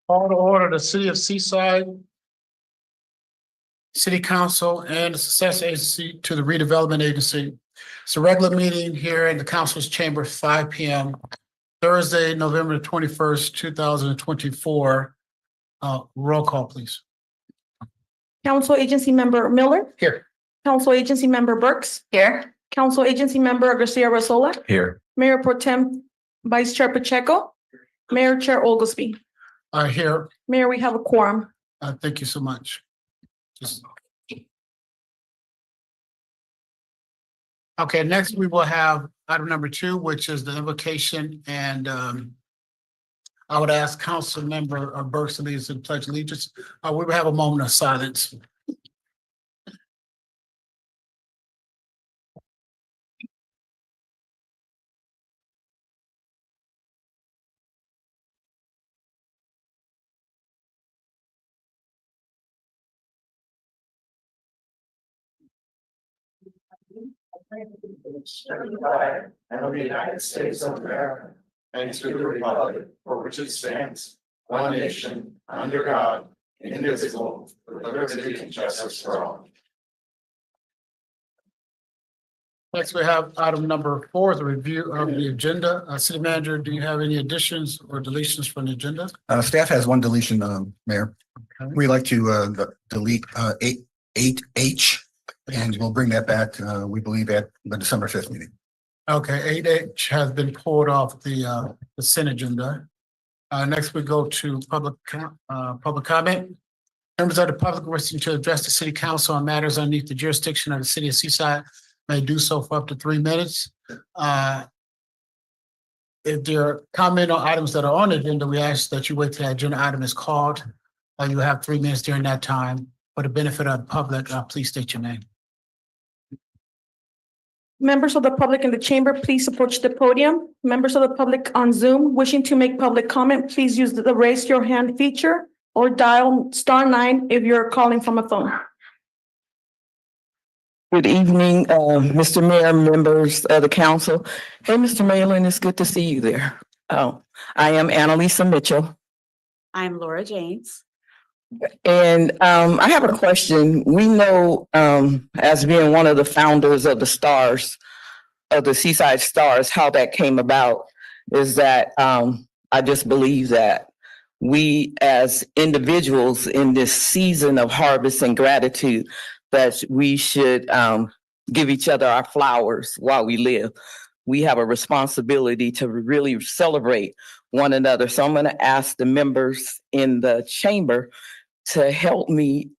Call to order the city of Seaside City Council and the successor agency to the redevelopment agency. It's a regular meeting here in the council's chamber, 5 p.m. Thursday, November 21st, 2024. Roll call, please. Council Agency Member Miller. Here. Council Agency Member Burks. Here. Council Agency Member Garcia Rosola. Here. Mayor Pro Tem Vice Chair Pacheco. Mayor Chair Oglesby. Here. Mayor, we have a quorum. Thank you so much. Okay, next we will have item number 2, which is the invocation, and I would ask Council Member Burks to lead us in pledge of allegiance. We will have a moment of silence. And of the United States of America, and to the republic for which it stands, one nation, under God, indivisible, with liberty and justice for all. Next, we have item number 4, the review of the agenda. City Manager, do you have any additions or deletions from the agenda? Staff has one deletion, Mayor. Okay. We'd like to delete 8H, and we'll bring that back, we believe, at the December 5th meeting. Okay, 8H has been pulled off the consent agenda. Next, we go to public comment. Members of the public wishing to address the city council on matters underneath the jurisdiction of the city of Seaside may do so for up to 3 minutes. If there are comment on items that are on the agenda, we ask that you wait till the agenda item is called. You have 3 minutes during that time. For the benefit of the public, please state your name. Members of the public in the chamber, please approach the podium. Members of the public on Zoom wishing to make public comment, please use the raise your hand feature or dial *9 if you're calling from a phone. Good evening, Mr. Mayor, members of the council. Hey, Mr. Malin, it's good to see you there. Oh, I am Annalisa Mitchell. I'm Laura James. And I have a question. We know, as being one of the founders of the Stars, of the Seaside Stars, how that came about is that I just believe that we as individuals in this season of harvest and gratitude, that we should give each other our flowers while we live. We have a responsibility to really celebrate one another. So I'm going to ask the members in the chamber to help me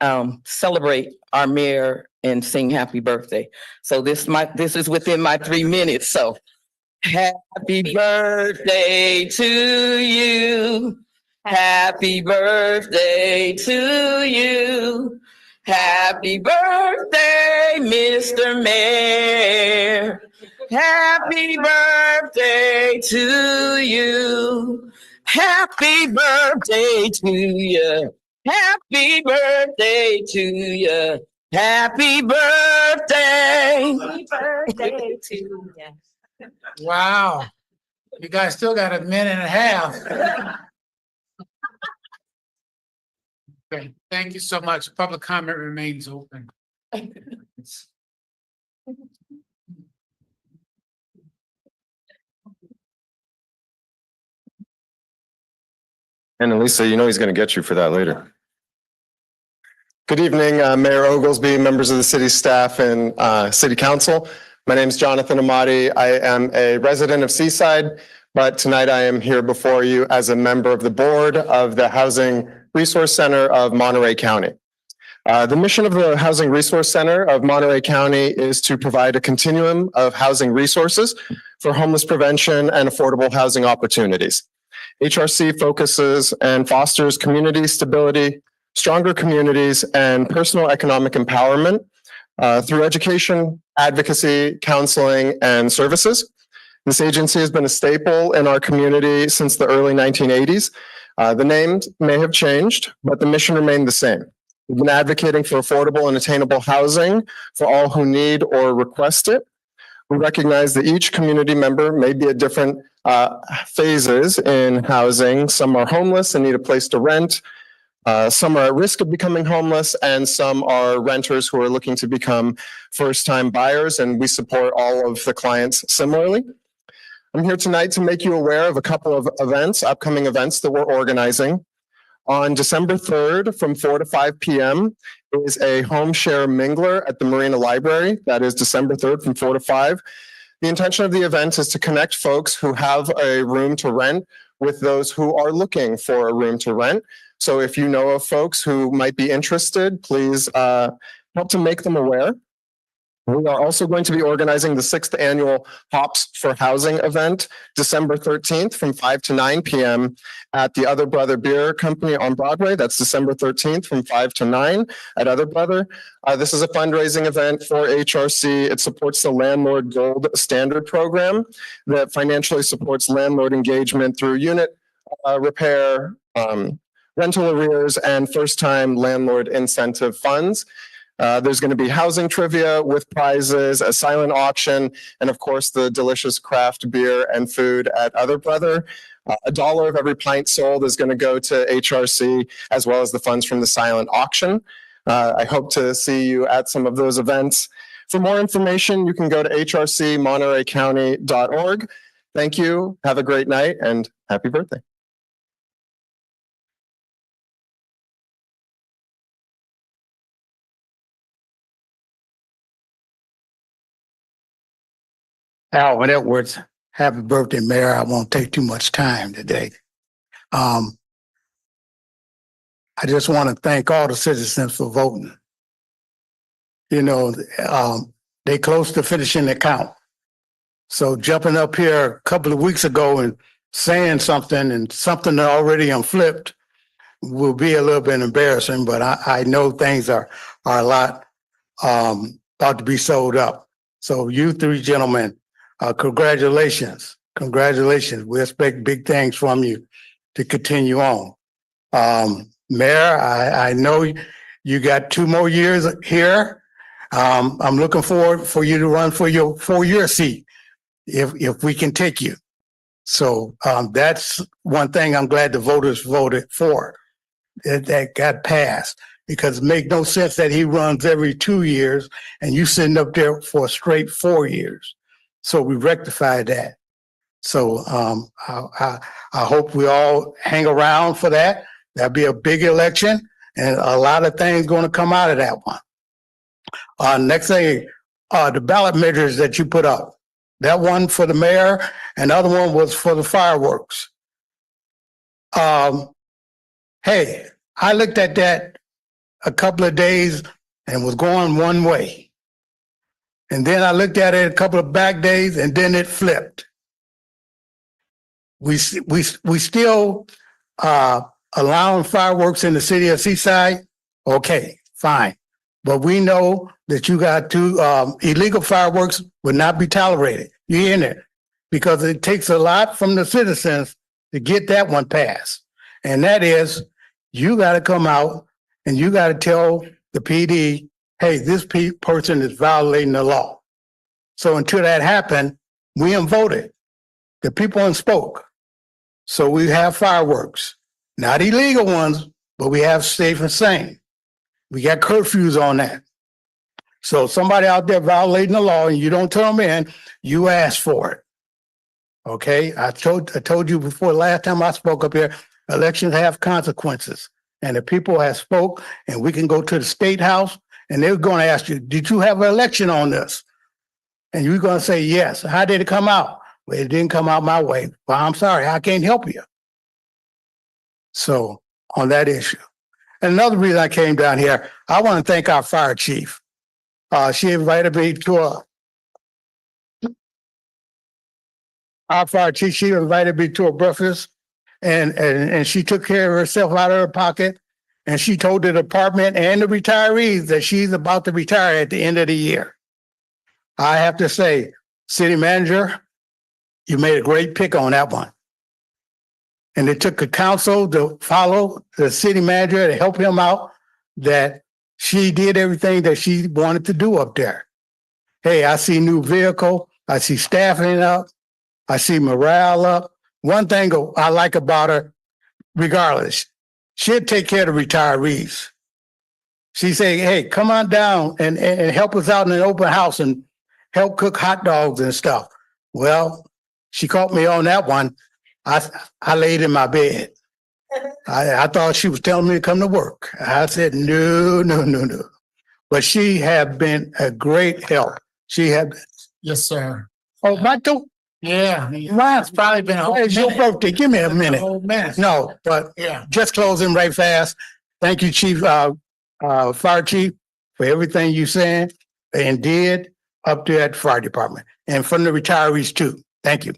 celebrate our mayor and sing happy birthday. So this is within my 3 minutes. So happy birthday to you. Happy birthday to you. Happy birthday, Mr. Mayor. Happy birthday to you. Happy birthday to you. Happy birthday to you. Happy birthday. Happy birthday to you. Wow. You guys still got a minute and a half. Okay, thank you so much. Public comment remains open. And Elisa, you know he's going to get you for that later. Good evening, Mayor Oglesby, members of the city staff and city council. My name is Jonathan Amati. I am a resident of Seaside. but tonight I am here before you as a member of the board of the Housing Resource Center of Monterey County. The mission of the Housing Resource Center of Monterey County is to provide a continuum of housing resources for homeless prevention and affordable housing opportunities. HRC focuses and fosters community stability, stronger communities, and personal economic empowerment through education, advocacy, counseling, and services. This agency has been a staple in our community since the early 1980s. The name may have changed, but the mission remained the same. We've been advocating for affordable and attainable housing for all who need or request it. We recognize that each community member may be at different phases in housing. Some are homeless and need a place to rent. Some are at risk of becoming homeless, and some are renters who are looking to become first-time buyers, and we support all of the clients similarly. I'm here tonight to make you aware of a couple of events, upcoming events that we're organizing. On December 3rd from 4 to 5 p.m. is a home share mingler at the Marina Library. That is December 3rd from 4 to 5. The intention of the event is to connect folks who have a room to rent with those who are looking for a room to rent. So if you know of folks who might be interested, please help to make them aware. We are also going to be organizing the 6th annual Hops for Housing event, December 13th from 5 to 9 p.m. at the Other Brother Beer Company on Broadway. That's December 13th from 5 to 9 at Other Brother. This is a fundraising event for HRC. It supports the Landlord Gold Standard program that financially supports landlord engagement through unit repair, rental arrears, and first-time landlord incentive funds. There's going to be housing trivia with prizes, a silent auction, and of course the delicious craft beer and food at Other Brother. $1 of every pint sold is going to go to HRC, as well as the funds from the silent auction. I hope to see you at some of those events. For more information, you can go to hrcmontereycounty.org. Thank you. Have a great night and happy birthday. Alvin Edwards, happy birthday, Mayor. I won't take too much time today. I just want to thank all the citizens for voting. You know, they close to finishing the count. So jumping up here a couple of weeks ago and saying something and something that already flipped will be a little bit embarrassing, but I know things are a lot about to be sold up. So you three gentlemen, congratulations. Congratulations. We expect big things from you to continue on. Mayor, I know you got 2 more years here. I'm looking forward for you to run for your 4-year seat if we can take you. So that's one thing I'm glad the voters voted for, that got passed, because it makes no sense that he runs every 2 years and you sitting up there for a straight 4 years. So we rectified that. So I hope we all hang around for that. That'll be a big election and a lot of things going to come out of that one. Next thing, the ballot measures that you put up. That one for the mayor and the other one was for the fireworks. Hey, I looked at that a couple of days and was going one way. And then I looked at it a couple of back days and then it flipped. We still allowing fireworks in the city of Seaside? Okay, fine. But we know that you got to, illegal fireworks would not be tolerated. You in it? Because it takes a lot from the citizens to get that one passed. And that is, you got to come out and you got to tell the PD, hey, this person is violating the law. So until that happened, we voted. The people spoke. So we have fireworks, not illegal ones, but we have safe and sane. We got curfews on that. So somebody out there violating the law and you don't turn them in, you ask for it. Okay, I told you before last time I spoke up here, elections have consequences. And the people have spoke, and we can go to the state house and they're going to ask you, did you have an election on this? And you're going to say, yes. How did it come out? Well, it didn't come out my way. Well, I'm sorry, I can't help you. So on that issue. And another reason I came down here, I want to thank our fire chief. She invited me to our fire chief, she invited me to a breakfast and she took care of herself out of her pocket. And she told the department and the retirees that she's about to retire at the end of the year. I have to say, city manager, you made a great pick on that one. And it took a council to follow the city manager to help him out, that she did everything that she wanted to do up there. Hey, I see new vehicle, I see staffing up, I see morale up. One thing I like about her, regardless, she'll take care of the retirees. She say, hey, come on down and help us out in an open house and help cook hot dogs and stuff. Well, she caught me on that one. I laid in my bed. I thought she was telling me to come to work. I said, no, no, no, no. But she had been a great help. She had, Yes, sir. oh, my two, Yeah. my, It's probably been a whole it's your minute. birthday. Give me a A minute. whole minute. No, but Yeah. just closing right fast. Thank you, Chief, Fire Chief, for everything you said and did up there at the fire department, and from the retirees too. Thank you.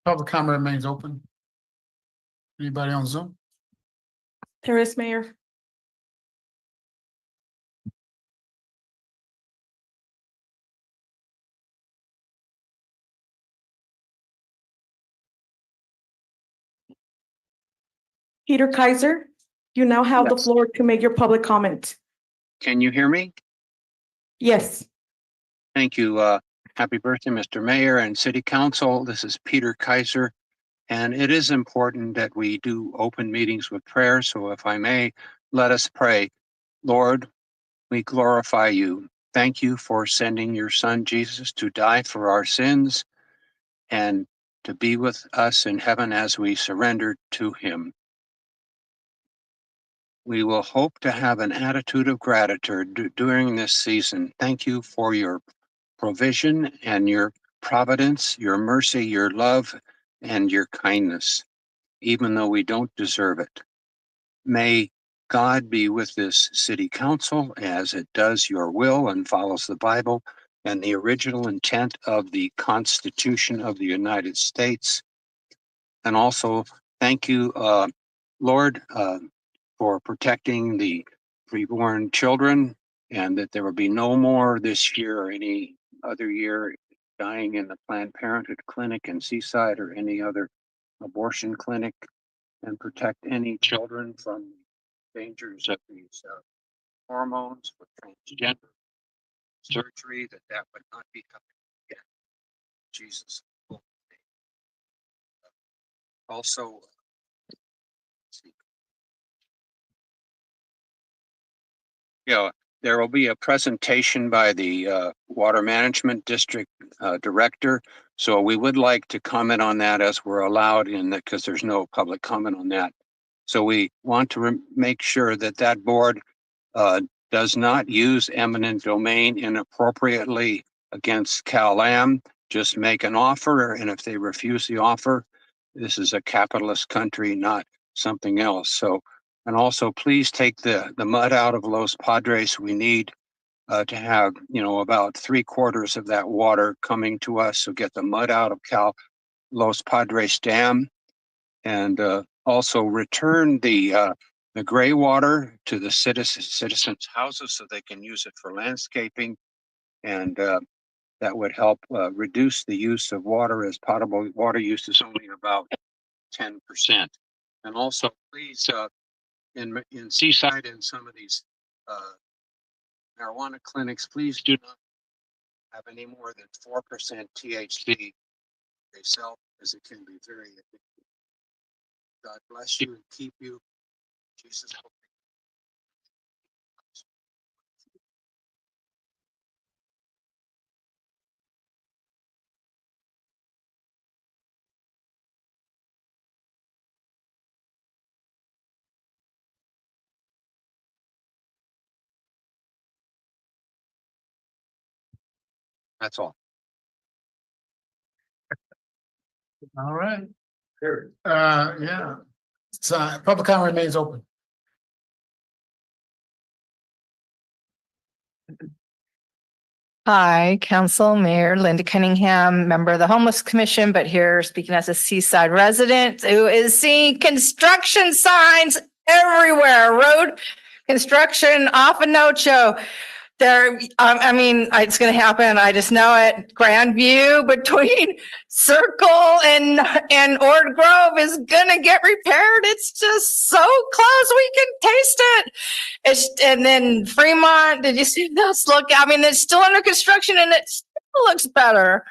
Public comment remains open. Anybody on Zoom? There is, Mayor. Peter Kaiser, you now have the Yes. floor to make your public comment. Can you hear me? Yes. Thank you. Happy birthday, Mr. Mayor and City Council. This is Peter Kaiser. And it is important that we do open meetings with prayer. So if I may, let us pray. Lord, we glorify you. Thank you for sending your son Jesus to die for our sins and to be with us in heaven as we surrender to him. We will hope to have an attitude of gratitude during this season. Thank you for your provision and your providence, your mercy, your love, and your kindness, even though we don't deserve it. May God be with this city council as it does your will and follows the Bible and the original intent of the Constitution of the United States. And also, thank you, Lord, for protecting the preborn children, and that there will be no more this year or any other year dying in the Planned Parenthood clinic in Seaside or any other abortion clinic, and protect any children from dangers of these hormones with transgender surgery, that would not be happening again. Jesus. Also, yeah, there will be a presentation by the Water Management District Director. So we would like to comment on that as we're allowed in that, because there's no public comment on that. So we want to make sure that that board does not use eminent domain inappropriately against Cal-Am. Just make an offer, and if they refuse the offer, this is a capitalist country, not something else. So, and also please take the mud out of Los Padres. We need to have, about 3/4 of that water coming to us. So get the mud out of Los Padres Dam, and also return the gray water to the citizens' houses so they can use it for landscaping, and that would help reduce the use of water, as potable water use is only about 10%. And also, please, in Seaside and some of these marijuana clinics, please do not have any more than 4% THC they sell, because it can be very addictive. God bless you and keep you. Jesus help. That's all. All right. Yeah. So public comment remains open. Hi, Council Mayor Linda Cunningham, member of the Homeless Commission, but here speaking as a Seaside resident who is seeing construction signs everywhere, road construction off of Nocho. There, I mean, it's gonna happen. I just know it. Grandview between Circle and Ord Grove is gonna get repaired. It's just so close. We can taste it. And then Fremont, did you see this? Look, I mean, it's still under construction and it still looks better.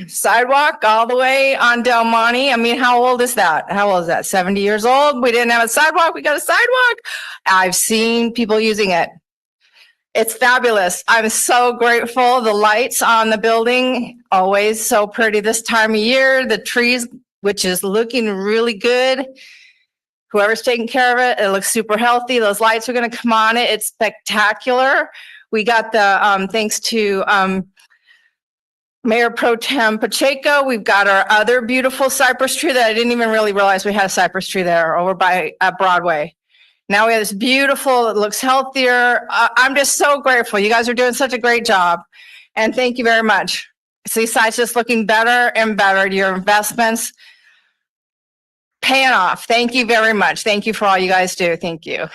Sidewalk all the way on Del Monte. I mean, how old is that? How old is that? 70 years old? We didn't have a sidewalk. We got a sidewalk. I've seen people using it. It's fabulous. I'm so grateful. The lights on the building, always so pretty this time of year. The trees, which is looking really good. Whoever's taking care of it, it looks super healthy. Those lights are going to come on it. It's spectacular. We got the, thanks to Mayor Pro Tem Pacheco, we've got our other beautiful cypress tree that I didn't even really realize we had a cypress tree there over by Broadway. Now we have this beautiful, it looks healthier. I'm just so grateful. You guys are doing such a great job. And thank you very much. Seaside's just looking better and better. Your investments paying off. Thank you very much. Thank you for all you guys do. Thank you.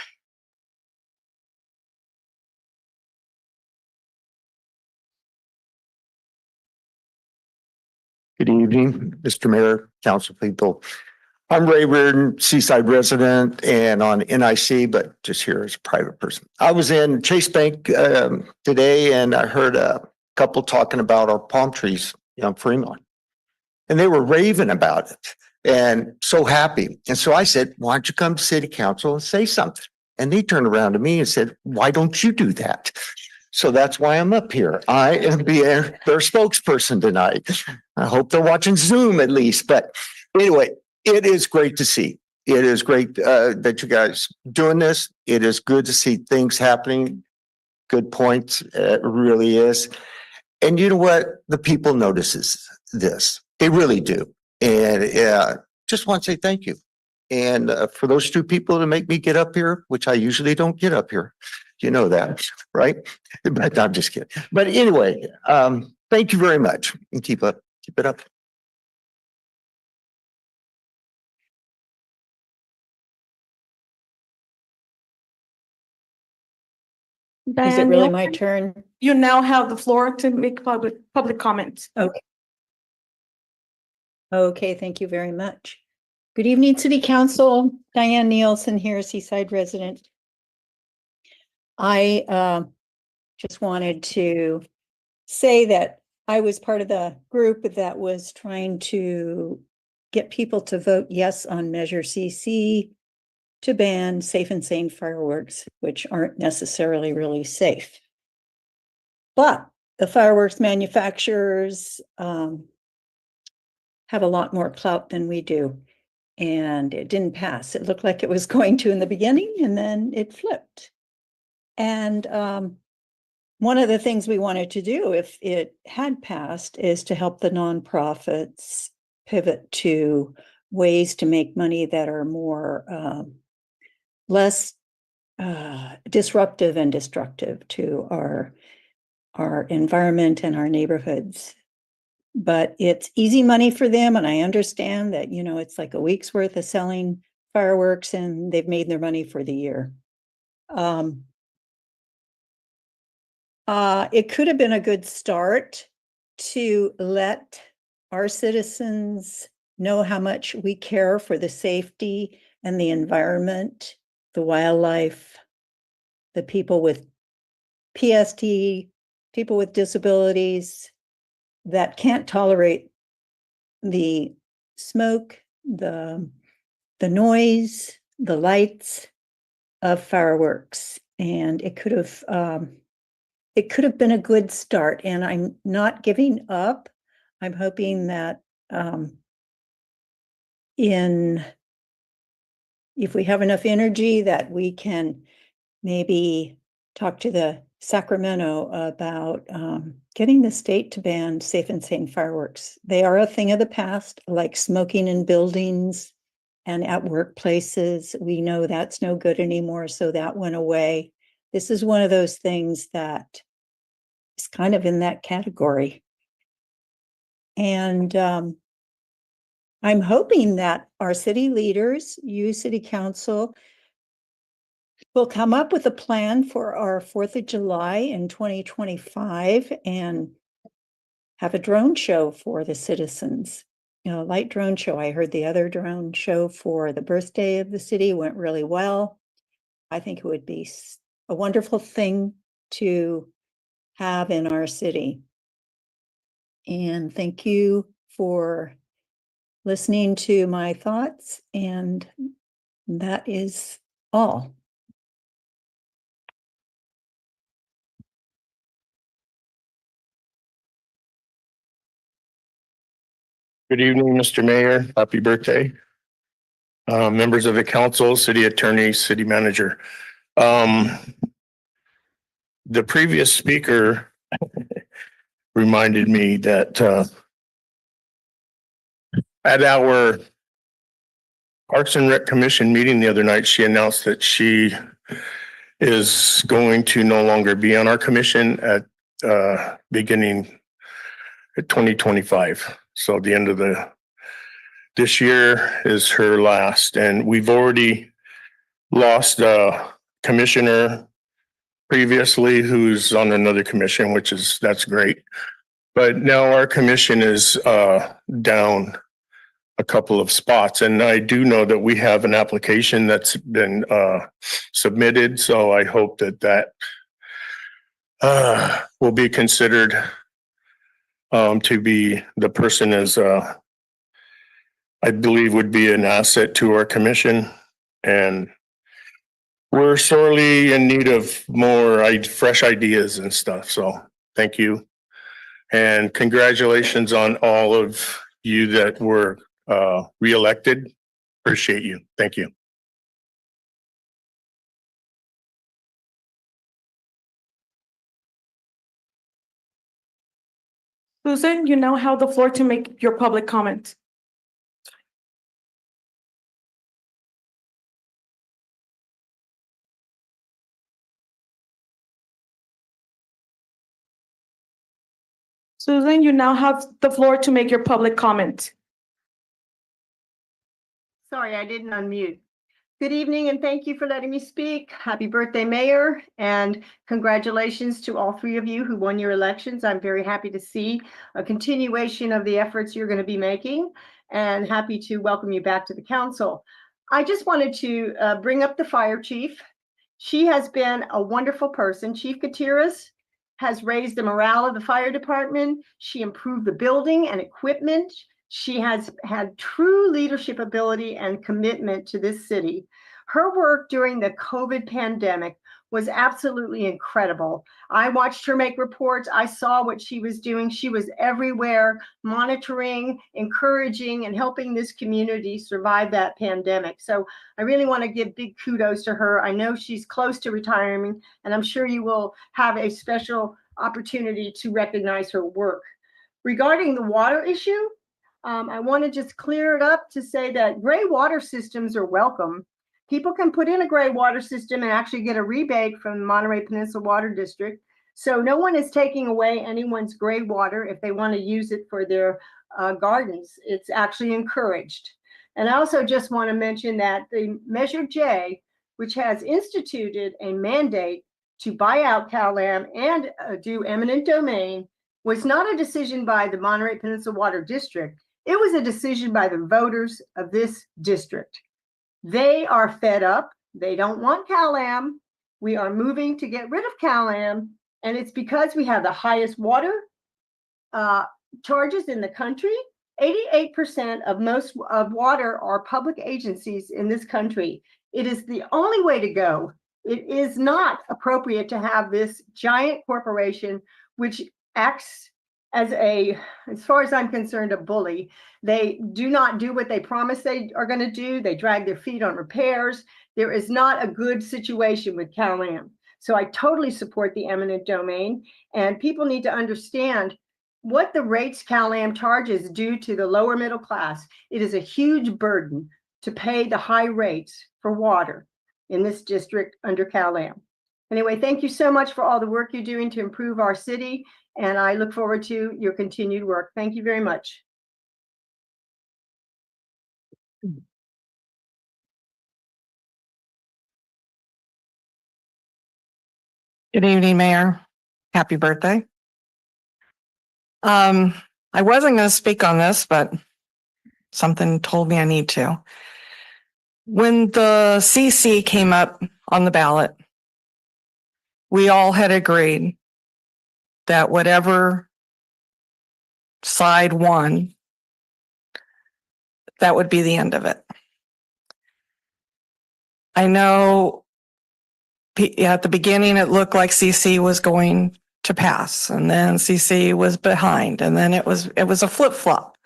Good evening, Mr. Mayor, council people. I'm Ray Reardon, Seaside resident and on NIC, but just here as a private person. I was in Chase Bank today and I heard a couple talking about our palm trees on Fremont. And they were raving about it and so happy. And so I said, why don't you come to city council and say something? And they turned around to me and said, why don't you do that? So that's why I'm up here. I am being their spokesperson tonight. I hope they're watching Zoom at least. But anyway, it is great to see. It is great that you guys doing this. It is good to see things happening. Good points. It really is. And you know what? The people notices this. They really do. And just want to say thank you. And for those two people to make me get up here, which I usually don't get up here. You know that, right? But I'm just kidding. But anyway, thank you very much and keep it up. Is it Diane really Neal, my turn? you now have the floor to make public comments. Okay, thank you very much. Good evening, City Council. Diane Nielsen here, Seaside resident. I just wanted to say that I was part of the group that was trying to get people to vote yes on Measure CC to ban safe and sane fireworks, which aren't necessarily really safe. But the fireworks manufacturers have a lot more clout than we do. And it didn't pass. It looked like it was going to in the beginning, and then it flipped. And one of the things we wanted to do, if it had passed, is to help the nonprofits pivot to ways to make money that are more less disruptive and destructive to our environment and our neighborhoods. But it's easy money for them, and I understand that, you know, it's like a week's worth of selling fireworks and they've made their money for the year. It could have been a good start to let our citizens know how much we care for the safety and the environment, the wildlife, the people with PST, people with disabilities that can't tolerate the smoke, the noise, the lights of fireworks. And it could have been a good start, and I'm not giving up. I'm hoping that if we have enough energy, that we can maybe talk to the Sacramento about getting the state to ban safe and sane fireworks. They are a thing of the past, like smoking in buildings and at workplaces. We know that's no good anymore, so that went away. This is one of those things that is kind of in that category. And I'm hoping that our city leaders, you city council, will come up with a plan for our 4th of July in 2025 and have a drone show for the citizens. You know, a light drone show. I heard the other drone show for the birthday of the city went really well. I think it would be a wonderful thing to have in our city. And thank you for listening to my thoughts, and that is all. Good evening, Mr. Mayor. Happy birthday. Members of the council, city attorney, city manager. The previous speaker reminded me that at our Parks and Rec Commission meeting the other night, she announced that she is going to no longer be on our commission at beginning 2025. So the end of this year is her last, and we've already lost a commissioner previously who's on another commission, that's great. But now our commission is down a couple of spots, and I do know that we have an application that's been submitted, so I hope that will be considered to be the person as I believe would be an asset to our commission, and we're sorely in need of more fresh ideas and stuff. So thank you, and congratulations on all of you that were reelected. Appreciate you. Thank you. Susan, you now have the floor to make your public comment. Susan, you now have the floor to make your public comment. Sorry, I didn't unmute. Good evening, and thank you for letting me speak. Happy birthday, Mayor, and congratulations to all three of you who won your elections. I'm very happy to see a continuation of the efforts you're going to be making, and happy to welcome you back to the council. I just wanted to bring up the fire chief. She has been a wonderful person. Chief Gutierrez has raised the morale of the fire department. She improved the building and equipment. She has had true leadership ability and commitment to this city. Her work during the COVID pandemic was absolutely incredible. I watched her make reports. I saw what she was doing. She was everywhere, monitoring, encouraging, and helping this community survive that pandemic. So I really want to give big kudos to her. I know she's close to retiring, and I'm sure you will have a special opportunity to recognize her work. Regarding the water issue, I want to just clear it up to say that gray water systems are welcome. People can put in a gray water system and actually get a rebate from the Monterey Peninsula Water District. So no one is taking away anyone's gray water if they want to use it for their gardens. It's actually encouraged. And I also just want to mention that the Measure J, which has instituted a mandate to buy out CalAm and do eminent domain, was not a decision by the Monterey Peninsula Water District. It was a decision by the voters of this district. They are fed up. They don't want CalAm. We are moving to get rid of CalAm, and it's because we have the highest water charges in the country. 88% of most of water are public agencies in this country. It is the only way to go. It is not appropriate to have this giant corporation which acts as far as I'm concerned, a bully. They do not do what they promise they are going to do. They drag their feet on repairs. There is not a good situation with CalAm. So I totally support the eminent domain, and people need to understand what the rates Cal-Am charges due to the lower middle class. It is a huge burden to pay the high rates for water in this district under Cal-Am. Anyway, thank you so much for all the work you're doing to improve our city, and I look forward to your continued work. Thank you very much. Good evening, Mayor. Happy birthday. I wasn't going to speak on this, but something told me I need to. When the CC came up on the ballot, we all had agreed that whatever side won, that would be the end of it. I know at the beginning, it looked like CC was going to pass, and then CC was behind, and then it was a flip flop.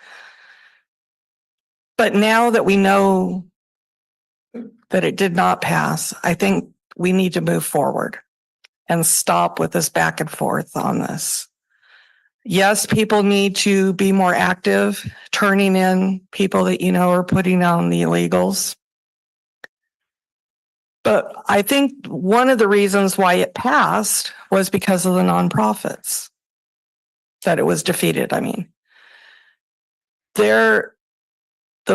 But now that we know that it did not pass, I think we need to move forward and stop with this back and forth on this. Yes, people need to be more active, turning in people that are putting on the illegals. But I think one of the reasons why it passed was because of the nonprofits that it was defeated. I mean, the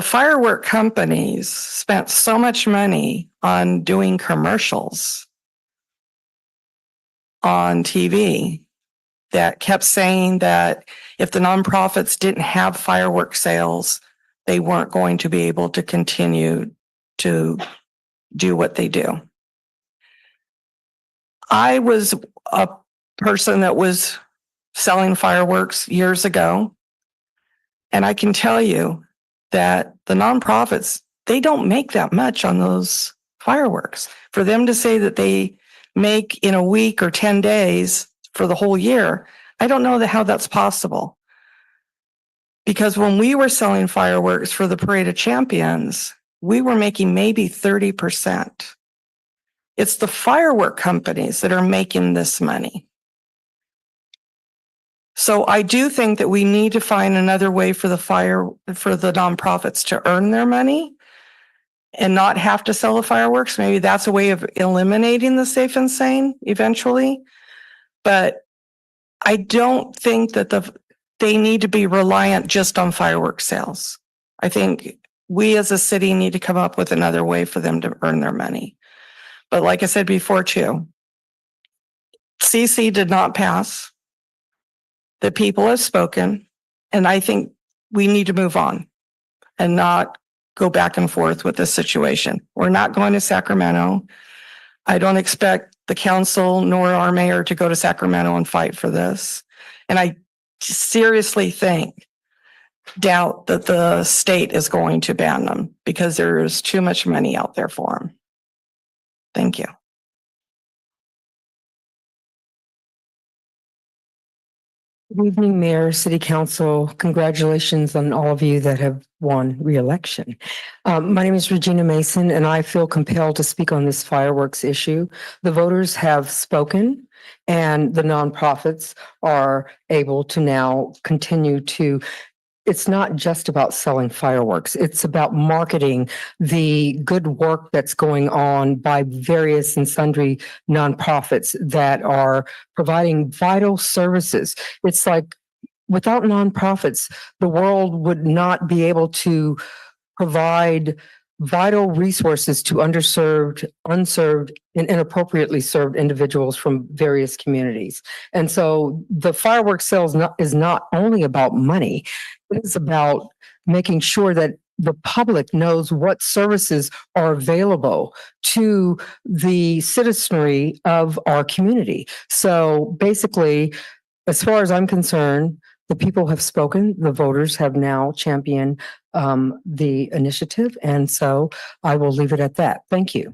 firework companies spent so much money on doing commercials on TV that kept saying that if the nonprofits didn't have firework sales, they weren't going to be able to continue to do what they do. I was a person that was selling fireworks years ago, and I can tell you that the nonprofits, they don't make that much on those fireworks. For them to say that they make in a week or 10 days for the whole year, I don't know how that's possible. Because when we were selling fireworks for the Parade of Champions, we were making maybe 30%. It's the firework companies that are making this money. So I do think that we need to find another way for the nonprofits to earn their money and not have to sell the fireworks. Maybe that's a way of eliminating the safe and sane eventually. But I don't think that they need to be reliant just on fireworks sales. I think we as a city need to come up with another way for them to earn their money. But like I said before too, CC did not pass. The people have spoken, and I think we need to move on and not go back and forth with this situation. We're not going to Sacramento. I don't expect the council nor our mayor to go to Sacramento and fight for this. And I seriously doubt that the state is going to ban them because there is too much money out there for them. Thank you. Good evening, Mayor, City Council. Congratulations on all of you that have won re-election. My name is Regina Mason, and I feel compelled to speak on this fireworks issue. The voters have spoken, and the nonprofits are able to now continue to. It's not just about selling fireworks. It's about marketing the good work that's going on by various and sundry nonprofits that are providing vital services. It's like without nonprofits, the world would not be able to provide vital resources to underserved, unserved, and inappropriately served individuals from various communities. And so the fireworks sales is not only about money, it is about making sure that the public knows what services are available to the citizenry of our community. So basically, as far as I'm concerned, the people have spoken, the voters have now championed the initiative, and so I will leave it at that. Thank you.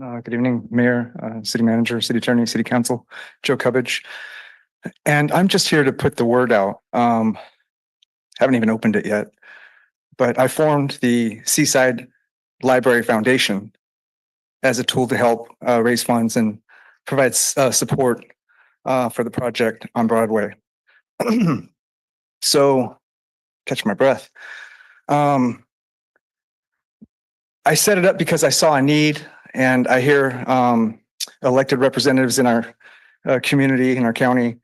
Good evening, Mayor, City Manager, City Attorney, City Council, Joe Cubbage. And I'm just here to put the word out. Haven't even opened it yet, but I formed the Seaside Library Foundation as a tool to help raise funds and provide support for the project on Broadway. So, catch my breath. I set it up because I saw a need, and I hear elected representatives in our community, in our county,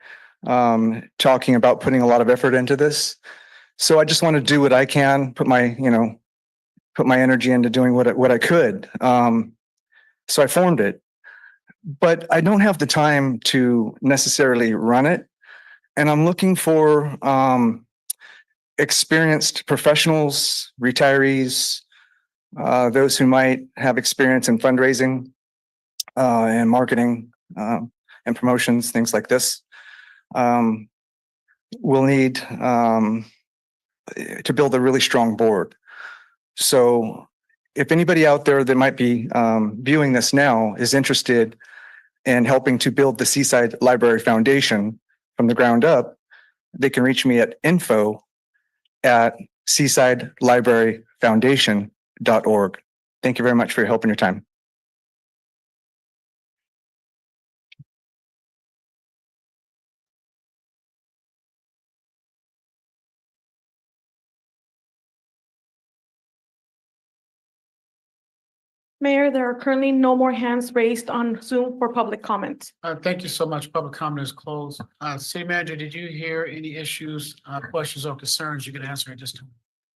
talking about putting a lot of effort into this. So I just want to do what I can, put my energy into doing what I could. So I formed it, but I don't have the time to necessarily run it. And I'm looking for experienced professionals, retirees, those who might have experience in fundraising and marketing and promotions, things like this. We'll need to build a really strong board. So if anybody out there that might be viewing this now is interested in helping to build the Seaside Library Foundation from the ground up, they can reach me at info@seasidelibraryfoundation.org. Thank you very much for your help and your time. Mayor, there are currently no more hands raised on Zoom for public comment. Thank you so much. Public comment is closed. City Manager, did you hear any issues, questions or concerns you can answer at this time?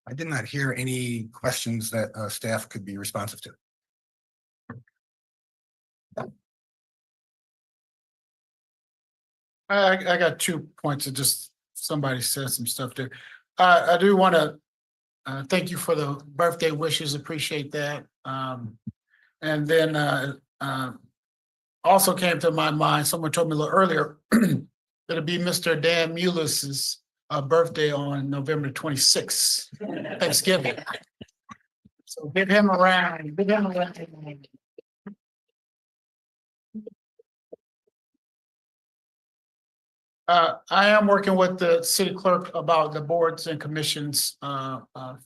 I did not hear any questions that staff could be responsive to. I got 2 points of just somebody said some stuff there. I do want to thank you for the birthday wishes. Appreciate that. And then also came to my mind, someone told me a little earlier, it'll be Mr. Dan Mullis's birthday on November 26th, Thanksgiving. So give him a round, give him a round. I am working with the city clerk about the boards and commissions,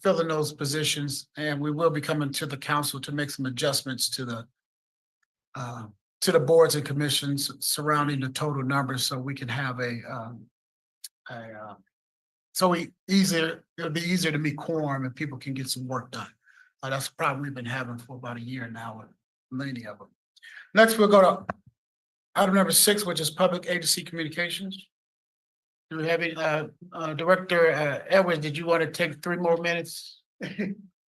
filling those positions, and we will be coming to the council to make some adjustments to the boards and commissions surrounding the total numbers, so we can have it'll be easier to meet quorum and people can get some work done. That's a problem we've been having for about a year now with many of them. Next, we'll go to item number 6, which is public agency communications. Do we have any, Director Edwards, did you want to take 3 more minutes?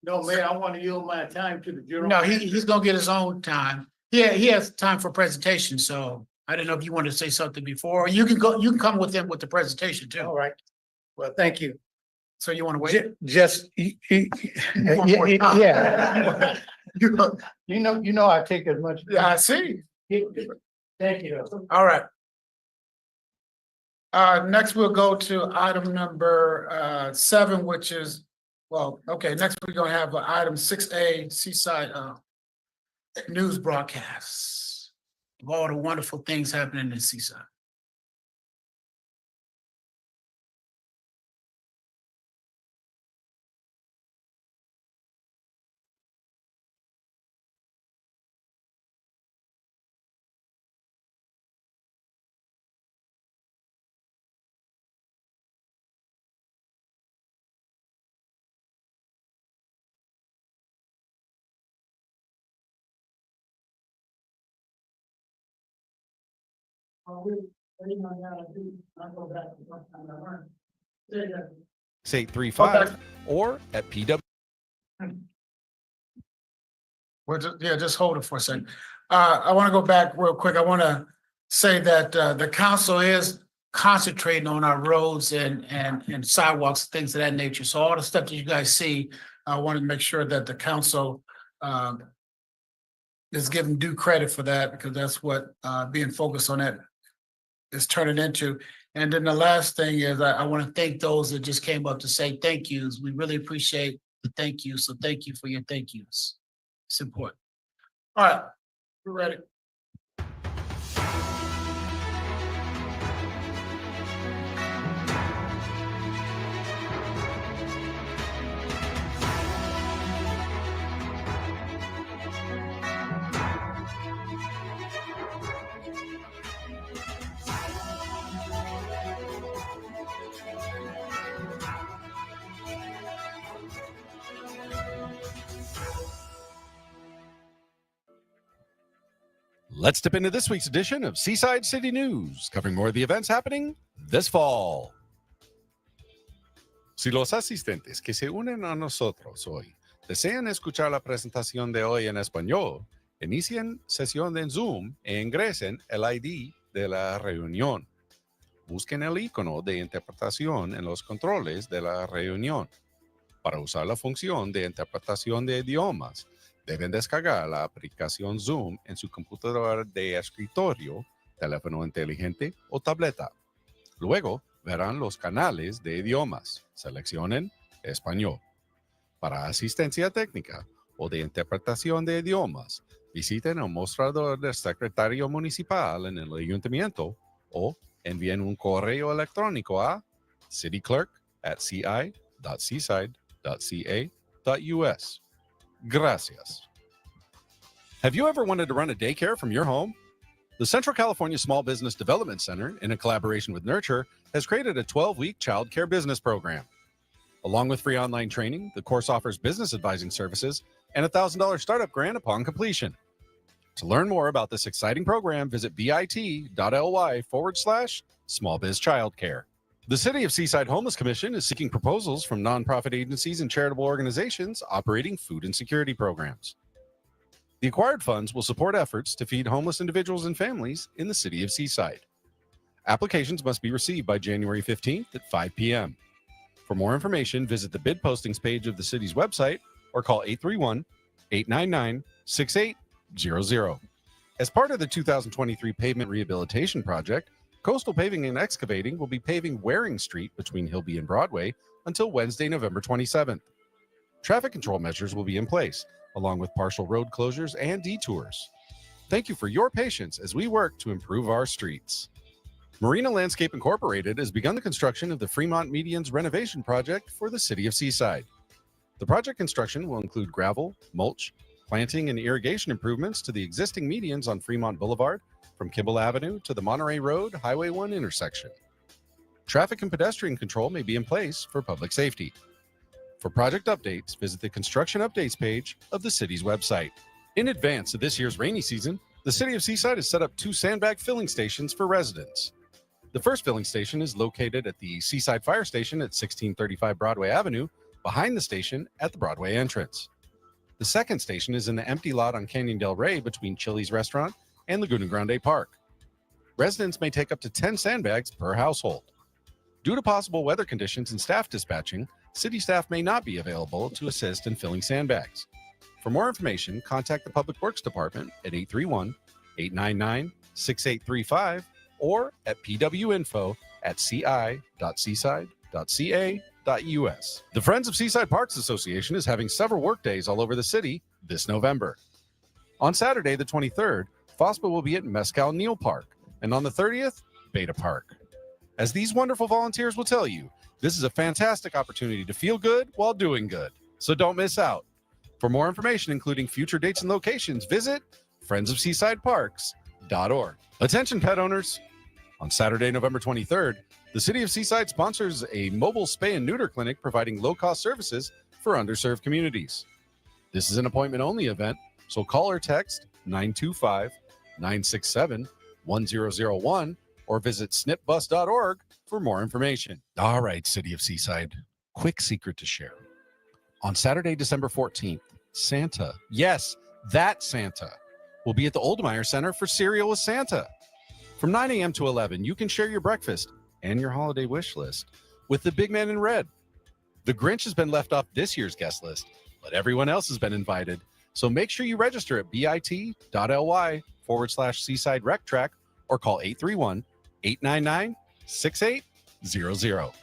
No, Mayor, I want to yield my time to the general. No, he's gonna get his own time. Yeah, he has time for presentation, so I didn't know if you wanted to say something before. You can come with him with the presentation too. All right. Well, thank you. So you want to wait? Just, yeah. You know, I take as much. Yeah, I see. Thank you. All right. Next we'll go to item number 7, which is, next we're gonna have item 6A, Seaside news broadcasts of all the wonderful things happening in Seaside. Say 35 or at PW. Just hold it for a second. I want to go back real quick. I want to say that the council is concentrating on our roads and sidewalks, things of that nature. So all the stuff that you guys see, I want to make sure that the council is given due credit for that, because that's what being focused on that is turning into. And then the last thing is I want to thank those that just came up to say thank yous. We really appreciate the thank you. So thank you for your thank yous. It's important. All right. We're ready. Let's dip into this week's edition of Seaside City News, covering more of the events happening this fall. Si los asistentes que se unen a nosotros hoy desean escuchar la presentación de hoy en español, inicien sesión en Zoom e ingresen el ID de la reunión. Busquen el icono de interpretación en los controles de la reunión. Para usar la función de interpretación de idiomas, deben descargar la aplicación Zoom en su computadora de escritorio, teléfono inteligente o tableta. Luego verán los canales de idiomas. Seleccionen Español. Para asistencia técnica o de interpretación de idiomas, visiten el mostrador del secretario municipal en el ayuntamiento o envíen un correo electrónico a cityclerk@ci.seaside.ca.us. Gracias. Have you ever wanted to run a daycare from your home? The Central California Small Business Development Center, in a collaboration with Nurture, has created a 12-week child care business program. Along with free online training, the course offers business advising services and a $1,000 startup grant upon completion. To learn more about this exciting program, visit bit.ly/smallbizchildcare. The City of Seaside Homeless Commission is seeking proposals from nonprofit agencies and charitable organizations operating food insecurity programs. The acquired funds will support efforts to feed homeless individuals and families in the City of Seaside. Applications must be received by January 15th at 5 p.m. For more information, visit the bid postings page of the city's website or call 831-899-6800. As part of the 2023 pavement rehabilitation project, Coastal Paving and Excavating will be paving Waring Street between Hilby and Broadway until Wednesday, November 27th. Traffic control measures will be in place, along with partial road closures and detours. Thank you for your patience as we work to improve our streets. Marina Landscape Incorporated has begun the construction of the Fremont Medians renovation project for the City of Seaside. The project construction will include gravel, mulch, planting, and irrigation improvements to the existing medians on Fremont Boulevard from Kimball Avenue to the Monterey Road Highway 1 intersection. Traffic and pedestrian control may be in place for public safety. For project updates, visit the construction updates page of the city's website. In advance of this year's rainy season, the City of Seaside has set up 2 sandbag filling stations for residents. The first filling station is located at the Seaside Fire Station at 1635 Broadway Avenue, behind the station at the Broadway entrance. The second station is in the empty lot on Canyon Del Rey between Chili's Restaurant and Laguna Grande Park. Residents may take up to 10 sandbags per household. Due to possible weather conditions and staff dispatching, city staff may not be available to assist in filling sandbags. For more information, contact the Public Works Department at 831-899-6835 or at pwinfo@ci.seaside.ca.us. The Friends of Seaside Parks Association is having several work days all over the city this November. On Saturday, the 23rd, FOSPA will be at Mescal Neal Park, and on the 30th, Beta Park. As these wonderful volunteers will tell you, this is a fantastic opportunity to feel good while doing good, so don't miss out. For more information, including future dates and locations, visit friendsofseasideparks.org. Attention pet owners. On Saturday, November 23rd, the City of Seaside sponsors a mobile spay and neuter clinic providing low-cost services for underserved communities. This is an appointment-only event, so call or text 925-967-1001 or visit snipbus.org for more information. All right, City of Seaside, quick secret to share. On Saturday, December 14th, Santa, yes, that Santa, will be at the Oldmeyer Center for Cereal with Santa. From 9 a.m. to 11, you can share your breakfast and your holiday wish list with the big man in red. The Grinch has been left off this year's guest list, but everyone else has been invited. So make sure you register at bit.ly/Seaside Rec Track or call 831-899-6800.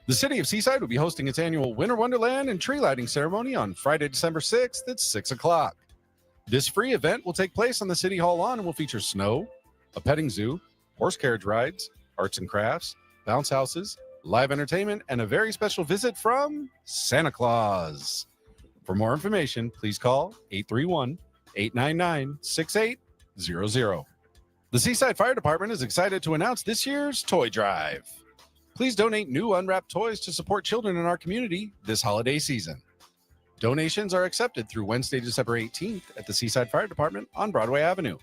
The City of Seaside will be hosting its annual Winter Wonderland and tree lighting ceremony on Friday, December 6th at 6 o'clock. This free event will take place on the City Hall lawn and will feature snow, a petting zoo, horse carriage rides, arts and crafts, bounce houses, live entertainment, and a very special visit from Santa Claus. For more information, please call 831-899-6800. The Seaside Fire Department is excited to announce this year's toy drive. Please donate new unwrapped toys to support children in our community this holiday season. Donations are accepted through Wednesday, December 18th at the Seaside Fire Department on Broadway Avenue.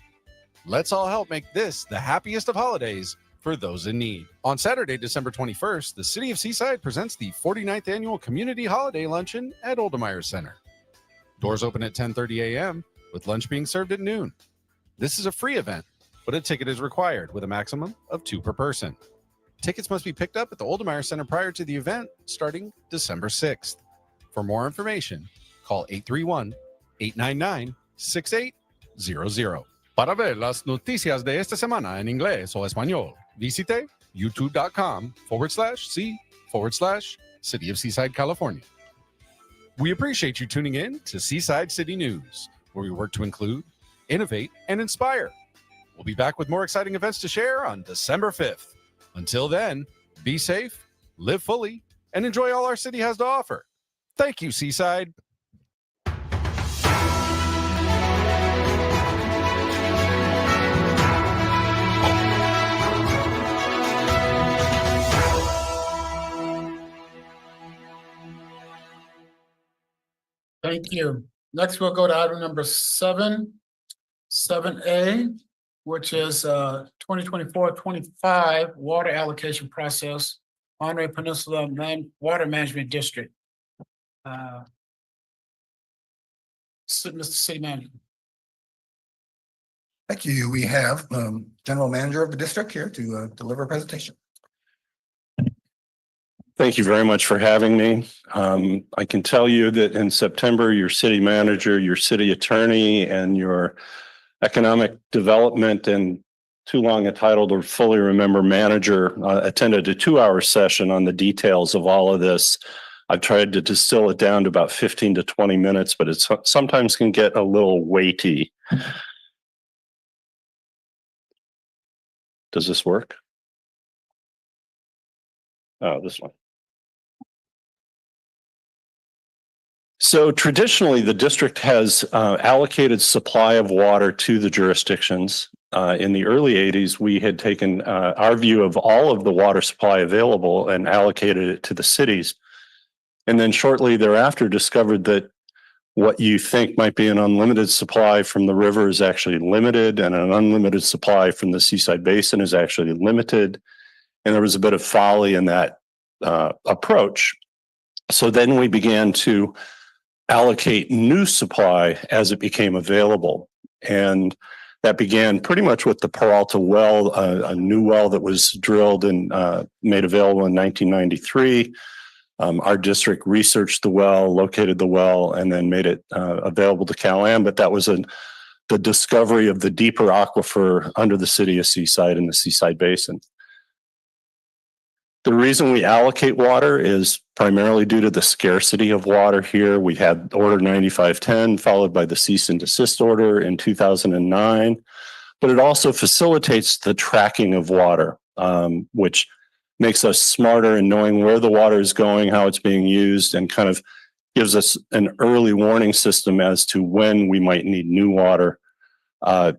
Let's all help make this the happiest of holidays for those in need. On Saturday, December 21st, the City of Seaside presents the 49th Annual Community Holiday Luncheon at Oldemeyer Center. Doors open at 10:30 a.m. with lunch being served at noon. This is a free event, but a ticket is required with a maximum of 2 per person. Tickets must be picked up at the Oldemeyer Center prior to the event starting December 6th. For more information, call 831-899-6800. Para ver las noticias de esta semana en inglés o español, visite youtube.com/C/City of Seaside, California. We appreciate you tuning in to Seaside City News, where we work to include, innovate, and inspire. We'll be back with more exciting events to share on December 5th. Until then, be safe, live fully, and enjoy all our city has to offer. Thank you, Seaside. Thank you. Next, we'll go to item number 7A, which is 2024-25 water allocation process, Monterey Peninsula Water Management District. Mr. City Manager. Thank you. We have General Manager of the district here to deliver a presentation. Thank you very much for having me. I can tell you that in September, your city manager, your city attorney, and your economic development and too long a title to fully remember manager attended a 2-hour session on the details of all of this. I've tried to distill it down to about 15 to 20 minutes, but it sometimes can get a little weighty. Does this work? Oh, this one. So traditionally, the district has allocated supply of water to the jurisdictions. In the early 80s, we had taken our view of all of the water supply available and allocated it to the cities. And then shortly thereafter discovered that what you think might be an unlimited supply from the river is actually limited, and an unlimited supply from the Seaside Basin is actually limited. And there was a bit of folly in that approach. So then we began to allocate new supply as it became available. And that began pretty much with the Peralta well, a new well that was drilled and made available in 1993. Our district researched the well, located the well, and then made it available to Cal-Am. But that was the discovery of the deeper aquifer under the city of Seaside in the Seaside Basin. The reason we allocate water is primarily due to the scarcity of water here. We had Order 9510 followed by the cease and desist order in 2009, but it also facilitates the tracking of water, which makes us smarter in knowing where the water is going, how it's being used, and kind of gives us an early warning system as to when we might need new water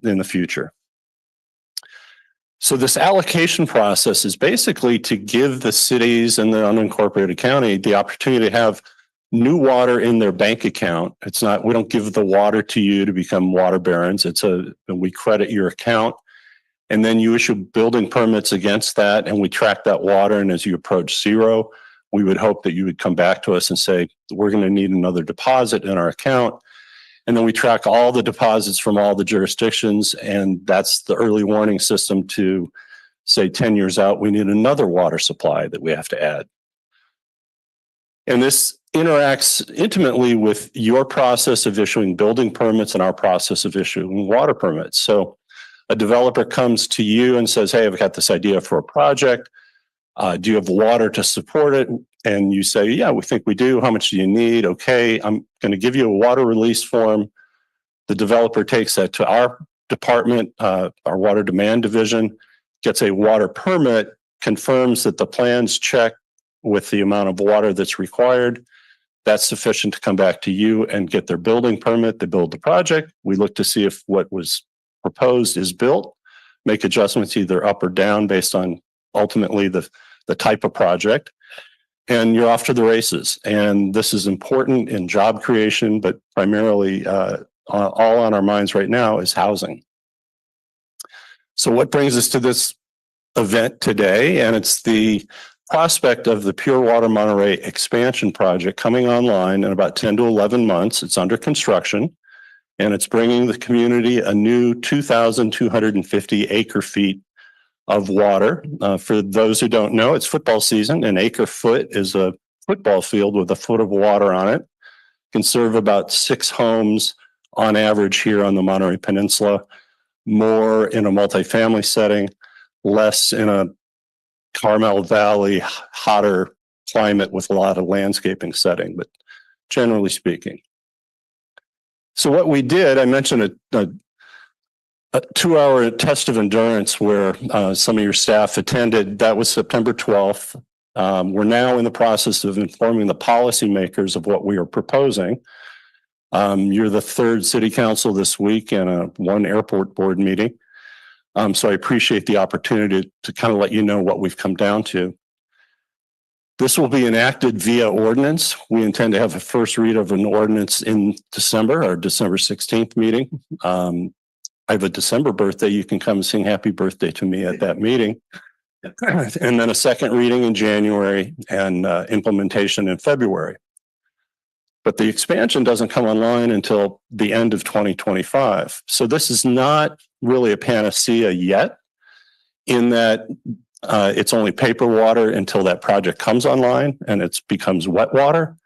in the future. So this allocation process is basically to give the cities and the unincorporated county the opportunity to have new water in their bank account. It's not, we don't give the water to you to become water barons. We credit your account, and then you issue building permits against that, and we track that water. And as you approach zero, we would hope that you would come back to us and say, we're going to need another deposit in our account. And then we track all the deposits from all the jurisdictions, and that's the early warning system to say 10 years out, we need another water supply that we have to add. And this interacts intimately with your process of issuing building permits and our process of issuing water permits. So a developer comes to you and says, hey, I've got this idea for a project. Do you have water to support it? And you say, yeah, we think we do. How much do you need? Okay, I'm going to give you a water release form. The developer takes that to our department, our water demand division, gets a water permit, confirms that the plans check with the amount of water that's required. That's sufficient to come back to you and get their building permit. They build the project. We look to see if what was proposed is built, make adjustments either up or down based on ultimately the type of project. And you're off to the races. And this is important in job creation, but primarily all on our minds right now is housing. So what brings us to this event today? And it's the prospect of the Pure Water Monterey expansion project coming online in about 10 to 11 months. It's under construction, and it's bringing the community a new 2,250 acre feet of water. For those who don't know, it's football season. An acre foot is a football field with a foot of water on it. Can serve about 6 homes on average here on the Monterey Peninsula, more in a multifamily setting, less in a Carmel Valley, hotter climate with a lot of landscaping setting, but generally speaking. So what we did, I mentioned a 2-hour test of endurance where some of your staff attended. That was September 12th. We're now in the process of informing the policymakers of what we are proposing. You're the 3rd city council this week and one airport board meeting. So I appreciate the opportunity to kind of let you know what we've come down to. This will be enacted via ordinance. We intend to have a first read of an ordinance in December, our December 16th meeting. I have a December birthday. You can come sing happy birthday to me at that meeting. And then a second reading in January and implementation in February. But the expansion doesn't come online until the end of 2025. So this is not really a panacea yet, in that it's only paper water until that project comes online and it becomes wet water.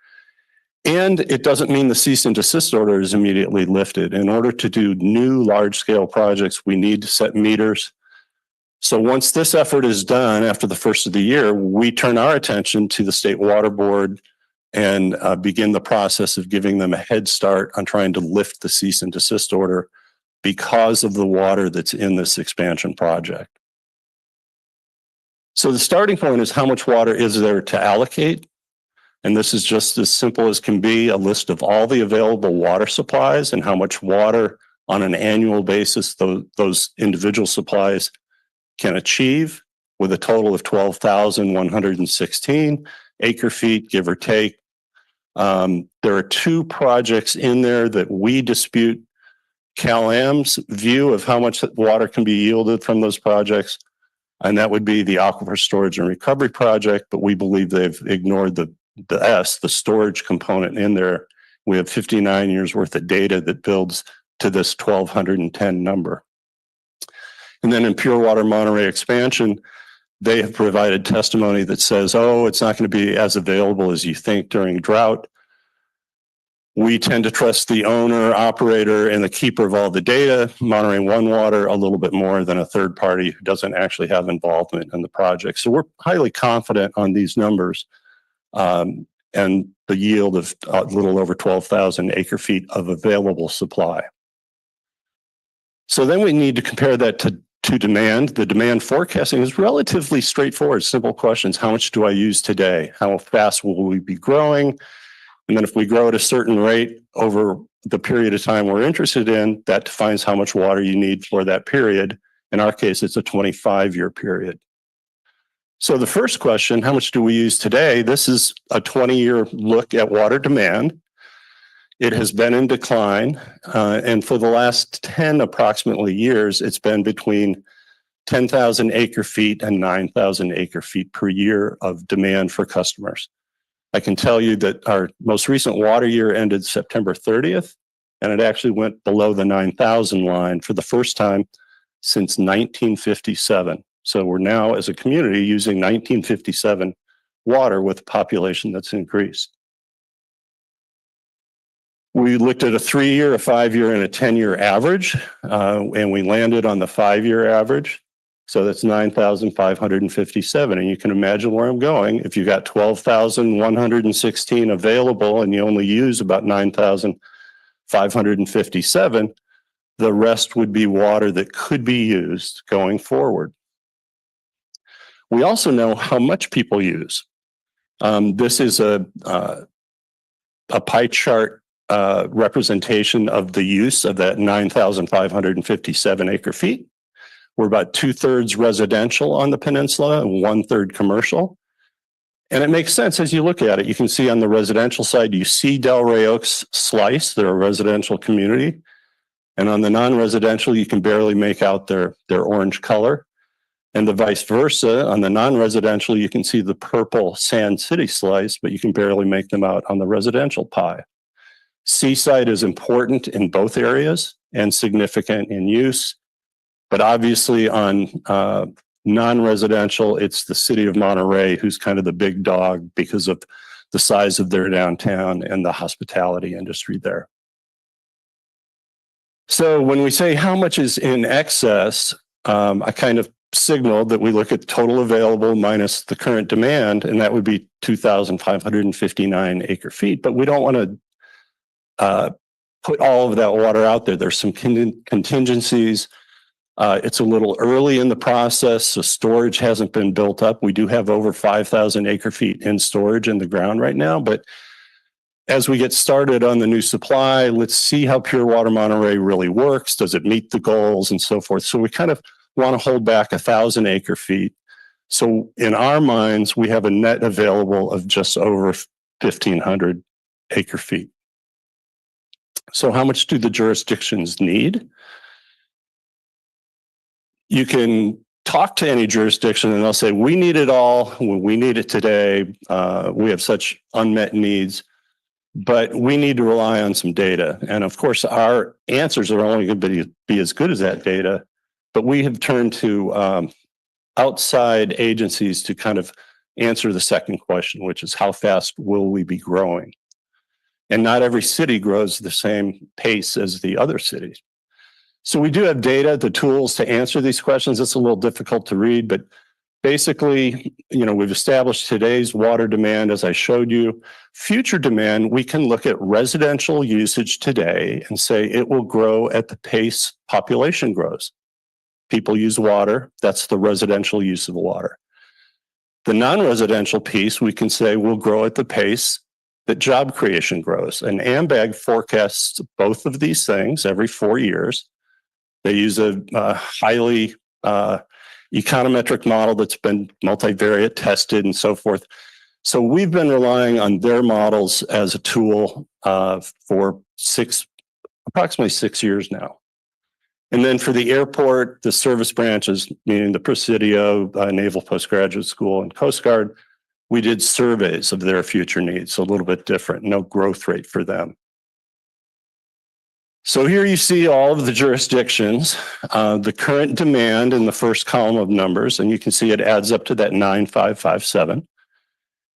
And it doesn't mean the cease and desist order is immediately lifted. In order to do new large scale projects, we need to set meters. So once this effort is done after the first of the year, we turn our attention to the State Water Board and begin the process of giving them a head start on trying to lift the cease and desist order because of the water that's in this expansion project. So the starting point is how much water is there to allocate? And this is just as simple as can be, a list of all the available water supplies and how much water on an annual basis those individual supplies can achieve, with a total of 12,116 acre feet, give or take. There are 2 projects in there that we dispute Cal-Am's view of how much water can be yielded from those projects. And that would be the Aquifer Storage and Recovery Project, but we believe they've ignored the storage component in there. We have 59 years worth of data that builds to this 1,210 number. And then in Pure Water Monterey expansion, they have provided testimony that says, oh, it's not going to be as available as you think during drought. We tend to trust the owner, operator, and the keeper of all the data, Monterey One Water, a little bit more than a third party who doesn't actually have involvement in the project. So we're highly confident on these numbers and the yield of a little over 12,000 acre feet of available supply. So then we need to compare that to demand. The demand forecasting is relatively straightforward, simple questions. How much do I use today? How fast will we be growing? And then if we grow at a certain rate over the period of time we're interested in, that defines how much water you need for that period. In our case, it's a 25-year period. So the first question, how much do we use today? This is a 20-year look at water demand. It has been in decline. And for the last 10 approximately years, it's been between 10,000 acre feet and 9,000 acre feet per year of demand for customers. I can tell you that our most recent water year ended September 30th, and it actually went below the 9,000 line for the first time since 1957. So we're now, as a community, using 1957 water with a population that's increased. We looked at a 3-year, a 5-year, and a 10-year average, and we landed on the 5-year average. So that's 9,557. And you can imagine where I'm going. If you got 12,116 available and you only use about 9,557, 557. The rest would be water that could be used going forward. We also know how much people use. This is a pie chart representation of the use of that 9,557 acre feet. We're about 2/3 residential on the peninsula and 1/3 commercial. And it makes sense as you look at it. You can see on the residential side, you see Delray Oaks slice, they're a residential community. And on the non-residential, you can barely make out their orange color. And the vice versa, on the non-residential, you can see the purple Sand City slice, but you can barely make them out on the residential pie. Seaside is important in both areas and significant in use. But obviously on non-residential, it's the city of Monterey who's kind of the big dog because of the size of their downtown and the hospitality industry there. So when we say how much is in excess, I kind of signaled that we look at total available minus the current demand, and that would be 2,559 acre feet. But we don't want to put all of that water out there. There's some contingencies. It's a little early in the process, so storage hasn't been built up. We do have over 5,000 acre feet in storage in the ground right now, but as we get started on the new supply, let's see how Pure Water Monterey really works. Does it meet the goals and so forth? So we kind of want to hold back 1,000 acre feet. So in our minds, we have a net available of just over 1,500 acre feet. So how much do the jurisdictions need? You can talk to any jurisdiction and they'll say, we need it all. We need it today. We have such unmet needs, but we need to rely on some data. And of course, our answers are only going to be as good as that data. But we have turned to outside agencies to kind of answer the second question, which is how fast will we be growing? And not every city grows the same pace as the other cities. So we do have data, the tools to answer these questions. It's a little difficult to read, but basically, we've established today's water demand, as I showed you. Future demand, we can look at residential usage today and say it will grow at the pace population grows. People use water, that's the residential use of water. The non-residential piece, we can say will grow at the pace that job creation grows. And AMBAG forecasts both of these things every 4 years. They use a highly econometric model that's been multivariate tested and so forth. So we've been relying on their models as a tool for approximately 6 years now. And then for the airport, the service branches, meaning the Presidio, Naval Postgraduate School, and Coast Guard, we did surveys of their future needs, so a little bit different, no growth rate for them. So here you see all of the jurisdictions, the current demand in the first column of numbers, and you can see it adds up to that 9,557.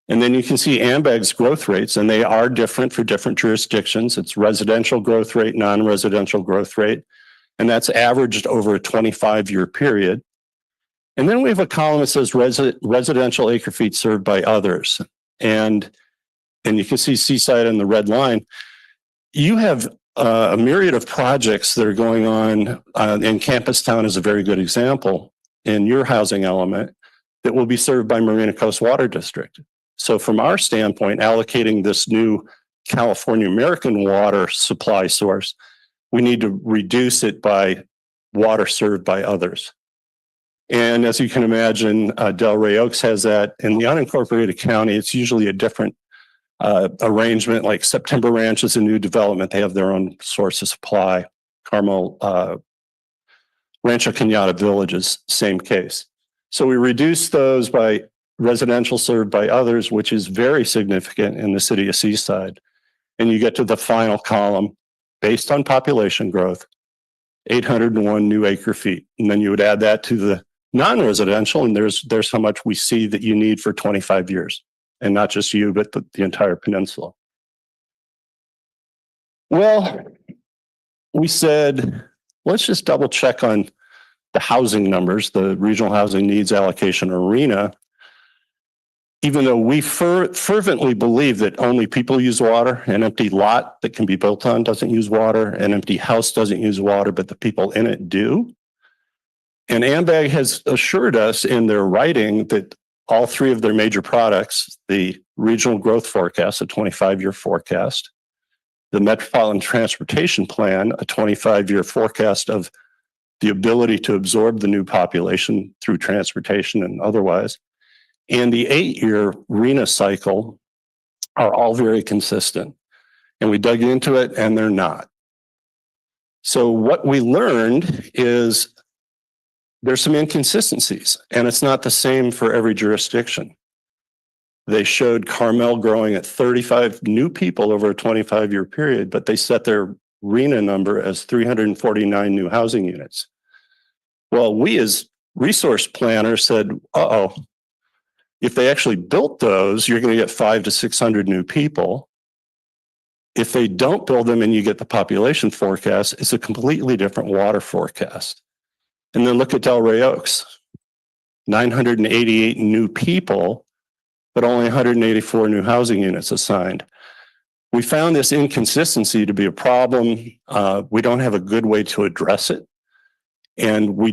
And then you can see AMBAG's growth rates, and they are different for different jurisdictions. It's residential growth rate, non-residential growth rate, and that's averaged over a 25-year period. And then we have a column that says residential acre feet served by others. And you can see Seaside in the red line. You have a myriad of projects that are going on, and Campus Town is a very good example in your housing element that will be served by Marina Coast Water District. So from our standpoint, allocating this new California American water supply source, we need to reduce it by water served by others. And as you can imagine, Delray Oaks has that. In the unincorporated county, it's usually a different arrangement. Like September Ranch is a new development. They have their own source of supply. Carmel, Rancho Cañada Villages, same case. So we reduce those by residential served by others, which is very significant in the city of Seaside. And you get to the final column, based on population growth, 801 new acre feet. And then you would add that to the non-residential, and there's how much we see that you need for 25 years. And not just you, but the entire peninsula. Well, we said, let's just double check on the housing numbers, the regional housing needs allocation arena. even though we fervently believe that only people use water, an empty lot that can be built on doesn't use water, an empty house doesn't use water, but the people in it do. And AMBAG has assured us in their writing that all three of their major products, the regional growth forecast, a 25-year forecast, the Metropolitan Transportation Plan, a 25-year forecast of the ability to absorb the new population through transportation and otherwise, and the 8-year RENA cycle are all very consistent. And we dug into it and they're not. So what we learned is there's some inconsistencies and it's not the same for every jurisdiction. They showed Carmel growing at 35 new people over a 25-year period, but they set their RENA number as 349 new housing units. Well, we as resource planners said, if they actually built those, you're going to get 500 to 600 new people. If they don't build them and you get the population forecast, it's a completely different water forecast. And then look at Delray Oaks, 988 new people, but only 184 new housing units assigned. We found this inconsistency to be a problem. We don't have a good way to address it. And we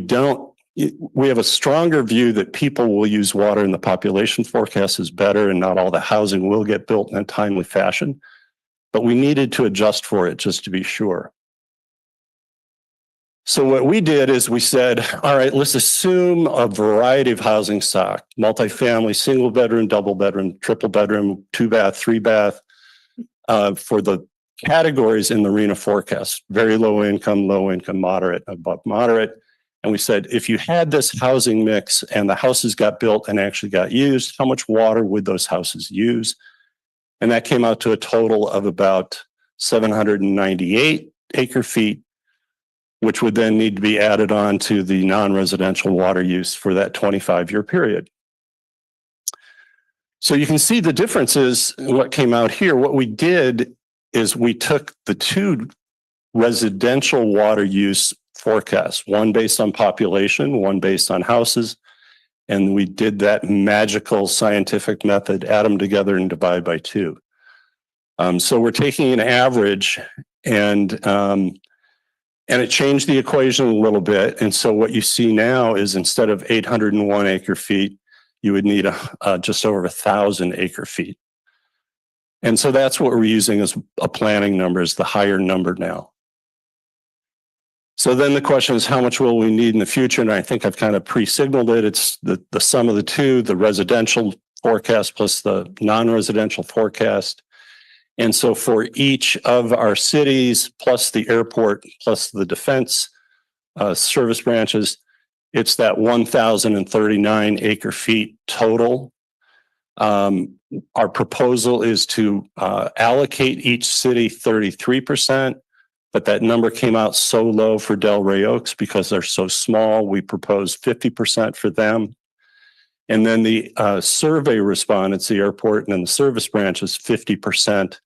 have a stronger view that people will use water and the population forecast is better and not all the housing will get built in a timely fashion. But we needed to adjust for it just to be sure. So what we did is we said, all right, let's assume a variety of housing stock, multifamily, single bedroom, double bedroom, triple bedroom, 2-bath, 3-bath, for the categories in the RENA forecast, very low income, moderate, above moderate. And we said, if you had this housing mix and the houses got built and actually got used, how much water would those houses use? And that came out to a total of about 798 acre feet, which would then need to be added on to the non-residential water use for that 25-year period. So you can see the differences in what came out here. What we did is we took the two residential water use forecasts, one based on population, one based on houses, and we did that magical scientific method, add them together and divide by 2. So we're taking an average and it changed the equation a little bit. And so what you see now is instead of 801 acre feet, you would need just over 1,000 acre feet. And so that's what we're using as a planning number, is the higher number now. So then the question is, how much will we need in the future? And I think I've kind of pre-signaled it. It's the sum of the two, the residential forecast plus the non-residential forecast. And so for each of our cities, plus the airport, plus the defense service branches, it's that 1,039 acre feet total. Our proposal is to allocate each city 33%, but that number came out so low for Delray Oaks because they're so small. We proposed 50% for them. And then the survey respondents, the airport and then the service branches, 50%.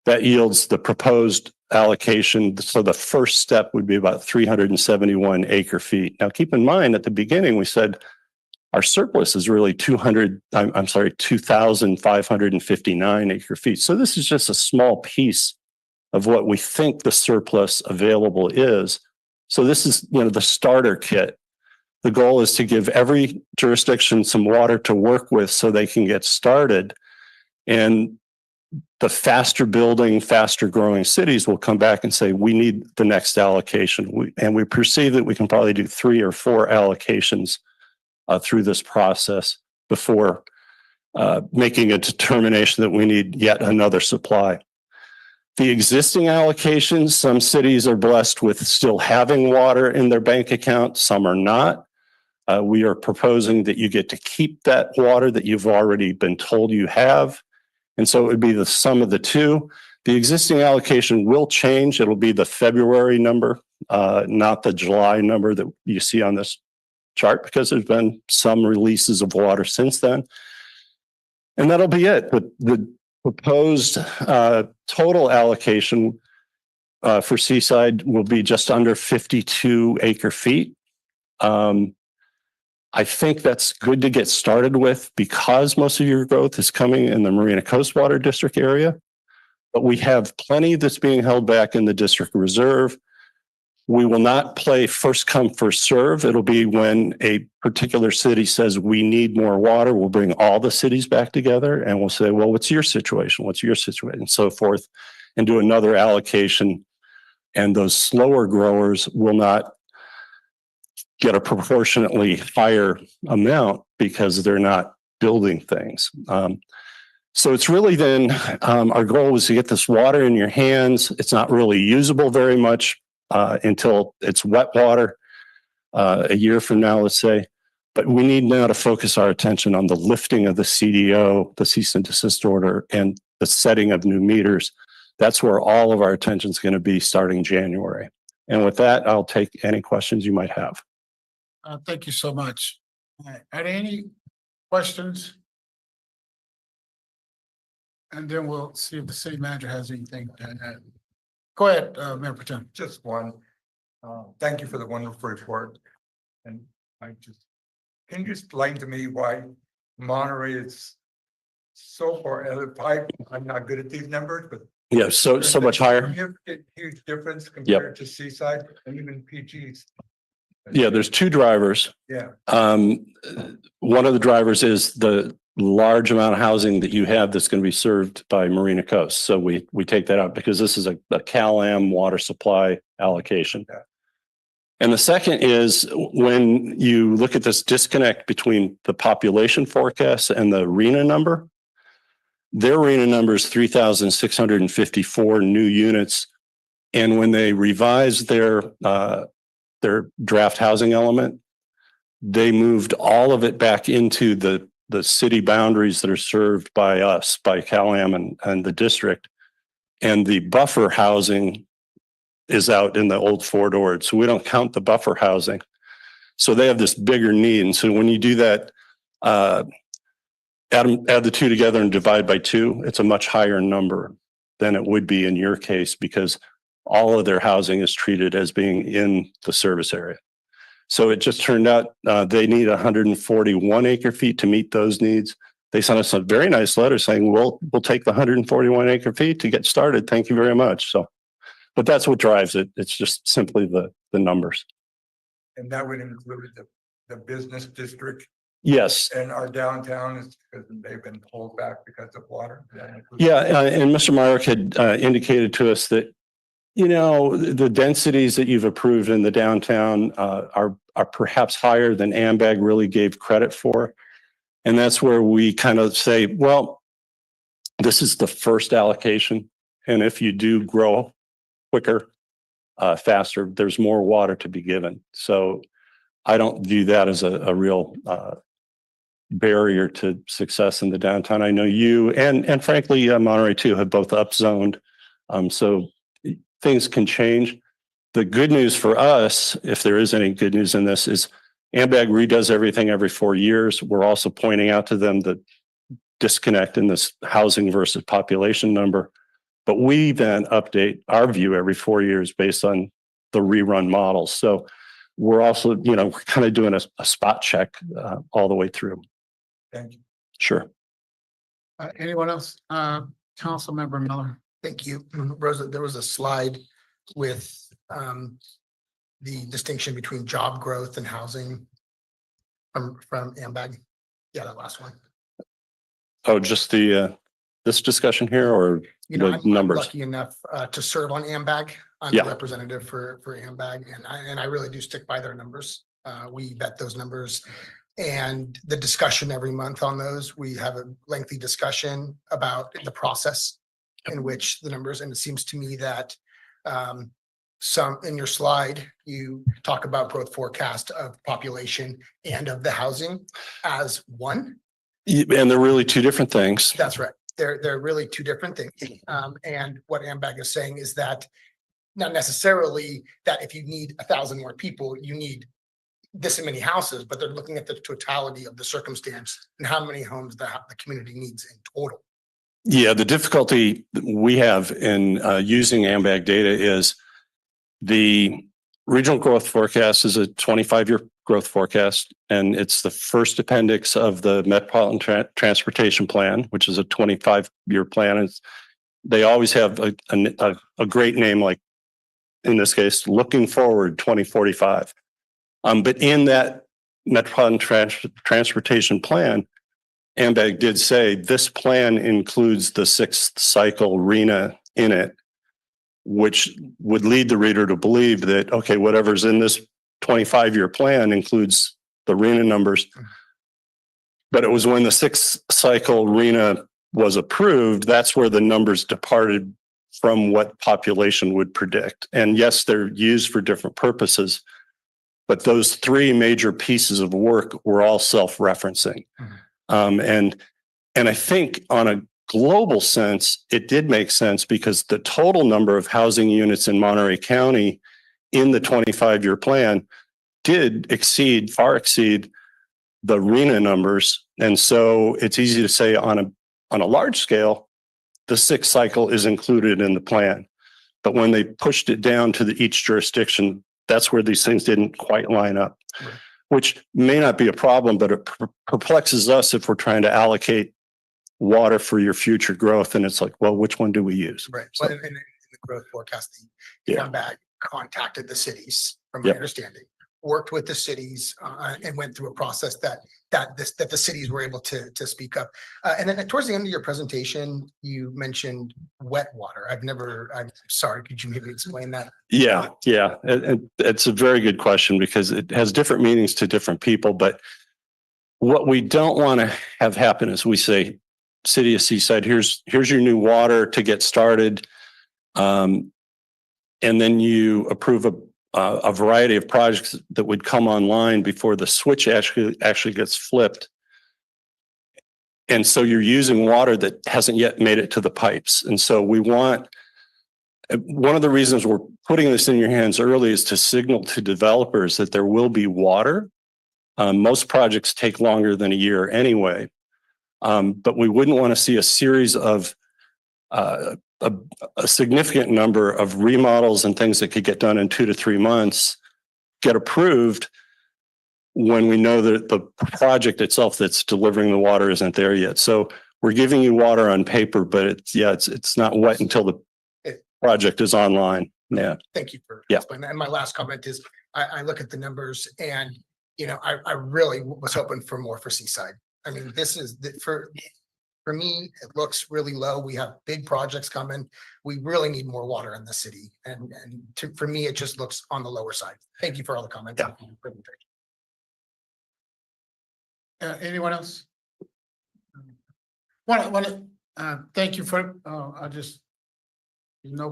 That yields the proposed allocation. So the first step would be about 371 acre feet. Now, keep in mind at the beginning, we said our surplus is really 2,559 acre feet. So this is just a small piece of what we think the surplus available is. So this is, the starter kit. The goal is to give every jurisdiction some water to work with so they can get started. And the faster building, faster growing cities will come back and say, we need the next allocation. And we perceive that we can probably do 3 or 4 allocations through this process before making a determination that we need yet another supply. The existing allocations, some cities are blessed with still having water in their bank account, some are not. We are proposing that you get to keep that water that you've already been told you have. And so it would be the sum of the two. The existing allocation will change. It'll be the February number, not the July number that you see on this chart, because there's been some releases of water since then. And that'll be it. The proposed total allocation for Seaside will be just under 52 acre feet. I I think that's good to get started with because most of your growth is coming in the Marina Coastwater District area. But we have plenty that's being held back in the district reserve. We will not play first come, first serve. It'll be when a particular city says we need more water, we'll bring all the cities back together and we'll say, well, what's your situation? What's your situation? And so forth, and do another allocation. And those slower growers will not get a proportionately higher amount because they're not building things. So it's really then our goal was to get this water in your hands. It's not really usable very much until it's wet water a year from now, let's say. But we need now to focus our attention on the lifting of the CDO, the cease and desist order, and the setting of new meters. That's where all of our attention is going to be starting January. And with that, I'll take any questions you might have. Thank you so much. Are there any questions? And then we'll see if the city manager has anything to add. Go ahead, Mayor Protem. Just one. Thank you for the wonderful report. And can you explain to me why Monterey is so far ahead of the pipe? I'm not good at these numbers, but. Yeah, so much higher. Huge difference compared to Seaside and even PG's. Yeah, there's two drivers. Yeah. One of the drivers is the large amount of housing that you have that's going to be served by Marina Coast. So we take that out because this is a Cal-Am water supply allocation. Yeah. And the second is when you look at this disconnect between the population forecast and the RENA number, their RENA number is 3,654 new units. And when they revised their draft housing element, they moved all of it back into the city boundaries that are served by us, by Cal-Am and the district. And the buffer housing is out in the old Fort Ord. So we don't count the buffer housing. So they have this bigger need. And so when you do that, add the two together and divide by 2, it's a much higher number than it would be in your case because all of their housing is treated as being in the service area. So it just turned out they need 141 acre feet to meet those needs. They sent us a very nice letter saying, we'll take the 141 acre feet to get started. Thank you very much. So, but that's what drives it. It's just simply the numbers. And that would include the business district. Yes. And our downtown is because they've been pulled back because of water. Yeah. And Mr. Myrick had indicated to us that, you know, the densities that you've approved in the downtown are perhaps higher than AMBAG really gave credit for. And that's where we kind of say, well, this is the first allocation. And if you do grow quicker, faster, there's more water to be given. So I don't view that as a real barrier to success in the downtown. I know you and frankly, Monterey too have both upzoned. So things can change. The good news for us, if there is any good news in this, is AMBAG redoes everything every 4 years. We're also pointing out to them the disconnect in this housing versus population number. But we then update our view every 4 years based on the rerun models. So we're also, you know, we're kind of doing a spot check all the way through. Thank you. Sure. Anyone else? Councilmember Miller. Thank you. Rosa, there was a slide with the distinction between job growth and housing from AMBAG. Yeah, that last one. Oh, just this discussion here or the I'm numbers? lucky enough to serve on AMBAG. I'm Yeah. a representative for AMBAG and I really do stick by their numbers. We vet those numbers and the discussion every month on those. We have a lengthy discussion about the process in which the numbers, and it seems to me that some in your slide, you talk about growth forecast of population and of the housing as one. And they're really two different things. That's right. They're really two different things. And what AMBAG is saying is that not necessarily that if you need 1,000 more people, you need this many houses, but they're looking at the totality of the circumstance and how many homes the community needs in total. Yeah, the difficulty we have in using AMBAG data is the regional growth forecast is a 25-year growth forecast, and it's the first appendix of the Metropolitan Transportation Plan, which is a 25-year plan. They always have a great name, like in this case, Looking Forward 2045. But in that Metropolitan Transportation Plan, AMBAG did say this plan includes the 6th cycle RENA in it, which would lead the reader to believe that, okay, whatever's in this 25-year plan includes the RENA numbers. But it was when the 6th cycle RENA was approved, that's where the numbers departed from what population would predict. And yes, they're used for different purposes, but those 3 major pieces of work were all self-referencing. And I think on a global sense, it did make sense because the total number of housing units in Monterey County in the 25-year plan did far exceed the RENA numbers. And so it's easy to say on a large scale, the 6th cycle is included in the plan. But when they pushed it down to each jurisdiction, that's where these things didn't quite line up. Right. Which may not be a problem, but it perplexes us if we're trying to allocate water for your future growth. And it's like, well, which one do we use? Right. So, in the growth forecasting, AMBAG contacted the cities, from my understanding, worked with the cities and went through a process that the cities were able to speak up. And then towards the end of your presentation, you mentioned wet water. I'm sorry, could you maybe explain that? Yeah. It's a very good question because it has different meanings to different people. But what we don't want to have happen is we say, City of Seaside, here's your new water to get started. And then you approve a variety of projects that would come online before the switch actually gets flipped. And so you're using water that hasn't yet made it to the pipes. And so one of the reasons we're putting this in your hands early is to signal to developers that there will be water. Most projects take longer than a year anyway. But we wouldn't want to see a series of a significant number of remodels and things that could get done in 2 to 3 months get approved when we know that the project itself that's delivering the water isn't there yet. So we're giving you water on paper, but it's not wet until the project is online. Yeah. Thank you for explaining that. And my last comment is I look at the numbers and, I really was hoping for more for Seaside. I mean, this is for me, it looks really low. We have big projects coming. We really need more water in the city. And for me, it just looks on the lower side. Thank you for all the comments. Anyone else? Thank you for, no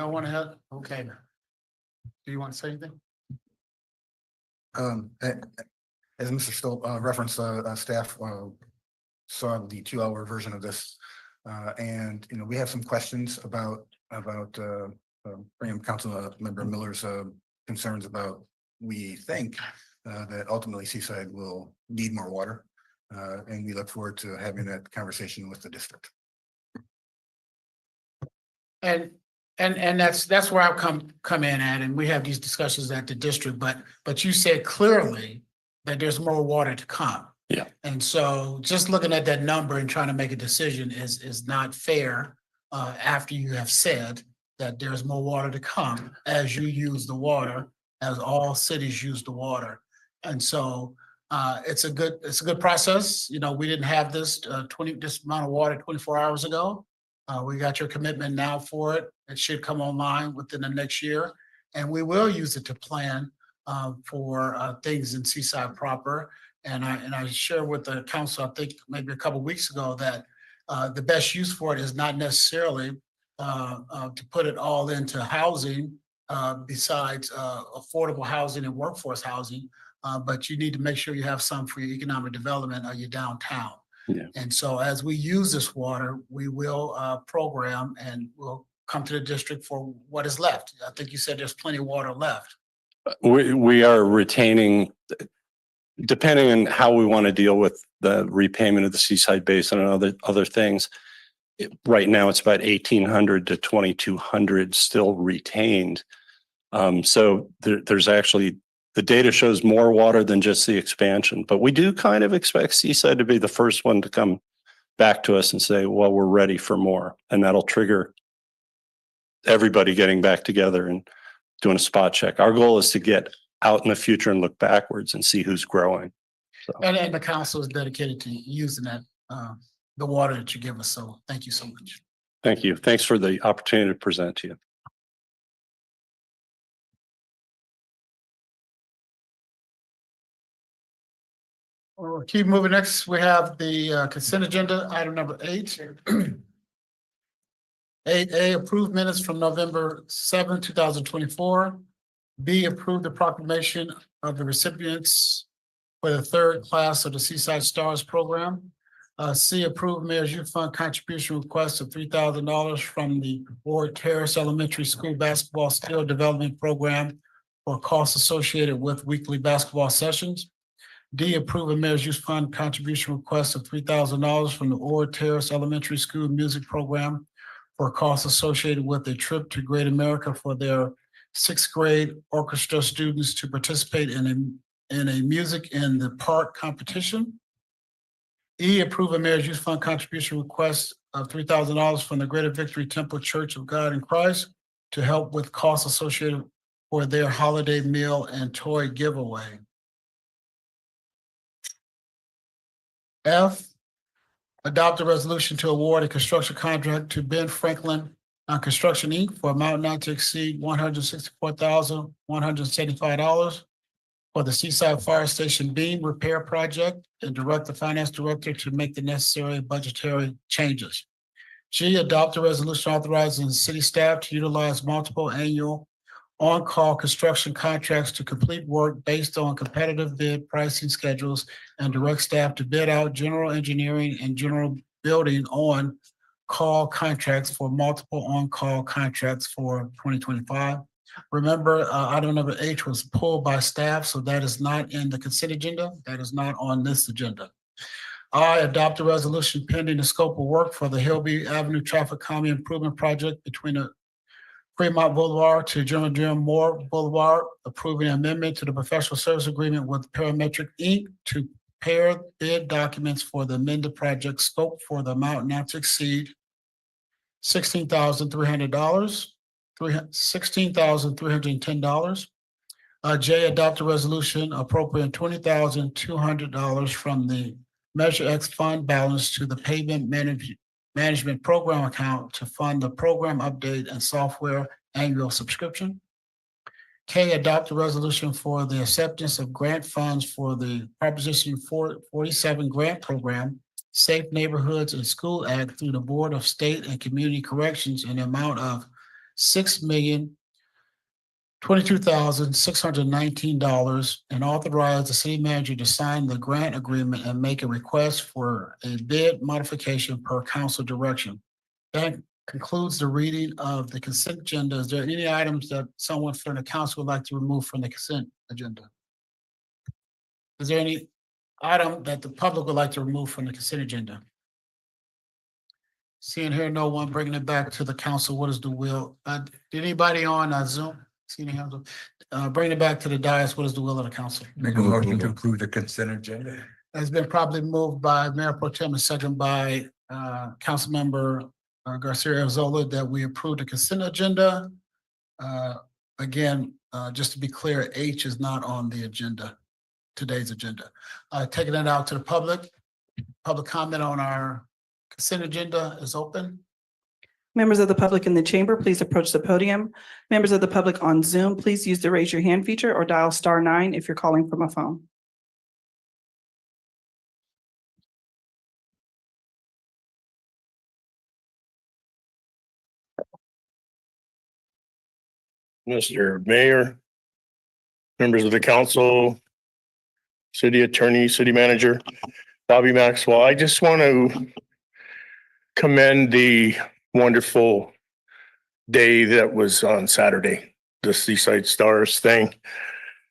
one has, okay. Do you want to say anything? As Mr. Stoll referenced, staff saw the 2-hour version of this, and we have some questions about Council Member Miller's concerns about. We think that ultimately Seaside will need more water, and we look forward to having that conversation with the district. And that's where I come in at, and we have these discussions at the district, but you said clearly that there's more water to come. Yeah. And so just looking at that number and trying to make a decision is not fair after you have said that there's more water to come as you use the water, as all cities use the water. And so it's a good process. We didn't have this amount of water 24 hours ago. We got your commitment now for it. It should come online within the next year, and we will use it to plan for things in Seaside proper. And I shared with the council, I think maybe a couple of weeks ago, that the best use for it is not necessarily to put it all into housing besides affordable housing and workforce housing, but you need to make sure you have some for your economic development of your downtown. Yeah. And so as we use this water, we will program and we'll come to the district for what is left. I think you said there's plenty of water left. We are retaining, depending on how we want to deal with the repayment of the Seaside Basin and other things. Right now, it's about 1,800 to 2,200 still retained. So there's actually the data shows more water than just the expansion, but we do kind of expect Seaside to be the first one to come back to us and say, well, we're ready for more. And that'll trigger everybody getting back together and doing a spot check. Our goal is to get out in the future and look backwards and see who's growing. So, And the council is dedicated to using that, the water that you give us. So thank you so much. thank you. Thanks for the opportunity to present to you. We'll keep moving. Next, we have the consent agenda, item number 8. 8A, approved minutes from November 7, 2024. B, approve the proclamation of the recipients for the 3rd class of the Seaside Stars program. C, approve Mayor's Youth Fund contribution request of $3,000 from the Ward Terrace Elementary School Basketball Skill Development Program for costs associated with weekly basketball sessions. D, approve a Mayor's Youth Fund contribution request of $3,000 from the Ward Terrace Elementary School Music Program for costs associated with a trip to Great America for their 6th grade orchestra students to participate in a music in the park competition. E, approve a Mayor's Youth Fund contribution request of $3,000 from the Greater Victory Temple Church of God in Christ to help with costs associated for their holiday meal and toy giveaway. F, adopt a resolution to award a construction contract to Ben Franklin Construction Inc. for amount not to exceed $164,175 for the Seaside Fire Station beam repair project and direct the finance director to make the necessary budgetary changes. G, adopt a resolution authorizing city staff to utilize multiple annual on-call construction contracts to complete work based on competitive bid pricing schedules and direct staff to bid out general engineering and general building on-call contracts for multiple on-call contracts for 2025. Remember, item number H was pulled by staff, so that is not in the consent agenda. That is not on this agenda. I, adopt a resolution pending the scope of work for the Hillby Avenue Traffic Calming Improvement Project between the Fremont Boulevard to General Jim Moore Boulevard, approving an amendment to the professional service agreement with Parametric Inc. to prepare bid documents for the amended project scope for the amount not to exceed $16,310. J, adopt a resolution appropriating $20,200 from the Measure X fund balance to the pavement management program account to fund the program update and software annual subscription. K, adopt a resolution for the acceptance of grant funds for the Proposition 47 grant program, Safe Neighborhoods and School Act through the Board of State and Community Corrections in the amount of $6,022,619 and authorize the city manager to sign the grant agreement and make a request for a bid modification per council direction. That concludes the reading of the consent agenda. Is there any items that someone from the council would like to remove from the consent agenda? Is there any item that the public would like to remove from the consent agenda? Seeing here, no one, bringing it back to the council. What is the will? Did anybody on Zoom? See any hands up? Bring it back to the dais. What is the will of the council? Make a motion to approve the consent agenda. Has been properly moved by Mayor Pro Tem and second by Councilmember Garcia Arzola that we approve the consent agenda. Again, just to be clear, H is not on the agenda, today's agenda. Taking it out to the public. Public comment on our consent agenda is open. Members of the public in the chamber, please approach the podium. Members of the public on Zoom, please use the raise your hand feature or dial *9 if you're calling from a phone. Mr. Mayor, members of the council, city attorney, city manager, Bobby Maxwell, I just want to commend the wonderful day that was on Saturday, the Seaside Stars thing.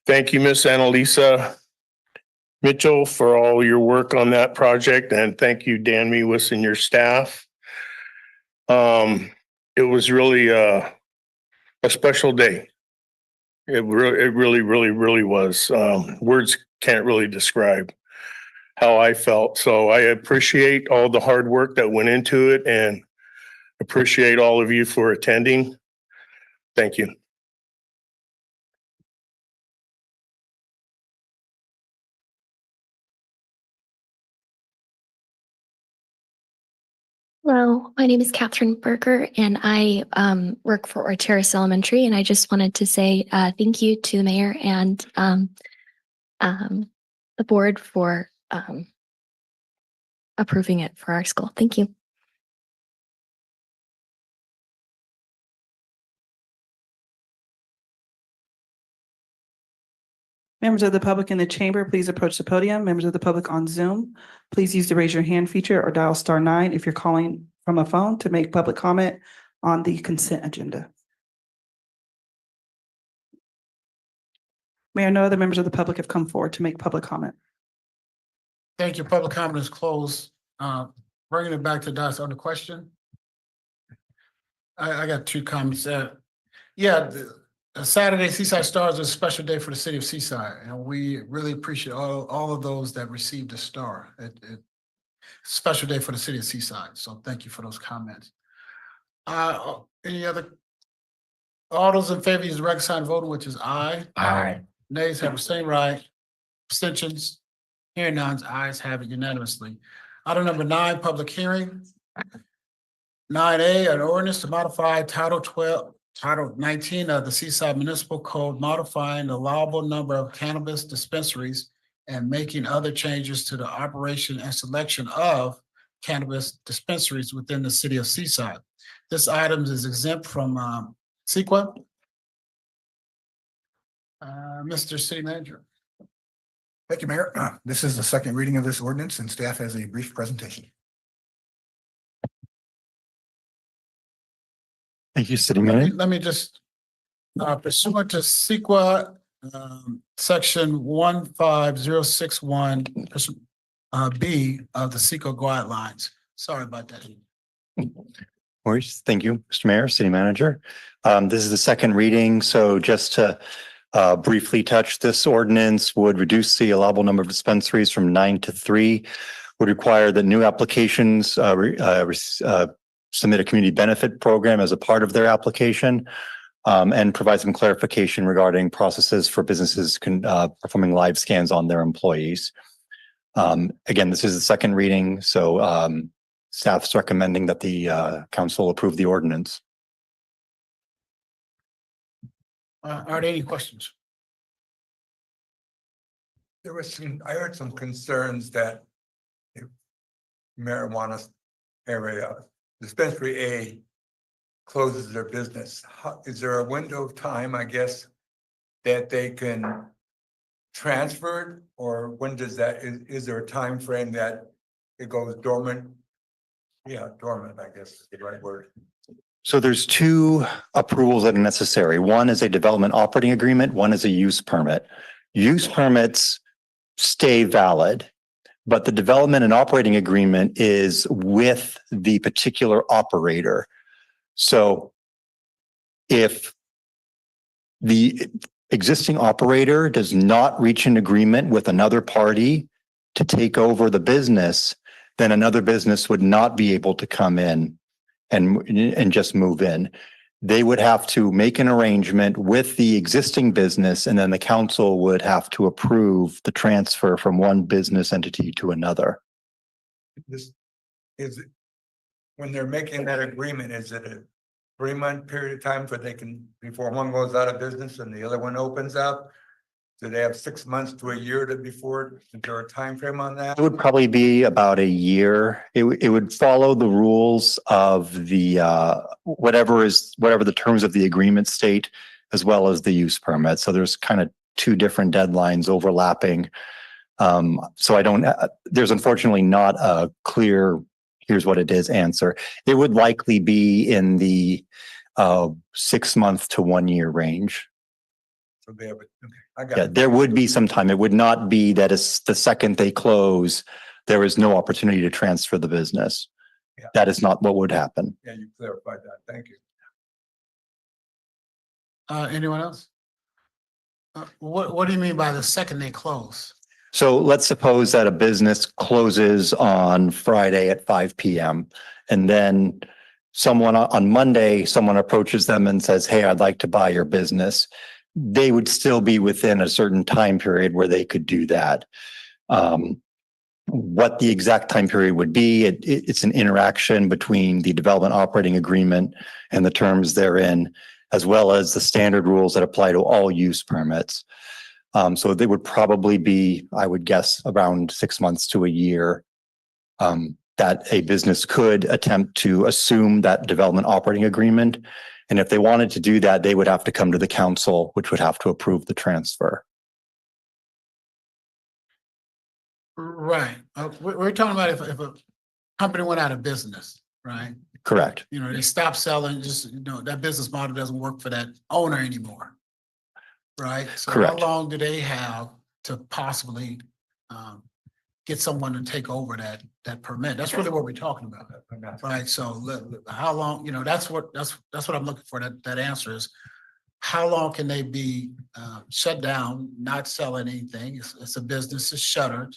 Thank you, Miss Annalisa Mitchell, for all your work on that project, and thank you, Dan Mewis and your staff. It was really a special day. It really was. Words can't really describe how I felt. So I appreciate all the hard work that went into it and appreciate all of you for attending. Thank you. Hello, my name is Catherine Berger, and I work for Orteris Elementary. And I just wanted to say thank you to the mayor and the board for approving it for our school. Thank you. Members of the public in the chamber, please approach the podium. Members of the public on Zoom, please use the raise your hand feature or dial *9 if you're calling from a phone to make public comment on the consent agenda. Mayor, no other members of the public have come forward to make public comment. Thank you. Public comment is closed. Bringing it back to Dot's other question. I got two comments. Saturday, Seaside Stars is a special day for the city of Seaside, and we really appreciate all of those that received a star. Special day for the city of Seaside, so thank you for those comments. Any other? All those in favor use the regular sign voting, which is aye. Aye. Nays have the same right. Abstentions? Hearing none, ayes have it unanimously. Item number 9, public hearing. 9A, an ordinance to modify Title 19 of the Seaside Municipal Code, modifying the allowable number of cannabis dispensaries and making other changes to the operation and selection of cannabis dispensaries within the city of Seaside. This item is exempt from CEQA. Mr. City Manager. Thank you, Mayor. This is the second reading of this ordinance and staff has a brief presentation. Thank you, City Manager. Let me just pursuant to CEQA, section 15061 B of the CEQA guidelines. Sorry about that. Maurice, thank you, Mr. Mayor, City Manager. This is the second reading, so just to briefly touch, this ordinance would reduce the allowable number of dispensaries from 9 to 3, would require that new applications submit a community benefit program as a part of their application, and provide some clarification regarding processes for businesses performing live scans on their employees. Again, this is the second reading, so staff's recommending that the council approve the ordinance. Are there any questions? I heard some concerns that if marijuana area, dispensary A closes their business, is there a window of time, I guess, that they can transfer it? Or when does that, is there a time frame that it goes dormant? Yeah, dormant, I guess is the right word. So there's two approvals that are necessary. One is a development operating agreement. One is a use permit. Use permits stay valid, but the development and operating agreement is with the particular operator. So if the existing operator does not reach an agreement with another party to take over the business, then another business would not be able to come in and just move in. They would have to make an arrangement with the existing business, and then the council would have to approve the transfer from one business entity to another. This is it, when they're making that agreement, is it a 3-month period of time for before one goes out of business and the other one opens up? Do they have 6 months to a year before? Is there a time frame on that? It would probably be about a year. It would follow the rules of the whatever the terms of the agreement state, as well as the use permit. So there's kind of two different deadlines overlapping. So there's unfortunately not a clear, here's what it is answer. It would likely be in the 6 month to 1 year range. So they have it. Okay, I got Yeah, it. there would be some time. It would not be that it's the second they close, there is no opportunity to transfer the business. Yeah. That is not what would happen. Yeah, you clarified that. Thank you. Anyone else? What do you mean by the second they close? So let's suppose that a business closes on Friday at 5 p.m. and then someone on Monday, someone approaches them and says, "Hey, I'd like to buy your business." They would still be within a certain time period where they could do that. What the exact time period would be, it's an interaction between the development operating agreement and the terms therein, as well as the standard rules that apply to all use permits. So they would probably be, I would guess, around 6 months to a year, that a business could attempt to assume that development operating agreement. And if they wanted to do that, they would have to come to the council, which would have to approve the transfer. Right. We're talking about if a company went out of business, right? Correct. You know, they stop selling, just, that business model doesn't work for that owner anymore. Right? So Correct. how long do they have to possibly get someone to take over that permit? That's really what we're talking about. Right? So how long, that's what I'm looking for. That answer is, how long can they be shut down, not selling anything? It's a business, it's shuttered.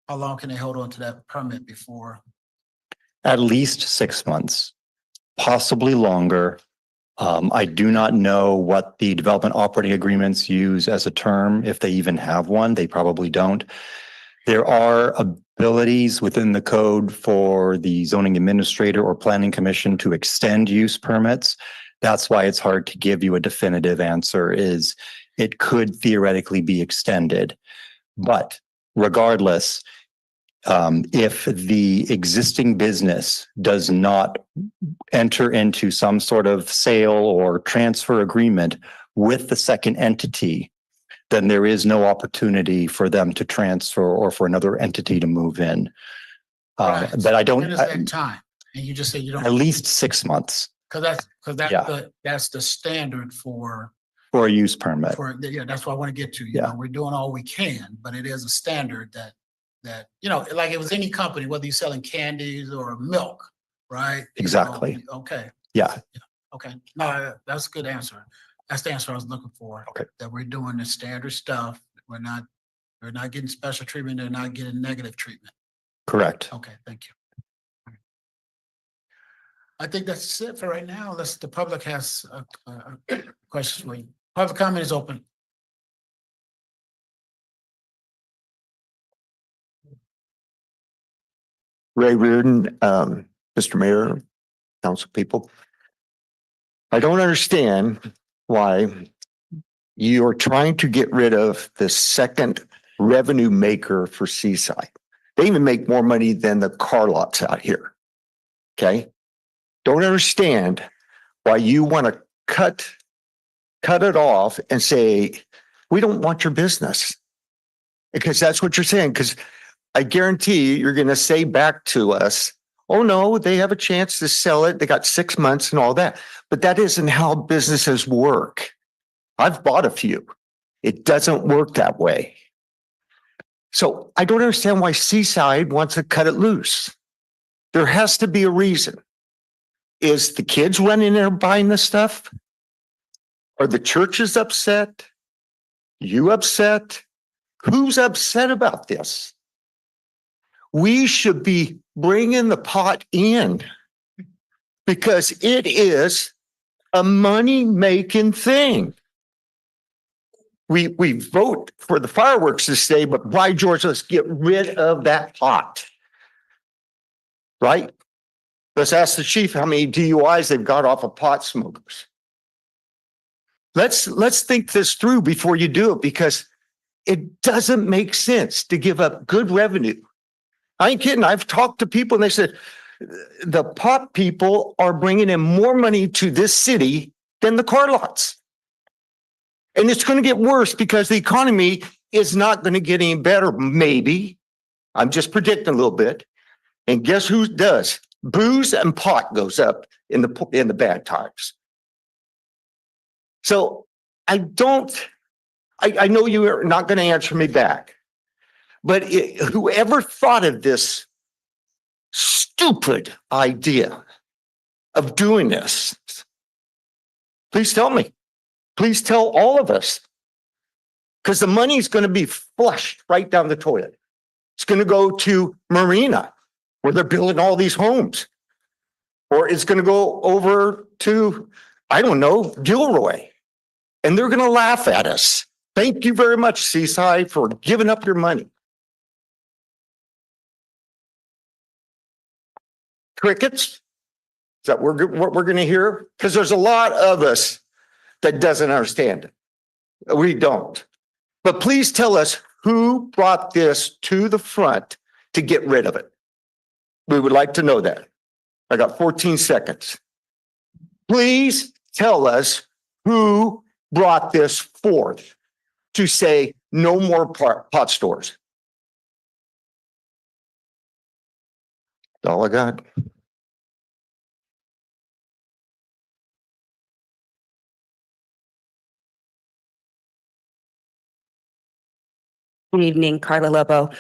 How long can they hold on to that permit before? At least 6 months, possibly longer. I do not know what the development operating agreements use as a term, if they even have one. They probably don't. There are abilities within the code for the zoning administrator or planning commission to extend use permits. That's why it's hard to give you a definitive answer. Is it could theoretically be extended, but regardless, if the existing business does not enter into some sort of sale or transfer agreement with the second entity, then there is no opportunity for them to transfer or for another entity to move in. Right. But I don't, When is that time? And you just say you don't. at least 6 months Because Yeah. that's the standard for a use permit. that's what I want to get to. Yeah. We're doing all we can, but it is a standard that like it was any company, whether you're selling candies or milk, right? Exactly. Okay. Yeah. Okay. No, that's a good answer. That's the answer I was looking for. Okay. That we're doing the standard stuff. We're not getting special treatment. They're not getting negative treatment. Correct. Okay. Thank you. I think that's it for right now, unless the public has questions for you. Public comment is open. Ray Reardon, Mr. Mayor, council people. I don't understand why you are trying to get rid of the second revenue maker for Seaside. They even make more money than the car lots out here. Okay? Don't understand why you want to cut it off and say, we don't want your business. Because that's what you're saying. Because I guarantee you're going to say back to us, oh no, they have a chance to sell it. They got 6 months and all that. But that isn't how businesses work. I've bought a few. It doesn't work that way. So I don't understand why Seaside wants to cut it loose. There has to be a reason. Is the kids running there buying the stuff? Are the churches upset? You upset? Who's upset about this? We should be bringing the pot in because it is a money-making thing. We vote for the fireworks this day, but by George, let's get rid of that pot. Right? Let's ask the chief how many DUIs they've got off of pot smokers. Let's think this through before you do it, because it doesn't make sense to give up good revenue. I ain't kidding. I've talked to people and they said the pot people are bringing in more money to this city than the car lots. And it's going to get worse because the economy is not going to get any better. Maybe. I'm just predicting a little bit. And guess who does? Booze and pot goes up in the bad times. So I know you are not going to answer me back, but whoever thought of this stupid idea of doing this, please tell me. Please tell all of us. because the money is going to be flushed right down the toilet. It's going to go to Marina, where they're building all these homes. Or it's going to go over to, I don't know, Gilroy. And they're going to laugh at us. Thank you very much, Seaside, for giving up your money. Crickets? Is that what we're going to hear? Because there's a lot of us that doesn't understand it. We don't. But please tell us who brought this to the front to get rid of it. We would like to know that. I got 14 seconds. Please tell us who brought this forth to say no more pot stores. That's all I got. Good evening, Carla Lobo.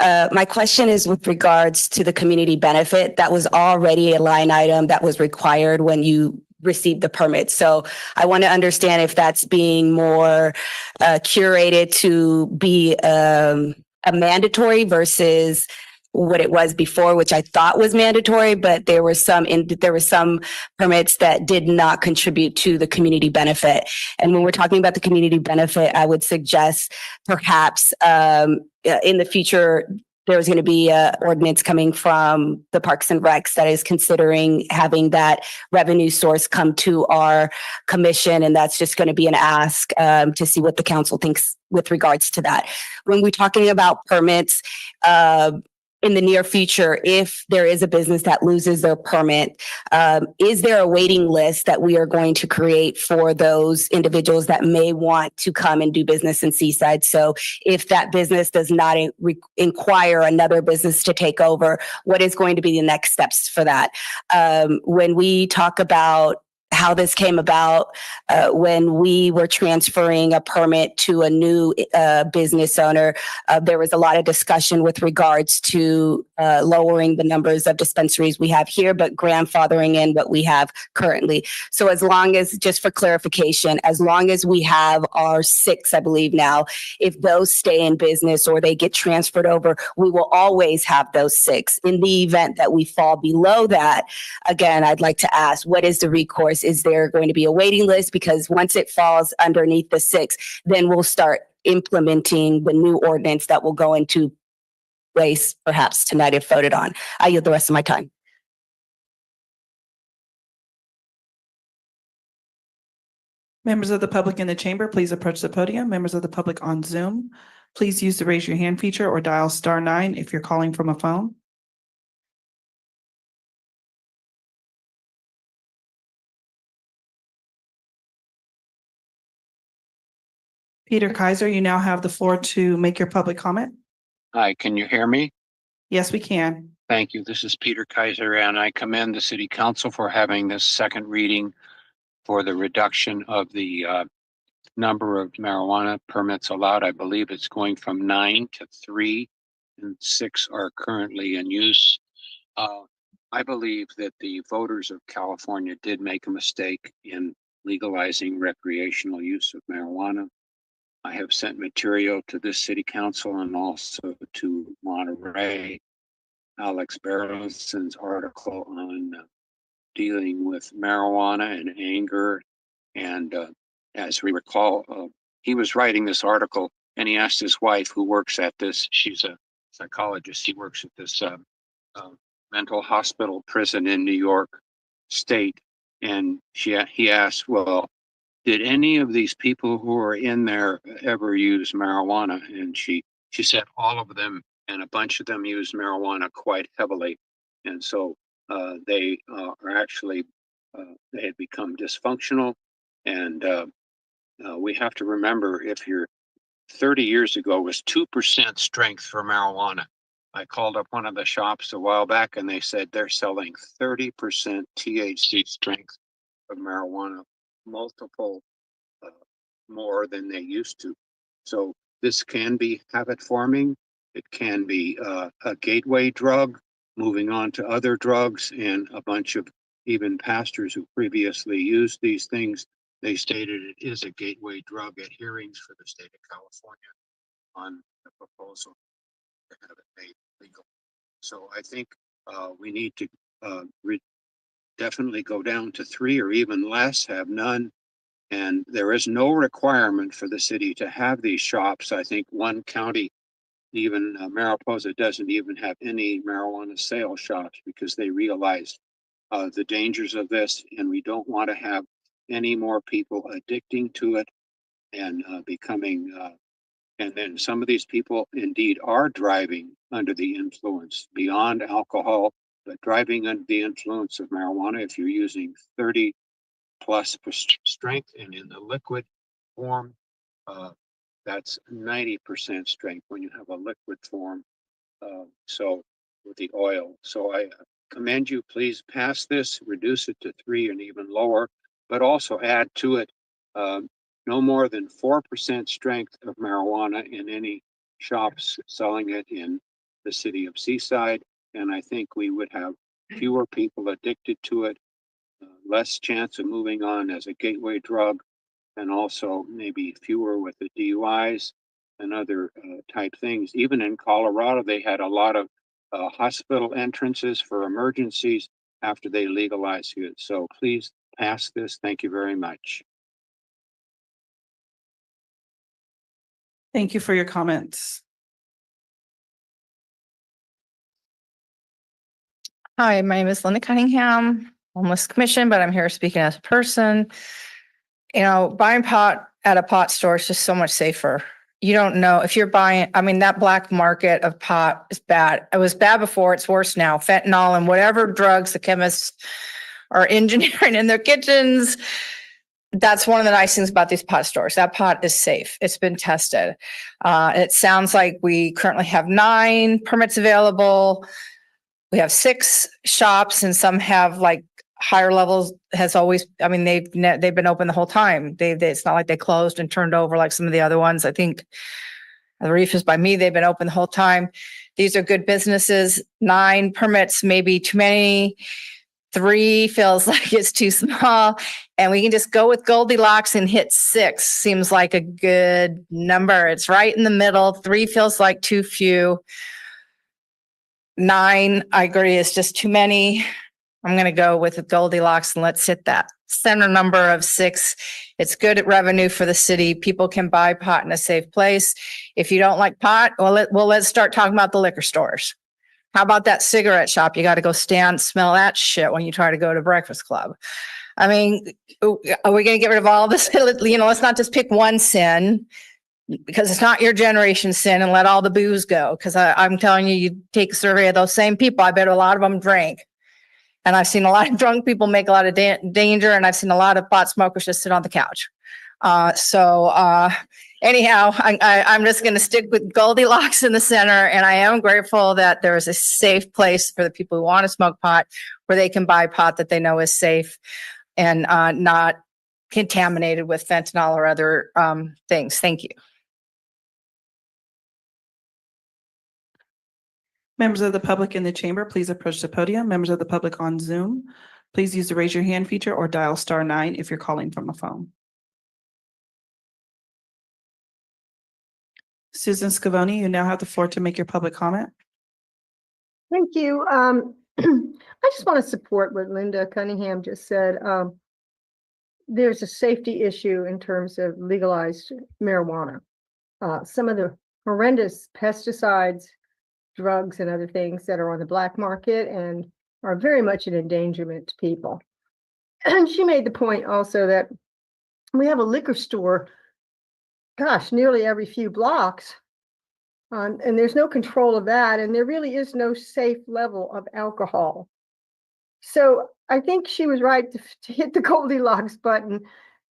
My question is with regards to the community benefit. That was already a line item that was required when you received the permit. So I want to understand if that's being more curated to be a mandatory versus what it was before, which I thought was mandatory, but there were some permits that did not contribute to the community benefit. And when we're talking about the community benefit, I would suggest perhaps in the future, there's going to be an ordinance coming from the Parks and Recs that is considering having that revenue source come to our commission. And that's just going to be an ask to see what the council thinks with regards to that. When we're talking about permits, in the near future, if there is a business that loses their permit, is there a waiting list that we are going to create for those individuals that may want to come and do business in Seaside? So if that business does not inquire another business to take over, what is going to be the next steps for that? When we talk about how this came about, when we were transferring a permit to a new business owner, there was a lot of discussion with regards to lowering the numbers of dispensaries we have here, but grandfathering in what we have currently. So as long as, just for clarification, as long as we have our 6, I believe now, if those stay in business or they get transferred over, we will always have those 6. In the event that we fall below that, again, I'd like to ask, what is the recourse? Is there going to be a waiting list? Because once it falls underneath the 6, then we'll start implementing the new ordinance that will go into place perhaps tonight if voted on. I yield the rest of my time. Members of the public in the chamber, please approach the podium. Members of the public on Zoom, please use the raise your hand feature or dial *9 if you're calling from a phone. Peter Kaiser, you now have the floor to make your public comment. Hi, can you hear me? Yes, we can. Thank you. This is Peter Kaiser, and I commend the city council for having this second reading for the reduction of the number of marijuana permits allowed. I believe it's going from 9 to 3, and 6 are currently in use. I believe that the voters of California did make a mistake in legalizing recreational use of marijuana. I have sent material to this city council and also to Monterey. Alex Berlinson's article on dealing with marijuana and anger. And as we recall, he was writing this article and he asked his wife, who works at this, she's a psychologist, he works at this mental hospital prison in New York State. And he asked, well, did any of these people who are in there ever use marijuana? And she said all of them, and a bunch of them use marijuana quite heavily. And so they are actually, they had become dysfunctional. And we have to remember, if you're 30 years ago was 2% strength for marijuana. I called up one of the shops a while back and they said they're selling 30% THC strength of marijuana, multiple more than they used to. So this can be habit forming. It can be a gateway drug, moving on to other drugs, and a bunch of even pastors who previously used these things they stated it is a gateway drug at hearings for the state of California on the proposal to have it made legal. So I think we need to definitely go down to 3 or even less, have none. And there is no requirement for the city to have these shops. I think one county, even Mariposa, doesn't even have any marijuana sales shops because they realize the dangers of this, and we don't want to have any more people addicting to it and becoming and then some of these people indeed are driving under the influence beyond alcohol, but driving under the influence of marijuana. If you're using 30 plus strength and in the liquid form, that's 90% strength when you have a liquid form. So with the oil. So I commend you, please pass this, reduce it to 3 and even lower, but also add to it no more than 4% strength of marijuana in any shops selling it in the city of Seaside. And I think we would have fewer people addicted to it, less chance of moving on as a gateway drug, and also maybe fewer with the DUIs and other type things. Even in Colorado, they had a lot of hospital entrances for emergencies after they legalized it. So please pass this. Thank you very much. Thank you for your comments. Hi, my name is Linda Cunningham, homeless commission, but I'm here speaking as a person. You know, buying pot at a pot store is just so much safer. You don't know if you're buying, I mean, that black market of pot is bad. It was bad before, it's worse now. Fentanyl and whatever drugs the chemists are engineering in their kitchens. That's one of the nice things about these pot stores. That pot is safe. It's been tested. It sounds like we currently have 9 permits available. We have 6 shops and some have like higher levels has always, I mean, they've been open the whole time. It's not like they closed and turned over like some of the other ones. I think the Reef is by me. They've been open the whole time. These are good businesses. 9 permits, maybe too many. 3 feels like it's too small, and we can just go with Goldilocks and hit 6. Seems like a good number. It's right in the middle. 3 feels like too few. 9, I agree, is just too many. I'm going to go with Goldilocks and let's hit that center number of 6. It's good at revenue for the city. People can buy pot in a safe place. If you don't like pot, let's start talking about the liquor stores. How about that cigarette shop? You got to go stand, smell that shit when you try to go to Breakfast Club. I mean, are we going to get rid of all this? You know, let's not just pick one sin because it's not your generation's sin and let all the booze go. Because I'm telling you, you take a survey of those same people, I bet a lot of them drank. And I've seen a lot of drunk people make a lot of danger, and I've seen a lot of pot smokers just sit on the couch. Anyhow, I'm just going to stick with Goldilocks in the center, and I am grateful that there is a safe place for the people who want to smoke pot where they can buy pot that they know is safe and not contaminated with fentanyl or other things. Thank you. Members of the public in the chamber, please approach the podium. Members of the public on Zoom, please use the raise your hand feature or dial *9 if you're calling from a phone. Susan Scavone, you now have the floor to make your public comment. Thank you. I just want to support what Linda Cunningham just said. There's a safety issue in terms of legalized marijuana. Some of the horrendous pesticides, drugs, and other things that are on the black market and are very much an endangerment to people. And she made the point also that we have a liquor store, gosh, nearly every few blocks. And there's no control of that. And there really is no safe level of alcohol. So I think she was right to hit the Goldilocks button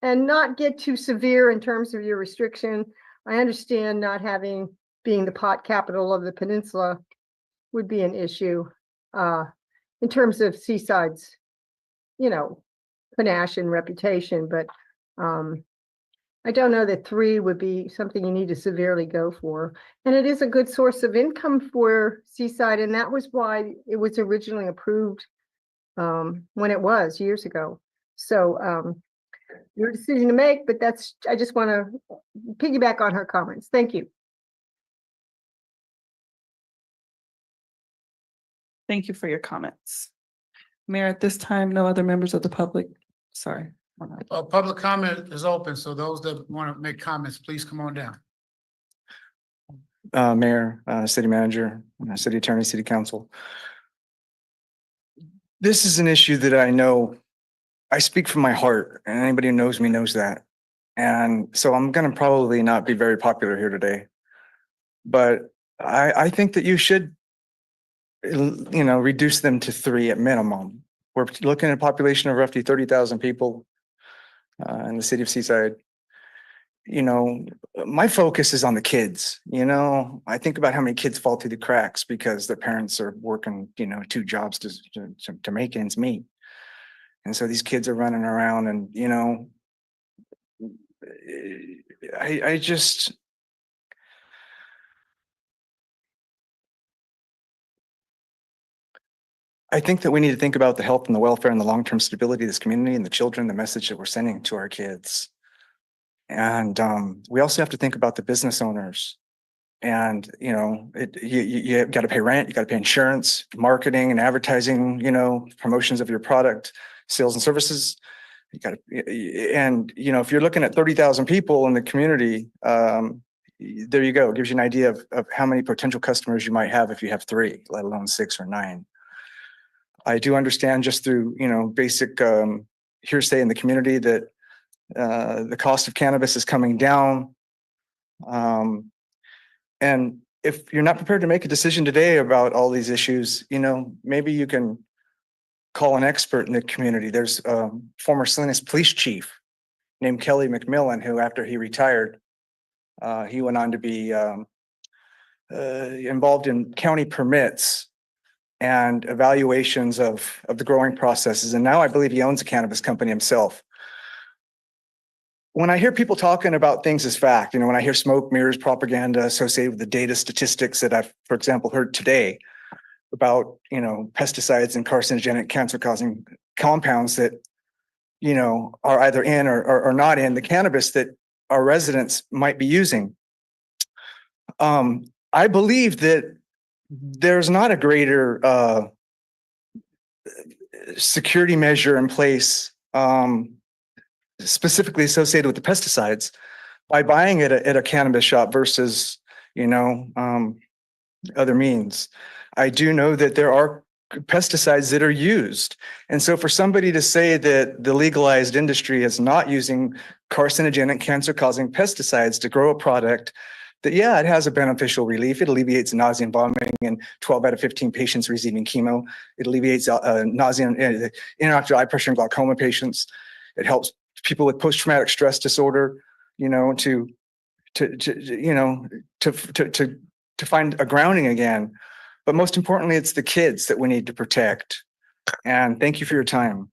and not get too severe in terms of your restriction. I understand not being the pot capital of the peninsula would be an issue in terms of Seaside's, panache and reputation. But I don't know that 3 would be something you need to severely go for. And it is a good source of income for Seaside. And that was why it was originally approved when it was years ago. So your decision to make, but I just want to piggyback on her comments. Thank you. Thank you for your comments. Mayor, at this time, no other members of the public, sorry. Public comment is open, so those that want to make comments, please come on down. Mayor, city manager, city attorney, city council. This is an issue that I know, I speak from my heart, and anybody who knows me knows that. And so I'm gonna probably not be very popular here today. But I think that you should, reduce them to 3 at minimum. We're looking at a population of roughly 30,000 people in the city of Seaside. My focus is on the kids. I think about how many kids fall through the cracks because their parents are working, 2 jobs to make ends meet. And so these kids are running around and, I just, I think that we need to think about the health and the welfare and the long-term stability of this community and the children, the message that we're sending to our kids. And we also have to think about the business owners. And, you got to pay rent, you got to pay insurance, marketing and advertising, promotions of your product, sales and services. You got to, and, if you're looking at 30,000 people in the community, there you go. It gives you an idea of how many potential customers you might have if you have 3, let alone 6 or 9. I do understand just through, basic hearsay in the community that the cost of cannabis is coming down. And if you're not prepared to make a decision today about all these issues, maybe you can call an expert in the community. There's a former Salinas police chief named Kelly McMillan, who after he retired, he went on to be involved in county permits and evaluations of the growing processes. And now I believe he owns a cannabis company himself. When I hear people talking about things as fact, when I hear smoke mirrors propaganda associated with the data statistics that I've, for example, heard today about, pesticides and carcinogenic cancer-causing compounds that, are either in or not in the cannabis that our residents might be using. I believe that there's not a greater security measure in place specifically associated with the pesticides by buying it at a cannabis shop versus, other means. I do know that there are pesticides that are used. And so for somebody to say that the legalized industry is not using carcinogenic cancer-causing pesticides to grow a product that, yeah, it has a beneficial relief. It alleviates nausea and vomiting in 12 out of 15 patients receiving chemo. It alleviates nausea and intraocular eye pressure in glaucoma patients. It helps people with post-traumatic stress disorder, to find a grounding again. But most importantly, it's the kids that we need to protect. And thank you for your time.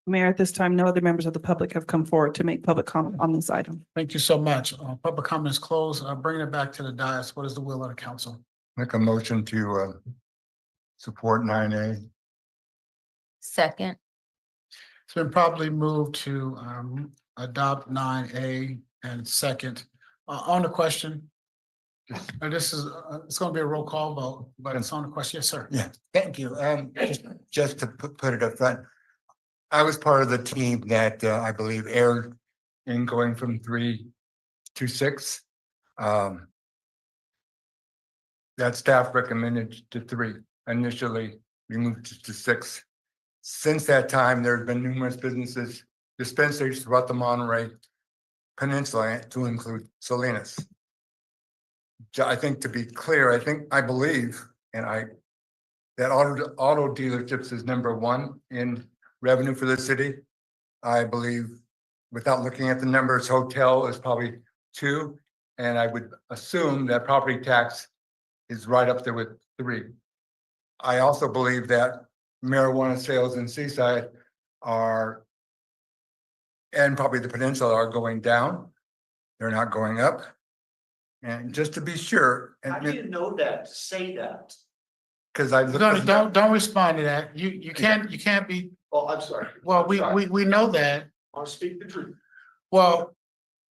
Mayor, at this time, no other members of the public have come forward to make public comment on this item. Thank you so much. Public comment is closed. Bringing it back to the dais. What is the will of the council? Make a motion to support 9A. Second. It's been properly moved to adopt 9A and second. On the question, this is, it's going to be a roll call vote, but it's on the question. Yes, sir. Yeah, thank you. Just to put it up front, I was part of the team that I believe erred in going from 3 to 6. That staff recommended to 3. Initially, we moved to 6. Since that time, there have been numerous businesses, dispensaries throughout the Monterey Peninsula, to include Salinas. I think, to be clear, I believe, that auto dealerships is number 1 in revenue for the city. I believe, without looking at the numbers, hotel is probably 2, and I would assume that property tax is right up there with 3. I also believe that marijuana sales in Seaside are, and probably the peninsula, are going down. They're not going up. And just to be sure, How do you know that, to say that? because I looked. Don't respond to that. You can't be, Oh, I'm sorry. well, I'm sorry. we know that. I'll speak the truth. Well,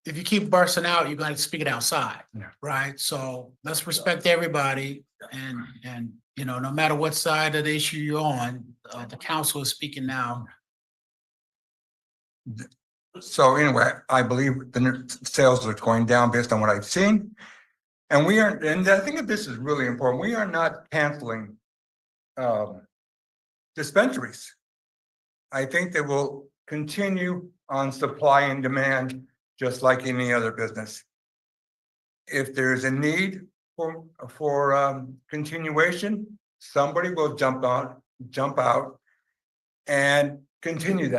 if you keep bursting out, you're gonna speak it outside, Yeah. right? So let's respect everybody and, you know, no matter what side of the issue you're on, the council is speaking now. So anyway, I believe the sales are going down based on what I've seen. And we are, and I think that this is really important. We are not canceling dispensaries. I think they will continue on supply and demand, just like any other business. If there's a need for continuation, somebody will jump out and continue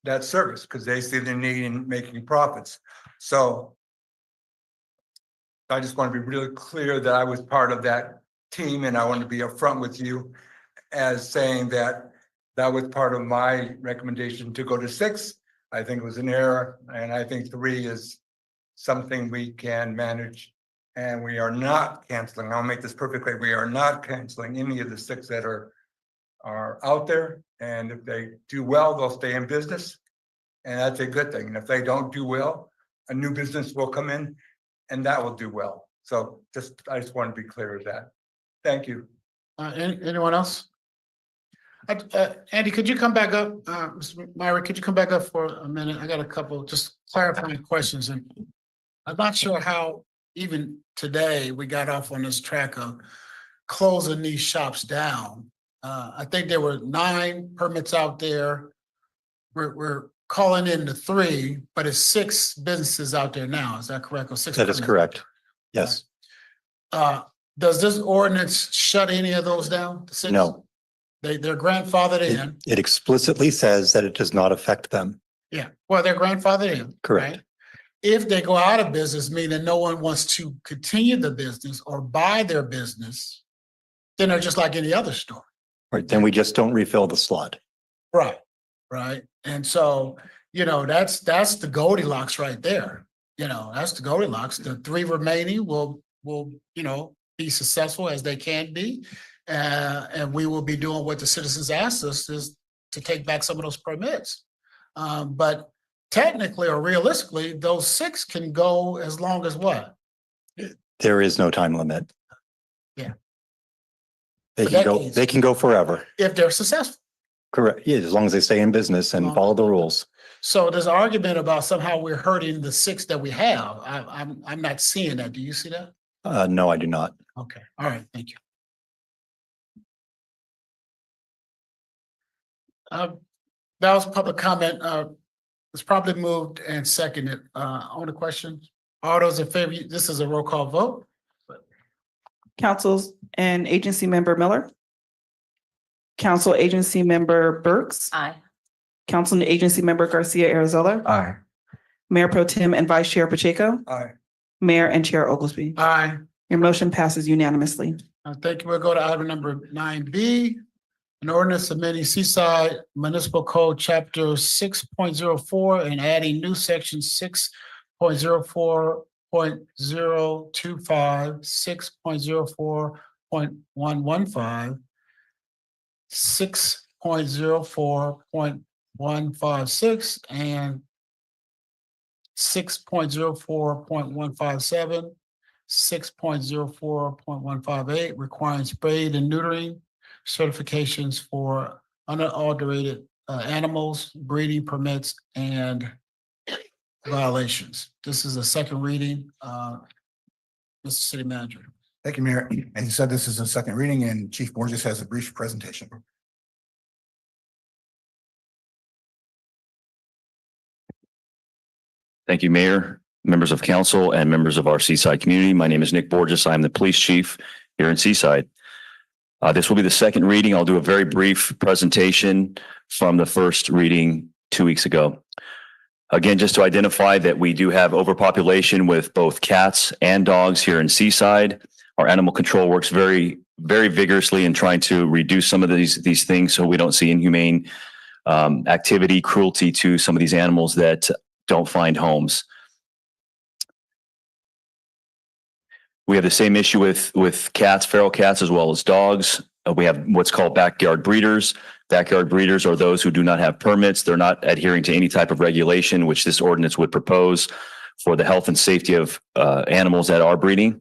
that service because they see the need in making profits. So I just want to be really clear that I was part of that team and I want to be upfront with you as saying that that was part of my recommendation to go to 6. I think it was an error, and I think 3 is something we can manage. And we are not canceling. I'll make this perfectly. We are not canceling any of the 6 that are out there. And if they do well, they'll stay in business. And that's a good thing. And if they don't do well, a new business will come in and that will do well. So I just want to be clear of that. Thank you. Anyone else? Andy, could you come back up? Mr. Myra, could you come back up for a minute? I got a couple just clarifying questions, and I'm not sure how even today we got off on this track of closing these shops down. I think there were 9 permits out there. We're calling in the 3, but it's 6 businesses out there now. Is that correct? Or 6? That is correct. Yes. Does this ordinance shut any of those down? The 6? No. They're grandfathered in. It explicitly says that it does not affect them. Yeah, well, they're grandfathered in. Correct. Right? If they go out of business, meaning no one wants to continue the business or buy their business, then they're just like any other store. Right. Then we just don't refill the slot. Right, right. And so, you know, that's the Goldilocks right there. You know, that's the Goldilocks. The 3 remaining will, you know, be successful as they can be. And we will be doing what the citizens asked us is to take back some of those permits. But technically or realistically, those 6 can go as long as what? There is no time limit. Yeah. They can go forever. If they're successful. Correct. Yeah, as long as they stay in business and follow the rules. So there's argument about somehow we're hurting the 6 that we have. I'm not seeing that. Do you see that? No, I do not. Okay. All right. Thank you. That was public comment. It's probably moved and seconded. On the question, all those in favor, this is a roll call vote. Councils and Agency Member Miller. Council Agency Member Burks. Aye. Council and Agency Member Garcia Arizona. Aye. Mayor Pro Tem and Vice Chair Pacheco. Aye. Mayor and Chair Oglesby. Aye. Your motion passes unanimously. Thank you. We'll go to item number 9B. An ordinance amending Seaside Municipal Code, Chapter 6.04 and adding new section 6.04.025, 6.04.115, 6.04.156, and 6.04.157, 6.04.158, requiring sprayed and neutering certifications for unadulterated animals, breeding permits, and violations. This is a second reading. Mr. City Manager. Thank you, Mayor. And you said this is a second reading and Chief Borges has a brief presentation. Thank you, Mayor, members of council, and members of our Seaside community. My name is Nick Borges. I'm the police chief here in Seaside. This will be the second reading. I'll do a very brief presentation from the first reading 2 weeks ago. Again, just to identify that we do have overpopulation with both cats and dogs here in Seaside. Our animal control works very, very vigorously in trying to reduce some of these things so we don't see inhumane activity, cruelty to some of these animals that don't find homes. We have the same issue with cats, feral cats, as well as dogs. We have what's called backyard breeders. Backyard breeders are those who do not have permits. They're not adhering to any type of regulation, which this ordinance would propose for the health and safety of animals that are breeding.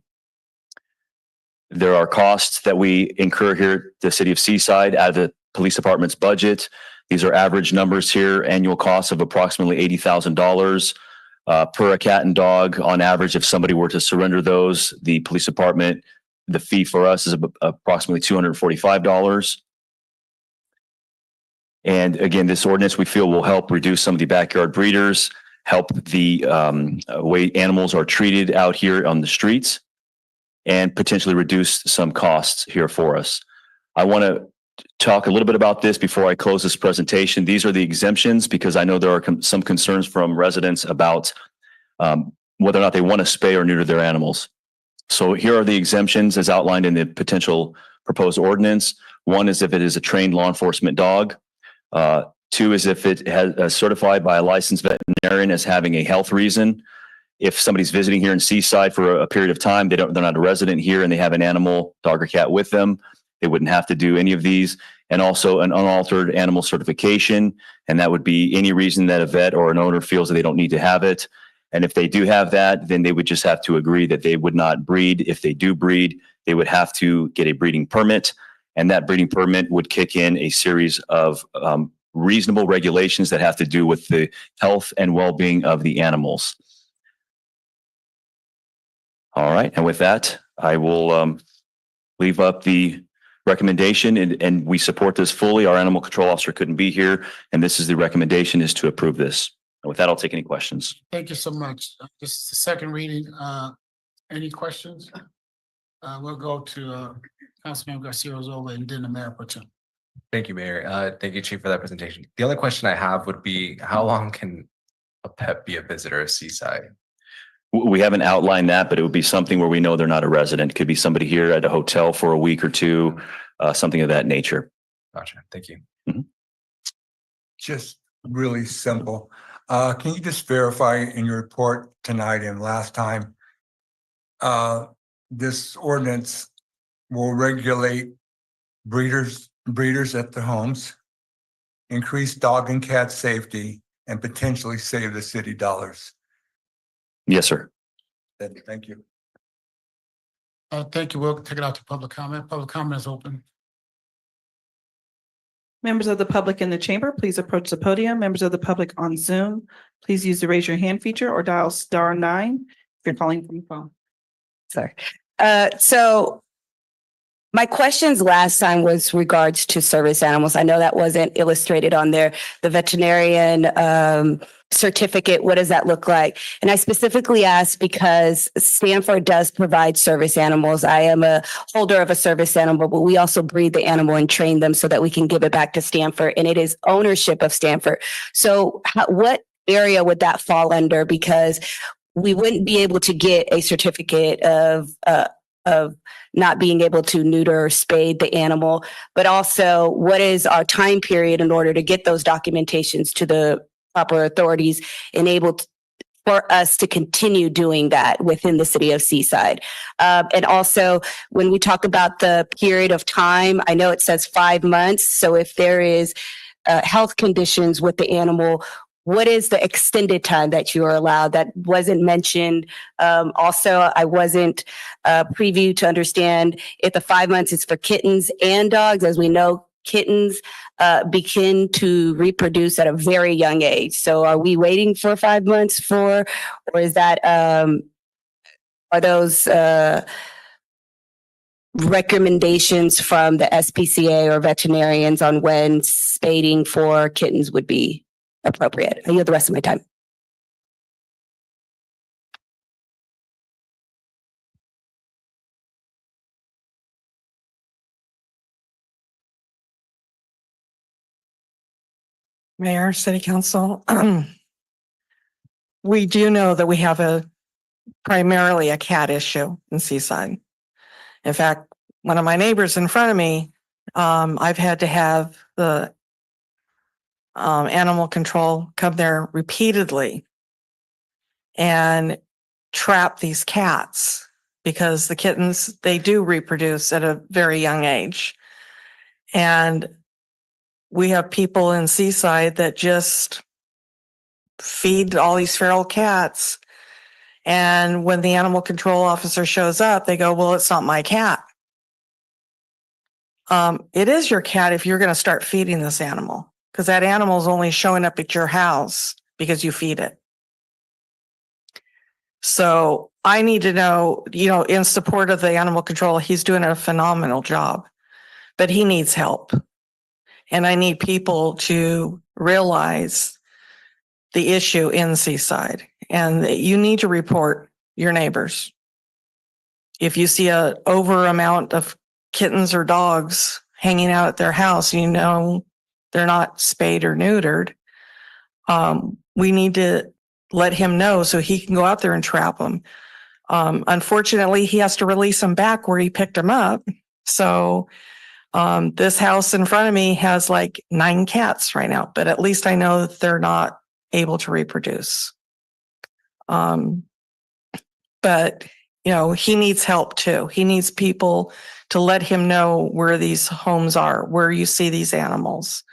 There are costs that we incur here at the city of Seaside out of the police department's budget. These are average numbers here, annual costs of approximately $80,000 per a cat and dog. On average, if somebody were to surrender those, the police department, the fee for us is approximately $245. And again, this ordinance we feel will help reduce some of the backyard breeders, help the way animals are treated out here on the streets, and potentially reduce some costs here for us. I want to talk a little bit about this before I close this presentation. These are the exemptions because I know there are some concerns from residents about whether or not they want to spay or neuter their animals. So here are the exemptions as outlined in the potential proposed ordinance. One is if it is a trained law enforcement dog. Two is if it has certified by a licensed veterinarian as having a health reason. If somebody's visiting here in Seaside for a period of time, they're not a resident here and they have an animal, dog or cat with them, they wouldn't have to do any of these. And also an unaltered animal certification. And that would be any reason that a vet or an owner feels that they don't need to have it. And if they do have that, then they would just have to agree that they would not breed. If they do breed, they would have to get a breeding permit. And that breeding permit would kick in a series of reasonable regulations that have to do with the health and well-being of the animals. All right. And with that, I will leave up the recommendation and we support this fully. Our animal control officer couldn't be here. And this is the recommendation is to approve this. And with that, I'll take any questions. Thank you so much. This is the second reading. Any questions? We'll go to Councilman Garcia-Rozola and then the Mayor Pro Tem. Thank you, Mayor. Thank you, Chief, for that presentation. The only question I have would be, how long can a pet be a visitor of Seaside? We haven't outlined that, but it would be something where we know they're not a resident. It could be somebody here at a hotel for a week or two, something of that nature. Gotcha. Thank you. Just really simple. Can you just verify in your report tonight and last time, this ordinance will regulate breeders at the homes, increase dog and cat safety, and potentially save the city dollars? Yes, sir. Thank you. Thank you. We'll take it out to public comment. Public comment is open. Members of the public in the chamber, please approach the podium. Members of the public on Zoom, please use the raise your hand feature or dial *9 if you're calling from your phone. Sorry. So my questions last time was regards to service animals. I know that wasn't illustrated on there. The veterinarian certificate, what does that look like? And I specifically asked because Stanford does provide service animals. I am a holder of a service animal, but we also breed the animal and train them so that we can give it back to Stanford. And it is ownership of Stanford. So what area would that fall under? Because we wouldn't be able to get a certificate of not being able to neuter or spade the animal, but also what is our time period in order to get those documentations to the proper authorities enabled for us to continue doing that within the city of Seaside. And also when we talk about the period of time, I know it says 5 months. So if there is health conditions with the animal, what is the extended time that you are allowed? That wasn't mentioned. Also, I wasn't preview to understand if the 5 months is for kittens and dogs. As we know, kittens begin to reproduce at a very young age. So are we waiting for 5 months or is that, are those recommendations from the SPCA or veterinarians on when spading for kittens would be appropriate? I yield the rest of my time. Mayor, City Council, we do know that we have primarily a cat issue in Seaside. In fact, one of my neighbors in front of me, I've had to have the animal control come there repeatedly and trap these cats because the kittens, they do reproduce at a very young age. And we have people in Seaside that just feed all these feral cats. And when the animal control officer shows up, they go, well, it's not my cat. It is your cat if you're going to start feeding this animal, because that animal is only showing up at your house because you feed it. So I need to know, in support of the animal control, he's doing a phenomenal job, but he needs help. And I need people to realize the issue in Seaside, and you need to report your neighbors. If you see a over amount of kittens or dogs hanging out at their house, they're not spayed or neutered. We need to let him know so he can go out there and trap them. Unfortunately, he has to release them back where he picked them up. So this house in front of me has like 9 cats right now, but at least I know that they're not able to reproduce. But he needs help too. He needs people to let him know where these homes are, where you see these animals.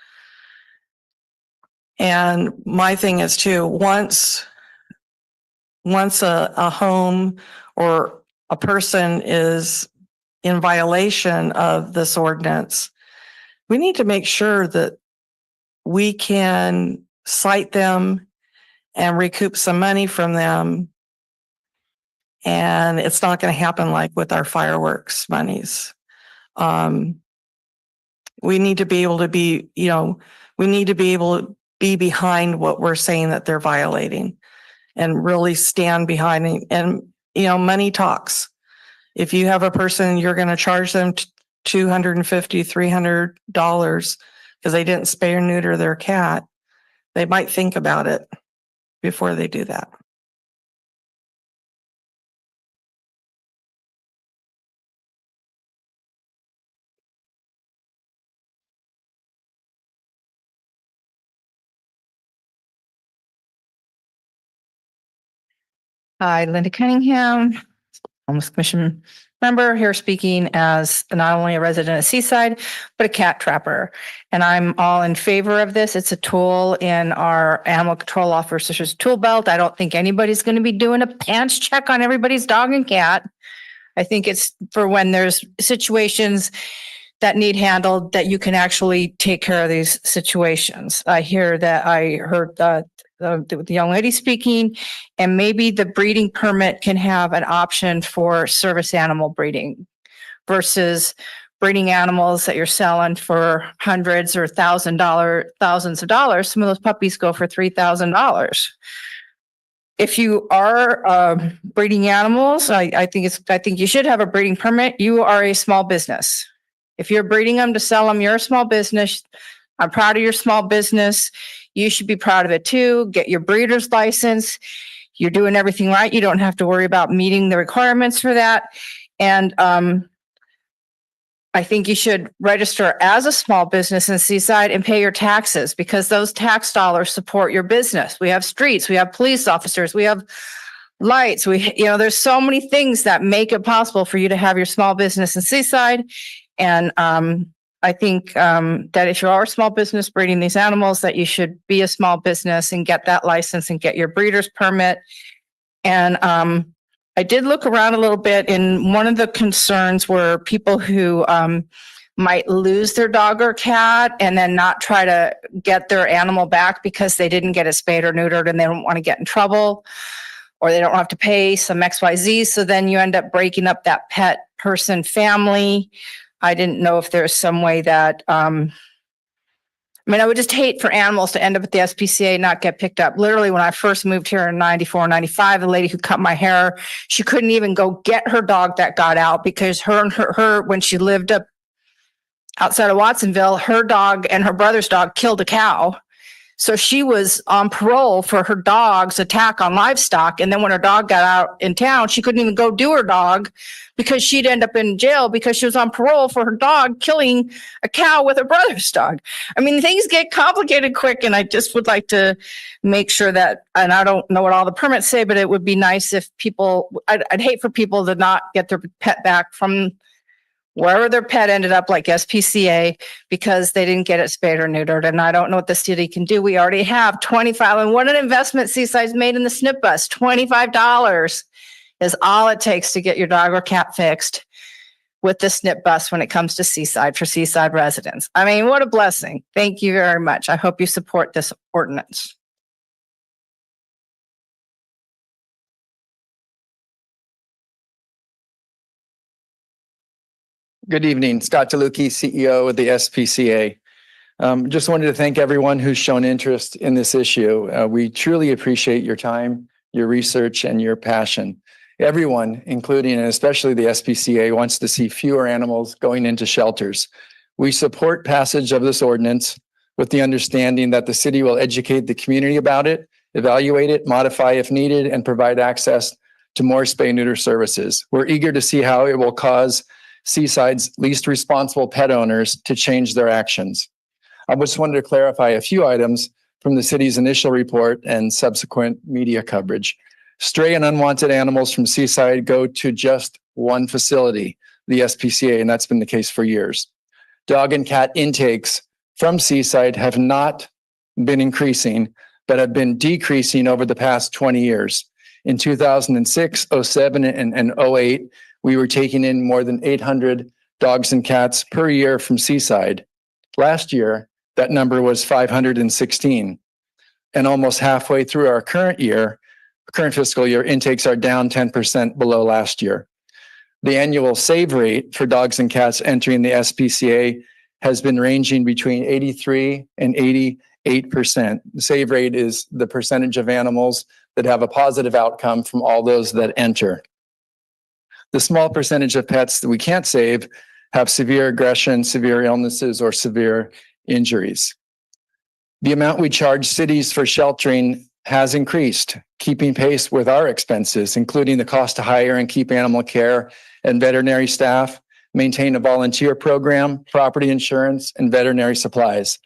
And my thing is too, once a home or a person is in violation of this ordinance, we need to make sure that we can cite them and recoup some money from them. And it's not going to happen like with our fireworks monies. We need to be able to be behind what we're saying that they're violating and really stand behind it. And, money talks. If you have a person, you're going to charge them $250, $300 because they didn't spay or neuter their cat, they might think about it before they do that. Hi, Linda Cunningham, Homeless Commission member, here speaking as not only a resident of Seaside, but a cat trapper. And I'm all in favor of this. It's a tool in our animal control officer's tool belt. I don't think anybody's going to be doing a pants check on everybody's dog and cat. I think it's for when there's situations that need handled, that you can actually take care of these situations. I heard the young lady speaking, and maybe the breeding permit can have an option for service animal breeding versus breeding animals that you're selling for hundreds or thousands of dollars. Some of those puppies go for $3,000. If you are breeding animals, I think you should have a breeding permit. You are a small business. If you're breeding them to sell them, you're a small business. I'm proud of your small business. You should be proud of it too. Get your breeder's license. You're doing everything right. You don't have to worry about meeting the requirements for that. And I think you should register as a small business in Seaside and pay your taxes, because those tax dollars support your business. We have streets, we have police officers, we have lights. There's so many things that make it possible for you to have your small business in Seaside. And I think that if you are a small business breeding these animals, that you should be a small business and get that license and get your breeder's permit. And I did look around a little bit, and one of the concerns were people who might lose their dog or cat and then not try to get their animal back because they didn't get it spayed or neutered and they don't want to get in trouble, or they don't have to pay some XYZ. So then you end up breaking up that pet person family. I didn't know if there's some way that, I would just hate for animals to end up at the SPCA and not get picked up. Literally, when I first moved here in 94, 95, the lady who cut my hair, she couldn't even go get her dog that got out because her when she lived up outside of Watsonville, her dog and her brother's dog killed a cow. So she was on parole for her dog's attack on livestock. And then when her dog got out in town, she couldn't even go do her dog because she'd end up in jail because she was on parole for her dog killing a cow with her brother's dog. I mean, things get complicated quick, and I just would like to make sure that, and I don't know what all the permits say, but it would be nice if people, I'd hate for people to not get their pet back from wherever their pet ended up, like SPCA, because they didn't get it spayed or neutered. And I don't know what the city can do. We already have 25, and what an investment Seaside's made in the SNP bus. $25 is all it takes to get your dog or cat fixed with the SNP bus when it comes to Seaside for Seaside residents. I mean, what a blessing. Thank you very much. I hope you support this ordinance. Good evening, Scott DeLucchi, CEO of the SPCA. Just wanted to thank everyone who's shown interest in this issue. We truly appreciate your time, your research, and your passion. Everyone, including and especially the SPCA, wants to see fewer animals going into shelters. We support passage of this ordinance with the understanding that the city will educate the community about it, evaluate it, modify if needed, and provide access to more spay-neuter services. We're eager to see how it will cause Seaside's least responsible pet owners to change their actions. I just wanted to clarify a few items from the city's initial report and subsequent media coverage. Stray and unwanted animals from Seaside go to just one facility, the SPCA, and that's been the case for years. Dog and cat intakes from Seaside have not been increasing, but have been decreasing over the past 20 years. In 2006, 07, and 08, we were taking in more than 800 dogs and cats per year from Seaside. Last year, that number was 516. And almost halfway through our current fiscal year, intakes are down 10% below last year. The annual save rate for dogs and cats entering the SPCA has been ranging between 83 and 88%. The save rate is the percentage of animals that have a positive outcome from all those that enter. The small percentage of pets that we can't save have severe aggression, severe illnesses, or severe injuries. The amount we charge cities for sheltering has increased, keeping pace with our expenses, including the cost to hire and keep animal care and veterinary staff, maintain a volunteer program, property insurance, and veterinary supplies.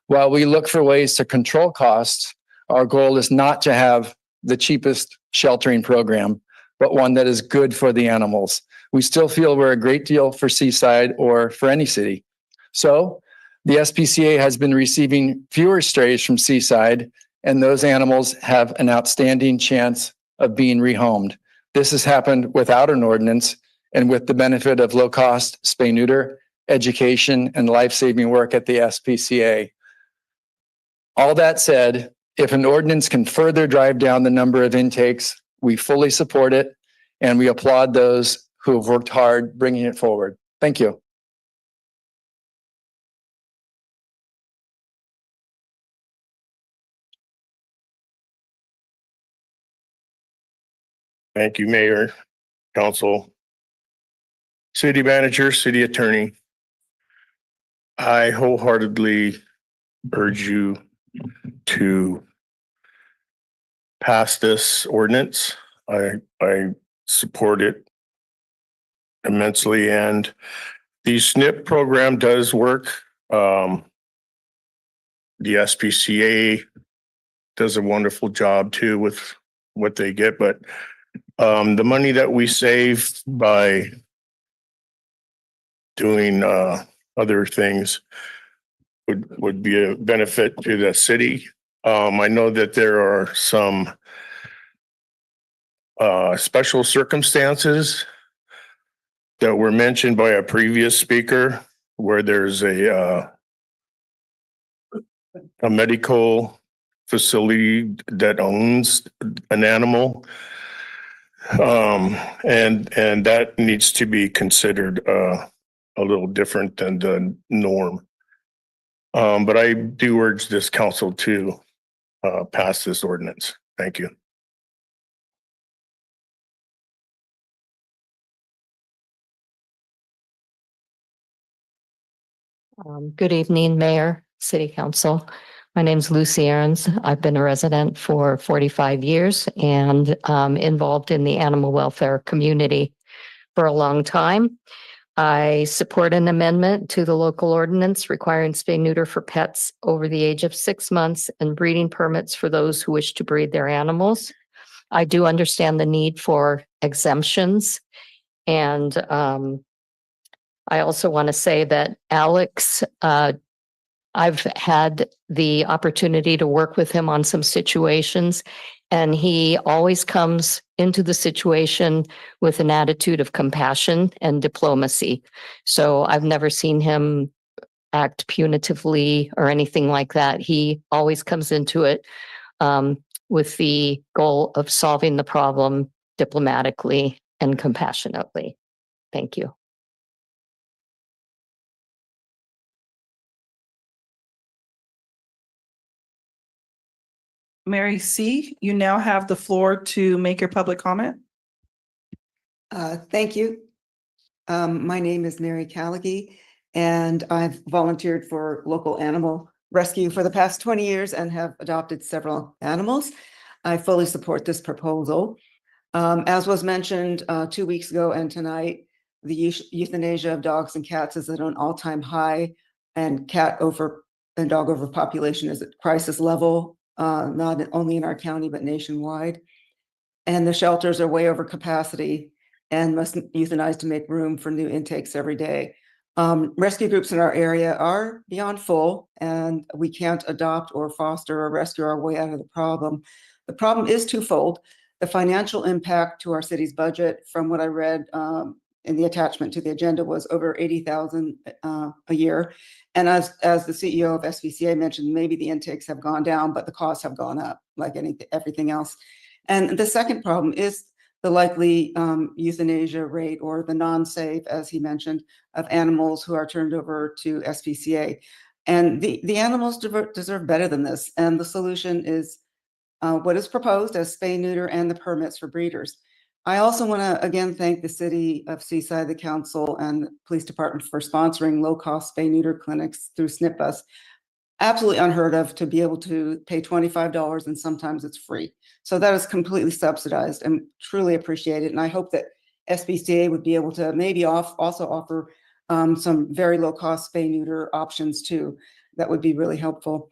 While we look for ways to control costs, our goal is not to have the cheapest sheltering program, but one that is good for the animals. We still feel we're a great deal for Seaside or for any city. So the SPCA has been receiving fewer strays from Seaside, and those animals have an outstanding chance of being rehomed. This has happened without an ordinance and with the benefit of low-cost spay-neuter, education, and life-saving work at the SPCA. All that said, if an ordinance can further drive down the number of intakes, we fully support it, and we applaud those who have worked hard bringing it forward. Thank you. Thank you, Mayor, Council, City Manager, City Attorney. I wholeheartedly urge you to pass this ordinance. I support it immensely, and the SNP program does work. The SPCA does a wonderful job too with what they get, but the money that we save by doing other things would be a benefit to the city. I know that there are some special circumstances that were mentioned by a previous speaker where there's a medical facility that owns an animal. And that needs to be considered a little different than the norm. But I do urge this council to pass this ordinance. Thank you. Good evening, Mayor, City Council. My name's Lucy Aarons. I've been a resident for 45 years and involved in the animal welfare community for a long time. I support an amendment to the local ordinance requiring spay neuter for pets over the age of 6 months and breeding permits for those who wish to breed their animals. I do understand the need for exemptions. And I also want to say that Alex, I've had the opportunity to work with him on some situations, and he always comes into the situation with an attitude of compassion and diplomacy. So I've never seen him act punitively or anything like that. He always comes into it with the goal of solving the problem diplomatically and compassionately. Thank you. Mary C., you now have the floor to make your public comment. Thank you. My name is Mary Callaghy, and I've volunteered for local animal rescue for the past 20 years and have adopted several animals. I fully support this proposal. As was mentioned 2 weeks ago and tonight, the euthanasia of dogs and cats is at an all-time high, and dog overpopulation is at crisis level, not only in our county, but nationwide. And the shelters are way over capacity and must euthanize to make room for new intakes every day. Rescue groups in our area are beyond full, and we can't adopt or foster or rescue our way out of the problem. The problem is twofold. The financial impact to our city's budget, from what I read in the attachment to the agenda, was over $80,000 a year. And as the CEO of SVCA mentioned, maybe the intakes have gone down, but the costs have gone up like everything else. And the second problem is the likely euthanasia rate, or the non-safe, as he mentioned, of animals who are turned over to SPCA. And the animals deserve better than this. And the solution is what is proposed as spay, neuter, and the permits for breeders. I also want to again thank the city of Seaside, the council, and the police department for sponsoring low-cost spay neuter clinics through SNP Bus. Absolutely unheard of to be able to pay $25, and sometimes it's free. So that is completely subsidized and truly appreciated. And I hope that SPCA would be able to maybe also offer some very low-cost spay neuter options too. That would be really helpful.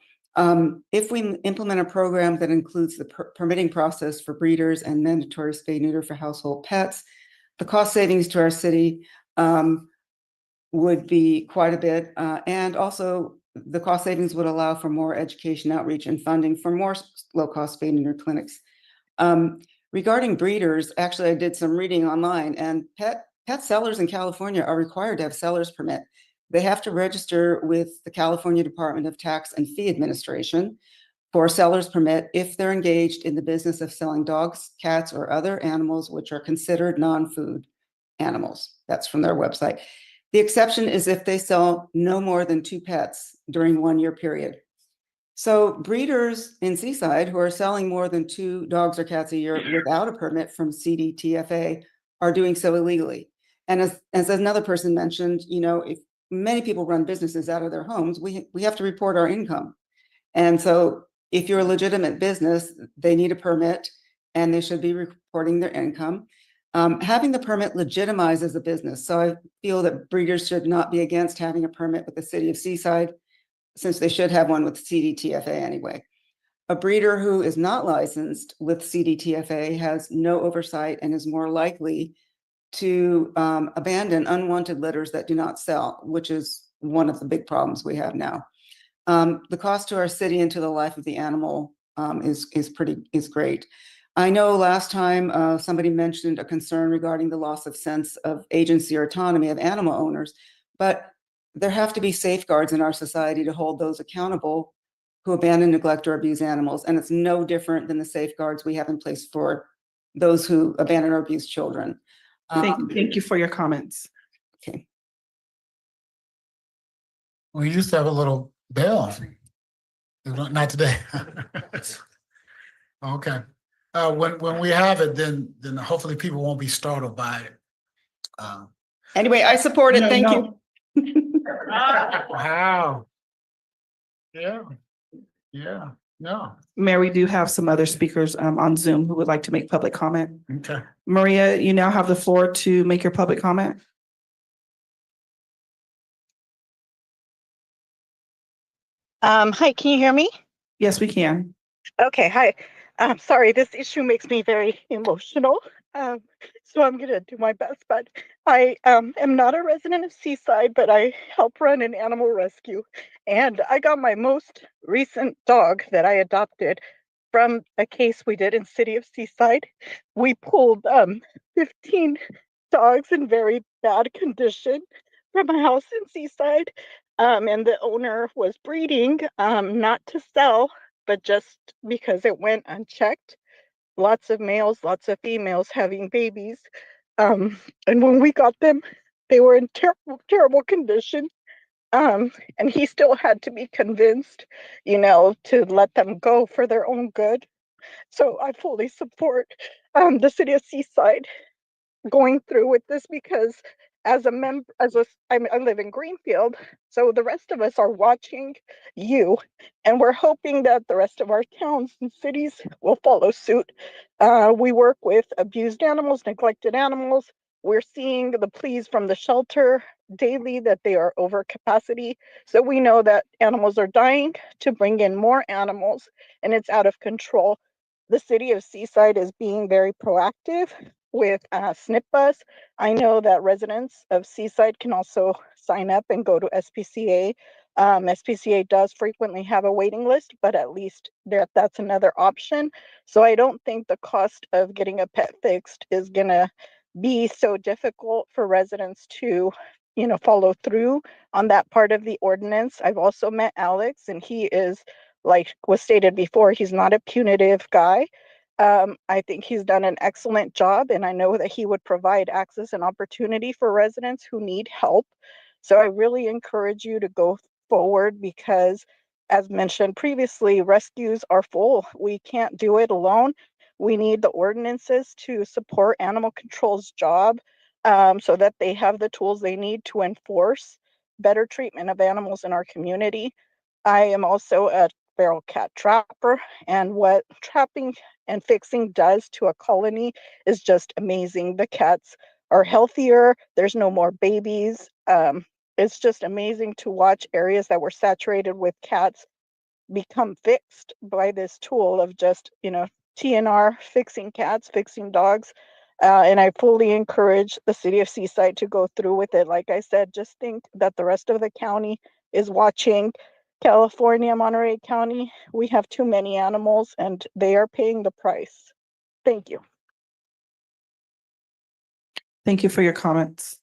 If we implement a program that includes the permitting process for breeders and mandatory spay neuter for household pets, the cost savings to our city would be quite a bit. And also the cost savings would allow for more education, outreach, and funding for more low-cost spay neuter clinics. Regarding breeders, actually, I did some reading online, and pet sellers in California are required to have seller's permit. They have to register with the California Department of Tax and Fee Administration for a seller's permit if they're engaged in the business of selling dogs, cats, or other animals which are considered non-food animals. That's from their website. The exception is if they sell no more than 2 pets during 1 year period. So breeders in Seaside who are selling more than 2 dogs or cats a year without a permit from CDTFA are doing so illegally. And as another person mentioned, if many people run businesses out of their homes, we have to report our income. And so if you're a legitimate business, they need a permit and they should be reporting their income. Having the permit legitimizes a business. So I feel that breeders should not be against having a permit with the city of Seaside, since they should have one with CDTFA anyway. A breeder who is not licensed with CDTFA has no oversight and is more likely to abandon unwanted litters that do not sell, which is one of the big problems we have now. The cost to our city and to the life of the animal is great. I know last time somebody mentioned a concern regarding the loss of sense of agency or autonomy of animal owners, but there have to be safeguards in our society to hold those accountable who abandon, neglect, or abuse animals. And it's no different than the safeguards we have in place for those who abandon or abuse children. Thank you for your comments. Okay. We used to have a little bell. Not today. Okay. When we have it, then hopefully people won't be startled by it. Anyway, I support it. Thank you. Wow. Yeah. Yeah, no, Mayor, we do have some other speakers on Zoom who would like to make public comment. okay. Maria, you now have the floor to make your public comment. Hi, can you hear me? Yes, we can. Okay, hi. I'm sorry, this issue makes me very emotional. Um, so I'm gonna do my best, but I am not a resident of Seaside, but I help run an animal rescue. And I got my most recent dog that I adopted from a case we did in City of Seaside. We pulled 15 dogs in very bad condition from a house in Seaside. And the owner was breeding, not to sell, but just because it went unchecked. Lots of males, lots of females having babies. And when we got them, they were in terrible, terrible condition. And he still had to be convinced, to let them go for their own good. So I fully support the city of Seaside going through with this because as a member, I live in Greenfield, so the rest of us are watching you, and we're hoping that the rest of our towns and cities will follow suit. We work with abused animals, neglected animals. We're seeing the pleas from the shelter daily that they are over capacity. So we know that animals are dying to bring in more animals, and it's out of control. The city of Seaside is being very proactive with SNP bus. I know that residents of Seaside can also sign up and go to SPCA. SPCA does frequently have a waiting list, but at least that's another option. So I don't think the cost of getting a pet fixed is gonna be so difficult for residents to, follow through on that part of the ordinance. I've also met Alex, and he is, like was stated before, he's not a punitive guy. I think he's done an excellent job, and I know that he would provide access and opportunity for residents who need help. So I really encourage you to go forward because, as mentioned previously, rescues are full. We can't do it alone. We need the ordinances to support animal control's job, so that they have the tools they need to enforce better treatment of animals in our community. I am also a feral cat trapper, and what trapping and fixing does to a colony is just amazing. The cats are healthier, there's no more babies. It's just amazing to watch areas that were saturated with cats become fixed by this tool of just, TNR, fixing cats, fixing dogs. And I fully encourage the city of Seaside to go through with it. Like I said, just think that the rest of the county is watching. California, Monterey County, we have too many animals and they are paying the price. Thank you. Thank you for your comments.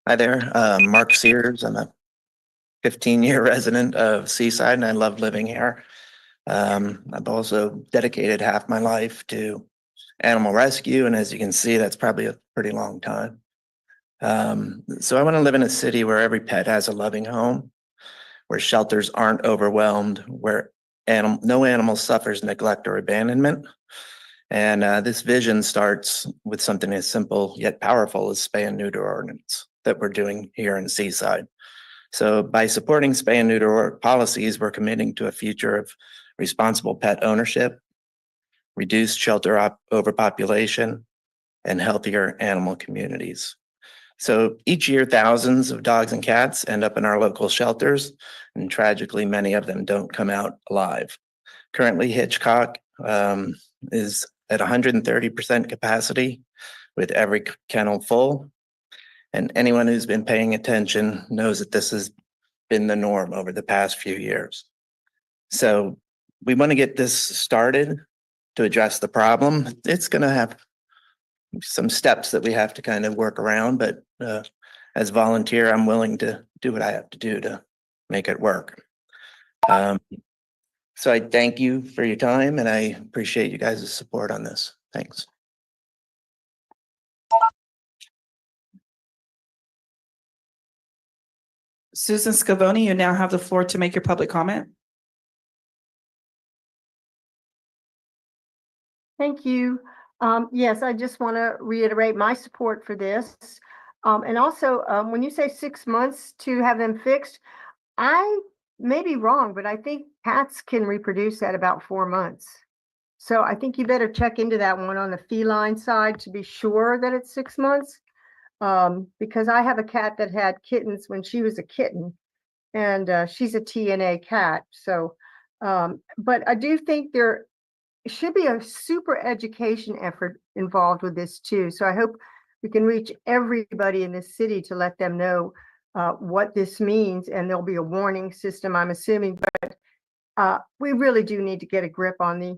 Hi there, Mark Sears. I'm a 15-year resident of Seaside and I love living here. I've also dedicated half my life to animal rescue, and as you can see, that's probably a pretty long time. So I want to live in a city where every pet has a loving home, where shelters aren't overwhelmed, where no animal suffers neglect or abandonment. And this vision starts with something as simple yet powerful as spay and neuter ordinance that we're doing here in Seaside. So by supporting spay and neuter policies, we're committing to a future of responsible pet ownership, reduced shelter overpopulation, and healthier animal communities. So each year, thousands of dogs and cats end up in our local shelters, and tragically, many of them don't come out alive. Currently, Hitchcock is at 130% capacity with every kennel full. And anyone who's been paying attention knows that this has been the norm over the past few years. So we want to get this started to address the problem. It's going to have some steps that we have to kind of work around, but as volunteer, I'm willing to do what I have to do to make it work. So I thank you for your time and I appreciate you guys' support on this. Thanks. Susan Scavone, you now have the floor to make your public comment. Thank you. Yes, I just want to reiterate my support for this. And also, when you say 6 months to have them fixed, I may be wrong, but I think cats can reproduce at about 4 months. So I think you better check into that one on the feline side to be sure that it's 6 months. Because I have a cat that had kittens when she was a kitten, and she's a TNA cat. So, but I do think there should be a super education effort involved with this too. So I hope we can reach everybody in this city to let them know what this means, and there'll be a warning system, I'm assuming. But we really do need to get a grip on the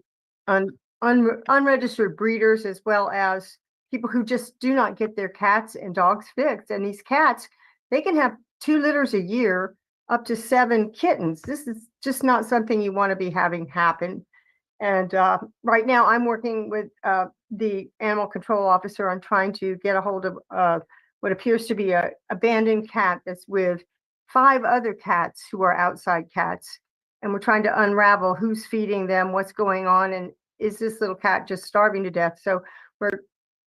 unregistered breeders, as well as people who just do not get their cats and dogs fixed. And these cats, they can have 2 litters a year, up to 7 kittens. This is just not something you want to be having happen. And right now I'm working with the animal control officer on trying to get a hold of what appears to be a abandoned cat that's with 5 other cats who are outside cats. And we're trying to unravel who's feeding them, what's going on, and is this little cat just starving to death? So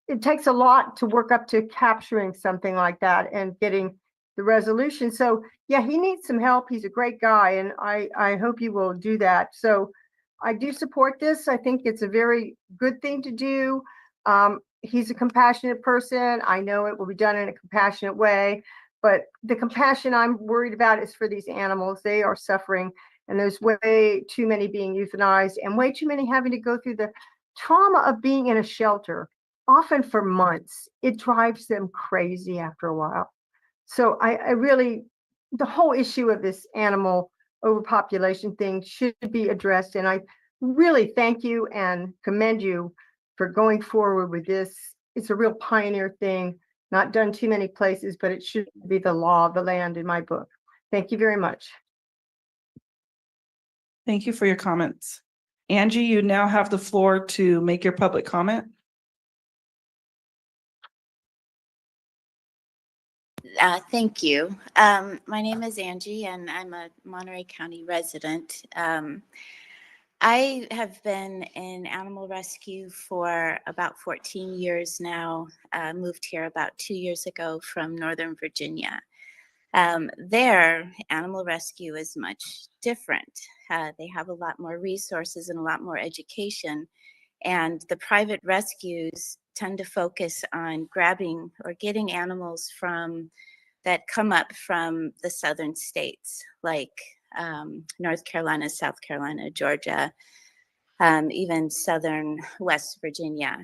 it takes a lot to work up to capturing something like that and getting the resolution. So yeah, he needs some help. He's a great guy, and I hope you will do that. So I do support this. I think it's a very good thing to do. He's a compassionate person. I know it will be done in a compassionate way, but the compassion I'm worried about is for these animals. They are suffering, and there's way too many being euthanized and way too many having to go through the trauma of being in a shelter, often for months. It drives them crazy after a while. So I really, the whole issue of this animal overpopulation thing should be addressed. And I really thank you and commend you for going forward with this. It's a real pioneer thing, not done too many places, but it should be the law of the land in my book. Thank you very much. Thank you for your comments. Angie, you now have the floor to make your public comment. Thank you. My name is Angie, and I'm a Monterey County resident. I have been in animal rescue for about 14 years now. Moved here about 2 years ago from Northern Virginia. There, animal rescue is much different. They have a lot more resources and a lot more education. And the private rescues tend to focus on grabbing or getting animals that come up from the southern states, like North Carolina, South Carolina, Georgia, even southern West Virginia,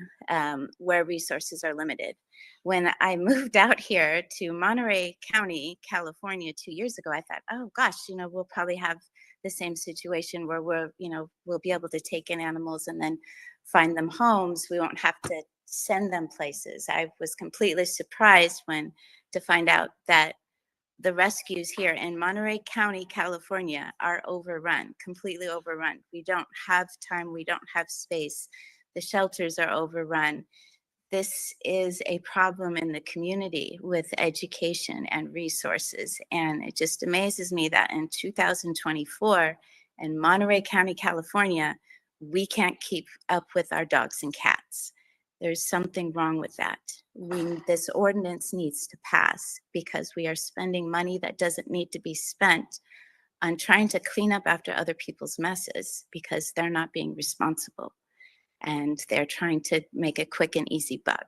where resources are limited. When I moved out here to Monterey County, California 2 years ago, I thought, oh gosh, we'll probably have the same situation where we'll be able to take in animals and then find them homes. We won't have to send them places. I was completely surprised to find out that the rescues here in Monterey County, California are overrun, completely overrun. We don't have time. We don't have space. The shelters are overrun. This is a problem in the community with education and resources. And it just amazes me that in 2024 in Monterey County, California, we can't keep up with our dogs and cats. There's something wrong with that. This ordinance needs to pass because we are spending money that doesn't need to be spent on trying to clean up after other people's messes because they're not being responsible. And they're trying to make a quick and easy buck.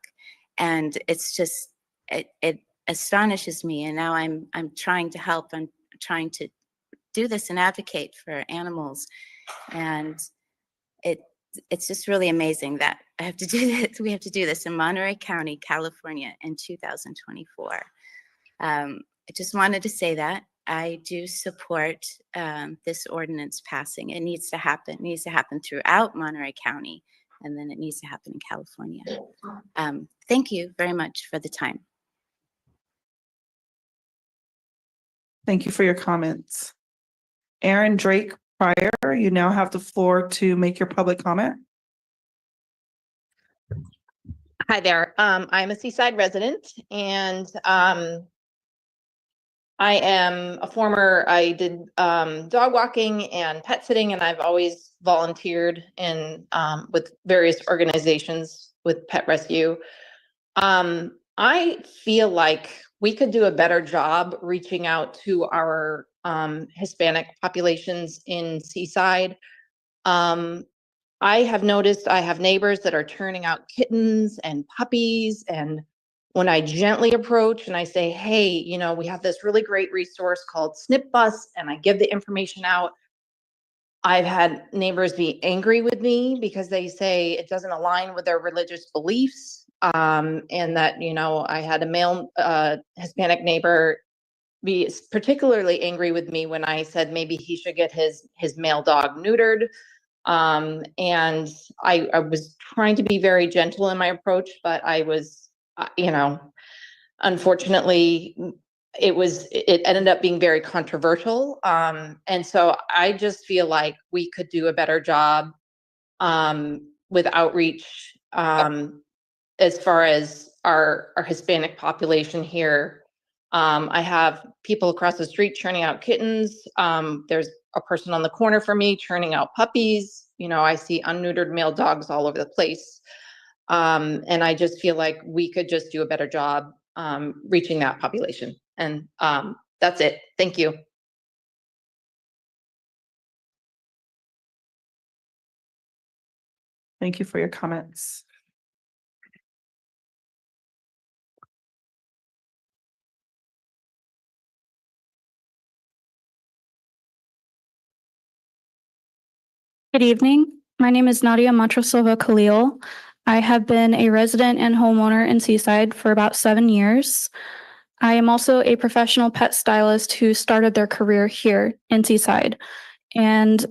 And it's just, it astonishes me. And now I'm trying to help. I'm trying to do this and advocate for animals. And it's just really amazing that I have to do this. We have to do this in Monterey County, California in 2024. I just wanted to say that I do support this ordinance passing. It needs to happen. It needs to happen throughout Monterey County, and then it needs to happen in California. Thank you very much for the time. Thank you for your comments. Aaron Drake Pryor, you now have the floor to make your public comment. Hi there. I'm a Seaside resident, and I did dog walking and pet sitting, and I've always volunteered with various organizations with pet rescue. I feel like we could do a better job reaching out to our Hispanic populations in Seaside. I have noticed I have neighbors that are turning out kittens and puppies. And when I gently approach and I say, hey, you know, we have this really great resource called Snip Bus, and I give the information out, I've had neighbors be angry with me because they say it doesn't align with their religious beliefs. And that, you know, I had a male Hispanic neighbor be particularly angry with me when I said maybe he should get his male dog neutered. And I was trying to be very gentle in my approach, but I was, you know, unfortunately, it ended up being very controversial. And so I just feel like we could do a better job with outreach as far as our Hispanic population here. I have people across the street churning out kittens. There's a person on the corner from me churning out puppies. You know, I see unneutered male dogs all over the place. And I just feel like we could just do a better job reaching that population. And that's it. Thank you. Thank you for your comments. Good evening. My name is Nadia Matrosilva Khalil. I have been a resident and homeowner in Seaside for about 7 years. I am also a professional pet stylist who started their career here in Seaside. And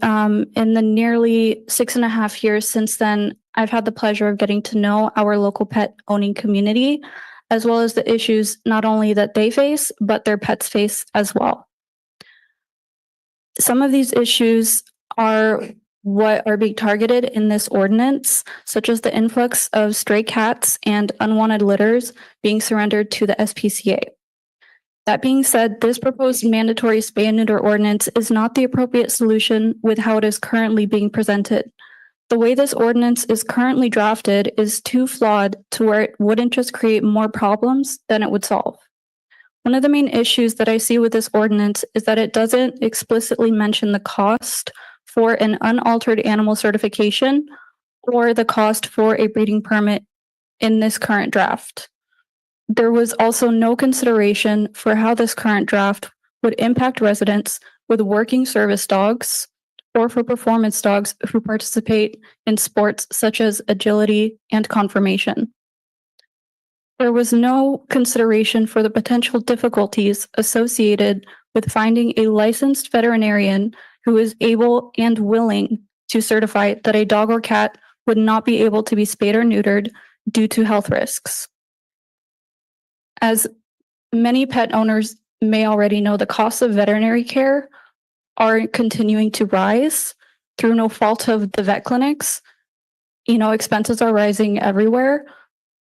in the nearly 6.5 years since then, I've had the pleasure of getting to know our local pet owning community, as well as the issues not only that they face, but their pets face as well. Some of these issues are what are being targeted in this ordinance, such as the influx of stray cats and unwanted litters being surrendered to the SPCA. That being said, this proposed mandatory spay and neuter ordinance is not the appropriate solution with how it is currently being presented. The way this ordinance is currently drafted is too flawed to where it wouldn't just create more problems than it would solve. One of the main issues that I see with this ordinance is that it doesn't explicitly mention the cost for an unaltered animal certification or the cost for a breeding permit in this current draft. There was also no consideration for how this current draft would impact residents with working service dogs or for performance dogs who participate in sports such as agility and conformation. There was no consideration for the potential difficulties associated with finding a licensed veterinarian who is able and willing to certify that a dog or cat would not be able to be spayed or neutered due to health risks. As many pet owners may already know, the costs of veterinary care are continuing to rise through no fault of the vet clinics. You know, expenses are rising everywhere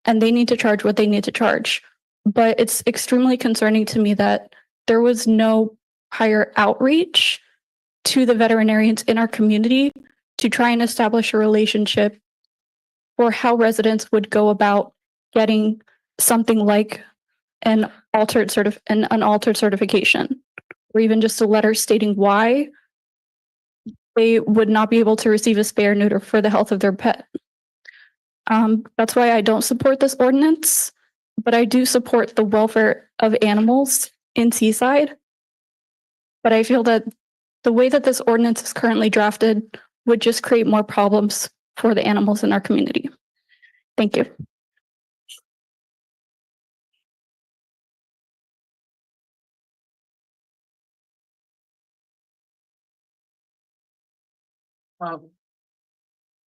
and they need to charge what they need to charge. But it's extremely concerning to me that there was no higher outreach to the veterinarians in our community to try and establish a relationship for how residents would go about getting something like an unaltered certification, or even just a letter stating why they would not be able to receive a spay or neuter for the health of their pet. That's why I don't support this ordinance, but I do support the welfare of animals in Seaside. But I feel that the way that this ordinance is currently drafted would just create more problems for the animals in our community. Thank you.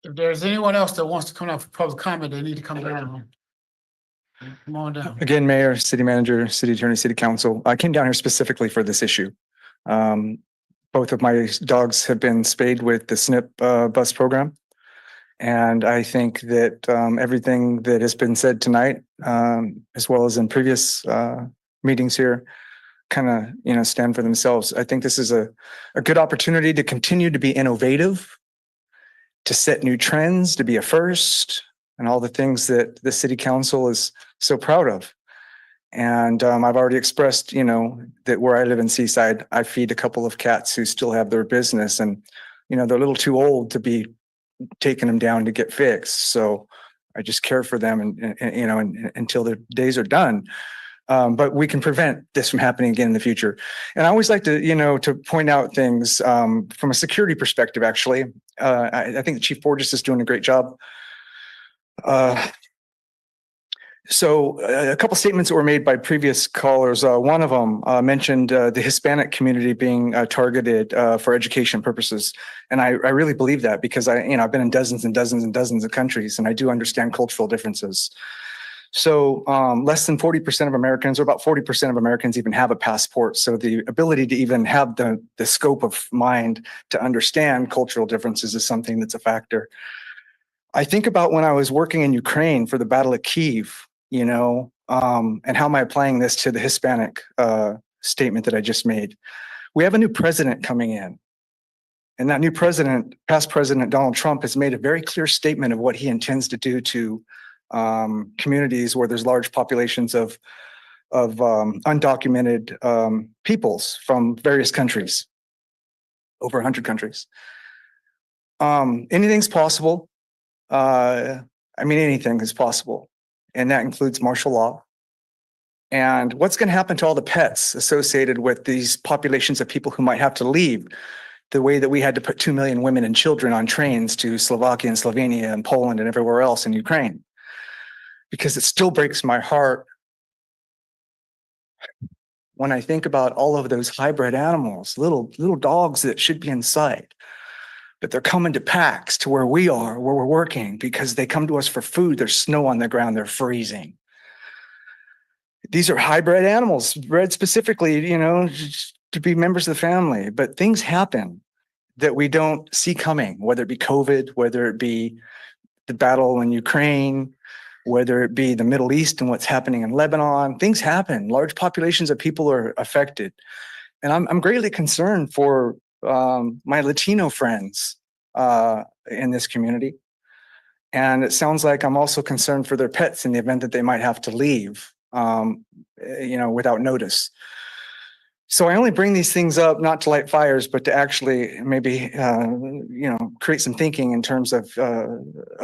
If there's anyone else that wants to come up for public comment, they need to come down. Come on down. Again, Mayor, City Manager, City Attorney, City Council, I came down here specifically for this issue. Both of my dogs have been spayed with the Snip bus program. And I think that everything that has been said tonight, as well as in previous meetings here, kind of, stand for themselves. I think this is a good opportunity to continue to be innovative, to set new trends, to be a first, and all the things that the City Council is so proud of. And I've already expressed, that where I live in Seaside, I feed a couple of cats who still have their business, and they're a little too old to be taking them down to get fixed. So I just care for them, and until their days are done. But we can prevent this from happening again in the future. And I always like to, to point out things from a security perspective. Actually, I think Chief Borges is doing a great job. So a couple statements that were made by previous callers. One of them mentioned the Hispanic community being targeted for education purposes, and I really believe that because I've been in dozens and dozens and dozens of countries, and I do understand cultural differences. So less than 40% of Americans, or about 40% of Americans, even have a passport. So the ability to even have the scope of mind to understand cultural differences is something that's a factor. I think about when I was working in Ukraine for the Battle of Kyiv, and how am I applying this to the Hispanic statement that I just made? We have a new president coming in. And that new president, past President Donald Trump, has made a very clear statement of what he intends to do to communities where there's large populations of undocumented peoples from various countries, over 100 countries. Anything's possible. Anything is possible. And that includes martial law. And what's going to happen to all the pets associated with these populations of people who might have to leave, the way that we had to put 2 million women and children on trains to Slovakia and Slovenia and Poland and everywhere else in Ukraine? Because it still breaks my heart when I think about all of those hybrid animals, little dogs that should be inside, but they're coming to packs to where we are, where we're working, because they come to us for food. There's snow on the ground. They're freezing. These are hybrid animals bred specifically, to be members of the family. But things happen that we don't see coming, whether it be COVID, whether it be the battle in Ukraine, whether it be the Middle East and what's happening in Lebanon. Things happen. Large populations of people are affected. And I'm greatly concerned for my Latino friends in this community. And it sounds like I'm also concerned for their pets in the event that they might have to leave, without notice. So I only bring these things up not to light fires, but to actually maybe, create some thinking in terms of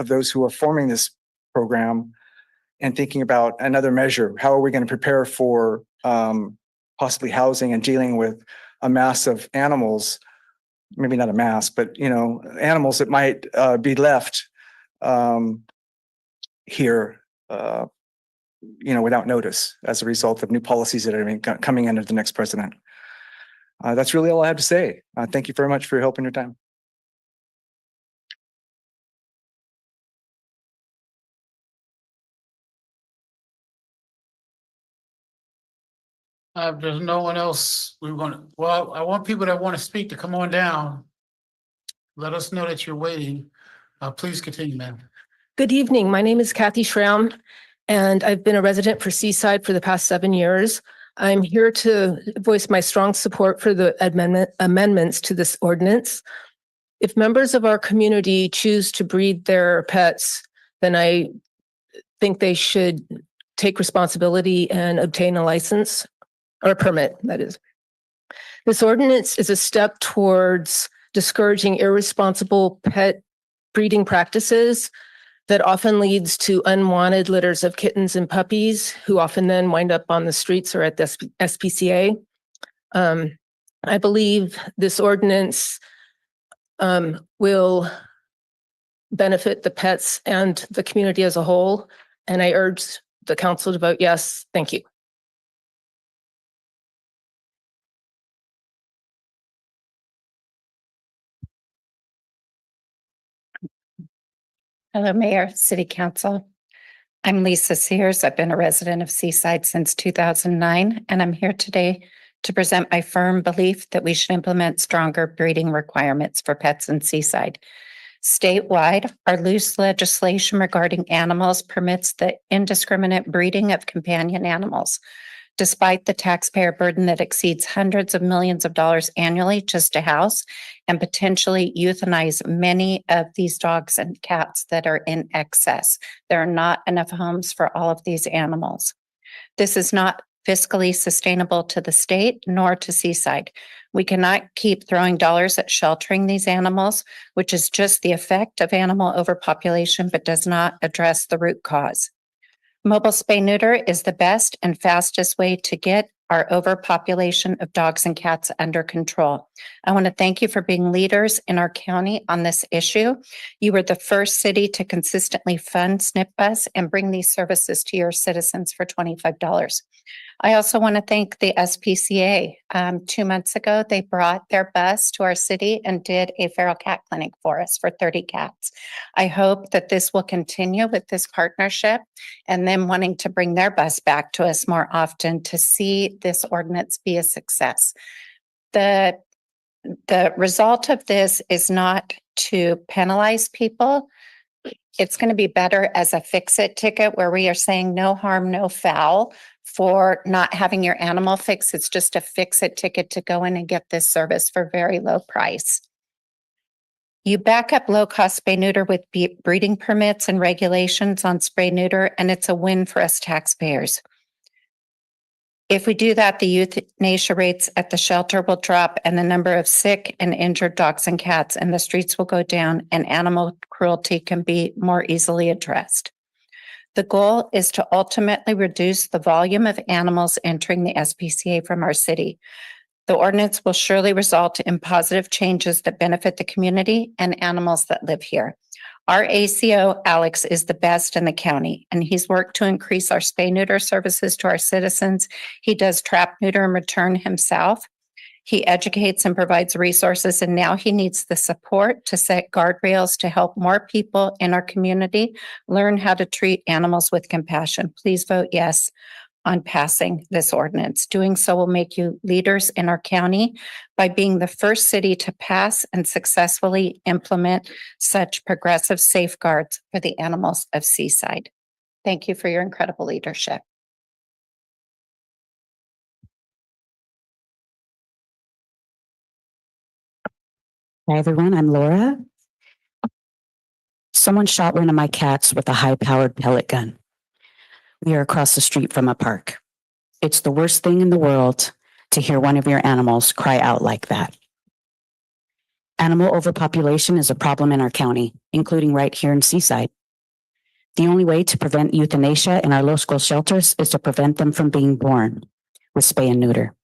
those who are forming this program and thinking about another measure. How are we going to prepare for possibly housing and dealing with a mass of animals? Maybe not a mass, but animals that might be left here, without notice as a result of new policies that are coming under the next president. That's really all I have to say. Thank you very much for your help and your time. If there's no one else, I want people that want to speak to come on down. Let us know that you're waiting. Please continue, ma'am. Good evening. My name is Kathy Schramm, and I've been a resident for Seaside for the past 7 years. I'm here to voice my strong support for the amendments to this ordinance. If members of our community choose to breed their pets, then I think they should take responsibility and obtain a license or a permit, that is. This ordinance is a step towards discouraging irresponsible pet breeding practices that often leads to unwanted litters of kittens and puppies, who often then wind up on the streets or at the SPCA. I believe this ordinance will benefit the pets and the community as a whole, and I urge the council to vote yes. Thank you. Hello, Mayor, City Council. I'm Lisa Sears. I've been a resident of Seaside since 2009, and I'm here today to present my firm belief that we should implement stronger breeding requirements for pets in Seaside. Statewide, our loose legislation regarding animals permits the indiscriminate breeding of companion animals, despite the taxpayer burden that exceeds hundreds of millions of dollars annually just to house and potentially euthanize many of these dogs and cats that are in excess. There are not enough homes for all of these animals. This is not fiscally sustainable to the state nor to Seaside. We cannot keep throwing dollars at sheltering these animals, which is just the effect of animal overpopulation, but does not address the root cause. Mobile spay neuter is the best and fastest way to get our overpopulation of dogs and cats under control. I want to thank you for being leaders in our county on this issue. You were the first city to consistently fund SNP bus and bring these services to your citizens for $25. I also want to thank the SPCA. 2 months ago, they brought their bus to our city and did a feral cat clinic for us for 30 cats. I hope that this will continue with this partnership and them wanting to bring their bus back to us more often to see this ordinance be a success. The result of this is not to penalize people. It's going to be better as a fix-it ticket where we are saying no harm, no foul for not having your animal fixed. It's just a fix-it ticket to go in and get this service for very low price. You back up low-cost spay neuter with breeding permits and regulations on spay neuter, and it's a win for us taxpayers. If we do that, the euthanasia rates at the shelter will drop and the number of sick and injured dogs and cats in the streets will go down and animal cruelty can be more easily addressed. The goal is to ultimately reduce the volume of animals entering the SPCA from our city. The ordinance will surely result in positive changes that benefit the community and animals that live here. Our ACO, Alex, is the best in the county, and he's worked to increase our spay neuter services to our citizens. He does trap, neuter, and return himself. He educates and provides resources, and now he needs the support to set guardrails to help more people in our community learn how to treat animals with compassion. Please vote yes on passing this ordinance. Doing so will make you leaders in our county by being the first city to pass and successfully implement such progressive safeguards for the animals of Seaside. Thank you for your incredible leadership. Hi, everyone. I'm Laura. Someone shot one of my cats with a high-powered pellet gun. We are across the street from a park. It's the worst thing in the world to hear one of your animals cry out like that. Animal overpopulation is a problem in our county, including right here in Seaside. The only way to prevent euthanasia in our local shelters is to prevent them from being born with spay and neuter.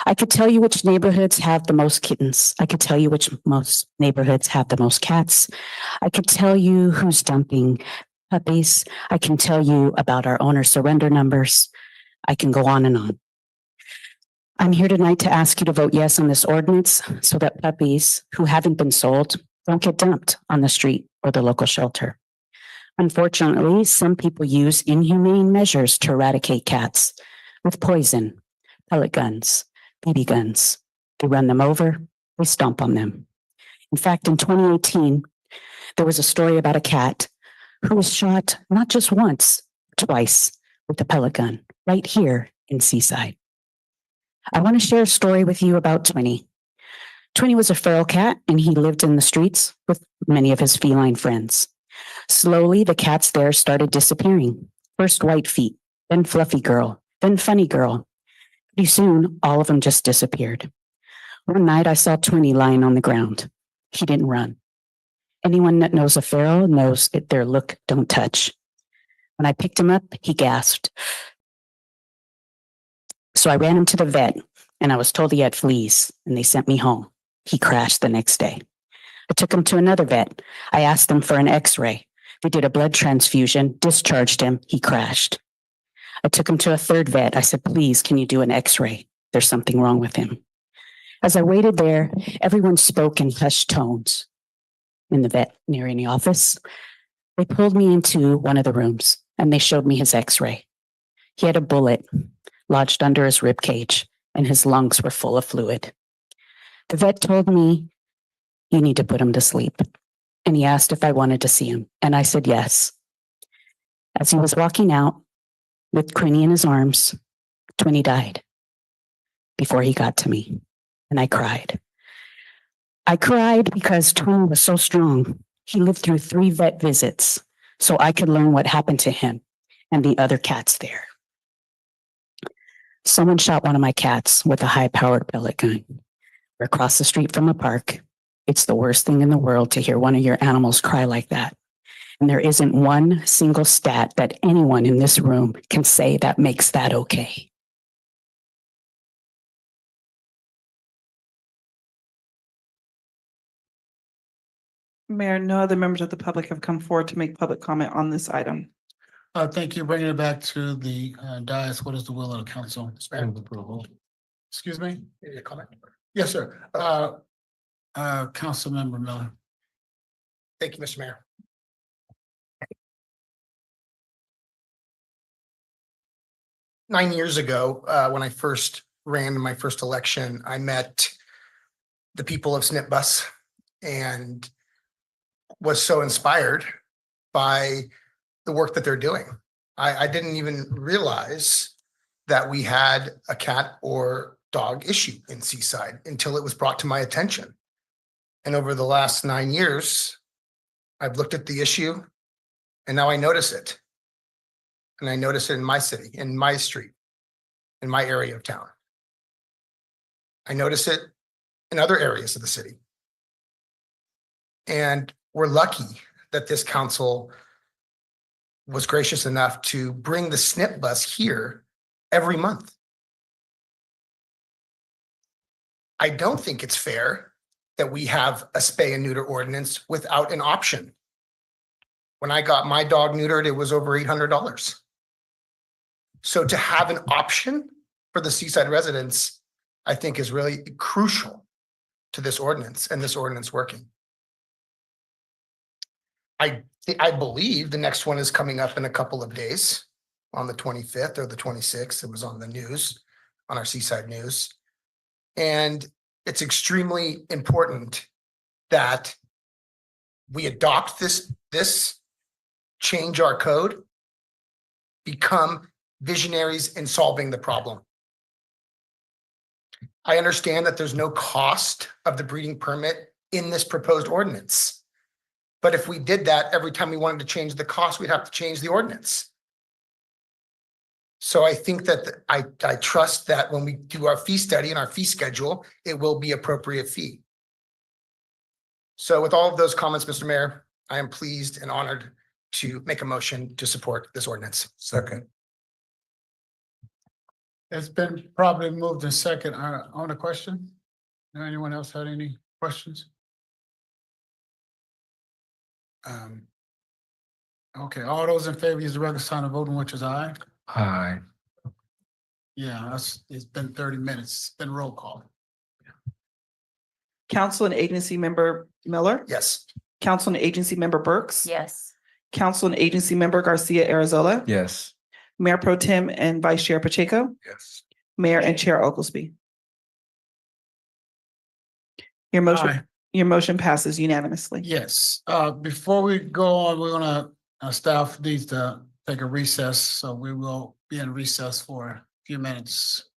I could tell you which neighborhoods have the most kittens. I could tell you which most neighborhoods have the most cats. I could tell you who's dumping puppies. I can tell you about our owner surrender numbers. I can go on and on. I'm here tonight to ask you to vote yes on this ordinance so that puppies who haven't been sold don't get dumped on the street or the local shelter. Unfortunately, some people use inhumane measures to eradicate cats with poison, pellet guns, BB guns. They run them over, they stomp on them. In fact, in 2018, there was a story about a cat who was shot not just once, twice with a pellet gun right here in Seaside. I want to share a story with you about Twinny. Twinny was a feral cat and he lived in the streets with many of his feline friends. Slowly, the cats there started disappearing. First White Feet, then Fluffy Girl, then Funny Girl. Pretty soon, all of them just disappeared. One night, I saw Twinny lying on the ground. He didn't run. Anyone that knows a feral knows that their look don't touch. When I picked him up, he gasped. So I ran him to the vet, and I was told he had fleas, and they sent me home. He crashed the next day. I took him to another vet. I asked them for an x-ray. They did a blood transfusion, discharged him. He crashed. I took him to a third vet. I said, please, can you do an x-ray? There's something wrong with him. As I waited there, everyone spoke in hushed tones. In the veterinary office, they pulled me into one of the rooms, and they showed me his x-ray. He had a bullet lodged under his rib cage, and his lungs were full of fluid. The vet told me, you need to put him to sleep. And he asked if I wanted to see him, and I said yes. As he was walking out with Quinny in his arms, Twinny died before he got to me, and I cried. I cried because Twinny was so strong. He lived through 3 vet visits, so I could learn what happened to him and the other cats there. Someone shot one of my cats with a high-powered pellet gun. We're across the street from a park. It's the worst thing in the world to hear one of your animals cry like that. And there isn't one single stat that anyone in this room can say that makes that okay. Mayor, no other members of the public have come forward to make public comment on this item. Thank you. Bringing it back to the dais. What is the will of the council? Approval. Excuse me? A comment? Yes, sir. Councilmember Miller. Thank you, Mr. Mayor. Nine years ago, when I first ran in my first election, I met the people of Snip Bus and was so inspired by the work that they're doing. I didn't even realize that we had a cat or dog issue in Seaside until it was brought to my attention. And over the last 9 years, I've looked at the issue and now I notice it. And I notice it in my city, in my street, in my area of town. I notice it in other areas of the city. And we're lucky that this council was gracious enough to bring the Snip Bus here every month. I don't think it's fair that we have a spay and neuter ordinance without an option. When I got my dog neutered, it was over $800. So to have an option for the Seaside residents, I think is really crucial to this ordinance and this ordinance working. I believe the next one is coming up in a couple of days on the 25th or the 26th. It was on the news, on our Seaside News. And it's extremely important that we adopt this, change our code, become visionaries in solving the problem. I understand that there's no cost of the breeding permit in this proposed ordinance. But if we did that, every time we wanted to change the cost, we'd have to change the ordinance. So I think that I trust that when we do our fee study and our fee schedule, it will be appropriate fee. So with all of those comments, Mr. Mayor, I am pleased and honored to make a motion to support this ordinance. Second. It's been probably moved in second. On the question? Anyone else had any questions? Okay, all those in favor use the regular sign of voting, which is aye. Aye. Yeah, it's been 30 minutes. It's been roll call. Council and Agency Member Miller, Yes. Council and Agency Member Burks, Yes. Council and Agency Member Garcia Arizola, Yes. Mayor Pro Tem and Vice Chair Pacheco, Yes. Mayor and Chair Oglesby. Your Aye. motion passes unanimously. Yes, before we go on, we're gonna, staff needs to take a recess, so we will be in recess for a few minutes.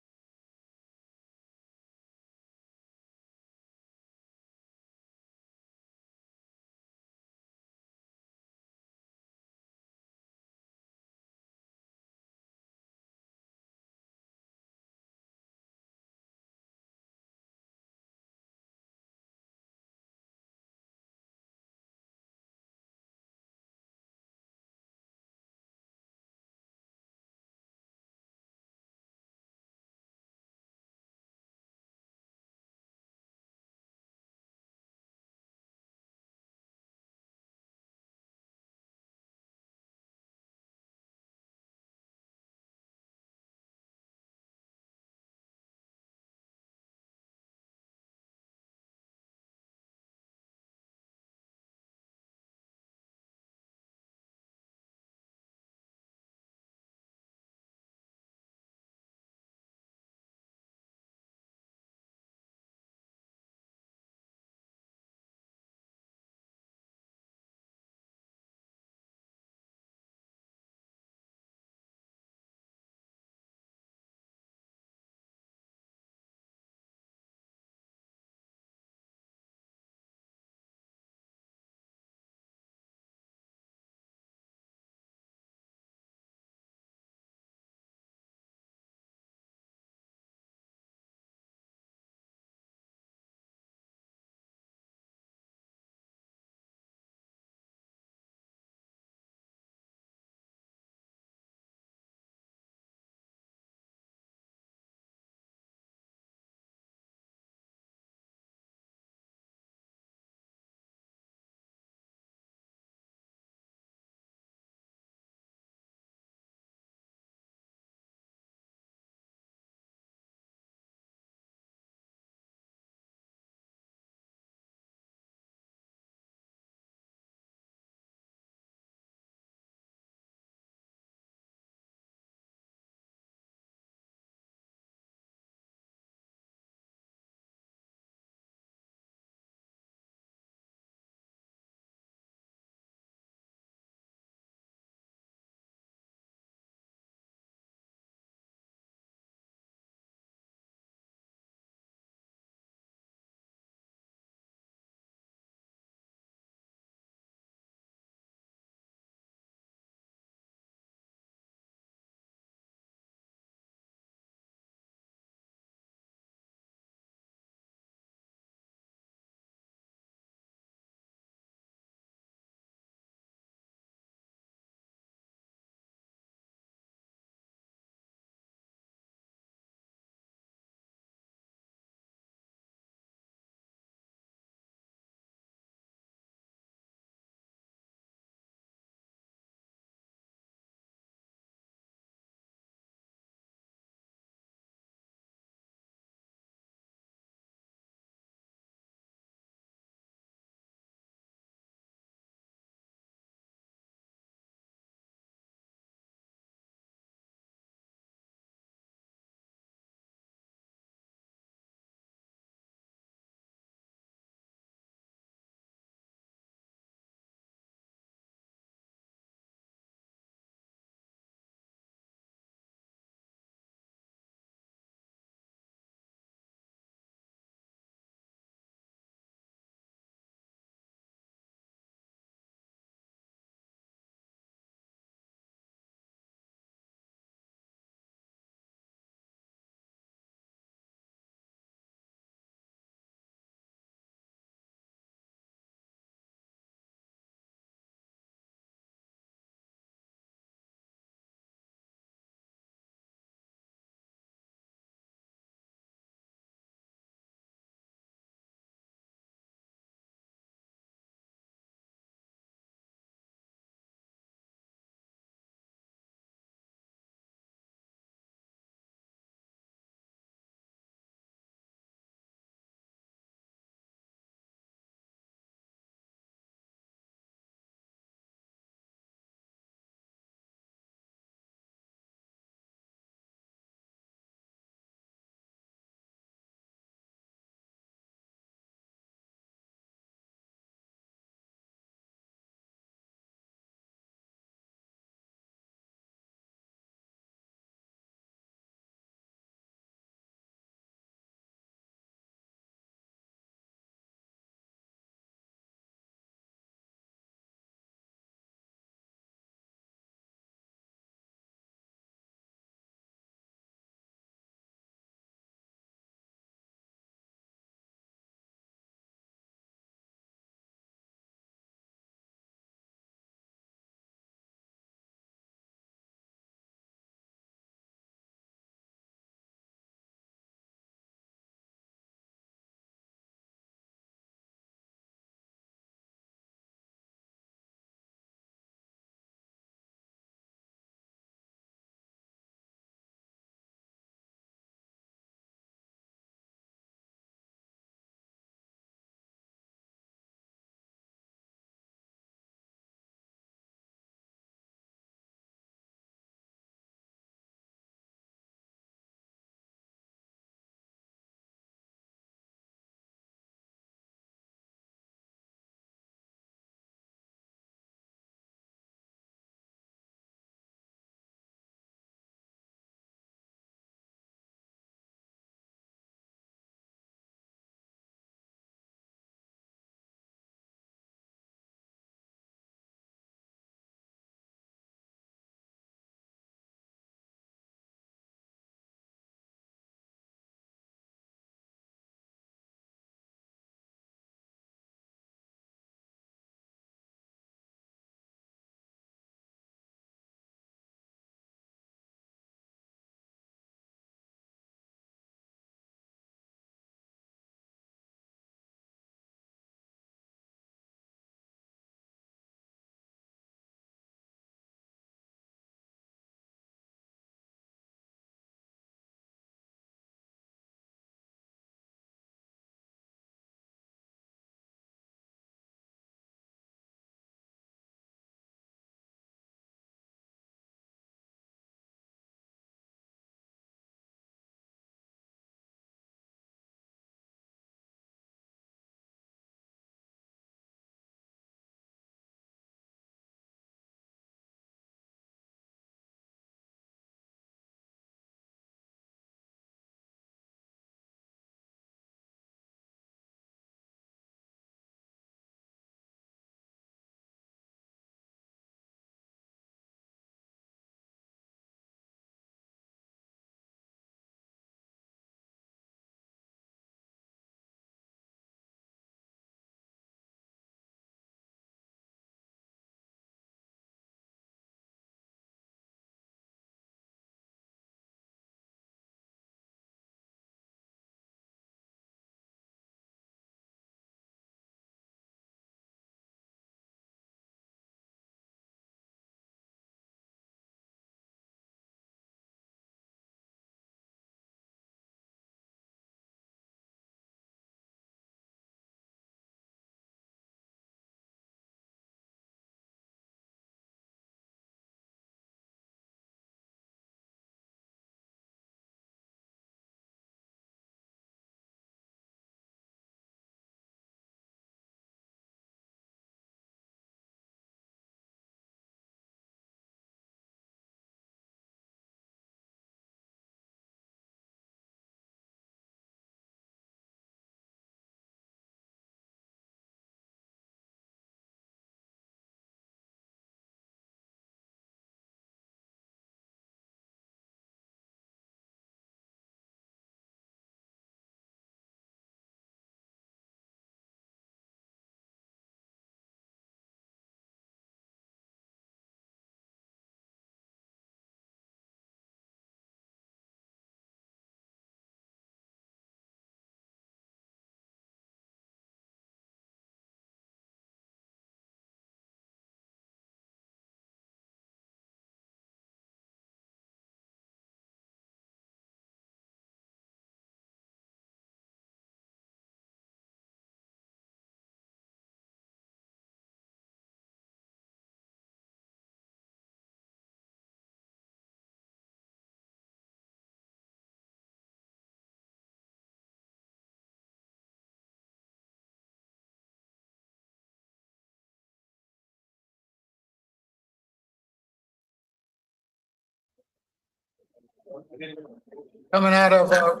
Coming out of a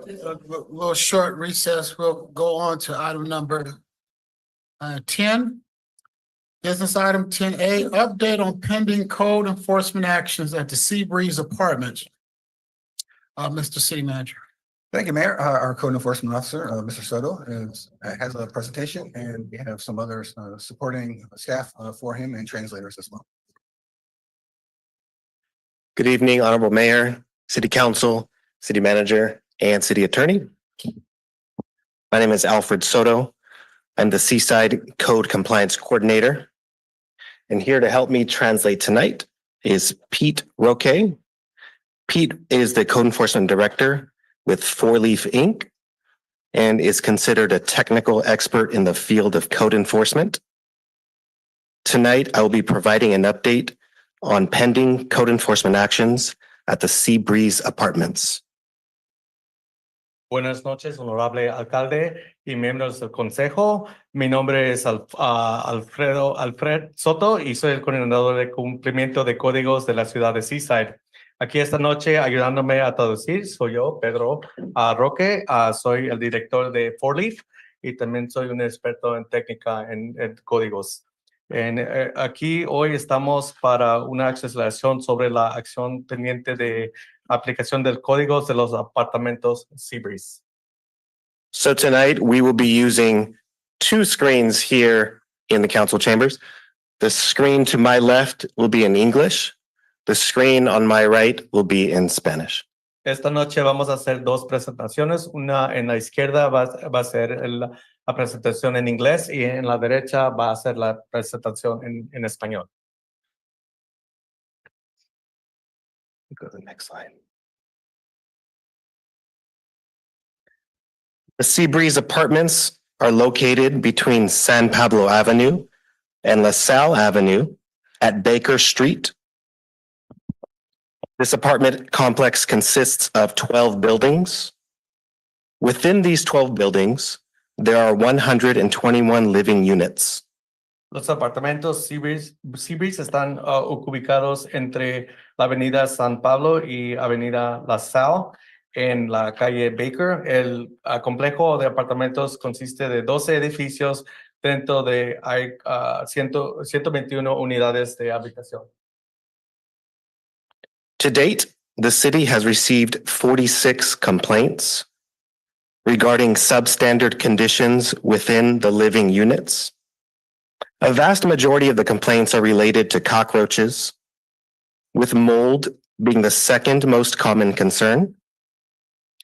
little short recess, we'll go on to item number 10. Business item 10A, update on pending code enforcement actions at the Seabreeze Apartments. Mr. City Manager. Thank you, Mayor. Our code enforcement officer, Mr. Soto, has a presentation, and we have some other supporting staff for him and translators as well. Good evening, Honorable Mayor, City Council, City Manager, and City Attorney. My name is Alfred Soto. I'm the Seaside Code Compliance Coordinator. And here to help me translate tonight is Pete Roque. Pete is the Code Enforcement Director with Four Leaf Inc. and is considered a technical expert in the field of code enforcement. Tonight, I will be providing an update on pending code enforcement actions at the Seabreeze Apartments. Buenas noches, honorable alcalde y miembros del consejo. Mi nombre es Alfred Soto y soy el coordinador de cumplimiento de códigos de la ciudad de Seaside. Aquí esta noche ayudándome a traducir soy yo, Pedro Roque. Soy el director de Four Leaf y también soy un experto en técnica en códigos. Aquí hoy estamos para una aceleración sobre la acción pendiente de aplicación del código de los apartamentos Seabreeze. So tonight we will be using two screens here in the council chambers. The screen to my left will be in English. The screen on my right will be in Spanish. Esta noche vamos a hacer dos presentaciones. Una en la izquierda va a ser la presentación en inglés y en la derecha va a ser la presentación en español. Go to the next slide. The Seabreeze Apartments are located between San Pablo Avenue and La Salle Avenue at Baker Street. This apartment complex consists of 12 buildings. Within these 12 buildings, there are 121 living units. Los apartamentos Seabreeze están ubicados entre la avenida San Pablo y avenida La Salle en la calle Baker. El complejo de apartamentos consiste de 12 edificios dentro de 121 unidades de habitación. To date, the city has received 46 complaints regarding substandard conditions within the living units. A vast majority of the complaints are related to cockroaches, with mold being the second most common concern.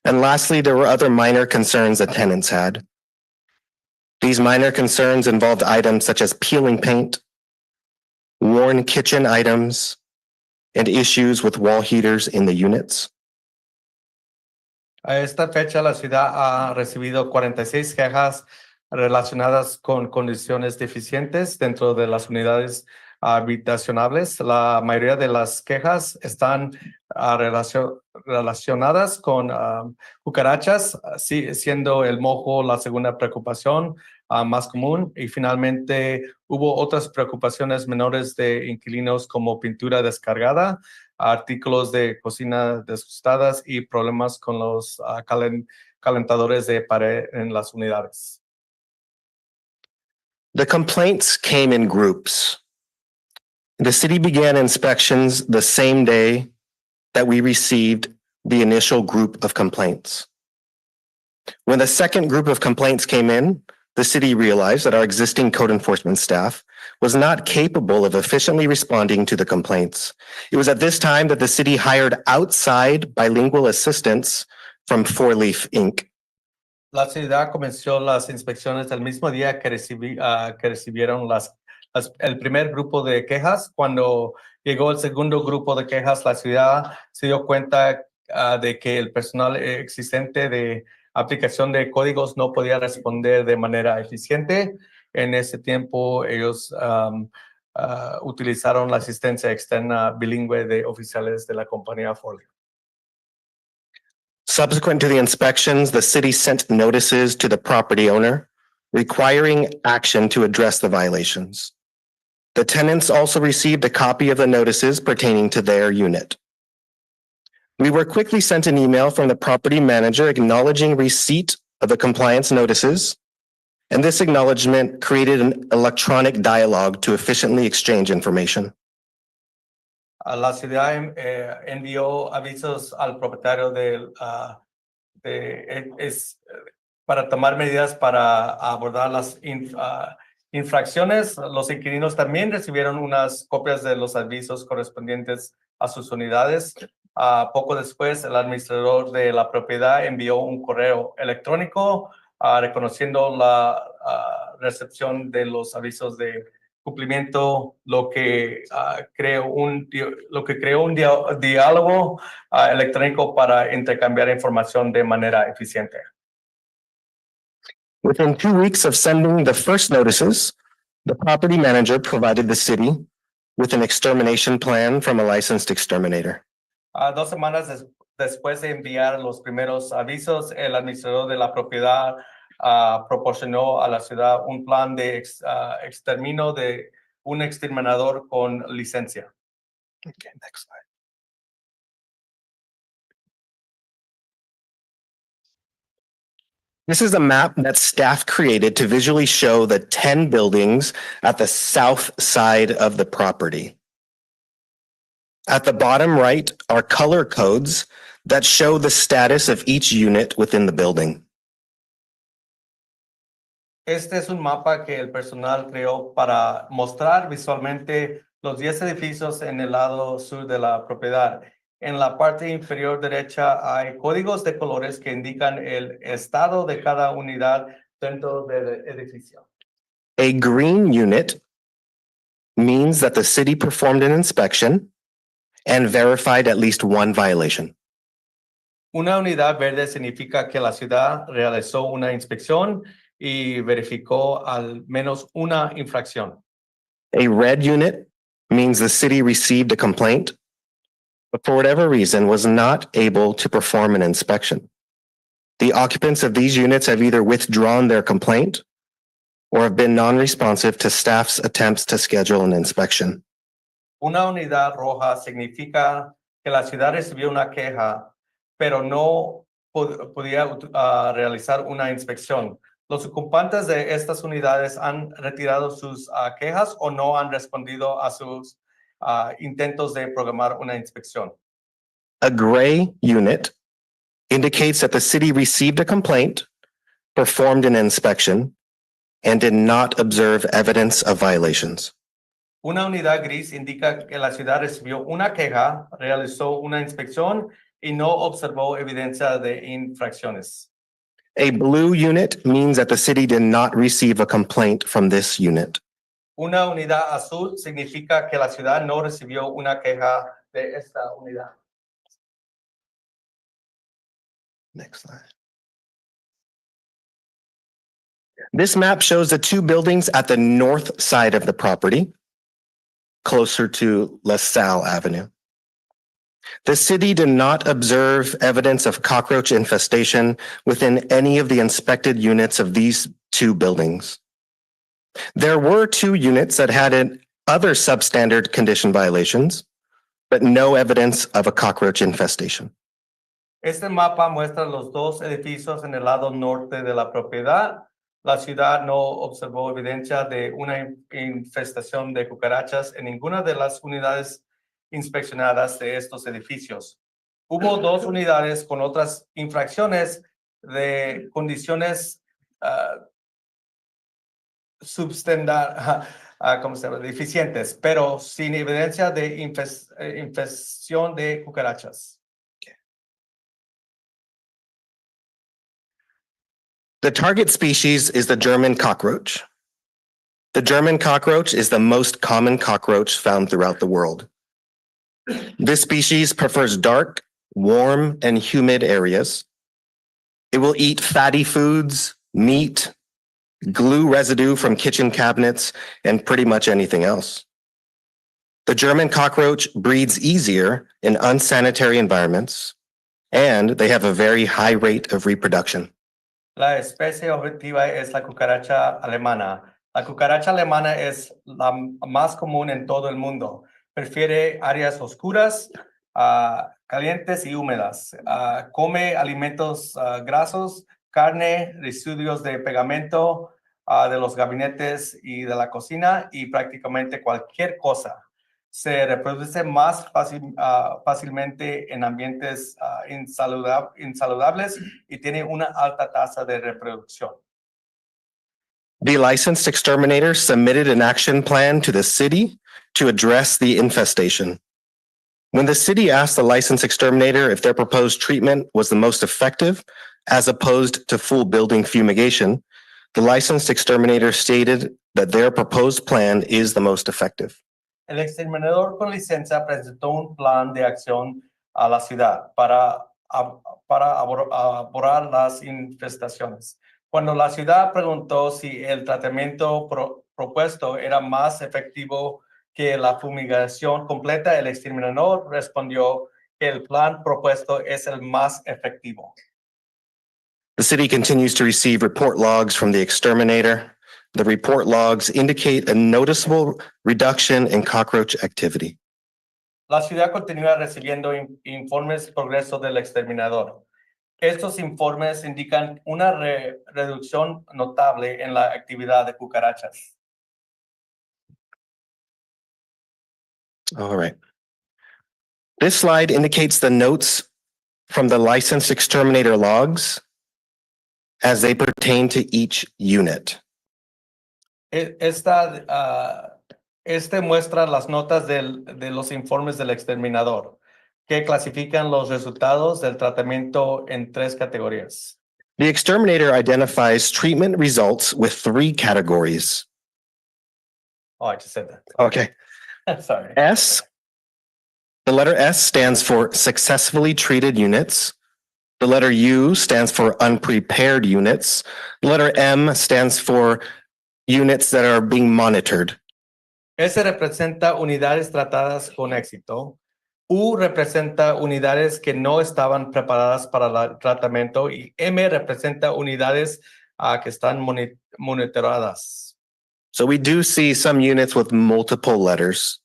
And lastly, there were other minor concerns that tenants had. These minor concerns involved items such as peeling paint, worn kitchen items, and issues with wall heaters in the units. A esta fecha, la ciudad ha recibido 46 quejas relacionadas con condiciones deficientes dentro de las unidades habitacionales. La mayoría de las quejas están relacionadas con cucarachas, siendo el mojo la segunda preocupación más común. Y finalmente hubo otras preocupaciones menores de inquilinos como pintura descargada, artículos de cocina desustadas y problemas con los calentadores de pared en las unidades. The complaints came in groups. The city began inspections the same day that we received the initial group of complaints. When the second group of complaints came in, the city realized that our existing code enforcement staff was not capable of efficiently responding to the complaints. It was at this time that the city hired outside bilingual assistance from Four Leaf Inc. La ciudad comenzó las inspecciones el mismo día que recibieron el primer grupo de quejas. Cuando llegó el segundo grupo de quejas, la ciudad se dio cuenta de que el personal existente de aplicación de códigos no podía responder de manera eficiente. En ese tiempo, ellos utilizaron la asistencia externa bilingüe de oficiales de la compañía Four Leaf. Subsequent to the inspections, the city sent notices to the property owner requiring action to address the violations. The tenants also received a copy of the notices pertaining to their unit. We were quickly sent an email from the property manager acknowledging receipt of the compliance notices, and this acknowledgement created an electronic dialogue to efficiently exchange information. La ciudad envió avisos al propietario para tomar medidas para abordar las infracciones. Los inquilinos también recibieron unas copias de los avisos correspondientes a sus unidades. Poco después, el administrador de la propiedad envió un correo electrónico reconociendo la recepción de los avisos de cumplimiento, lo que creó un diálogo electrónico para intercambiar información de manera eficiente. Within 2 weeks of sending the first notices, the property manager provided the city with an extermination plan from a licensed exterminator. 2 semanas después de enviar los primeros avisos, el administrador de la propiedad proporcionó a la ciudad un plan de exterminio de un exterminador con licencia. Okay, next slide. This is a map that staff created to visually show the 10 buildings at the south side of the property. At the bottom right are color codes that show the status of each unit within the building. Este es un mapa que el personal creó para mostrar visualmente los 10 edificios en el lado sur de la propiedad. En la parte inferior derecha hay códigos de colores que indican el estado de cada unidad dentro del edificio. A green unit means that the city performed an inspection and verified at least one violation. Una unidad verde significa que la ciudad realizó una inspección y verificó al menos una infracción. A red unit means the city received a complaint, but for whatever reason was not able to perform an inspection. The occupants of these units have either withdrawn their complaint or have been non-responsive to staff's attempts to schedule an inspection. Una unidad roja significa que la ciudad recibió una queja, pero no podía realizar una inspección. Los ocupantes de estas unidades han retirado sus quejas o no han respondido a sus intentos de programar una inspección. A gray unit indicates that the city received a complaint, performed an inspection, and did not observe evidence of violations. Una unidad gris indica que la ciudad recibió una queja, realizó una inspección y no observó evidencia de infracciones. A blue unit means that the city did not receive a complaint from this unit. Una unidad azul significa que la ciudad no recibió una queja de esta unidad. Next slide. This map shows the 2 buildings at the north side of the property, closer to LaSalle Avenue. The city did not observe evidence of cockroach infestation within any of the inspected units of these 2 buildings. There were 2 units that had other substandard condition violations, but no evidence of a cockroach infestation. Este mapa muestra los 2 edificios en el lado norte de la propiedad. La ciudad no observó evidencia de una infestación de cucarachas en ninguna de las unidades inspeccionadas de estos edificios. Hubo 2 unidades con otras infracciones de condiciones deficientes, pero sin evidencia de infestación de cucarachas. The target species is the German cockroach. The German cockroach is the most common cockroach found throughout the world. This species prefers dark, warm, and humid areas. It will eat fatty foods, meat, glue residue from kitchen cabinets, and pretty much anything else. The German cockroach breeds easier in unsanitary environments, and they have a very high rate of reproduction. La especie objetiva es la cucaracha alemana. La cucaracha alemana es la más común en todo el mundo. Prefiere áreas oscuras, calientes y húmedas. Come alimentos grasos, carne, residuos de pegamento de los gabinetes y de la cocina y prácticamente cualquier cosa. Se reproduce más fácilmente en ambientes insaludables y tiene una alta tasa de reproducción. The licensed exterminator submitted an action plan to the city to address the infestation. When the city asked the licensed exterminator if their proposed treatment was the most effective, as opposed to full building fumigation, the licensed exterminator stated that their proposed plan is the most effective. El exterminador con licencia presentó un plan de acción a la ciudad para borrar las infestaciones. Cuando la ciudad preguntó si el tratamiento propuesto era más efectivo que la fumigación completa, el exterminador respondió que el plan propuesto es el más efectivo. The city continues to receive report logs from the exterminator. The report logs indicate a noticeable reduction in cockroach activity. La ciudad continúa recibiendo informes de progreso del exterminador. Estos informes indican una reducción notable en la actividad de cucarachas. All right. This slide indicates the notes from the licensed exterminator logs as they pertain to each unit. Este muestra las notas de los informes del exterminador, que clasifican los resultados del tratamiento en 3 categorías. The exterminator identifies treatment results with 3 categories. Oh, I just said that. Okay. Sorry. S, the letter S stands for successfully treated units. The letter U stands for unprepared units. The letter M stands for units that are being monitored. S representa unidades tratadas con éxito. U representa unidades que no estaban preparadas para el tratamiento y M representa unidades que están monitoradas. So we do see some units with multiple letters.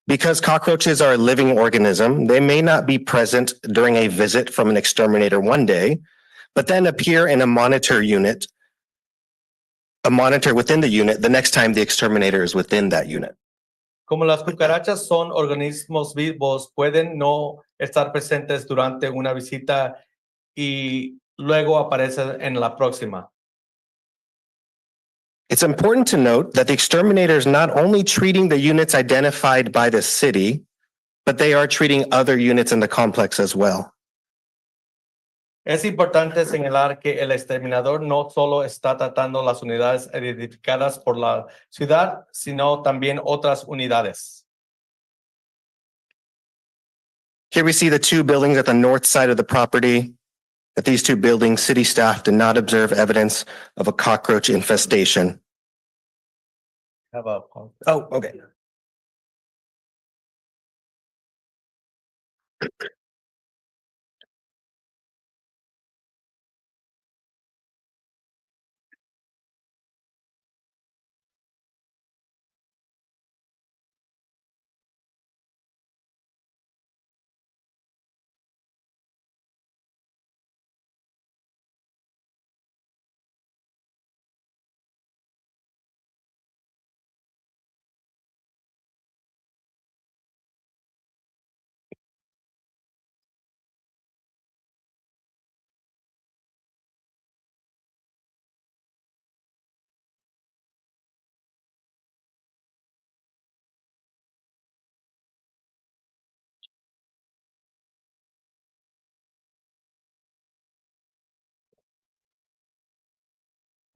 Because cockroaches are a living organism, they may not be present during a visit from an exterminator one day, but then appear in a monitor within the unit the next time the exterminator is within that unit. Como las cucarachas son organismos vivos, pueden no estar presentes durante una visita y luego aparecen en la próxima. It's important to note that the exterminator is not only treating the units identified by the city, but they are treating other units in the complex as well. Es importante señalar que el exterminador no solo está tratando las unidades identificadas por la ciudad, sino también otras unidades. Here we see the 2 buildings at the north side of the property. At these 2 buildings, city staff did not observe evidence of a cockroach infestation. Oh, okay.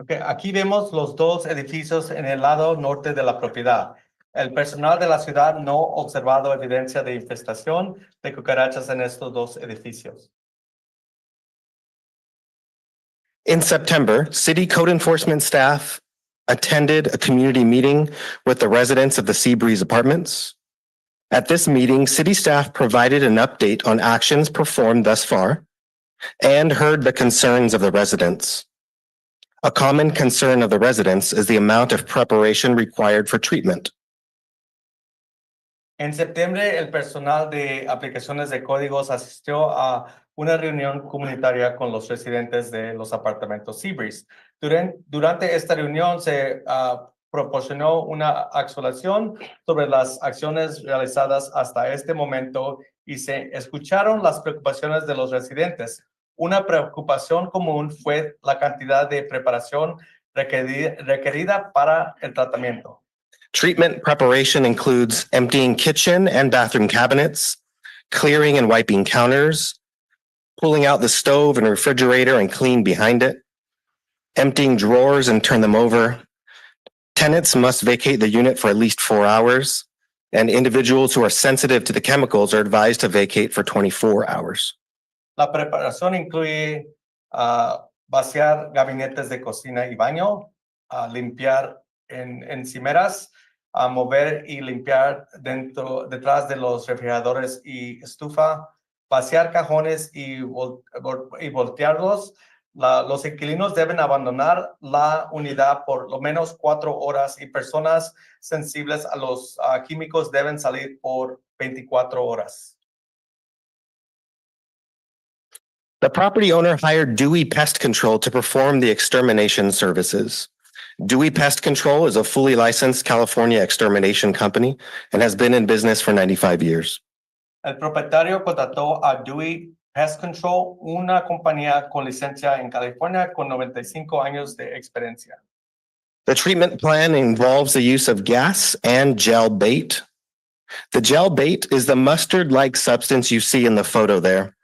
Okay, aquí vemos los 2 edificios en el lado norte de la propiedad. El personal de la ciudad no ha observado evidencia de infestación de cucarachas en estos 2 edificios. In September, city code enforcement staff attended a community meeting with the residents of the Seabreeze apartments. At this meeting, city staff provided an update on actions performed thus far and heard the concerns of the residents. A common concern of the residents is the amount of preparation required for treatment. En septiembre, el personal de aplicaciones de códigos asistió a una reunión comunitaria con los residentes de los apartamentos Seabreeze. Durante esta reunión se proporcionó una actualización sobre las acciones realizadas hasta este momento y se escucharon las preocupaciones de los residentes. Una preocupación común fue la cantidad de preparación requerida para el tratamiento. Treatment preparation includes emptying kitchen and bathroom cabinets, clearing and wiping counters, pulling out the stove and refrigerator and clean behind it, emptying drawers and turn them over. Tenants must vacate the unit for at least 4 hours, and individuals who are sensitive to the chemicals are advised to vacate for 24 hours. La preparación incluye vaciar gabinetes de cocina y baño, limpiar encimeras, mover y limpiar detrás de los refrigeradores y estufa, vaciar cajones y voltearlos. Los inquilinos deben abandonar la unidad por lo menos 4 horas y personas sensibles a los químicos deben salir por 24 horas. The property owner hired Dewey Pest Control to perform the extermination services. Dewey Pest Control is a fully licensed California extermination company and has been in business for 95 years. El propietario contrató a Dewey Pest Control, una compañía con licencia en California con 95 años de experiencia. The treatment plan involves the use of gas and gel bait. The gel bait is the mustard-like substance you see in the photo there.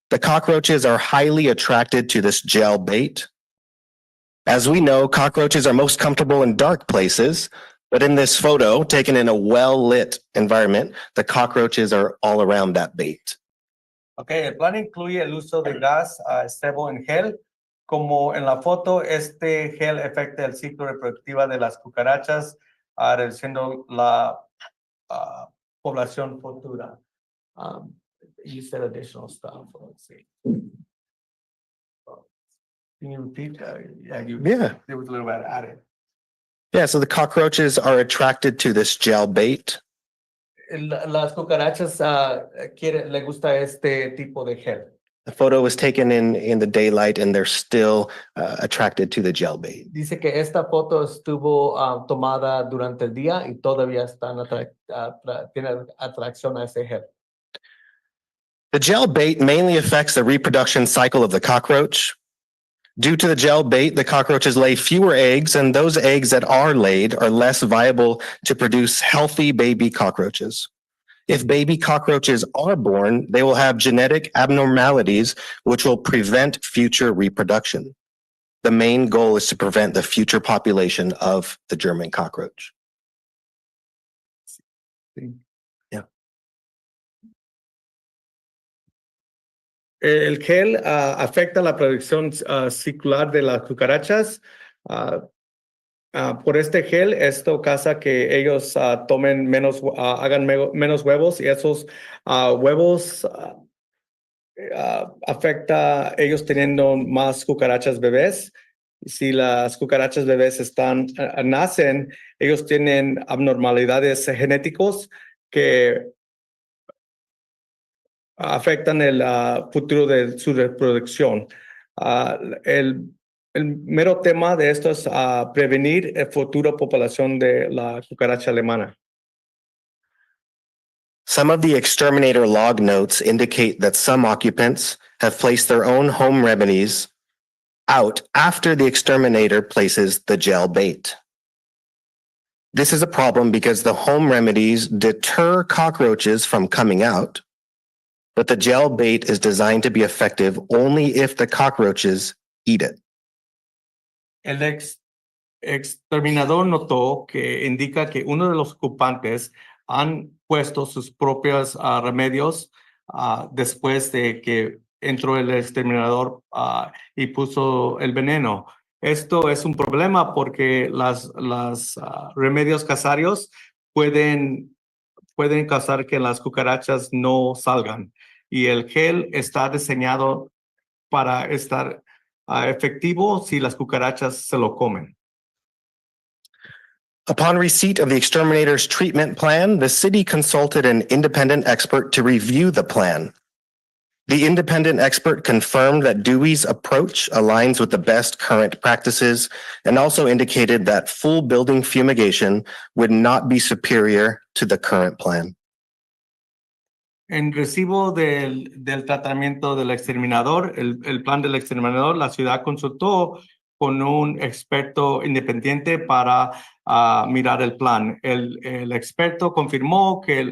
The cockroaches are highly attracted to this gel bait. As we know, cockroaches are most comfortable in dark places, but in this photo, taken in a well-lit environment, the cockroaches are all around that bait. Okay, el plan incluye el uso de gas sebo en gel. Como en la foto, este gel afecta el ciclo reproductivo de las cucarachas, reduciendo la población futura. You said additional stuff. Let's see. Can you repeat? Yeah. There was a little bit added. Yeah, so the cockroaches are attracted to this gel bait. Las cucarachas le gusta este tipo de gel. The photo was taken in the daylight and they're still attracted to the gel bait. Dice que esta foto estuvo tomada durante el día y todavía están tienen atracción a ese gel. The gel bait mainly affects the reproduction cycle of the cockroach. Due to the gel bait, the cockroaches lay fewer eggs, and those eggs that are laid are less viable to produce healthy baby cockroaches. If baby cockroaches are born, they will have genetic abnormalities which will prevent future reproduction. The main goal is to prevent the future population of the German cockroach. Yeah. El gel afecta la producción circular de las cucarachas. Por este gel, esto causa que ellos tomen menos, hagan menos huevos y esos huevos afecta ellos teniendo más cucarachas bebés. Si las cucarachas bebés nacen, ellos tienen abnormalidades genéticos que afectan el futuro de su reproducción. El mero tema de esto es prevenir la futura población de la cucaracha alemana. Some of the exterminator log notes indicate that some occupants have placed their own home remedies out after the exterminator places the gel bait. This is a problem because the home remedies deter cockroaches from coming out, but the gel bait is designed to be effective only if the cockroaches eat it. El exterminador notó que indica que uno de los ocupantes han puesto sus propios remedios después de que entró el exterminador y puso el veneno. Esto es un problema porque los remedios casarios pueden causar que las cucarachas no salgan. Y el gel está diseñado para estar efectivo si las cucarachas se lo comen. Upon receipt of the exterminator's treatment plan, the city consulted an independent expert to review the plan. The independent expert confirmed that Dewey's approach aligns with the best current practices and also indicated that full building fumigation would not be superior to the current plan. En recibo del tratamiento del exterminador, el plan del exterminador, la ciudad consultó con un experto independiente para mirar el plan. El experto confirmó que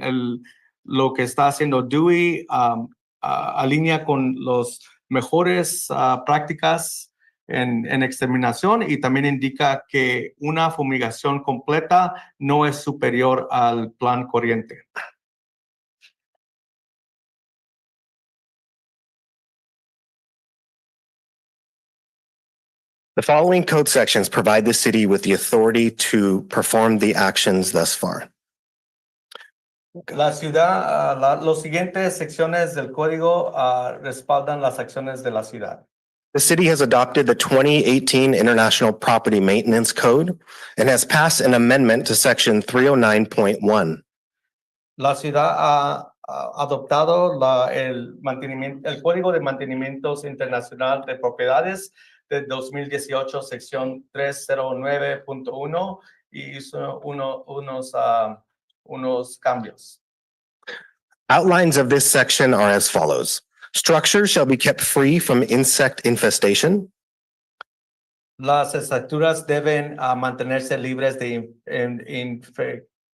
lo que está haciendo Dewey alinea con los mejores prácticas en exterminación y también indica que una fumigación completa no es superior al plan corriente. The following code sections provide the city with the authority to perform the actions thus far. La ciudad, los siguientes secciones del código respaldan las acciones de la ciudad. The city has adopted the 2018 International Property Maintenance Code and has passed an amendment to section 309.1. La ciudad ha adoptado el Código de Mantenimientos Internacional de Propiedades de 2018, sección 309.1 y hizo unos cambios. Outlines of this section are as follows. Structures shall be kept free from insect infestation. Las estructuras deben mantenerse libres de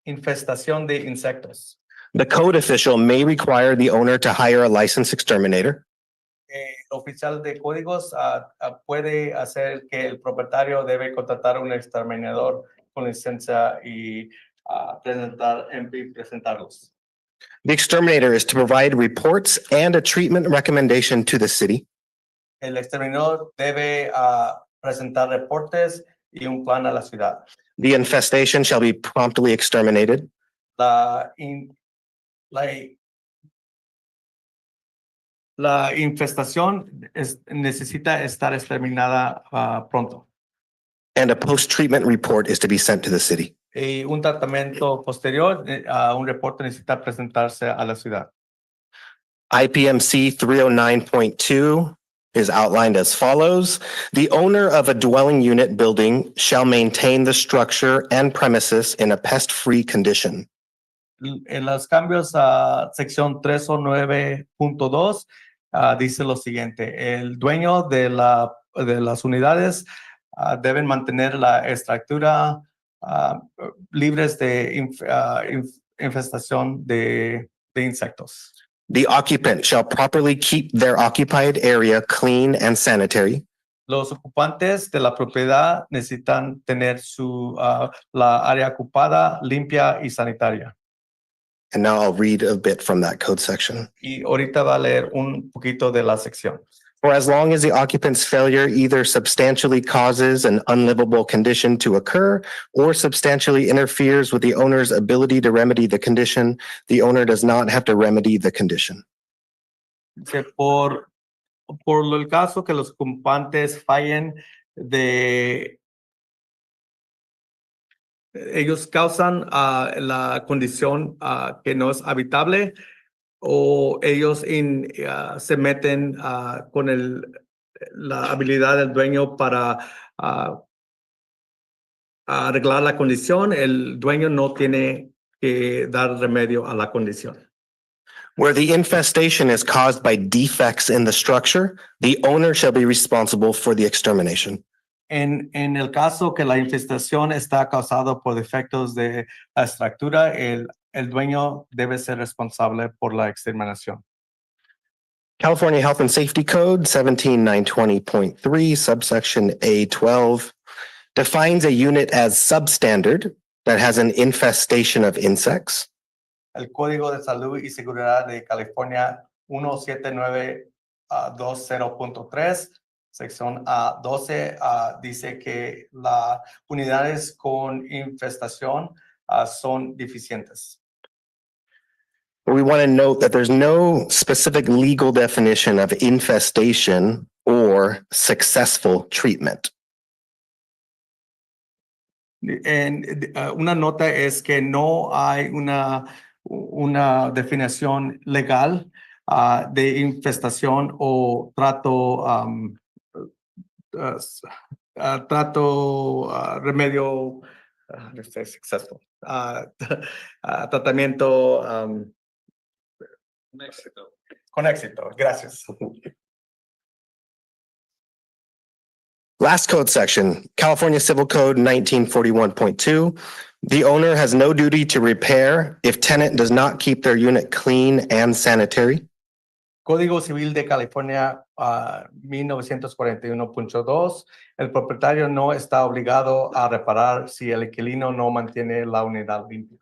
infestación de insectos. The code official may require the owner to hire a licensed exterminator. El oficial de códigos puede hacer que el propietario debe contratar un exterminador con licencia y presentarlos. The exterminator is to provide reports and a treatment recommendation to the city. El exterminador debe presentar reportes y un plan a la ciudad. The infestation shall be promptly exterminated. La infestación necesita estar exterminada pronto. And a post-treatment report is to be sent to the city. Y un tratamiento posterior, un reporte necesita presentarse a la ciudad. IPMC 309.2 is outlined as follows. The owner of a dwelling unit building shall maintain the structure and premises in a pest-free condition. En los cambios a sección 309.2 dice lo siguiente. El dueño de las unidades deben mantener la estructura libres de infestación de insectos. The occupant shall properly keep their occupied area clean and sanitary. Los ocupantes de la propiedad necesitan tener la área ocupada limpia y sanitaria. And now I'll read a bit from that code section. Y ahorita va a leer un poquito de la sección. For as long as the occupant's failure either substantially causes an unlivable condition to occur or substantially interferes with the owner's ability to remedy the condition, the owner does not have to remedy the condition. Por el caso que los ocupantes fallen ellos causan la condición que no es habitable o ellos se meten con la habilidad del dueño para arreglar la condición, el dueño no tiene que dar remedio a la condición. Where the infestation is caused by defects in the structure, the owner shall be responsible for the extermination. En el caso que la infestación está causada por defectos de la estructura, el dueño debe ser responsable por la exterminación. California Health and Safety Code 17920.3, subsection A12, defines a unit as substandard that has an infestation of insects. El Código de Salud y Seguridad de California 17920.3, sección A12, dice que las unidades con infestación son deficientes. We want to note that there's no specific legal definition of infestation or successful treatment. Una nota es que no hay una definición legal de infestación o trato, remedio, let's say successful, tratamiento con éxito. Gracias. Last code section, California Civil Code 1941.2. The owner has no duty to repair if tenant does not keep their unit clean and sanitary. Código Civil de California 1941.2. El propietario no está obligado a reparar si el inquilino no mantiene la unidad limpia.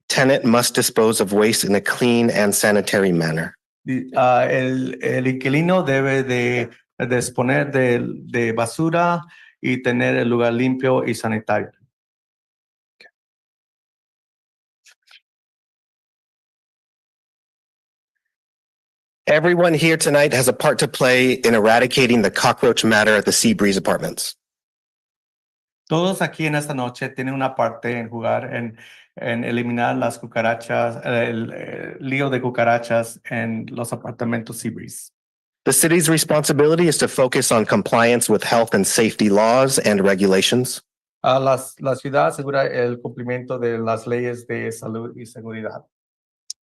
Tenant must dispose of waste in a clean and sanitary manner. El inquilino debe de disponer de basura y tener el lugar limpio y sanitario. Everyone here tonight has a part to play in eradicating the cockroach matter at the Seabreeze Apartments. Todos aquí en esta noche tienen una parte en jugar en eliminar las cucarachas, el lío de cucarachas en los apartamentos Seabreeze. The city's responsibility is to focus on compliance with health and safety laws and regulations. La ciudad asegura el cumplimiento de las leyes de salud y seguridad.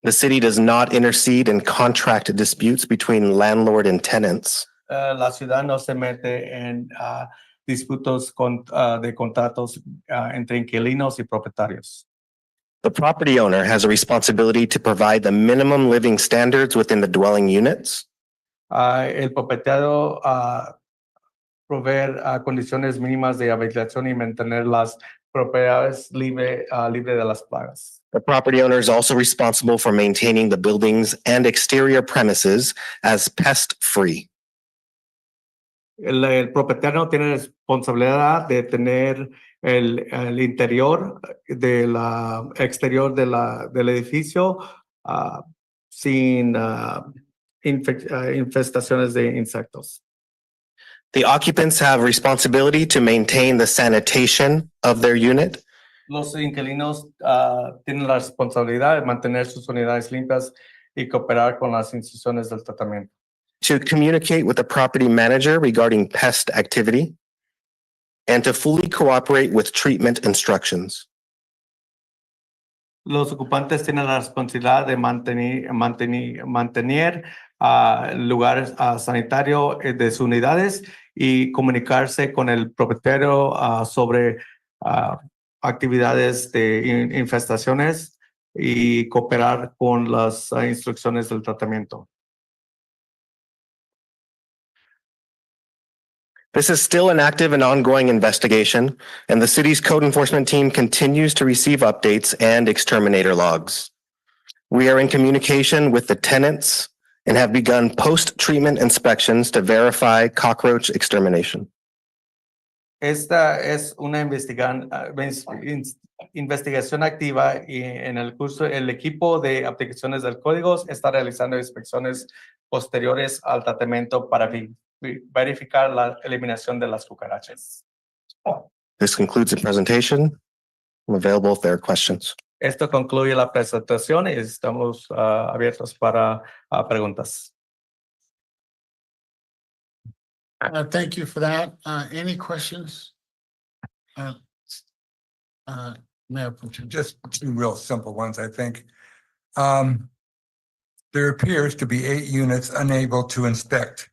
The city does not intercede in contract disputes between landlord and tenants. La ciudad no se mete en disputos de contratos entre inquilinos y propietarios. The property owner has a responsibility to provide the minimum living standards within the dwelling units. El propietario proveer condiciones mínimas de habitación y mantener las propiedades libre de las plagas. The property owner is also responsible for maintaining the buildings and exterior premises as pest-free. El propietario tiene responsabilidad de tener el interior exterior del edificio sin infestaciones de insectos. The occupants have responsibility to maintain the sanitation of their unit. Los inquilinos tienen la responsabilidad de mantener sus unidades limpias y cooperar con las instituciones del tratamiento. To communicate with the property manager regarding pest activity, and to fully cooperate with treatment instructions. Los ocupantes tienen la responsabilidad de mantener lugares sanitarios de sus unidades y comunicarse con el propietario sobre actividades de infestaciones y cooperar con las instrucciones del tratamiento. This is still an active and ongoing investigation, and the city's code enforcement team continues to receive updates and exterminator logs. We are in communication with the tenants and have begun post-treatment inspections to verify cockroach extermination. Esta es una investigación activa y en el curso el equipo de aplicaciones del código está realizando inspecciones posteriores al tratamiento para verificar la eliminación de las cucarachas. This concludes the presentation. I'm available if there are questions. Esto concluye la presentación y estamos abiertos para preguntas. Thank you for that. Any questions? Mayor Pro Tem. Just two real simple ones, I think. There appears to be 8 units unable to inspect.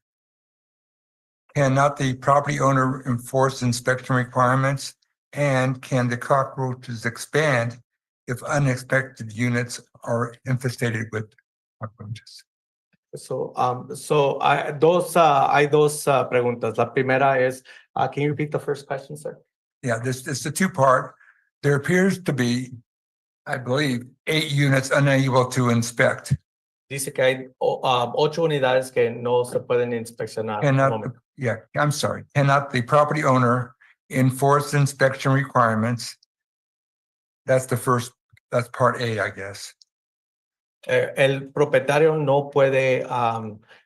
Cannot the property owner enforce inspection requirements? And can the cockroaches expand if unexpected units are infested with cockroaches? Hay dos preguntas. La primera es, can you repeat the first question, sir? Yeah, this is a two-part. There appears to be, I believe, 8 units unable to inspect. Dice que hay 8 unidades que no se pueden inspeccionar. I'm sorry. Cannot the property owner enforce inspection requirements? That's part A, I guess. El propietario no puede,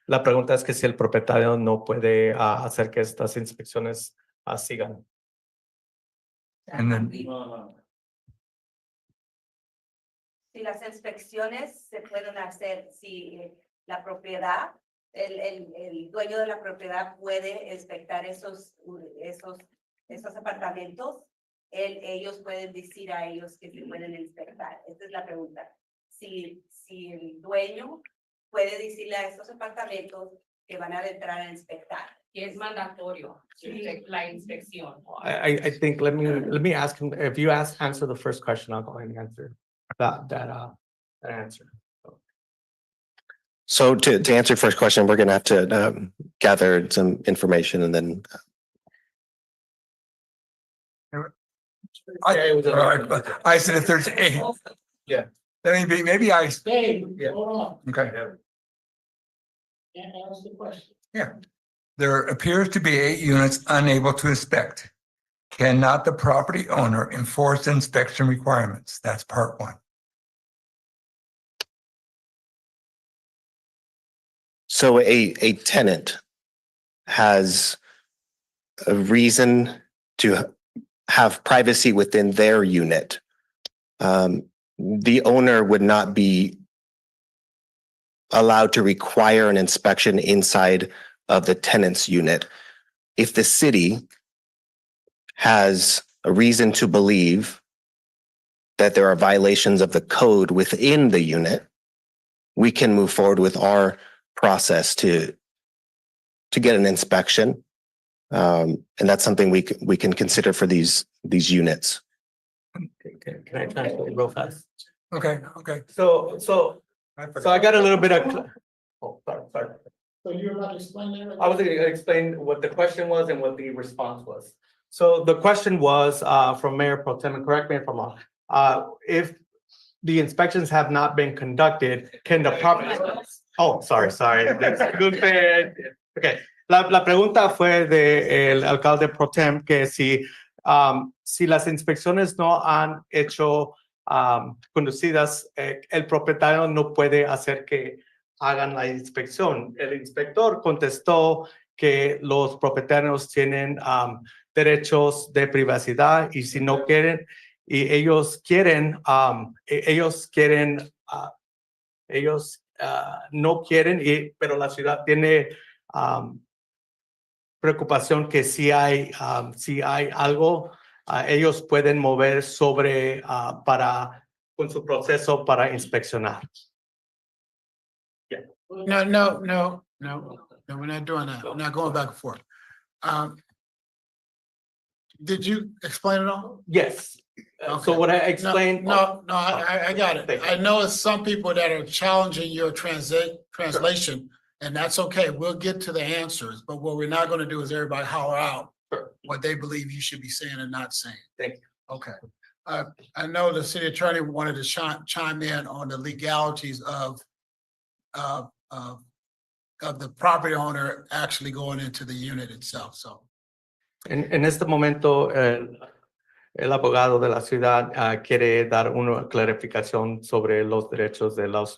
la pregunta es que si el propietario no puede hacer que estas inspecciones sigan. And then, Si las inspecciones se pueden hacer, si la propiedad, el dueño de la propiedad puede inspectar esos apartamentos, ellos pueden decir a ellos que se pueden inspectar. Esta es la pregunta. Si el dueño puede decirle a esos apartamentos que van a entrar a inspectar. Y es mandatorio la inspección. I think, let me ask him, if you answer the first question, I'll go ahead and answer that answer. So to answer your first question, we're gonna have to gather some information and then I said if there's eight. Yeah. Then maybe I, Yeah. okay. And ask the question. Yeah. There appears to be 8 units unable to inspect. Cannot the property owner enforce inspection requirements? That's part 1. so a tenant has a reason to have privacy within their unit. The owner would not be allowed to require an inspection inside of the tenant's unit. If the city has a reason to believe that there are violations of the code within the unit, we can move forward with our process to get an inspection. And that's something we can consider for these units. Can I translate real fast? Okay. So I got a little bit of, sorry. So you're about to explain that? I was going to explain what the question was and what the response was. So the question was from Mayor Pro Tem, and correct me if I'm wrong. If the inspections have not been conducted, can the property? Oh, sorry. Disculpe. Okay. La pregunta fue de el alcalde Pro Tem que si las inspecciones no han hecho conducidas, el propietario no puede hacer que hagan la inspección. El inspector contestó que los propietarios tienen derechos de privacidad y si no quieren, y ellos no quieren, pero la ciudad tiene preocupación que si hay algo, ellos pueden mover sobre con su proceso para inspeccionar. No, we're not doing that. We're not going back and forth. Did you explain it all? Yes. Okay. So what I explained. No, I got it. I know it's some people that are challenging your translation, and that's okay. We'll get to the answers, but what we're not going to do is everybody holler out what they believe you should be saying and not saying. Thank you. Okay. I know the city attorney wanted to chime in on the legalities of the property owner actually going into the unit itself, so. En este momento, el abogado de la ciudad quiere dar una clarificación sobre los derechos de los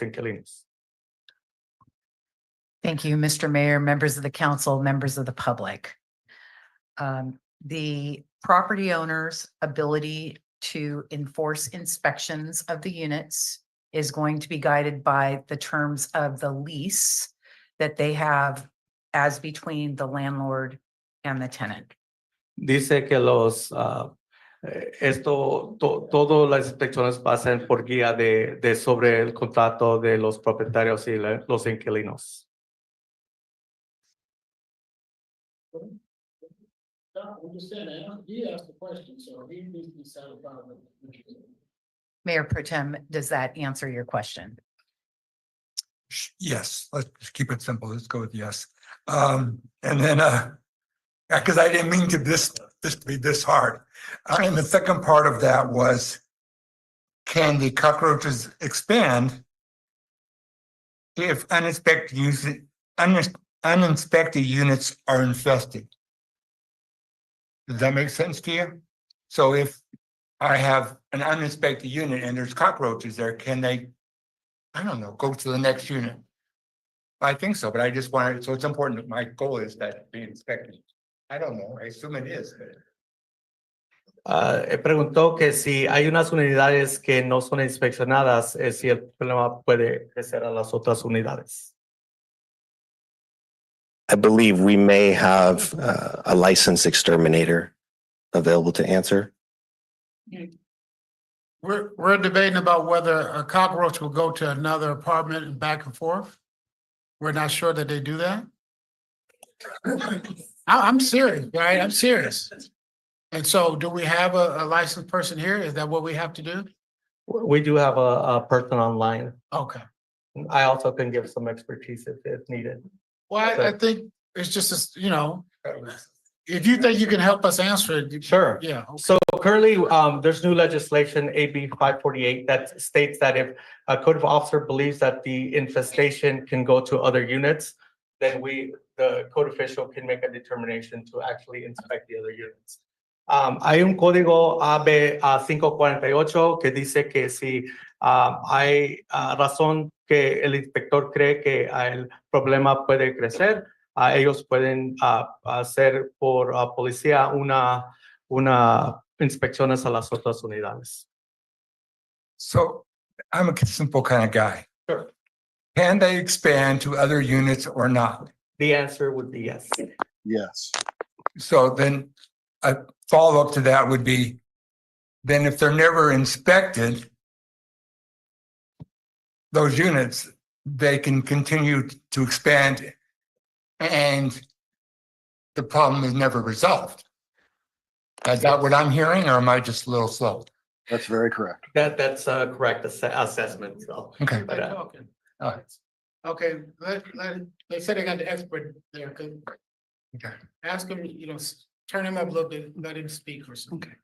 inquilinos. Thank you, Mr. Mayor, members of the council, members of the public. The property owner's ability to enforce inspections of the units is going to be guided by the terms of the lease that they have as between the landlord and the tenant. Dice que todas las inspecciones pasan por guía de sobre el contrato de los propietarios y los inquilinos. I'm just saying, he asked the question, so he needs to be satisfied with it. Mayor Pro Tem, does that answer your question? Yes, let's keep it simple. Let's go with yes. And then, because I didn't mean to this to be this hard. And the second part of that was, can the cockroaches expand if uninspected units are infested? Does that make sense to you? So if I have an uninspected unit and there's cockroaches there, can they, I don't know, go to the next unit? I think so, but I just wanted, so it's important that my goal is that it be inspected. I don't know, I assume it is, but. Preguntó que si hay unas unidades que no son inspeccionadas, si el problema puede crecer a las otras unidades. I believe we may have a licensed exterminator available to answer. We're debating about whether a cockroach will go to another apartment and back and forth. We're not sure that they do that. I'm serious, right? I'm serious. And so do we have a licensed person here? Is that what we have to do? We do have a person online. Okay. I also can give some expertise if needed. Well, I think it's just, if you think you can help us answer it. Sure. Yeah. So currently, there's new legislation, AB 548, that states that if a code of officer believes that the infestation can go to other units, then the code official can make a determination to actually inspect the other units. Hay un código AB 548 que dice que si hay razón que el inspector cree que el problema puede crecer, ellos pueden hacer por policía una inspecciones a las otras unidades. So I'm a simple kind of guy. Sure. Can they expand to other units or not? The answer would be yes. Yes. So then a follow-up to that would be, then if they're never inspected, those units, they can continue to expand and the problem is never resolved. Is that what I'm hearing, or am I just a little slow? That's very correct. That's a correct assessment. So. Okay. But, All right. Okay, they said they got the expert there. Okay. Ask him, turn him up a little bit, let him speak or something. Okay.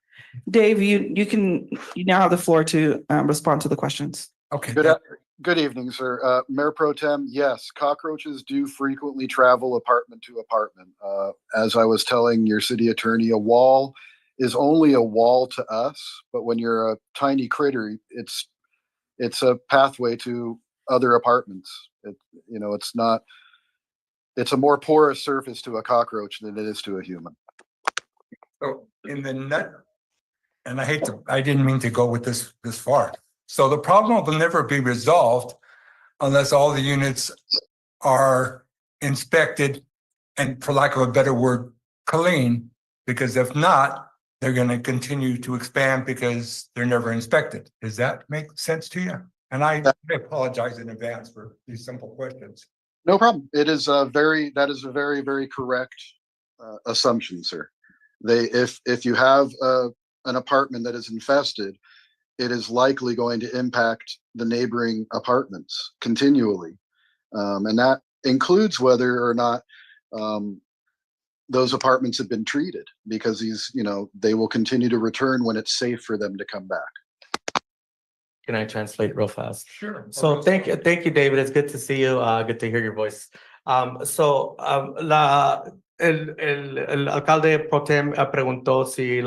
Dave, you now have the floor to respond to the questions. Okay. Good evening, sir. Mayor Pro Tem, yes, cockroaches do frequently travel apartment to apartment. As I was telling your city attorney, a wall is only a wall to us, but when you're a tiny critter, it's a pathway to other apartments. It's a more porous surface to a cockroach than it is to a human. So in the nut, and I didn't mean to go with this far. So the problem will never be resolved unless all the units are inspected and, for lack of a better word, clean, because if not, they're going to continue to expand because they're never inspected. Does that make sense to you? And I apologize in advance for these simple questions. No problem. That is a very, very correct assumption, sir. If you have an apartment that is infested, it is likely going to impact the neighboring apartments continually. And that includes whether or not those apartments have been treated, because they will continue to return when it's safe for them to come back. Can I translate real fast? Sure. So thank you, David. It's good to see you. Good to hear your voice. El alcalde pro tem preguntó si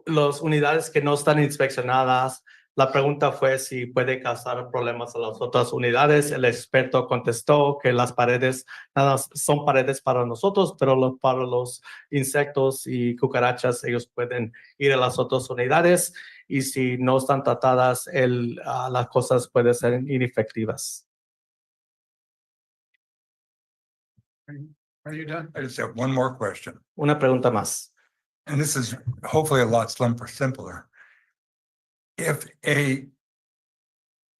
los unidades que no están inspeccionadas, la pregunta fue si puede causar problemas a las otras unidades. El experto contestó que las paredes nada son paredes para nosotros, pero para los insectos y cucarachas ellos pueden ir a las otras unidades y si no están tratadas las cosas pueden ser inefectivas. Are you done? I just have one more question. Una pregunta más. And this is hopefully a lot simpler. If a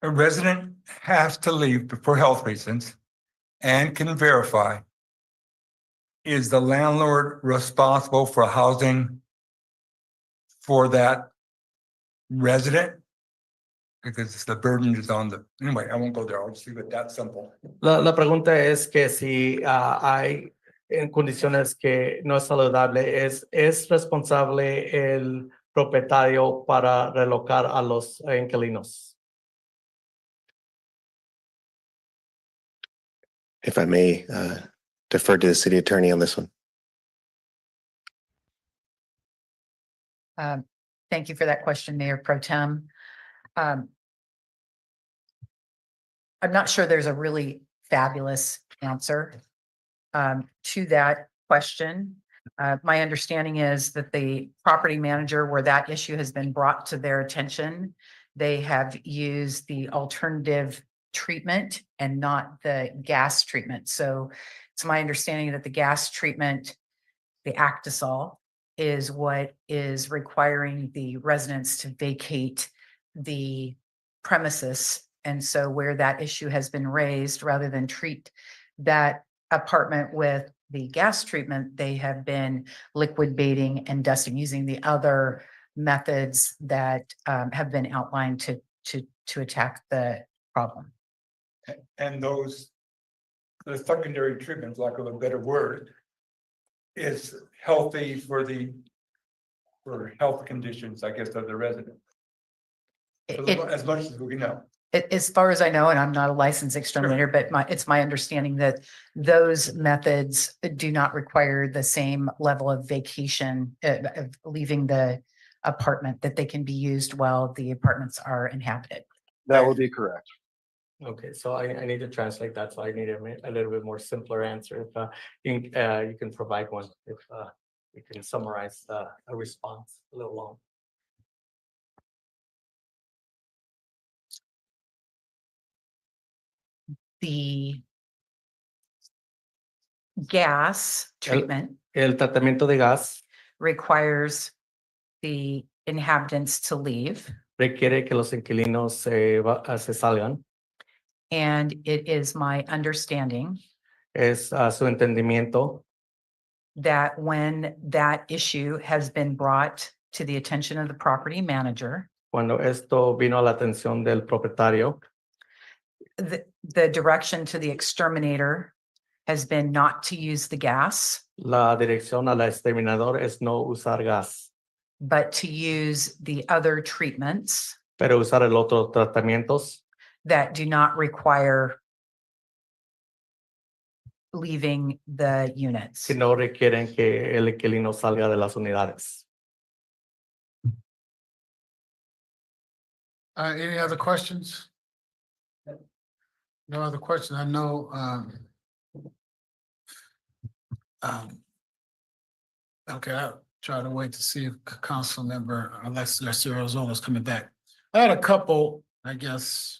resident has to leave for health reasons and can verify, is the landlord responsible for housing for that resident? Because the burden is on anyway, I won't go there. I'll just leave it that simple. La pregunta es que si hay en condiciones que no es saludable, ¿es responsable el propietario para relocar a los inquilinos? If I may defer to the city attorney on this one. Thank you for that question, Mayor Pro Tem. I'm not sure there's a really fabulous answer to that question. My understanding is that the property manager, where that issue has been brought to their attention, they have used the alternative treatment and not the gas treatment. So it's my understanding that the gas treatment, the Actisol, is what is requiring the residents to vacate the premises. And so where that issue has been raised, rather than treat that apartment with the gas treatment, they have been liquid baiting and dusting, using the other methods that have been outlined to attack the problem. And those, the secondary treatments, lack of a better word, is healthy for health conditions, I guess, of the resident. As much as we know. As far as I know, and I'm not a licensed exterminator, but it's my understanding that those methods do not require the same level of vacation, of leaving the apartment, that they can be used while the apartments are inhabited. That would be correct. Okay, so I need to translate that, so I need a little bit more simpler answer. If you can provide one, if you can summarize a response a little long. The gas treatment El tratamiento de gas requires the inhabitants to leave, requiere que los inquilinos se salgan. and it is my understanding Es su entendimiento that when that issue has been brought to the attention of the property manager, cuando esto vino a la atención del propietario, the direction to the exterminator has been not to use the gas, la dirección al exterminador es no usar gas, but to use the other treatments pero usar el otro tratamientos that do not require leaving the units. que no requieren que el inquilino salga de las unidades. Any other questions? No other questions. I know, okay, I'll try to wait to see if Council Member Alexis Arizona is coming back. I had a couple, I guess.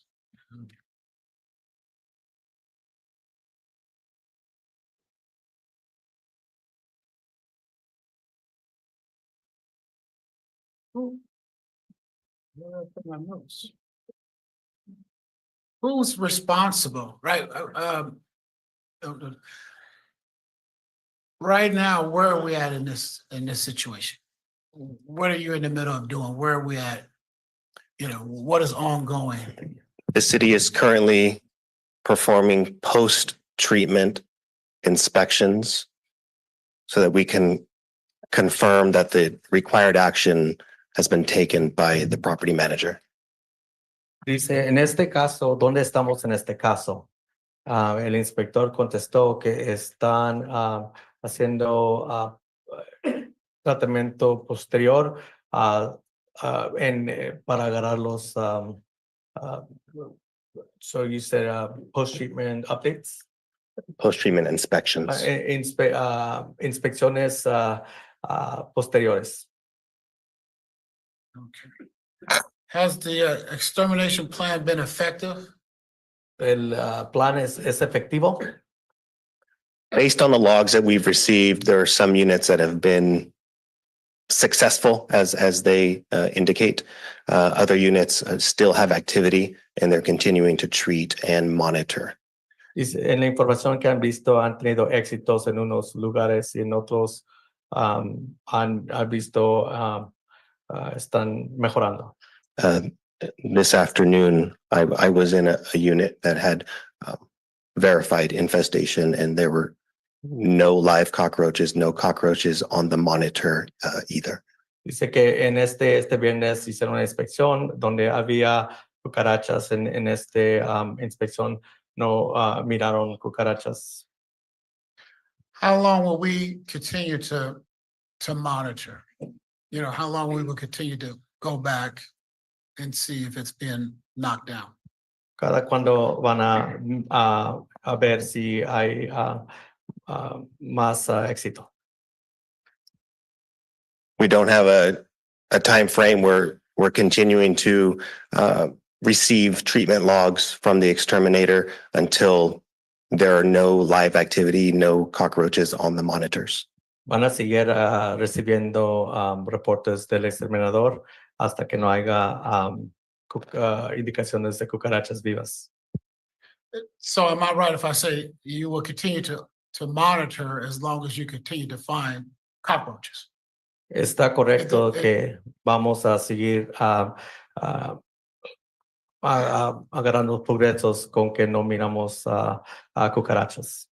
Where did I put my notes? Who's responsible, right? Right now, where are we at in this situation? What are you in the middle of doing? Where are we at? You know, what is ongoing? The city is currently performing post-treatment inspections so that we can confirm that the required action has been taken by the property manager. Dice, en este caso, ¿dónde estamos en este caso? El inspector contestó que están haciendo tratamiento posterior para agarrar los so you said post-treatment updates? Post-treatment inspections. Inspecciones posteriores. Okay. Has the extermination plan been effective? El plan es efectivo. Based on the logs that we've received, there are some units that have been successful as they indicate. Other units still have activity and they're continuing to treat and monitor. En la información que han visto, han tenido éxitos en unos lugares y en otros han visto están mejorando. This afternoon, I was in a unit that had verified infestation and there were no live cockroaches, no cockroaches on the monitor either. Dice que en este viernes hicieron una inspección donde había cucarachas en inspección, no miraron cucarachas. How long will we continue to monitor? You know, how long we will continue to go back and see if it's been knocked down? Cada cuando van a ver si hay más éxito. We don't have a time frame. We're continuing to receive treatment logs from the exterminator until there are no live activity, no cockroaches on the monitors. Van a seguir recibiendo reportes del exterminador hasta que no haya indicaciones de cucarachas vivas. So am I right if I say you will continue to monitor as long as you continue to find cockroaches? Está correcto que vamos a seguir agarrando progresos con que no miramos cucarachas.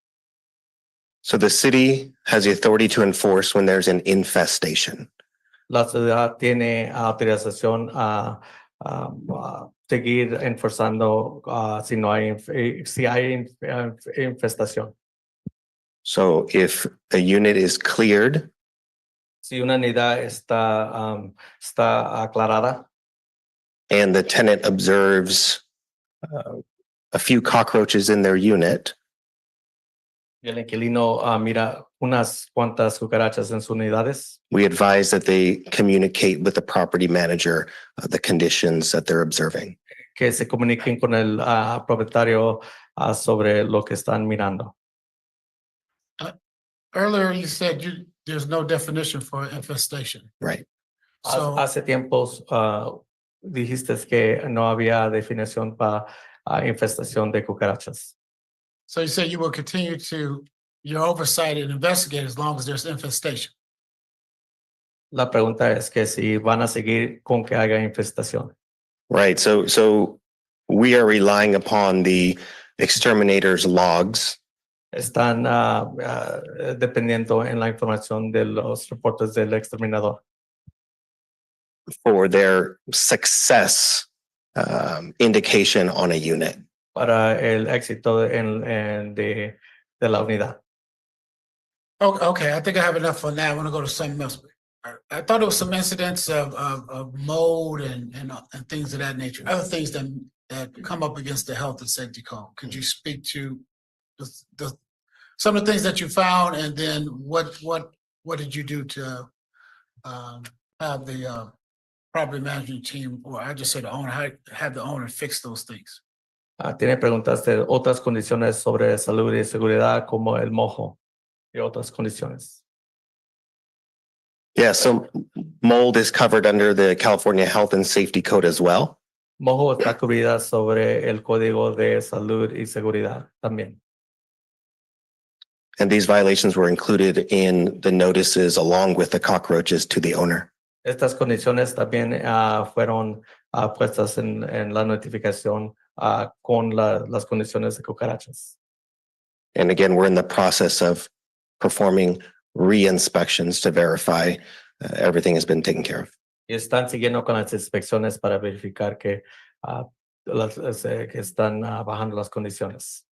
So the city has the authority to enforce when there's an infestation. La ciudad tiene autorización a seguir enforzando si hay infestación. So if a unit is cleared, Si una unidad está aclarada and the tenant observes a few cockroaches in their unit, y el inquilino mira unas cuantas cucarachas en sus unidades, we advise that they communicate with the property manager the conditions that they're observing. que se comuniquen con el propietario sobre lo que están mirando. Earlier you said there's no definition for infestation. Right. So Hace tiempos dijiste que no había definición para infestación de cucarachas. so you say you will continue to your oversight and investigate as long as there's infestation. La pregunta es que si van a seguir con que haya infestación. Right. So we are relying upon the exterminator's logs Están dependiendo en la información de los reportes del exterminador for their success indication on a unit. para el éxito de la unidad. Okay, I think I have enough on that. I want to go to something else. I thought there was some incidents of mold and things of that nature, other things that come up against the health and safety code. Could you speak to some of the things that you found, and then what did you do to have the property management team, or I just said the owner, have the owner fix those things? Tiene preguntas de otras condiciones sobre salud y seguridad como el mojo y otras condiciones. Yeah, so mold is covered under the California Health and Safety Code as well. Mojo está cubierta sobre el Código de Salud y Seguridad también. And these violations were included in the notices along with the cockroaches to the owner. Estas condiciones también fueron puestas en la notificación con las condiciones de cucarachas. And again, we're in the process of performing re-inspections to verify everything has been taken care of. Y están siguiendo con las inspecciones para verificar que están bajando las condiciones.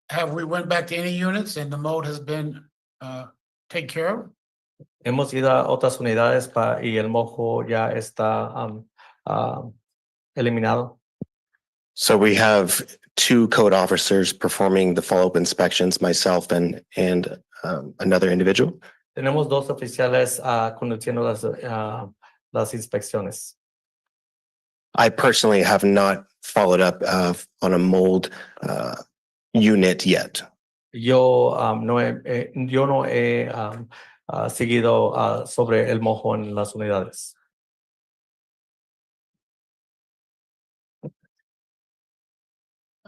Have we went back to any units and the mold has been taken care of? Hemos ido a otras unidades y el mojo ya está eliminado. So we have two code officers performing the follow-up inspections, myself and another individual. Tenemos dos oficiales conduciendo las inspecciones. I personally have not followed up on a mold unit yet. Yo no he seguido sobre el mojo en las unidades.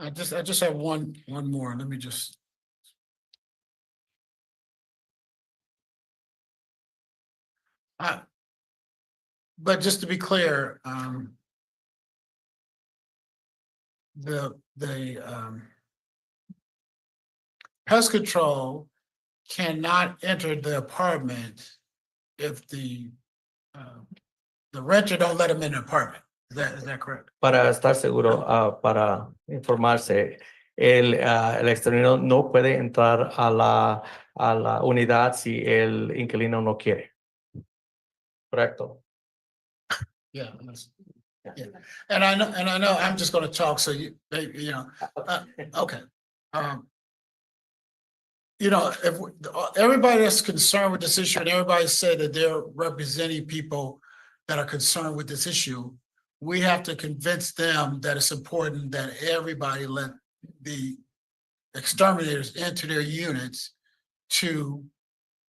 I just have one more. Let me just. But just to be clear, the pest control cannot enter the apartment if the renter don't let them in the apartment. Is that correct? Para estar seguro, para informarse, el exterminador no puede entrar a la unidad si el inquilino no quiere. Correcto. Yeah. Yeah. And I know I'm just going to talk, so you know, okay. you know, if everybody that's concerned with this issue and everybody said that they're representing people that are concerned with this issue, we have to convince them that it's important that everybody let the exterminators into their units to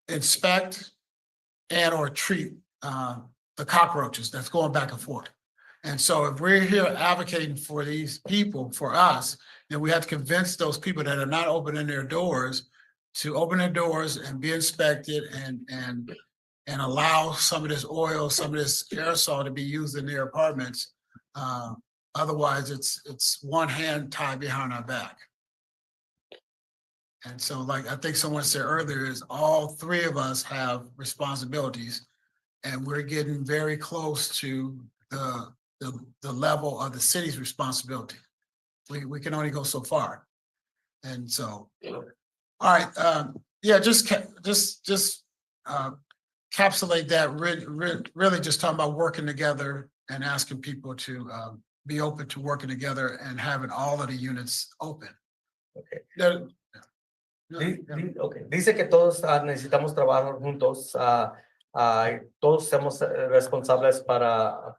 inspect and or treat the cockroaches that's going back and forth. And so if we're here advocating for these people, for us, then we have to convince those people that are not opening their doors to open their doors and be inspected and allow some of this oil, some of this aerosol to be used in their apartments. Otherwise, it's one hand tied behind our back. And so, like I think someone said earlier, is all three of us have responsibilities, and we're getting very close to the level of the city's responsibility. We can only go so far. And so, all right, yeah, just encapsulate that, really just talking about working together and asking people to be open to working together and having all of the units open. Okay. Yeah. Okay. Dice que todos necesitamos trabajar juntos, todos somos responsables para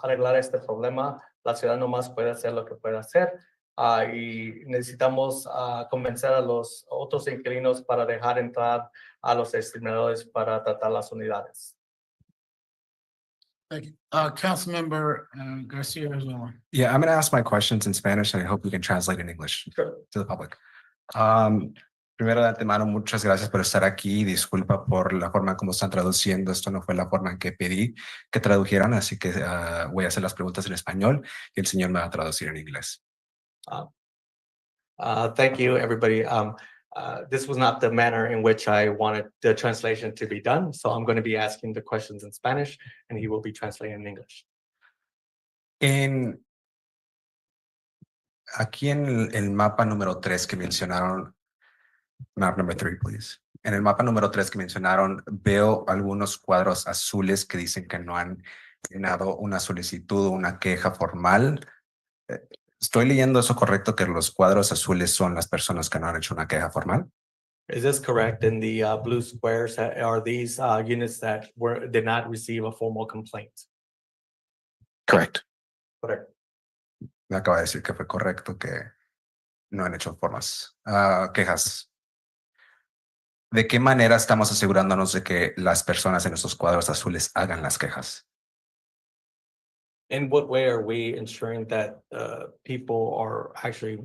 arreglar este problema. La ciudad no más puede hacer lo que puede hacer, y necesitamos convencer a los otros inquilinos para dejar entrar a los exterminadores para tratar las unidades. Thank you. Councilmember Garcia Arizona. Yeah, I'm going to ask my questions in Spanish and I hope you can translate in English to the public. Primero de antemano, muchas gracias por estar aquí. Disculpa por la forma como están traduciendo. Esto no fue la forma en que pedí que tradujeran, así que voy a hacer las preguntas en español y el señor me va a traducir en inglés. Thank you, everybody. This was not the manner in which I wanted the translation to be done, so I'm going to be asking the questions in Spanish, and he will be translating in English. Aquí en el mapa número 3 que mencionaron, map number 3, please. En el mapa número 3 que mencionaron, veo algunos cuadros azules que dicen que no han llenado una solicitud o una queja formal. ¿Estoy leyendo eso correcto, que los cuadros azules son las personas que no han hecho una queja formal? Is this correct? In the blue squares, are these units that did not receive a formal complaint? Correct. Correct. Me acaba de decir que fue correcto, que no han hecho quejas. ¿De qué manera estamos asegurándonos de que las personas en esos cuadros azules hagan las quejas? In what way are we ensuring that people are actually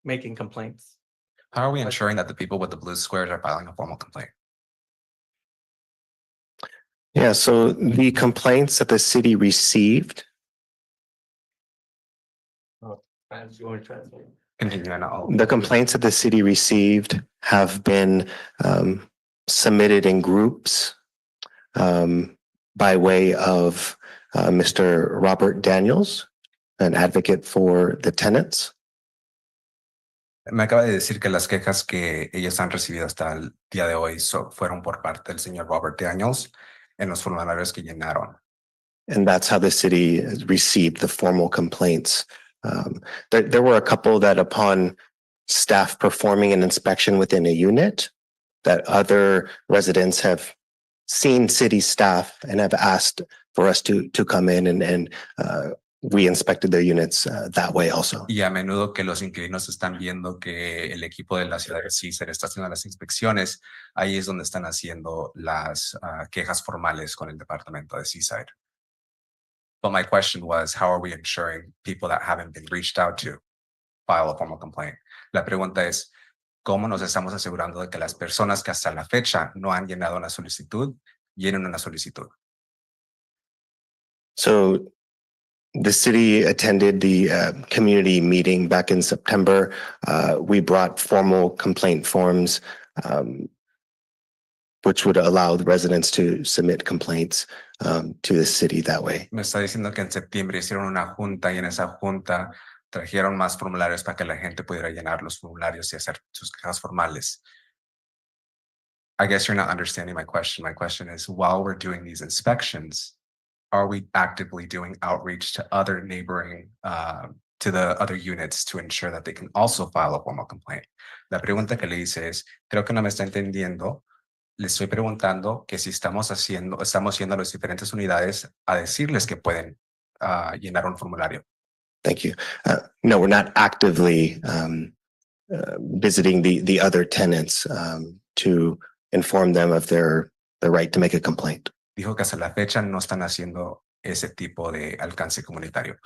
making complaints? How are we ensuring that the people with the blue squares are filing a formal complaint? Yeah, so the complaints that the city received, You want to translate? the complaints that the city received have been submitted in groups by way of Mr. Robert Daniels, an advocate for the tenants. Me acaba de decir que las quejas que ellos han recibido hasta el día de hoy fueron por parte del señor Robert Daniels en los formularios que llenaron. And that's how the city has received the formal complaints. There were a couple that upon staff performing an inspection within a unit, that other residents have seen city staff and have asked for us to come in and we inspected their units that way also. Y a menudo que los inquilinos están viendo que el equipo de la ciudad de Seaside está haciendo las inspecciones, ahí es donde están haciendo las quejas formales con el departamento de Seaside. But my question was, how are we ensuring people that haven't been reached out to file a formal complaint? La pregunta es, ¿cómo nos estamos asegurando de que las personas que hasta la fecha no han llenado una solicitud, llenen una solicitud? So the city attended the community meeting back in September. We brought formal complaint forms, which would allow the residents to submit complaints to the city that way. Me está diciendo que en septiembre hicieron una junta y en esa junta trajeron más formularios para que la gente pudiera llenar los formularios y hacer sus quejas formales. I guess you're not understanding my question. My question is, while we're doing these inspections, are we actively doing outreach to other neighboring to the other units to ensure that they can also file a formal complaint. La pregunta que le hice es, creo que no me está entendiendo. Le estoy preguntando que si estamos yendo a las diferentes unidades a decirles que pueden llenar un formulario. Thank you. No, we're not actively visiting the other tenants to inform them of their right to make a complaint. Dijo que hasta la fecha no están haciendo ese tipo de alcance comunitario.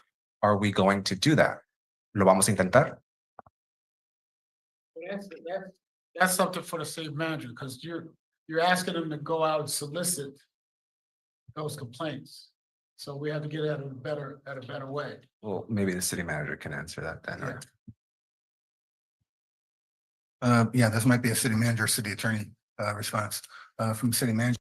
Are we going to do that? ¿Lo vamos a intentar? That's something for the city manager, because you're asking them to go out and solicit those complaints. So we have to get at it at a better way. Well, maybe the city manager can answer that then. or- Yeah, this might be a city manager, city attorney response from city manager.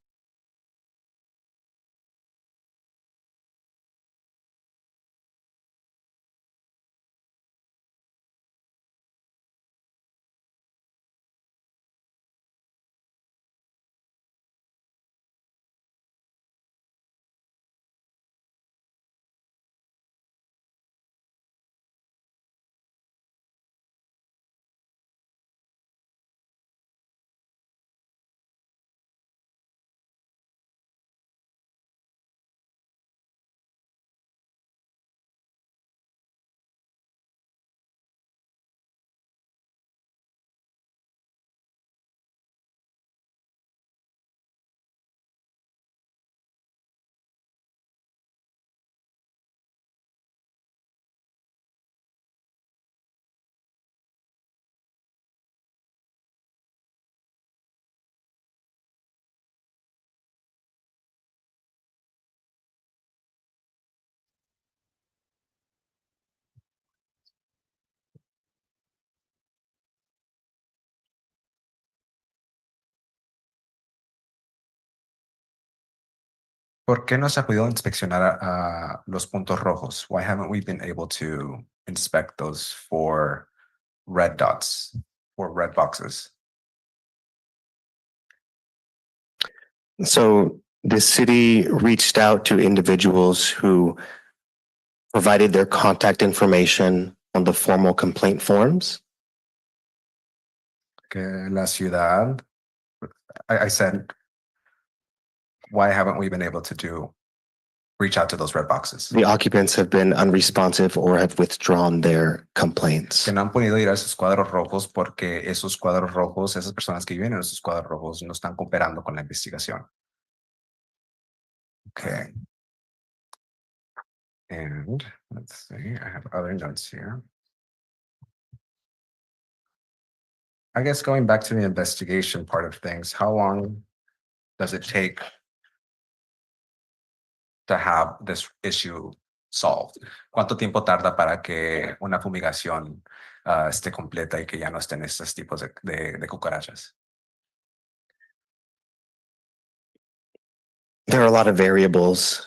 ¿Por qué no se ha podido inspeccionar los puntos rojos? Why haven't we been able to inspect those four red dots or red boxes? So the city reached out to individuals who provided their contact information on the formal complaint forms. Que la ciudad, I said, why haven't we been able to reach out to those red boxes? The occupants have been unresponsive or have withdrawn their complaints. Que no han podido ir a esos cuadros rojos porque esos cuadros rojos, esas personas que viven en esos cuadros rojos no están cooperando con la investigación. Okay. And let's see, I have other notes here. I guess going back to the investigation part of things, how long does it take to have this issue solved? ¿Cuánto tiempo tarda para que una fumigación esté completa y que ya no estén estos tipos de cucarachas? There are a lot of variables.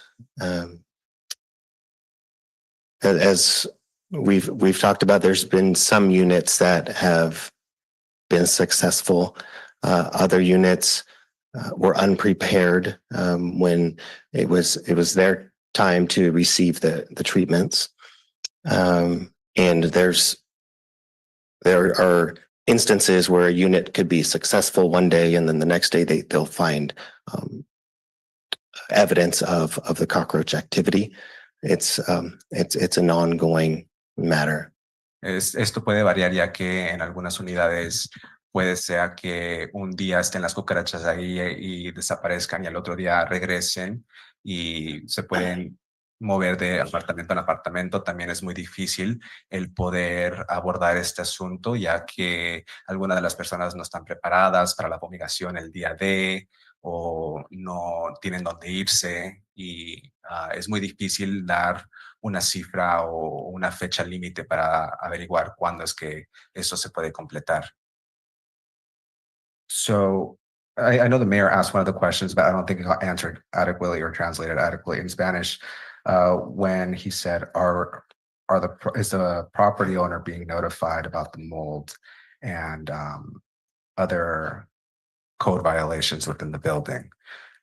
As we've talked about, there's been some units that have been successful. Other units were unprepared when it was their time to receive the treatments. And there are instances where a unit could be successful one day and then the next day they'll find evidence of the cockroach activity. It's an ongoing matter. Esto puede variar ya que en algunas unidades puede ser que un día estén las cucarachas ahí y desaparezcan y al otro día regresen y se pueden mover de apartamento en apartamento. También es muy difícil el poder abordar este asunto ya que algunas de las personas no están preparadas para la fumigación el día de o no tienen dónde irse y es muy difícil dar una cifra o una fecha límite para averiguar cuándo es que eso se puede completar. So I know the mayor asked one of the questions, but I don't think it got answered adequately or translated adequately in Spanish when he said, is the property owner being notified about the mold and other code violations within the building?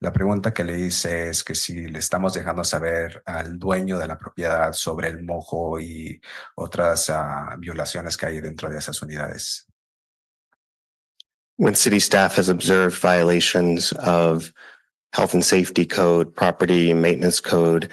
La pregunta que le hice es que si le estamos dejando saber al dueño de la propiedad sobre el mojo y otras violaciones que hay dentro de esas unidades. When city staff has observed violations of health and safety code, property maintenance code,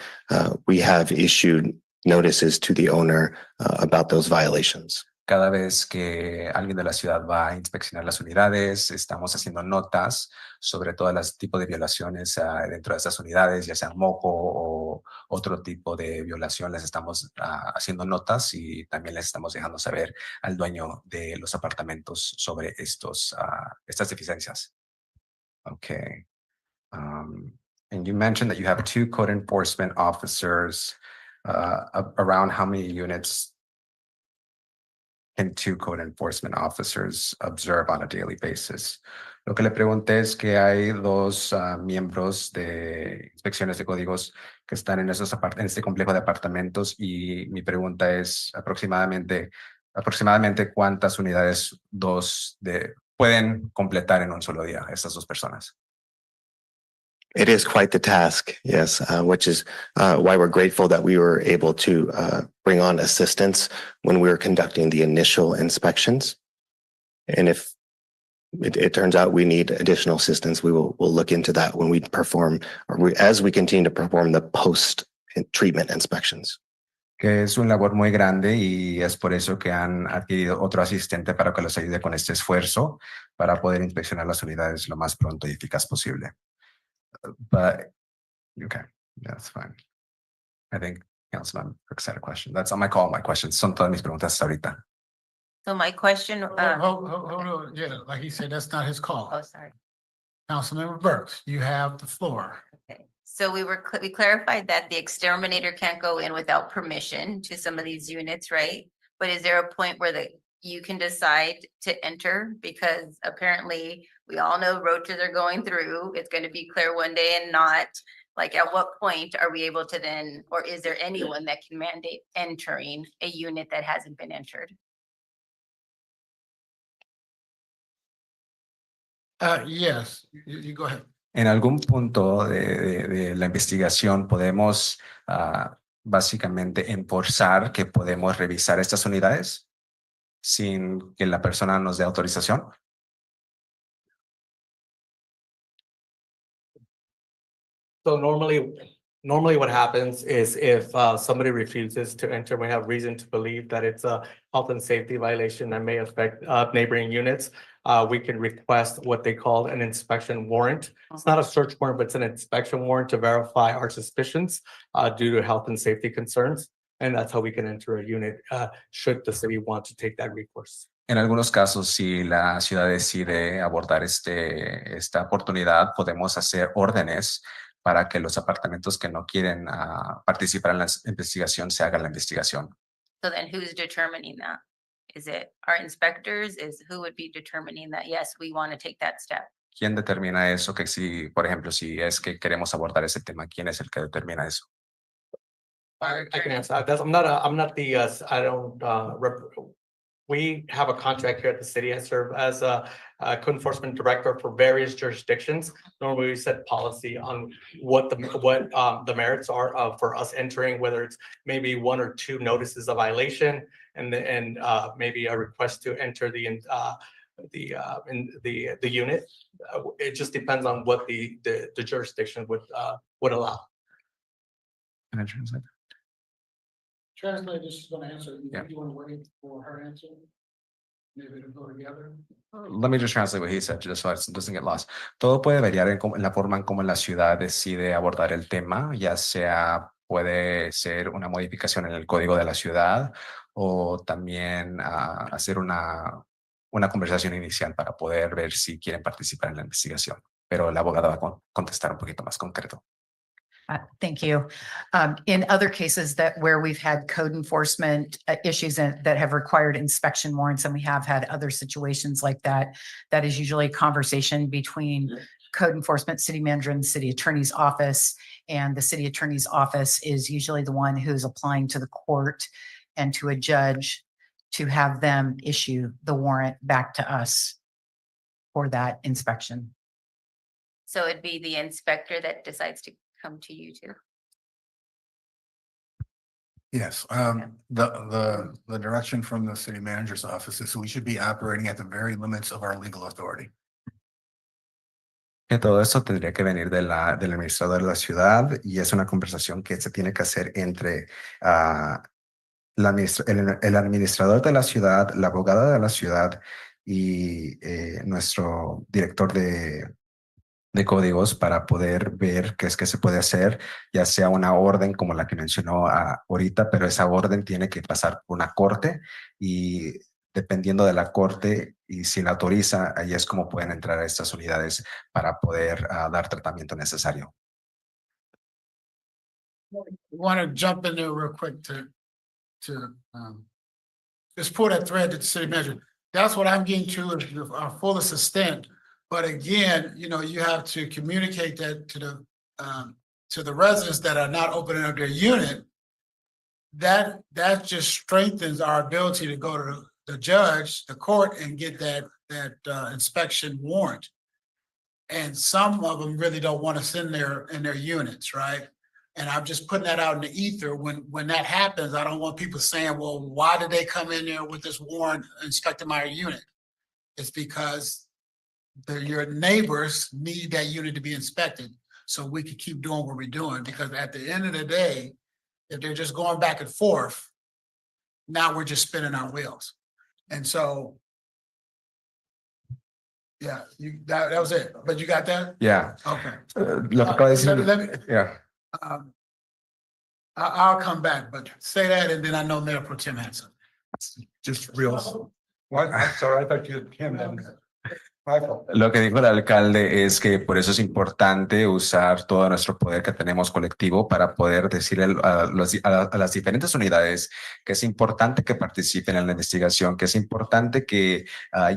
we have issued notices to the owner about those violations. Cada vez que alguien de la ciudad va a inspeccionar las unidades, estamos haciendo notas sobre todos los tipos de violaciones dentro de estas unidades, ya sea mojo o otro tipo de violación. Les estamos haciendo notas y también les estamos dejando saber al dueño de los apartamentos sobre estas deficiencias. Okay. And you mentioned that you have 2 code enforcement officers. Around how many units can 2 code enforcement officers observe on a daily basis? Lo que le pregunté es que hay 2 miembros de inspecciones de códigos que están en en este complejo de apartamentos y mi pregunta es aproximadamente cuántas unidades pueden completar en un solo día estas 2 personas. It is quite the task, yes, which is why we're grateful that we were able to bring on assistance when we were conducting the initial inspections. And if it turns out we need additional assistance, we'll look into that when we perform, as we continue to perform the post-treatment inspections. Que es una labor muy grande y es por eso que han adquirido otro asistente para que los ayude con este esfuerzo para poder inspeccionar las unidades lo más pronto y eficaz posible. But, okay, that's fine. I think Councilman Brooks had a question. That's on my call, my questions. Son todas mis preguntas hasta ahorita. So my question, Hold on, yeah, like he said, that's not his call. oh, sorry. Councilmember Burks, you have the floor. Okay, so we clarified that the exterminator can't go in without permission to some of these units, right? But is there a point where you can decide to enter? Because apparently we all know roaches are going through. It's going to be clear one day and not. Like, at what point are we able to then, or is there anyone that can mandate entering a unit that hasn't been entered? Yes, you go ahead. En algún punto de la investigación podemos básicamente enforzar que podemos revisar estas unidades sin que la persona nos dé autorización. So normally what happens is if somebody refuses to enter, we have reason to believe that it's a health and safety violation that may affect neighboring units. We can request what they call an inspection warrant. It's not a search warrant, but it's an inspection warrant to verify our suspicions due to health and safety concerns. And that's how we can enter a unit should the city want to take that recourse. En algunos casos, si la ciudad decide abordar esta oportunidad, podemos hacer órdenes para que los apartamentos que no quieren participar en la investigación se hagan la investigación. So then who's determining that? Is it our inspectors? Who would be determining that, yes, we want to take that step? ¿Quién determina eso? Que si, por ejemplo, si es que queremos abordar ese tema, ¿quién es el que determina eso? I can answer that. We have a contract here at the city. I serve as a code enforcement director for various jurisdictions. Normally we set policy on what the merits are for us entering, whether it's maybe 1 or 2 notices of violation and maybe a request to enter the unit. It just depends on what the jurisdiction would allow. Can I translate? Translator is going to answer. Yeah. You want to wait for her answer? Maybe to go together. Let me just translate what he said, just so it doesn't get lost. Todo puede variar en la forma en cómo la ciudad decide abordar el tema, ya sea puede ser una modificación en el código de la ciudad o también hacer una conversación inicial para poder ver si quieren participar en la investigación. Pero la abogada va a contestar un poquito más concreto. Thank you. In other cases where we've had code enforcement issues that have required inspection warrants, and we have had other situations like that, that is usually a conversation between code enforcement, city manager, and the city attorney's office. And the city attorney's office is usually the one who's applying to the court and to a judge to have them issue the warrant back to us for that inspection. So it'd be the inspector that decides to come to you too. Yes, the direction from the city manager's office is we should be operating at the very limits of our legal authority. Que todo eso tendría que venir del administrador de la ciudad y es una conversación que se tiene que hacer entre el administrador de la ciudad, la abogada de la ciudad y nuestro director de códigos para poder ver qué es que se puede hacer, ya sea una orden como la que mencionó ahorita, pero esa orden tiene que pasar por una corte y dependiendo de la corte y si la autoriza, ahí es como pueden entrar a estas unidades para poder dar tratamiento necesario. Want to jump in there real quick to just pull that thread to the city manager. That's what I'm getting to is our fullest extent. But again, you know, you have to communicate that to the residents that are not opening up their unit. That just strengthens our ability to go to the judge, the court, and get that inspection warrant. And some of them really don't want us in their units, right? And I'm just putting that out in the ether. When that happens, I don't want people saying, well, why did they come in there with this warrant inspecting my unit? It's because your neighbors need that unit to be inspected so we can keep doing what we're doing. Because at the end of the day, if they're just going back and forth, now we're just spinning our wheels. And so, yeah, that was it. But you got that? Yeah. Okay. Lo que acaba de decir, Let me, yeah. I'll come back, but say that and then I know Mayor Pro Tem had something. Just real. What? I'm sorry, I thought you had Kim then. My fault. Lo que dijo el alcalde es que por eso es importante usar todo nuestro poder que tenemos colectivo para poder decirle a las diferentes unidades que es importante que participen en la investigación, que es importante que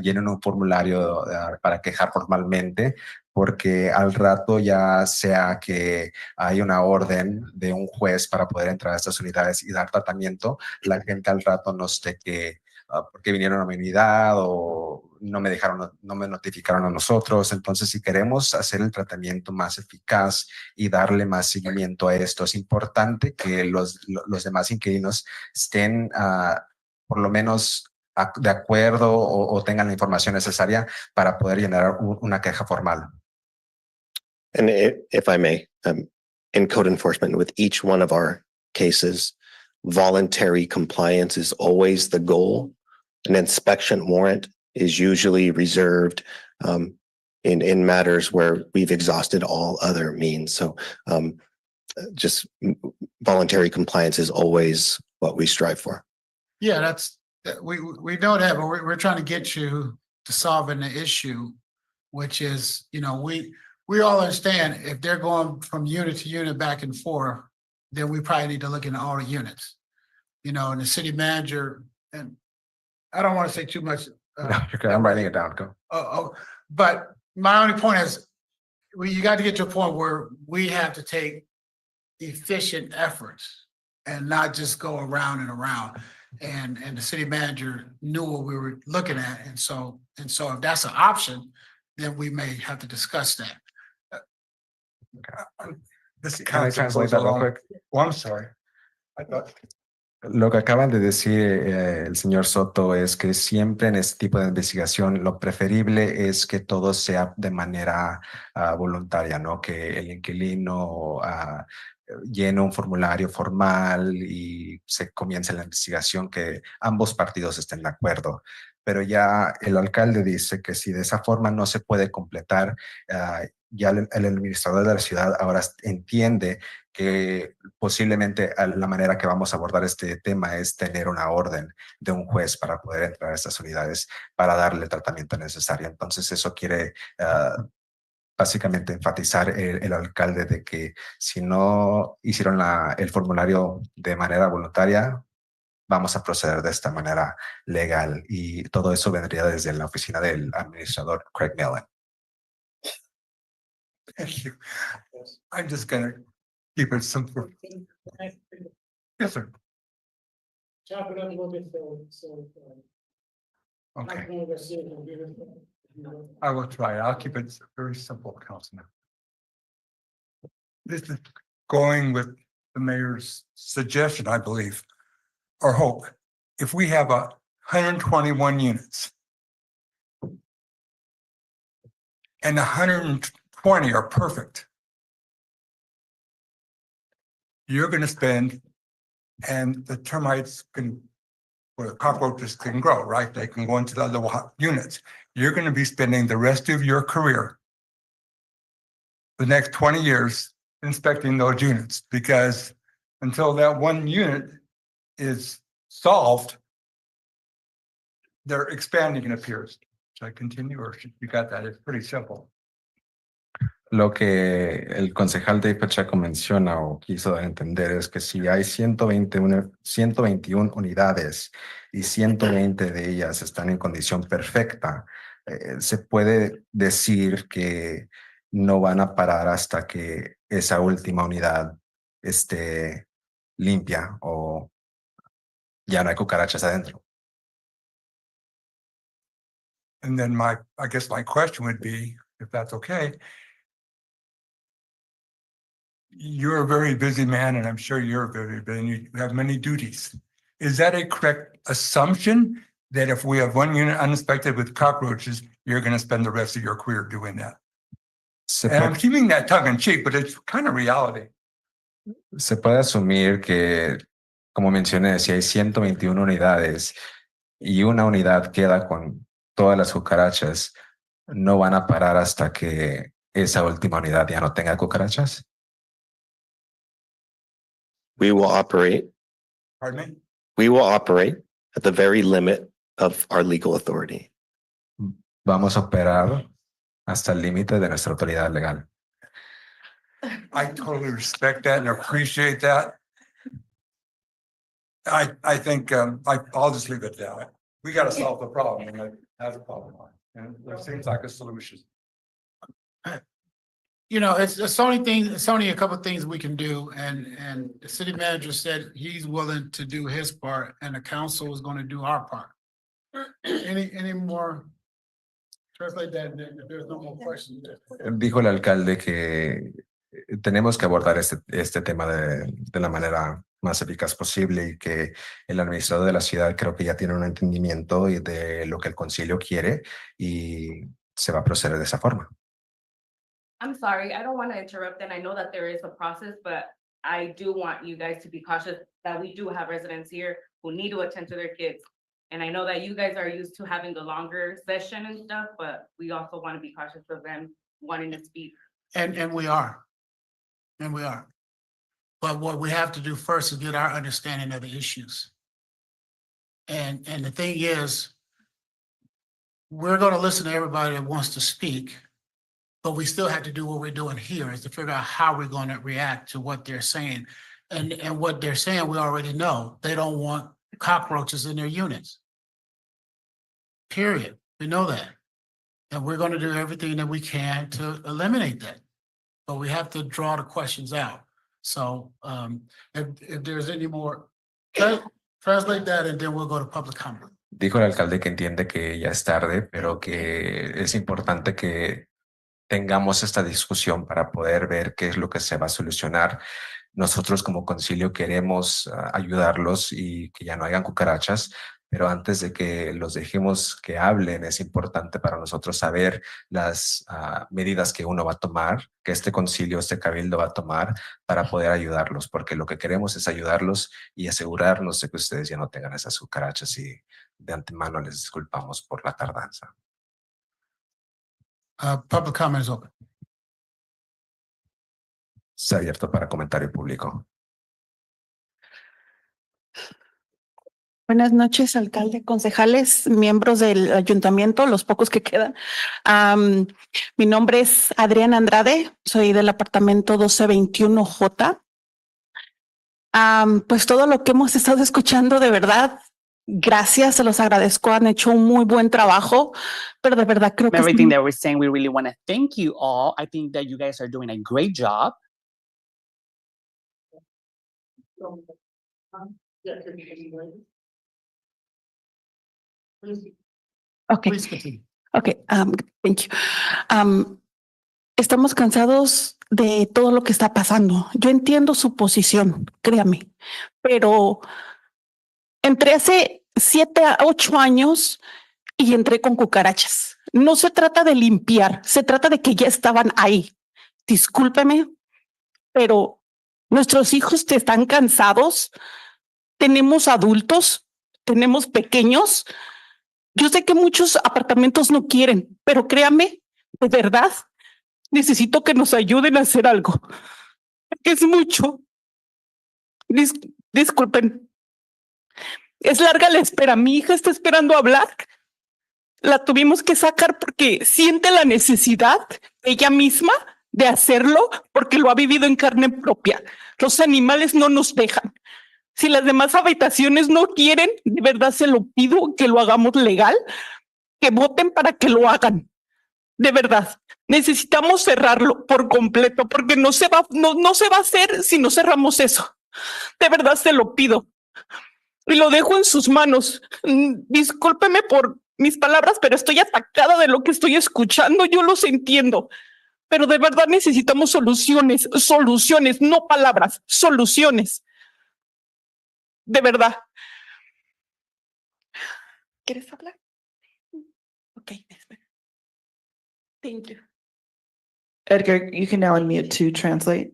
llenen un formulario para quejar formalmente, porque al rato ya sea que hay una orden de un juez para poder entrar a estas unidades y dar tratamiento, la gente al rato no esté que porque vinieron a mi unidad o no me notificaron a nosotros. Entonces, si queremos hacer el tratamiento más eficaz y darle más seguimiento a esto, es importante que los demás inquilinos estén por lo menos de acuerdo o tengan la información necesaria para poder llenar una queja formal. And if I may, in code enforcement, with each one of our cases, voluntary compliance is always the goal. An inspection warrant is usually reserved in matters where we've exhausted all other means. So just voluntary compliance is always what we strive for. Yeah, we know that, but we're trying to get you to solving the issue, which is, you know, we all understand if they're going from unit to unit back and forth, then we probably need to look into all the units. You know, and the city manager, and I don't want to say too much. I'm writing it down. Go. But my only point is, you got to get to a point where we have to take efficient efforts and not just go around and around. And the city manager knew what we were looking at, and so if that's an option, then we may have to discuss that. This Can I translate that real quick? Oh, I'm sorry. I thought. Lo que acaban de decir el señor Soto es que siempre en este tipo de investigación lo preferible es que todo sea de manera voluntaria, ¿no? Que el inquilino llene un formulario formal y se comience la investigación, que ambos partidos estén de acuerdo. Pero ya el alcalde dice que si de esa forma no se puede completar, ya el administrador de la ciudad ahora entiende que posiblemente la manera que vamos a abordar este tema es tener una orden de un juez para poder entrar a estas unidades para darle el tratamiento necesario. Entonces eso quiere básicamente enfatizar el alcalde de que si no hicieron el formulario de manera voluntaria, vamos a proceder de esta manera legal y todo eso vendría desde la oficina del administrador Craig Millen. Thank you. I'm just gonna keep it simple. Yes, sir. Chop it up a little bit so. Okay. I will try. I'll keep it very simple, Councilman. this is going with the mayor's suggestion, I believe, or hope. If we have 121 units and 120 are perfect, you're going to spend, and the termites can, or the cockroaches can grow, right? They can go into the little units. You're going to be spending the rest of your career, the next 20 years, inspecting those units, because until that one unit is solved, they're expanding, it appears. Should I continue, or you got that? It's pretty simple. Lo que el concejal Dave Pacheco menciona o quiso dar a entender es que si hay 121 unidades y 120 de ellas están en condición perfecta, se puede decir que no van a parar hasta que esa última unidad esté limpia o ya no hay cucarachas adentro. And then I guess my question would be, if that's okay, you're a very busy man, and I'm sure you're very busy, and you have many duties. Is that a correct assumption that if we have one unit uninspected with cockroaches, you're going to spend the rest of your career doing that? And I'm keeping that tongue in cheek, but it's kind of reality. Se puede asumir que, como mencioné, si hay 121 unidades y una unidad queda con todas las cucarachas, no van a parar hasta que esa última unidad ya no tenga cucarachas. We will operate. Pardon me? We will operate at the very limit of our legal authority. Vamos a operar hasta el límite de nuestra autoridad legal. I totally respect that and appreciate that. I think I'll just leave it there. We got to solve the problem, and that's a problem, and there seems like a solution. You know, it's only a couple of things we can do, and the city manager said he's willing to do his part, and the council is going to do our part. Any more? Translate that, if there's no more questions. Dijo el alcalde que tenemos que abordar este tema de la manera más eficaz posible y que el administrador de la ciudad creo que ya tiene un entendimiento de lo que el concilio quiere y se va a proceder de esa forma. I'm sorry, I don't want to interrupt, and I know that there is a process, but I do want you guys to be cautious that we do have residents here who need to attend to their kids. And I know that you guys are used to having the longer session and stuff, but we also want to be cautious of them wanting to speak. And we are. And we are. But what we have to do first is get our understanding of the issues. And the thing is, we're going to listen to everybody that wants to speak, but we still have to do what we're doing here, is to figure out how we're going to react to what they're saying. And what they're saying, we already know. They don't want cockroaches in their units. Period. We know that. And we're going to do everything that we can to eliminate that. But we have to draw the questions out. So if there's any more, translate that and then we'll go to public comment. Dijo el alcalde que entiende que ya es tarde, pero que es importante que tengamos esta discusión para poder ver qué es lo que se va a solucionar. Nosotros como concilio queremos ayudarlos y que ya no hayan cucarachas, pero antes de que los dejemos que hablen, es importante para nosotros saber las medidas que uno va a tomar, que este concilio, este cabildo va a tomar para poder ayudarlos, porque lo que queremos es ayudarlos y asegurarnos de que ustedes ya no tengan esas cucarachas, y de antemano les disculpamos por la tardanza. Public comment is open. Está abierto para comentario público. Buenas noches, alcalde, concejales, miembros del ayuntamiento, los pocos que quedan. Mi nombre es Adriana Andrade, soy del apartamento 1221J. Pues todo lo que hemos estado escuchando, de verdad, gracias, se los agradezco, han hecho un muy buen trabajo, pero de verdad creo que everything that we're saying, we really want to thank you all. I think that you guys are doing a great job. Okay. Okay, thank you. Estamos cansados de todo lo que está pasando. Yo entiendo su posición, créame, pero entré hace 7 a 8 años y entré con cucarachas. No se trata de limpiar, se trata de que ya estaban ahí. Discúlpeme, pero nuestros hijos están cansados. Tenemos adultos, tenemos pequeños. Yo sé que muchos apartamentos no quieren, pero créame, de verdad, necesito que nos ayuden a hacer algo. Porque es mucho. Disculpen. Es larga la espera. Mi hija está esperando hablar. La tuvimos que sacar porque siente la necesidad ella misma de hacerlo porque lo ha vivido en carne propia. Los animales no nos dejan. Si las demás habitaciones no quieren, de verdad se lo pido que lo hagamos legal, que voten para que lo hagan. De verdad, necesitamos cerrarlo por completo porque no se va a hacer si no cerramos eso. De verdad se lo pido. Y lo dejo en sus manos. Discúlpeme por mis palabras, pero estoy atacada de lo que estoy escuchando. Yo los entiendo, pero de verdad necesitamos soluciones, no palabras, soluciones. De verdad. ¿Quieres hablar? Ok, espera. Thank you. Edgar, you can now unmute to translate.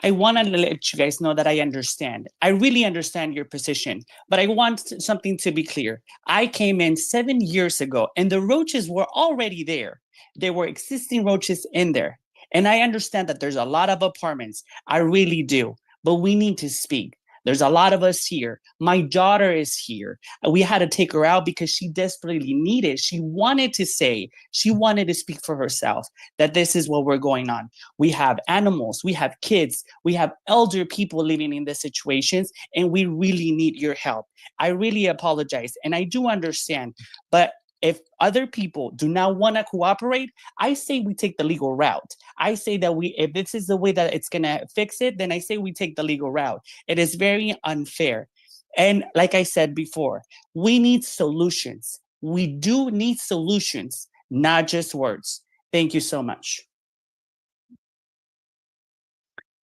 I want to let you guys know that I understand. I really understand your position, but I want something to be clear. I came in 7 years ago and the roaches were already there. There were existing roaches in there. And I understand that there's a lot of apartments. I really do, but we need to speak. There's a lot of us here. My daughter is here. We had to take her out because she desperately needed. She wanted to speak for herself that this is what we're going on. We have animals, we have kids, we have elder people living in these situations, and we really need your help. I really apologize, and I do understand, but if other people do not want to cooperate, I say we take the legal route. I say that if this is the way that it's going to fix it, then I say we take the legal route. It is very unfair. And like I said before, we need solutions. We do need solutions, not just words. Thank you so much.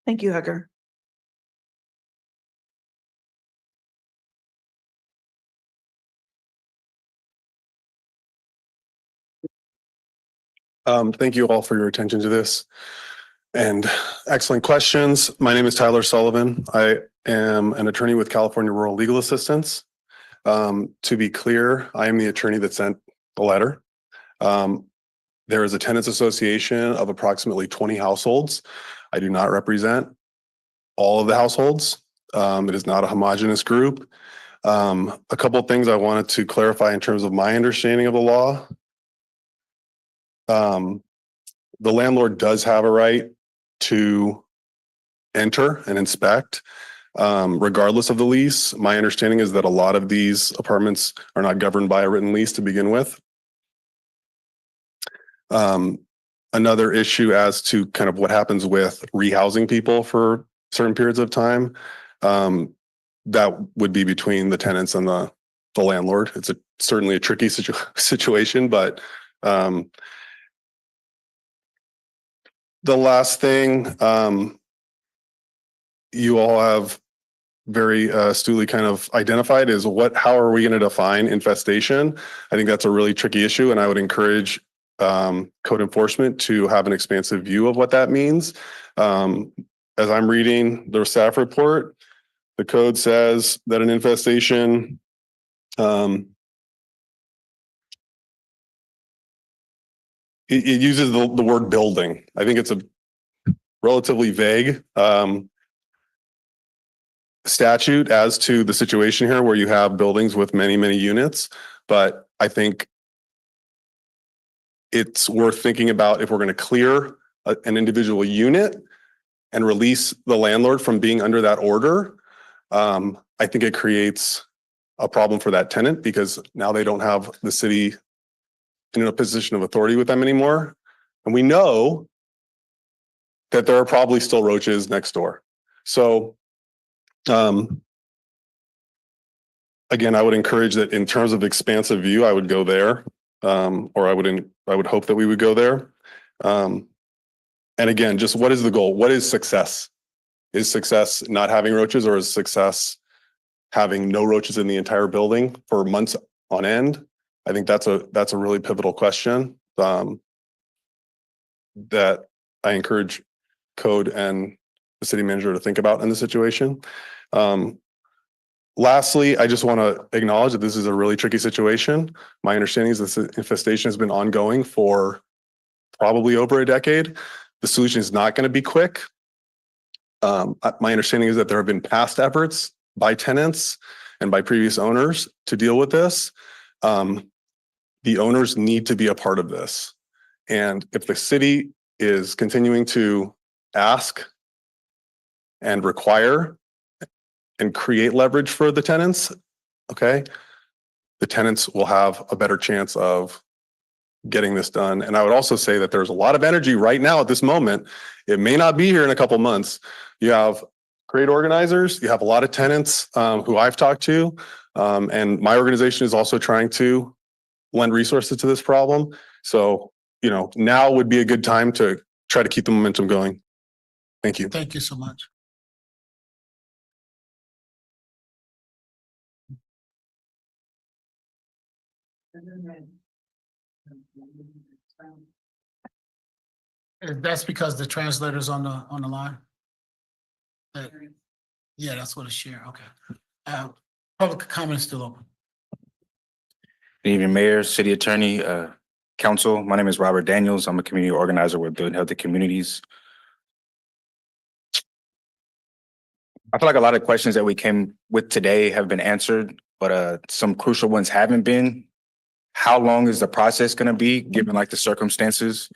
Thank you, Edgar. Thank you all for your attention to this and excellent questions. My name is Tyler Sullivan. I am an attorney with California Rural Legal Assistance. To be clear, I am the attorney that sent the letter. There is a tenants association of approximately 20 households. I do not represent all of the households. It is not a homogeneous group. A couple of things I wanted to clarify in terms of my understanding of the law. The landlord does have a right to enter and inspect, regardless of the lease. My understanding is that a lot of these apartments are not governed by a written lease to begin with. Another issue as to kind of what happens with rehousing people for certain periods of time, that would be between the tenants and the landlord. It's certainly a tricky situation, but the last thing, you all have very astutely kind of identified is how are we going to define infestation? I think that's a really tricky issue, and I would encourage code enforcement to have an expansive view of what that means. As I'm reading the staff report, the code says that an infestation it uses the word building. I think it's a relatively vague statute as to the situation here where you have buildings with many, many units. But I think it's worth thinking about if we're going to clear an individual unit and release the landlord from being under that order. I think it creates a problem for that tenant because now they don't have the city in a position of authority with them anymore. And we know that there are probably still roaches next door. So again, I would encourage that in terms of expansive view, I would go there. or I would hope that we would go there. And again, just what is the goal? What is success? Is success not having roaches, or is success having no roaches in the entire building for months on end? I think that's a really pivotal question that I encourage code and the city manager to think about in the situation. Lastly, I just want to acknowledge that this is a really tricky situation. My understanding is this infestation has been ongoing for probably over a decade. The solution is not going to be quick. My understanding is that there have been past efforts by tenants and by previous owners to deal with this. The owners need to be a part of this. And if the city is continuing to ask and require and create leverage for the tenants, okay, the tenants will have a better chance of getting this done. And I would also say that there's a lot of energy right now at this moment. It may not be here in a couple months. You have great organizers, you have a lot of tenants who I've talked to, and my organization is also trying to lend resources to this problem. So, you know, now would be a good time to try to keep the momentum going. Thank you. Thank you so much. That's because the translator's on the line? Yeah, that's what it's sharing. Okay. Public comment is still open. Good evening, Mayor, City Attorney, Council. My name is Robert Daniels. I'm a community organizer with Building Healthy Communities. I feel like a lot of questions that we came with today have been answered, but some crucial ones haven't been. How long is the process going to be, given like the circumstances?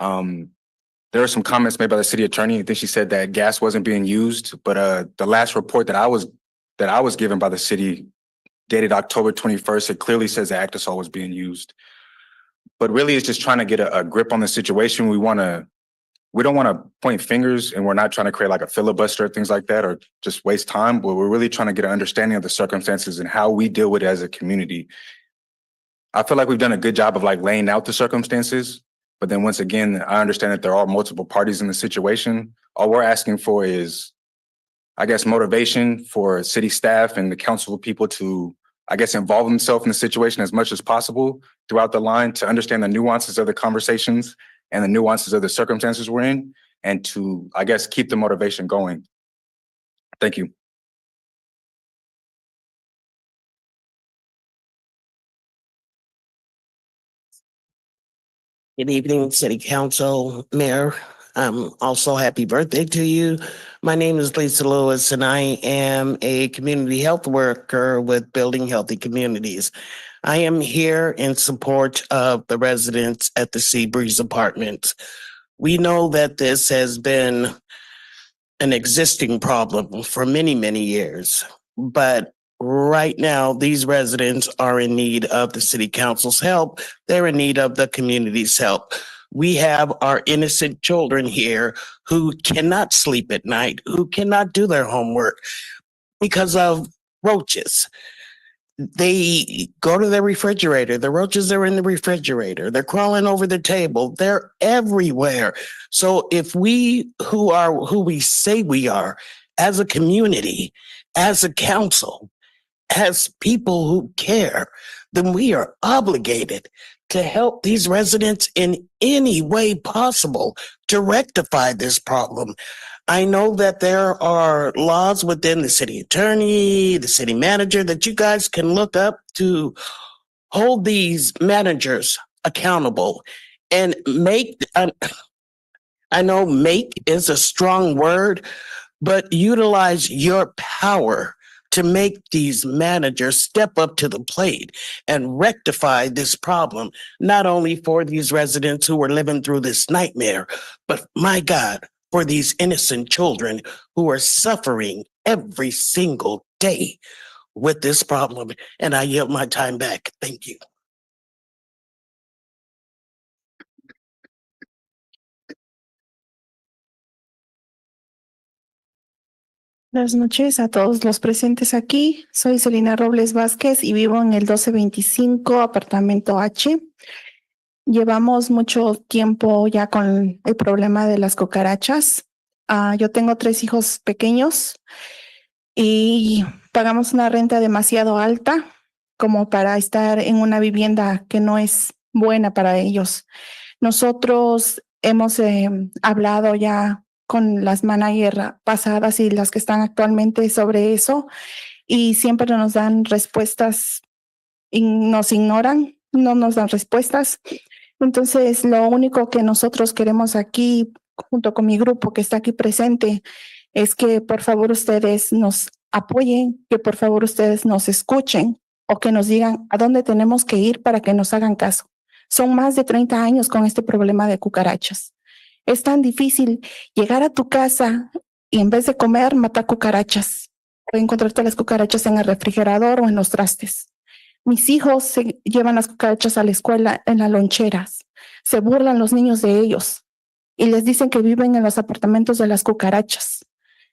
There are some comments made by the city attorney. I think she said that gas wasn't being used, but the last report that I was given by the city, dated October 21st, it clearly says that Actisol was being used. But really, it's just trying to get a grip on the situation. We don't want to point fingers, and we're not trying to create like a filibuster or things like that, or just waste time. But we're really trying to get an understanding of the circumstances and how we deal with it as a community. I feel like we've done a good job of like laying out the circumstances. But then once again, I understand that there are multiple parties in the situation. All we're asking for is, I guess, motivation for city staff and the council people to, I guess, involve themselves in the situation as much as possible throughout the line, to understand the nuances of the conversations and the nuances of the circumstances we're in, and to, I guess, keep the motivation going. Thank you. Good evening, City Council, Mayor. Also, happy birthday to you. My name is Lisa Lewis, and I am a community health worker with Building Healthy Communities. I am here in support of the residents at the Seabreeze Apartments. We know that this has been an existing problem for many, many years, but right now, these residents are in need of the city council's help. They're in need of the community's help. We have our innocent children here who cannot sleep at night, who cannot do their homework because of roaches. They go to the refrigerator. The roaches are in the refrigerator. They're crawling over the table. They're everywhere. So if we who we say we are, as a community, as a council, as people who care, then we are obligated to help these residents in any way possible to rectify this problem. I know that there are laws within the city attorney, the city manager, that you guys can look up to hold these managers accountable and make, I know make is a strong word, but utilize your power to make these managers step up to the plate and rectify this problem, not only for these residents who are living through this nightmare, but my God, for these innocent children who are suffering every single day with this problem. And I yield my time back. Thank you. Buenas noches a todos los presentes aquí. Soy Celina Robles Vázquez y vivo en el 1225, apartamento H. Llevamos mucho tiempo ya con el problema de las cucarachas. Yo tengo 3 hijos pequeños y pagamos una renta demasiado alta como para estar en una vivienda que no es buena para ellos. Nosotros hemos hablado ya con las managers pasadas y las que están actualmente sobre eso y siempre nos dan respuestas y nos ignoran, no nos dan respuestas. Entonces, lo único que nosotros queremos aquí, junto con mi grupo que está aquí presente, es que por favor ustedes nos apoyen, que por favor ustedes nos escuchen o que nos digan a dónde tenemos que ir para que nos hagan caso. Son más de 30 años con este problema de cucarachas. Es tan difícil llegar a tu casa y en vez de comer, matar cucarachas o encontrarte las cucarachas en el refrigerador o en los trastes. Mis hijos se llevan las cucarachas a la escuela en las loncheras. Se burlan los niños de ellos y les dicen que viven en los apartamentos de las cucarachas.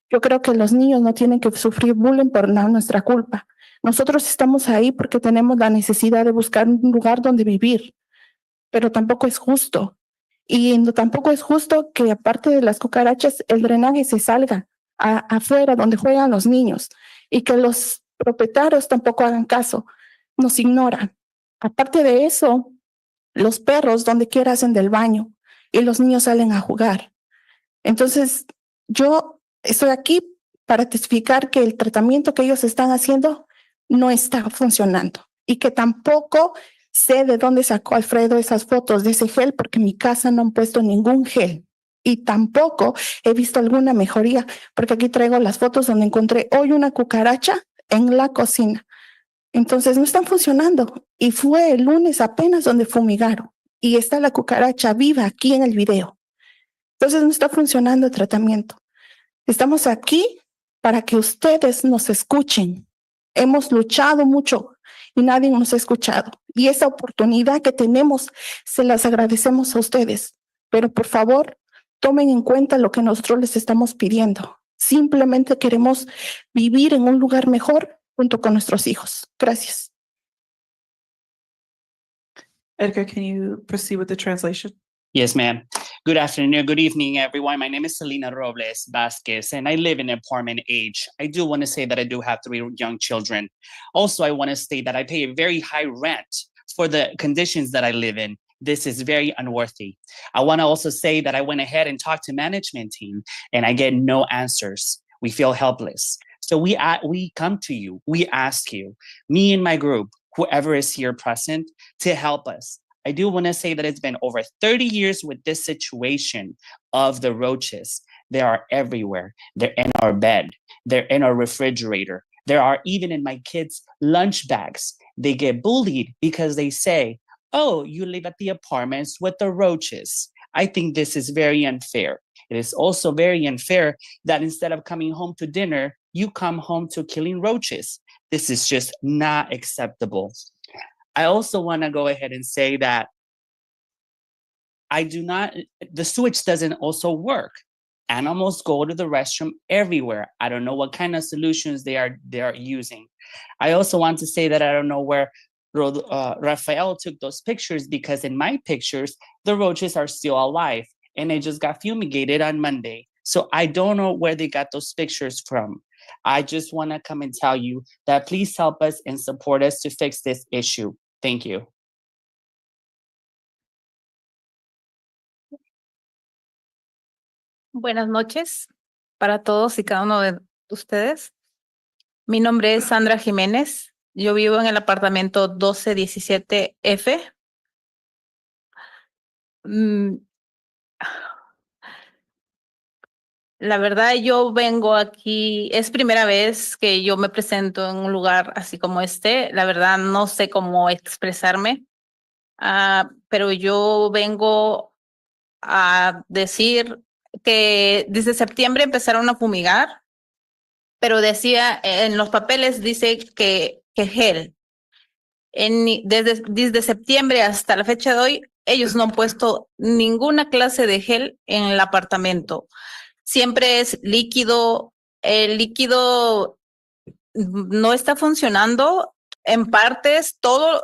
Yo creo que los niños no tienen que sufrir bullying por nuestra culpa. Nosotros estamos ahí porque tenemos la necesidad de buscar un lugar donde vivir, pero tampoco es justo. Y tampoco es justo que aparte de las cucarachas, el drenaje se salga afuera donde juegan los niños y que los propietarios tampoco hagan caso, nos ignoran. Aparte de eso, los perros donde quiera hacen del baño y los niños salen a jugar. Entonces, yo estoy aquí para testificar que el tratamiento que ellos están haciendo no está funcionando y que tampoco sé de dónde sacó Alfredo esas fotos de ese gel porque en mi casa no han puesto ningún gel y tampoco he visto alguna mejoría porque aquí traigo las fotos donde encontré hoy una cucaracha en la cocina. Entonces no están funcionando y fue el lunes apenas donde fumigaron y está la cucaracha viva aquí en el video. Entonces no está funcionando el tratamiento. Estamos aquí para que ustedes nos escuchen. Hemos luchado mucho y nadie nos ha escuchado. Y esa oportunidad que tenemos, se las agradecemos a ustedes. Pero por favor, tomen en cuenta lo que nosotros les estamos pidiendo. Simplemente queremos vivir en un lugar mejor junto con nuestros hijos. Gracias. Edgar, can you proceed with the translation? Yes, ma'am. Good afternoon, good evening, everyone. My name is Selena Robles Vasquez, and I live in apartment H. I do want to say that I do have 3 young children. Also, I want to state that I pay a very high rent for the conditions that I live in. This is very unworthy. I want to also say that I went ahead and talked to management team, and I get no answers. We feel helpless. So we come to you, we ask you, me and my group, whoever is here present, to help us. I do want to say that it's been over 30 years with this situation of the roaches. They are everywhere. They're in our bed. They're in our refrigerator. They are even in my kids' lunch bags. They get bullied because they say, oh, you live at the apartments with the roaches. I think this is very unfair. It is also very unfair that instead of coming home to dinner, you come home to killing roaches. This is just not acceptable. I also want to go ahead and say that the sewage doesn't also work. Animals go to the restroom everywhere. I don't know what kind of solutions they are using. I also want to say that I don't know where Rafael took those pictures because in my pictures, the roaches are still alive and they just got fumigated on Monday. So I don't know where they got those pictures from. I just want to come and tell you that please help us and support us to fix this issue. Thank you. Buenas noches para todos y cada uno de ustedes. Mi nombre es Sandra Jiménez. Yo vivo en el apartamento 1217F. La verdad, yo vengo aquí, es primera vez que yo me presento en un lugar así como este. La verdad, no sé cómo expresarme, pero yo vengo a decir que desde septiembre empezaron a fumigar, pero decía en los papeles, dice que gel. Desde septiembre hasta la fecha de hoy, ellos no han puesto ninguna clase de gel en el apartamento. Siempre es líquido el líquido no está funcionando en partes, todo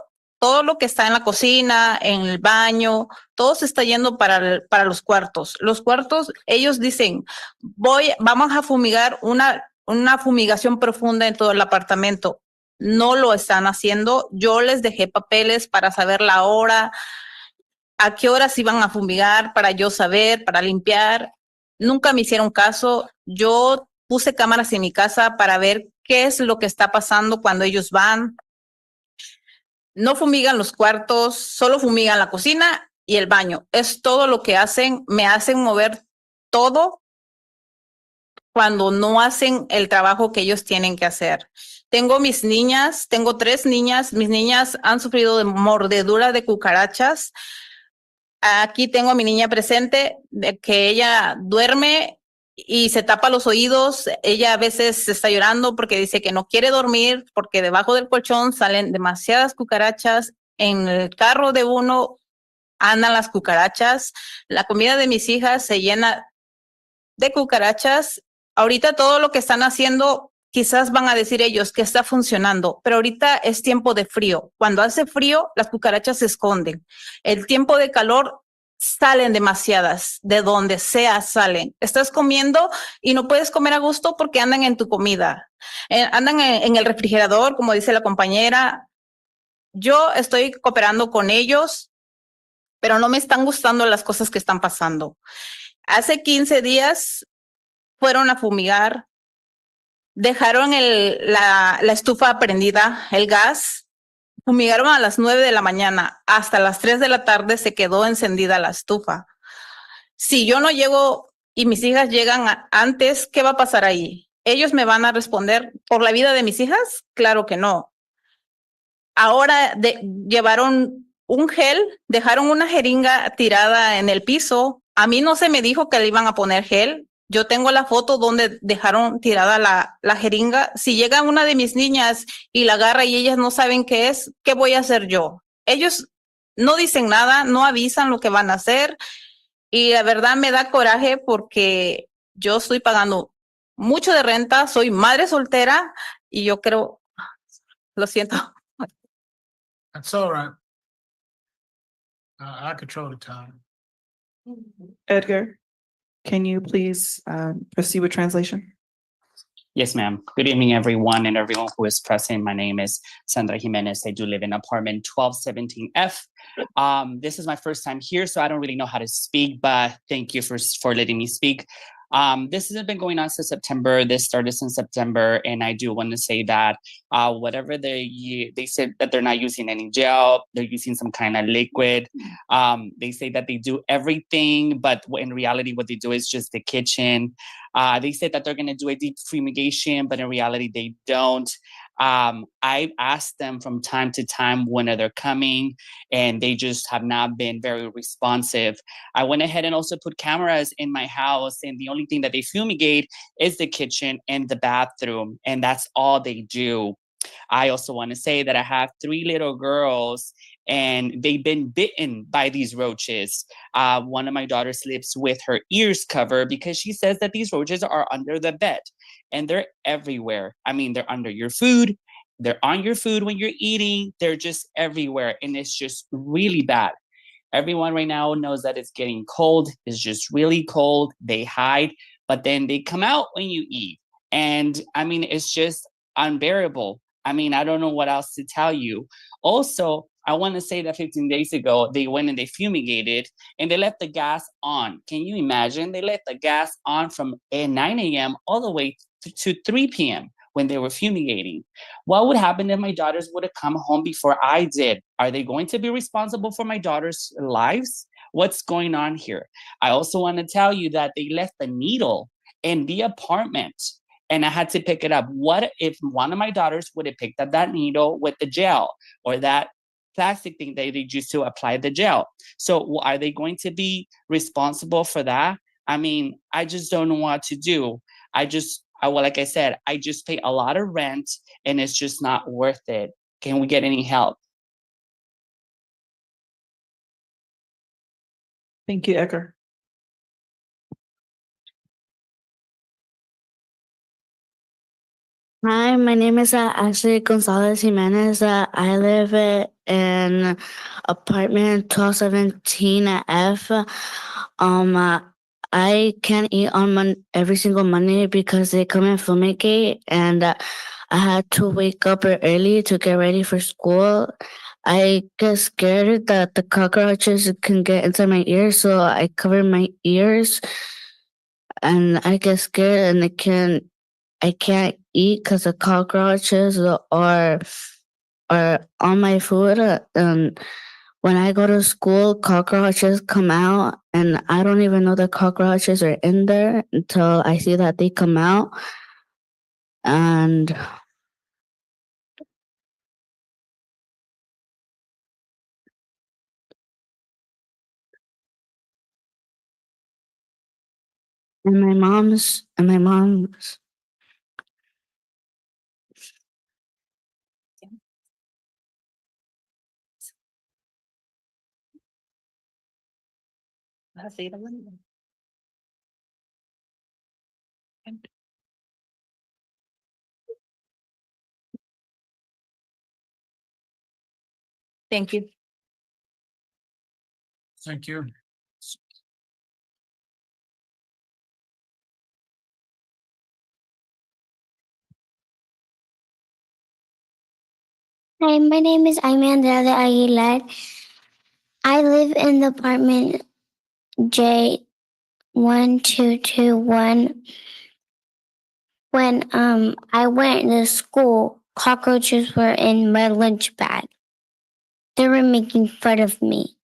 lo que está en la cocina, en el baño, todo se está yendo para los cuartos. Los cuartos, ellos dicen, vamos a fumigar una fumigación profunda en todo el apartamento. No lo están haciendo. Yo les dejé papeles para saber la hora, a qué horas iban a fumigar, para yo saber, para limpiar. Nunca me hicieron caso. Yo puse cámaras en mi casa para ver qué es lo que está pasando cuando ellos van. No fumigan los cuartos, solo fumigan la cocina y el baño. Es todo lo que hacen. Me hacen mover todo cuando no hacen el trabajo que ellos tienen que hacer. Tengo mis niñas, tengo 3 niñas. Mis niñas han sufrido de mordedura de cucarachas. Aquí tengo a mi niña presente, de que ella duerme y se tapa los oídos. Ella a veces está llorando porque dice que no quiere dormir, porque debajo del colchón salen demasiadas cucarachas. En el carro de uno andan las cucarachas. La comida de mis hijas se llena de cucarachas. Ahorita todo lo que están haciendo, quizás van a decir ellos que está funcionando, pero ahorita es tiempo de frío. Cuando hace frío, las cucarachas se esconden. El tiempo de calor, salen demasiadas, de donde sea salen. Estás comiendo y no puedes comer a gusto porque andan en tu comida. Andan en el refrigerador, como dice la compañera. Yo estoy cooperando con ellos, pero no me están gustando las cosas que están pasando. Hace 15 días fueron a fumigar, dejaron la estufa prendida, el gas, fumigaron a las 9 de la mañana, hasta las 3 de la tarde se quedó encendida la estufa. Si yo no llego y mis hijas llegan antes, ¿qué va a pasar ahí? ¿Ellos me van a responder por la vida de mis hijas? Claro que no. Ahora llevaron un gel, dejaron una jeringa tirada en el piso. A mí no se me dijo que le iban a poner gel. Yo tengo la foto donde dejaron tirada la jeringa. Si llega una de mis niñas y la agarra y ellas no saben qué es, ¿qué voy a hacer yo? Ellos no dicen nada, no avisan lo que van a hacer. Y la verdad me da coraje porque yo estoy pagando mucho de renta, soy madre soltera y yo creo, lo siento. That's all right. I control the time. Edgar, can you please proceed with translation? Yes, ma'am. Good evening, everyone and everyone who is present. My name is Sandra Jimenez. I do live in apartment 1217F. This is my first time here, so I don't really know how to speak, but thank you for letting me speak. This has been going on since September. This started since September, and I do want to say that whatever they said that they're not using any gel, they're using some kind of liquid. They say that they do everything, but in reality, what they do is just the kitchen. They said that they're going to do a deep fumigation, but in reality, they don't. I've asked them from time to time when they're coming, and they just have not been very responsive. I went ahead and also put cameras in my house, and the only thing that they fumigate is the kitchen and the bathroom, and that's all they do. I also want to say that I have 3 little girls and they've been bitten by these roaches. One of my daughters sleeps with her ears covered because she says that these roaches are under the bed and they're everywhere. I mean, they're under your food, they're on your food when you're eating, they're just everywhere. And it's just really bad. Everyone right now knows that it's getting cold. It's just really cold. They hide, but then they come out when you eat. And I mean, it's just unbearable. I mean, I don't know what else to tell you. Also, I want to say that 15 days ago, they went and they fumigated and they left the gas on. Can you imagine? They left the gas on from 9 a.m. all the way to 3 p.m. when they were fumigating. What would happen if my daughters would have come home before I did? Are they going to be responsible for my daughters' lives? What's going on here? I also want to tell you that they left the needle in the apartment and I had to pick it up. What if one of my daughters would have picked up that needle with the gel or that plastic thing that they used to apply the gel? So are they going to be responsible for that? I mean, I just don't know what to do. Well, like I said, I just pay a lot of rent and it's just not worth it. Can we get any help? Thank you, Edgar. Hi, my name is Ashley Gonzalez Jimenez. I live in apartment 1217 F. I can't eat on every single Monday because they come and fumigate, and I had to wake up early to get ready for school. I get scared that the cockroaches can get into my ears, so I cover my ears, and I get scared, and I can't eat because the cockroaches are on my food. And when I go to school, cockroaches come out, and I don't even know the cockroaches are in there until I see that they come out. And and my mom's Thank you. Thank you. Hi, my name is Amanda Aguilar. I live in the apartment J1221. When I went to school, cockroaches were in my lunch bag. They were making fun of me.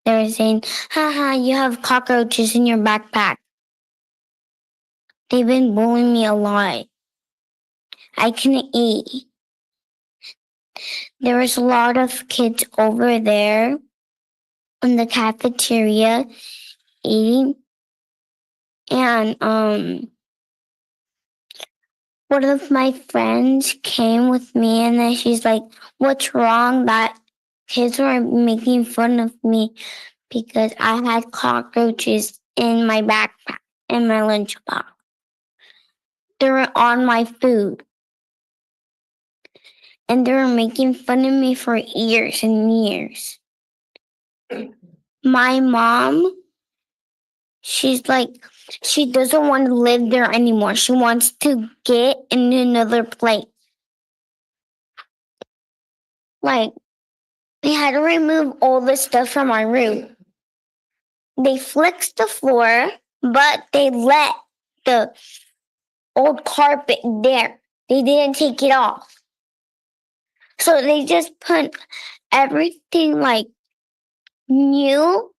They were saying, haha, you have cockroaches in your backpack. They've been bullying me a lot. I couldn't eat. There was a lot of kids over there in the cafeteria eating. And one of my friends came with me, and then she's like, what's wrong? That kids were making fun of me because I had cockroaches in my backpack, in my lunchbox. They were on my food. And they were making fun of me for years and years. My mom, she's like, she doesn't want to live there anymore. She wants to get in another place. Like, they had to remove all the stuff from our room. They fixed the floor, but they let the old carpet there. They didn't take it off. So they just put everything like new.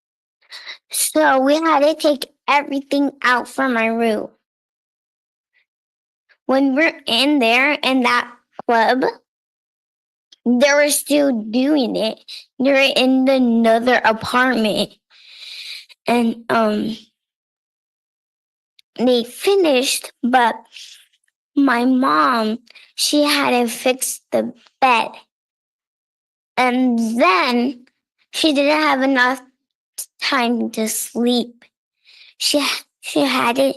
So we had to take everything out from my room. When we're in there in that club, they were still doing it. They were in another apartment. And they finished, but my mom, she had to fix the bed. And then she didn't have enough time to sleep. She had to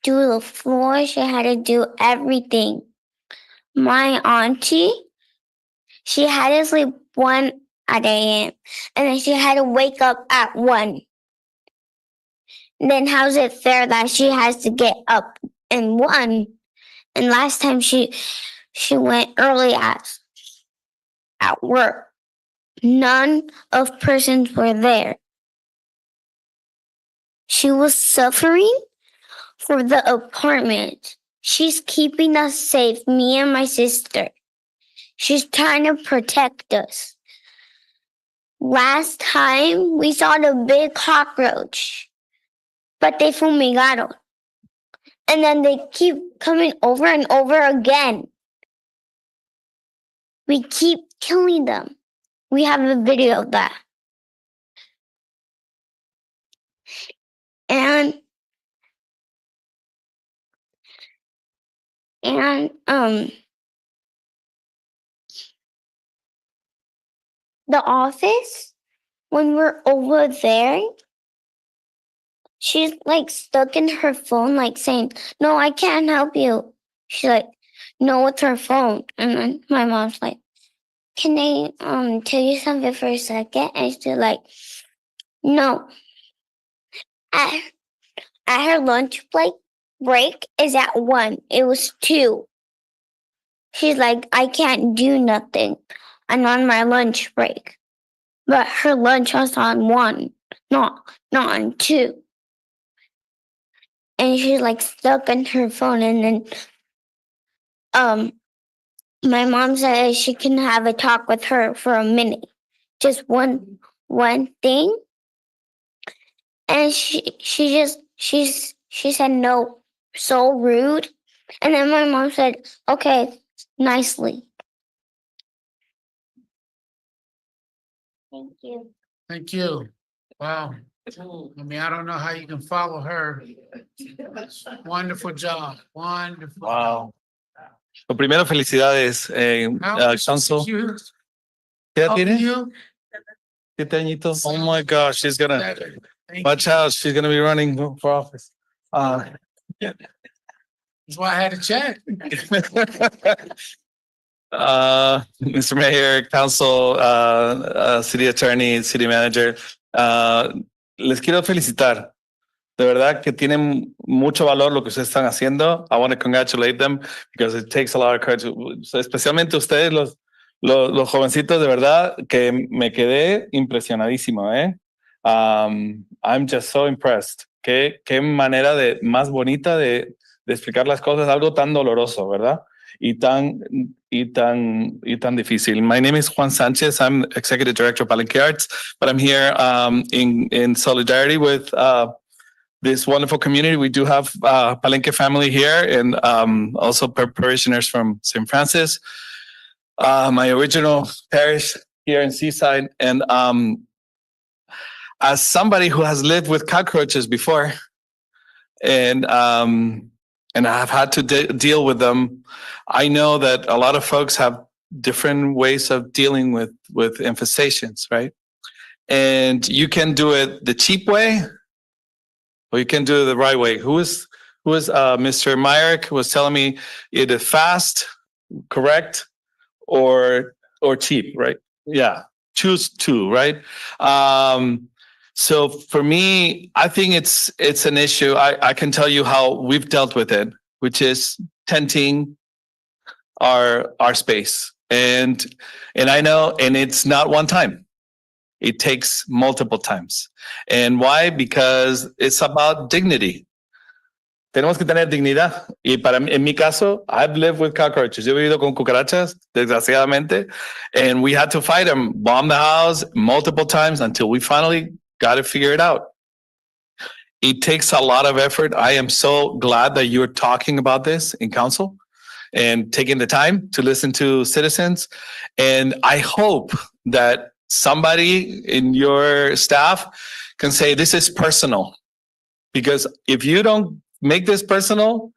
do the floor. She had to do everything. My auntie, she had to sleep 1 at a.m. and then she had to wake up at 1. Then how's it fair that she has to get up in 1? And last time she went early at work. None of persons were there. She was suffering for the apartment. She's keeping us safe, me and my sister. She's trying to protect us. Last time we saw the big cockroach, but they fumigaron. And then they keep coming over and over again. We keep killing them. We have a video of that. And the office, when we're over there, she's like stuck in her phone, like saying, no, I can't help you. She's like, no, it's her phone. And then my mom's like, can I tell you something for a second? And she's like, no. At her lunch break is at 1. It was 2. She's like, I can't do nothing. I'm on my lunch break. But her lunch was on 1, not on 2. And she's like stuck on her phone. And then my mom said she can have a talk with her for a minute. Just one thing. And she said no, so rude. And then my mom said, okay, nicely. Thank you. Thank you. Wow. I mean, I don't know how you can follow her. Wonderful job. Wonderful. Wow. Lo primero, felicidades, How Council. you- ¿Qué edad how tiene? you- 7 añitos. Oh my gosh, she's gonna, Thank watch you. out, she's gonna be running for office. That's why I had to check. Mr. Mayor, Council, City Attorney, City Manager, les quiero felicitar. De verdad que tienen mucho valor lo que ustedes están haciendo. I want to congratulate them because it takes a lot of courage. Especialmente ustedes, los jovencitos, de verdad que me quedé impresionadísimo, ¿eh? I'm just so impressed. Qué manera más bonita de explicar las cosas, algo tan doloroso, ¿verdad? Y tan difícil. My name is Juan Sanchez. I'm Executive Director of Palenque Arts, but I'm here in solidarity with this wonderful community. We do have Palenque family here and also parishioners from St. Francis, my original parish here in Seaside. And as somebody who has lived with cockroaches before, and I've had to deal with them, I know that a lot of folks have different ways of dealing with infestations, right? And you can do it the cheap way, or you can do it the right way. Who is Mr. Myrick was telling me either fast, correct, or cheap, right? Yeah, choose two, right? So for me, I think it's an issue. I can tell you how we've dealt with it, which is tenting our space, and I know, and it's not one time. It takes multiple times. And why? Because it's about dignity. Tenemos que tener dignidad. Y en mi caso, I've lived with cockroaches. Yo he vivido con cucarachas, desgraciadamente, and we had to fight them, bomb the house multiple times until we finally got to figure it out. It takes a lot of effort. I am so glad that you're talking about this in council and taking the time to listen to citizens. And I hope that somebody in your staff can say this is personal, because if you don't make this personal,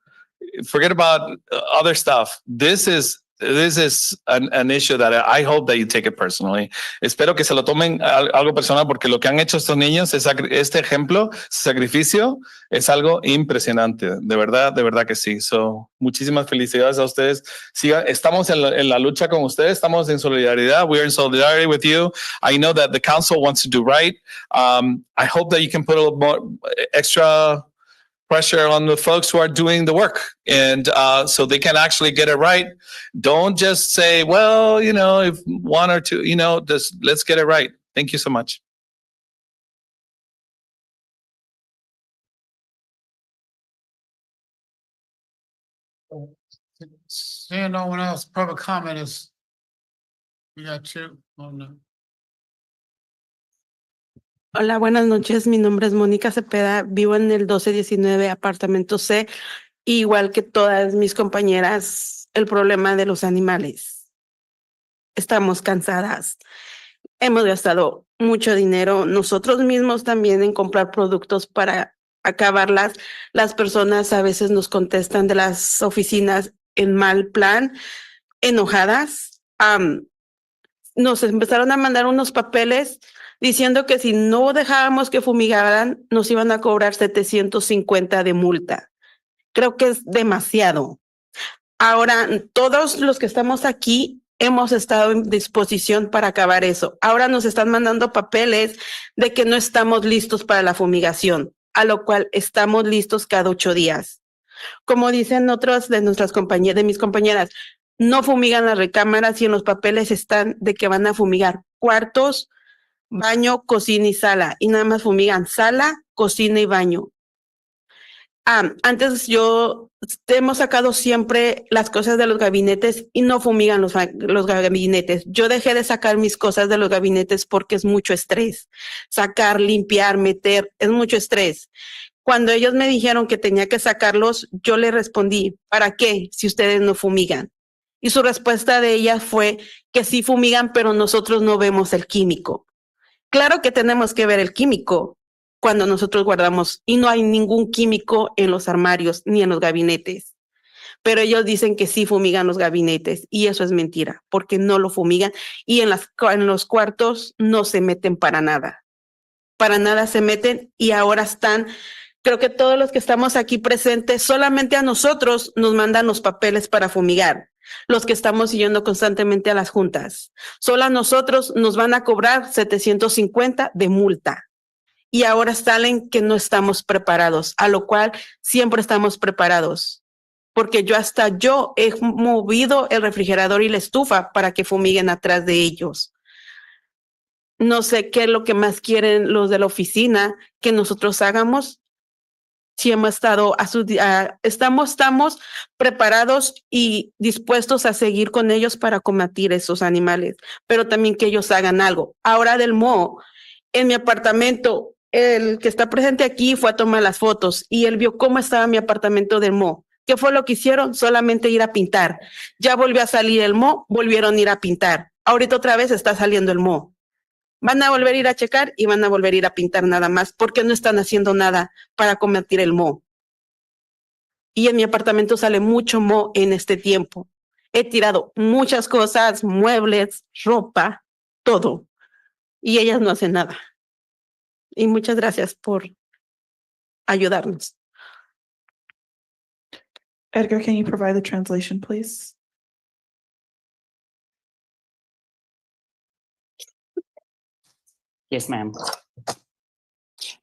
forget about other stuff. This is an issue that I hope that you take it personally. Espero que se lo tomen algo personal, porque lo que han hecho estos niños, este ejemplo, sacrificio, es algo impresionante. De verdad que sí. So, muchísimas felicidades a ustedes. Estamos en la lucha con ustedes. Estamos en solidaridad. We are in solidarity with you. I know that the council wants to do right. I hope that you can put a little more extra pressure on the folks who are doing the work, and so they can actually get it right. Don't just say, well, if one or two, just let's get it right. Thank you so much. Seeing no one else, public comment is, we got two. Oh, no. Hola, buenas noches. Mi nombre es Mónica Cepeda. Vivo en el 1219, apartamento C. Igual que todas mis compañeras, el problema de los animales. Estamos cansadas. Hemos gastado mucho dinero nosotros mismos también en comprar productos para acabarlas. Las personas a veces nos contestan de las oficinas en mal plan, enojadas. Nos empezaron a mandar unos papeles diciendo que si no dejábamos que fumigaran, nos iban a cobrar 750 de multa. Creo que es demasiado. Ahora, todos los que estamos aquí hemos estado en disposición para acabar eso. Ahora nos están mandando papeles de que no estamos listos para la fumigación, a lo cual estamos listos cada 8 días. Como dicen otros de nuestras compañeras, de mis compañeras, no fumigan las recámaras y en los papeles están de que van a fumigar cuartos, baño, cocina y sala, y nada más fumigan sala, cocina y baño. Antes hemos sacado siempre las cosas de los gabinetes y no fumigan los gabinetes. Yo dejé de sacar mis cosas de los gabinetes porque es mucho estrés. Sacar, limpiar, meter, es mucho estrés. Cuando ellos me dijeron que tenía que sacarlos, yo le respondí, ¿para qué si ustedes no fumigan? Y su respuesta de ella fue que sí fumigan, pero nosotros no vemos el químico. Claro que tenemos que ver el químico cuando nosotros guardamos y no hay ningún químico en los armarios ni en los gabinetes. Pero ellos dicen que sí fumigan los gabinetes y eso es mentira porque no lo fumigan y en los cuartos no se meten para nada. Para nada se meten y ahora están, creo que todos los que estamos aquí presentes, solamente a nosotros nos mandan los papeles para fumigar. Los que estamos yendo constantemente a las juntas. Solo a nosotros nos van a cobrar 750 de multa. Y ahora salen que no estamos preparados, a lo cual siempre estamos preparados. Porque yo he movido el refrigerador y la estufa para que fumiguen atrás de ellos. No sé qué es lo que más quieren los de la oficina que nosotros hagamos. Si hemos estado estamos preparados y dispuestos a seguir con ellos para combatir esos animales, pero también que ellos hagan algo. Ahora del moho, en mi apartamento, el que está presente aquí fue a tomar las fotos y él vio cómo estaba mi apartamento del moho. ¿Qué fue lo que hicieron? Solamente ir a pintar. Ya volvió a salir el moho, volvieron a ir a pintar. Ahorita otra vez está saliendo el moho. Van a volver a ir a checar y van a volver a ir a pintar nada más porque no están haciendo nada para combatir el moho. Y en mi apartamento sale mucho moho en este tiempo. He tirado muchas cosas, muebles, ropa, todo. Y ellas no hacen nada. Y muchas gracias por ayudarnos. Edgar, can you provide the translation, please? Yes, ma'am.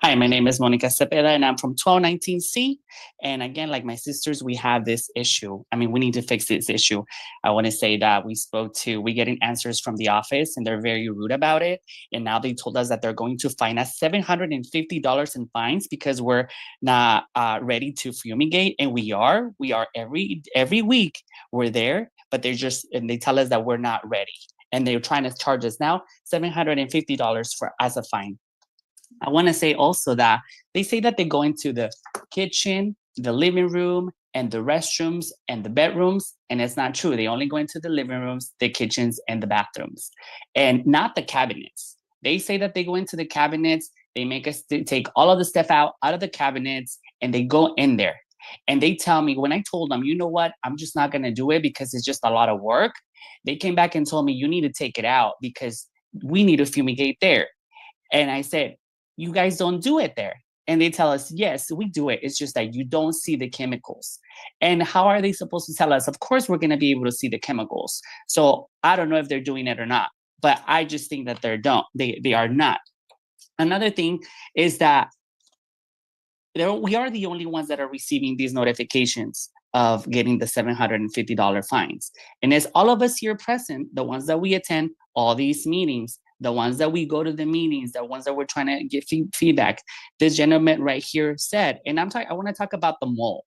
Hi, my name is Monica Cepeda and I'm from 1219C. And again, like my sisters, we have this issue. I mean, we need to fix this issue. I want to say that we're getting answers from the office and they're very rude about it. And now they told us that they're going to fine us $750 in fines because we're not ready to fumigate. And we are every week we're there, but they tell us that we're not ready. And they're trying to charge us now $750 as a fine. I want to say also that they say that they go into the kitchen, the living room, and the restrooms and the bedrooms, and it's not true. They only go into the living rooms, the kitchens, and the bathrooms, and not the cabinets. They say that they go into the cabinets, they make us take all of the stuff out of the cabinets, and they go in there. And they tell me, when I told them, you know what, I'm just not going to do it because it's just a lot of work. They came back and told me, you need to take it out because we need to fumigate there. And I said, you guys don't do it there. And they tell us, yes, we do it. It's just that you don't see the chemicals. And how are they supposed to tell us? Of course, we're going to be able to see the chemicals. So I don't know if they're doing it or not, but I just think that they are not. Another thing is that we are the only ones that are receiving these notifications of getting the $750 fines. And as all of us here present, the ones that we attend all these meetings, the ones that we go to the meetings, the ones that we're trying to get feedback, this gentleman right here said, and I want to talk about the mole.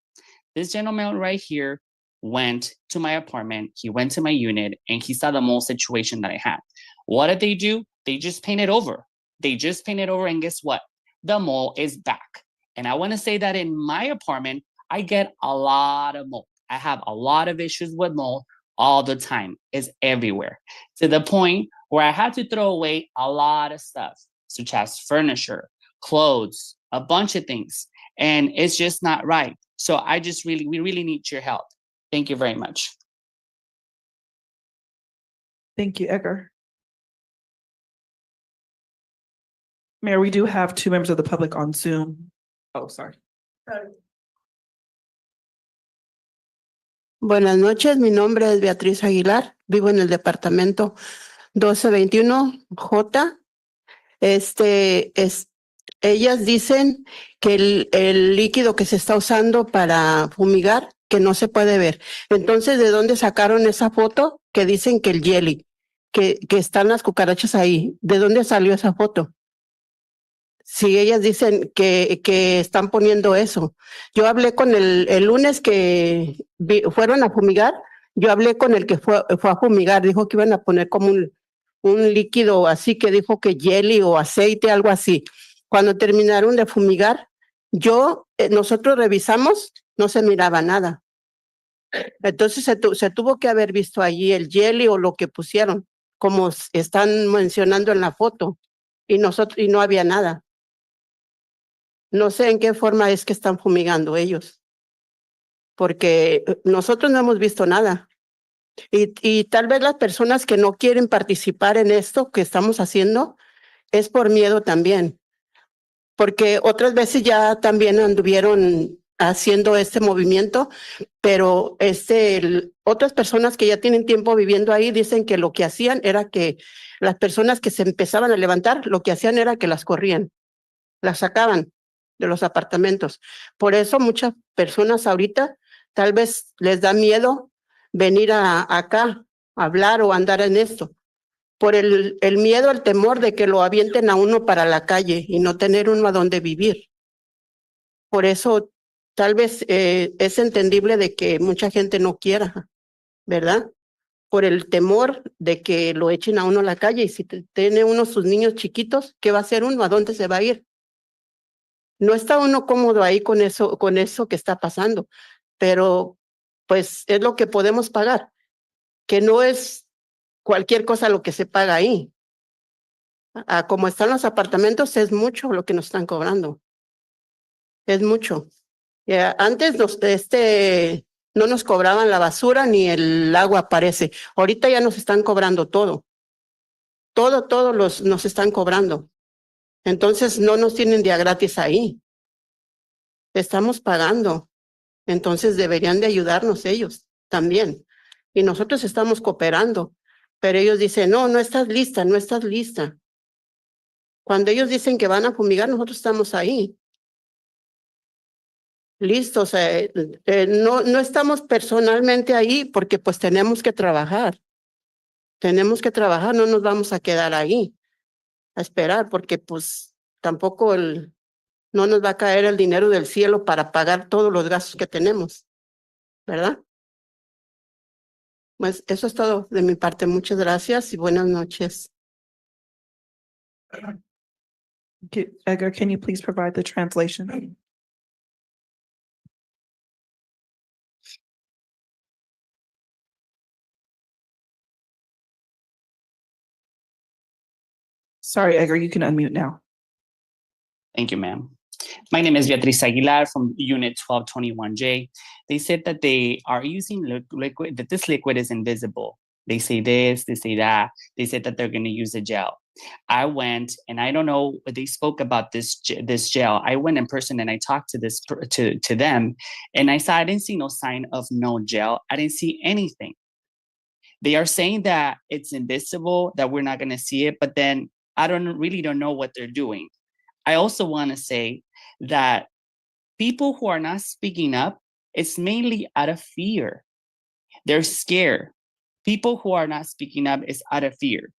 This gentleman right here went to my apartment, he went to my unit, and he saw the mole situation that I had. What did they do? They just painted over. And guess what? The mole is back. And I want to say that in my apartment, I get a lot of mold. I have a lot of issues with mold all the time. It's everywhere, to the point where I had to throw away a lot of stuff, such as furniture, clothes, a bunch of things. And it's just not right. So we really need your help. Thank you very much. Thank you, Edgar. Mayor, we do have 2 members of the public on Zoom. Oh, sorry. Buenas noches, mi nombre es Beatriz Aguilar, vivo en el departamento 1221J. Ellas dicen que el líquido que se está usando para fumigar, que no se puede ver. Entonces, ¿de dónde sacaron esa foto que dicen que el jelly, que están las cucarachas ahí? ¿De dónde salió esa foto? Si ellas dicen que están poniendo eso. Yo hablé con el lunes que fueron a fumigar, yo hablé con el que fue a fumigar, dijo que iban a poner como un líquido así, que dijo que jelly o aceite, algo así. Cuando terminaron de fumigar, nosotros revisamos, no se miraba nada. Entonces se tuvo que haber visto allí el jelly o lo que pusieron, como están mencionando en la foto, y no había nada. No sé en qué forma es que están fumigando ellos, porque nosotros no hemos visto nada. Y tal vez las personas que no quieren participar en esto que estamos haciendo es por miedo también, porque otras veces ya también anduvieron haciendo este movimiento, pero otras personas que ya tienen tiempo viviendo ahí dicen que lo que hacían era que las personas que se empezaban a levantar, lo que hacían era que las corrían, las sacaban de los apartamentos. Por eso muchas personas ahorita tal vez les da miedo venir acá a hablar o andar en esto, por el miedo, el temor de que lo avienten a uno para la calle y no tener uno a dónde vivir. Por eso tal vez es entendible de que mucha gente no quiera, ¿verdad? Por el temor de que lo echen a uno a la calle, y si tiene uno sus niños chiquitos, ¿qué va a hacer uno? ¿A dónde se va a ir? No está uno cómodo ahí con eso que está pasando, pero pues es lo que podemos pagar, que no es cualquier cosa lo que se paga ahí. Como están los apartamentos, es mucho lo que nos están cobrando. Es mucho. Antes no nos cobraban la basura ni el agua, parece. Ahorita ya nos están cobrando todo. Todo nos están cobrando. Entonces no nos tienen día gratis ahí. Estamos pagando. Entonces deberían de ayudarnos ellos también. Y nosotros estamos cooperando, pero ellos dicen, no estás lista, no estás lista. Cuando ellos dicen que van a fumigar, nosotros estamos ahí, listos. No estamos personalmente ahí porque pues tenemos que trabajar. Tenemos que trabajar, no nos vamos a quedar ahí a esperar porque pues tampoco no nos va a caer el dinero del cielo para pagar todos los gastos que tenemos, ¿verdad? Pues eso es todo de mi parte. Muchas gracias y buenas noches. Edgar, can you please provide the translation? Sorry, Edgar, you can unmute now. Thank you, ma'am. My name is Beatriz Aguilar from Unit 1221J. They said that they are using liquid, that this liquid is invisible. They say this, they say that. They said that they're going to use a gel. I went, and I don't know, they spoke about this gel. I went in person and I talked to them, and I saw I didn't see no sign of no gel. I didn't see anything. They are saying that it's invisible, that we're not going to see it, but then I really don't know what they're doing. I also want to say that people who are not speaking up, it's mainly out of fear. They're scared. People who are not speaking up is out of fear.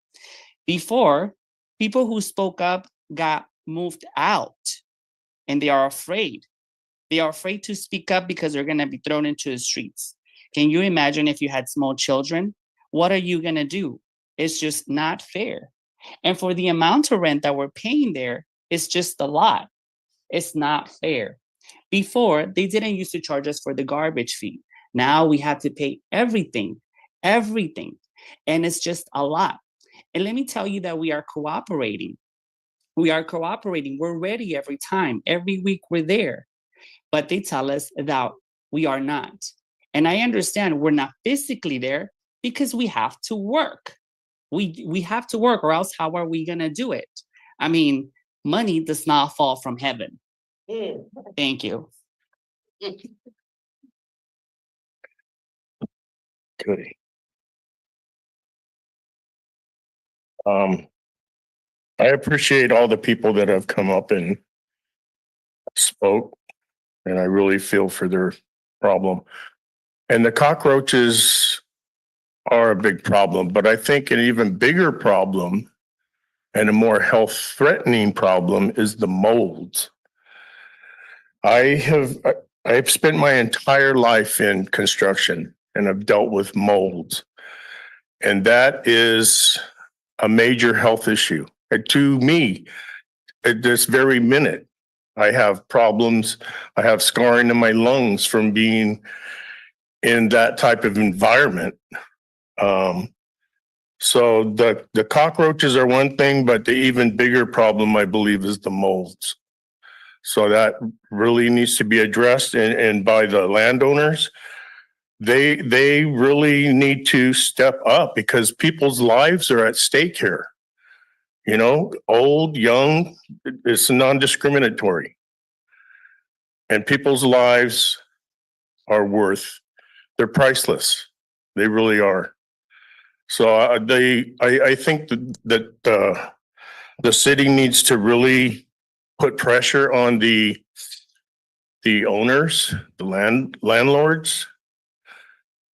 Before, people who spoke up got moved out and they are afraid. They are afraid to speak up because they're going to be thrown into the streets. Can you imagine if you had small children? What are you going to do? It's just not fair. And for the amount of rent that we're paying there, it's just a lot. It's not fair. Before, they didn't used to charge us for the garbage fee. Now we have to pay everything. And it's just a lot. And let me tell you that we are cooperating. We're ready every time. Every week we're there. But they tell us that we are not. And I understand we're not physically there because we have to work. We have to work, or else how are we going to do it? I mean, money does not fall from heaven. Thank you. Okay. I appreciate all the people that have come up and spoke, and I really feel for their problem. And the cockroaches are a big problem, but I think an even bigger problem and a more health threatening problem is the molds. I've spent my entire life in construction and I've dealt with molds. And that is a major health issue. And to me, at this very minute, I have problems. I have scarring in my lungs from being in that type of environment. So the cockroaches are one thing, but the even bigger problem, I believe, is the molds. So that really needs to be addressed, and by the landowners, they really need to step up because people's lives are at stake here. You know, old, young, it's non-discriminatory. And people's lives are they're priceless. They really are. So I think that the city needs to really put pressure on the owners, the landlords,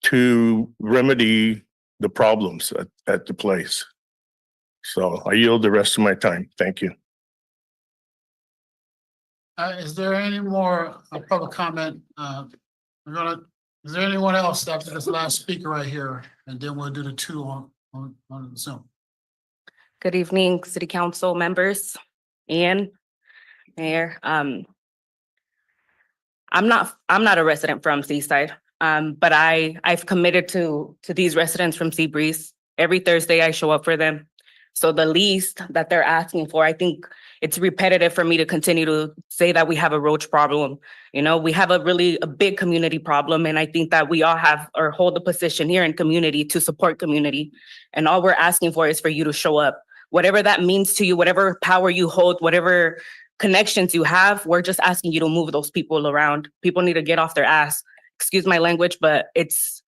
to remedy the problems at the place. So I yield the rest of my time. Thank you. Is there any more public comment? Is there anyone else after this last speaker right here? And then we'll do the two on Zoom. Good evening, City Council members and Mayor. I'm not a resident from Seaside, but I've committed to these residents from Seabreeze. Every Thursday I show up for them. So the least that they're asking for, I think it's repetitive for me to continue to say that we have a roach problem. You know, we have a big community problem. And I think that we all have or hold a position here in community to support community. And all we're asking for is for you to show up. Whatever that means to you, whatever power you hold, whatever connections you have, we're just asking you to move those people around. People need to get off their ass. Excuse my language, but it's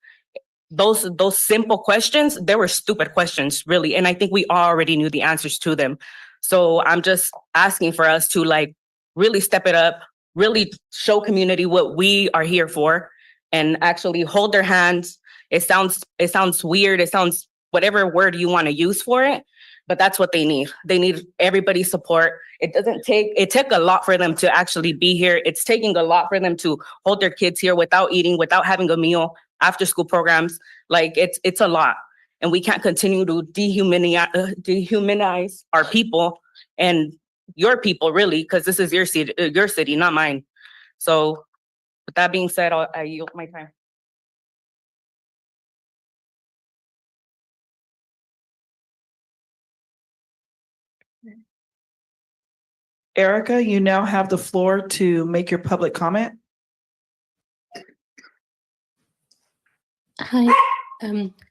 those simple questions, they were stupid questions, really. And I think we already knew the answers to them. So I'm just asking for us to like really step it up, really show community what we are here for, and actually hold their hands. It sounds weird. It sounds whatever word you want to use for it, but that's what they need. They need everybody's support. It took a lot for them to actually be here. It's taking a lot for them to hold their kids here without eating, without having a meal, after school programs. Like it's a lot. And we can't continue to dehumanize our people and your people, really, because this is your city, not mine. So with that being said, I yield my time. Erica, you now have the floor to make your public comment. Hi,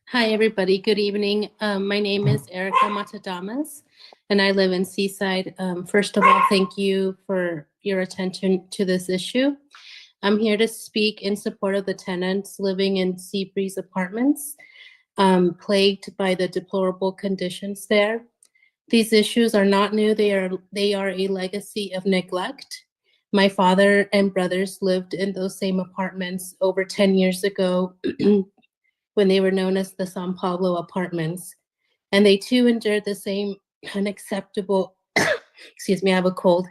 hi everybody. Good evening. My name is Erica Matadamas, and I live in Seaside. First of all, thank you for your attention to this issue. I'm here to speak in support of the tenants living in Seabreeze Apartments, plagued by the deplorable conditions there. These issues are not new. They are a legacy of neglect. My father and brothers lived in those same apartments over 10 years ago when they were known as the San Pablo Apartments. And they too endured the same unacceptable, excuse me, I have a cold,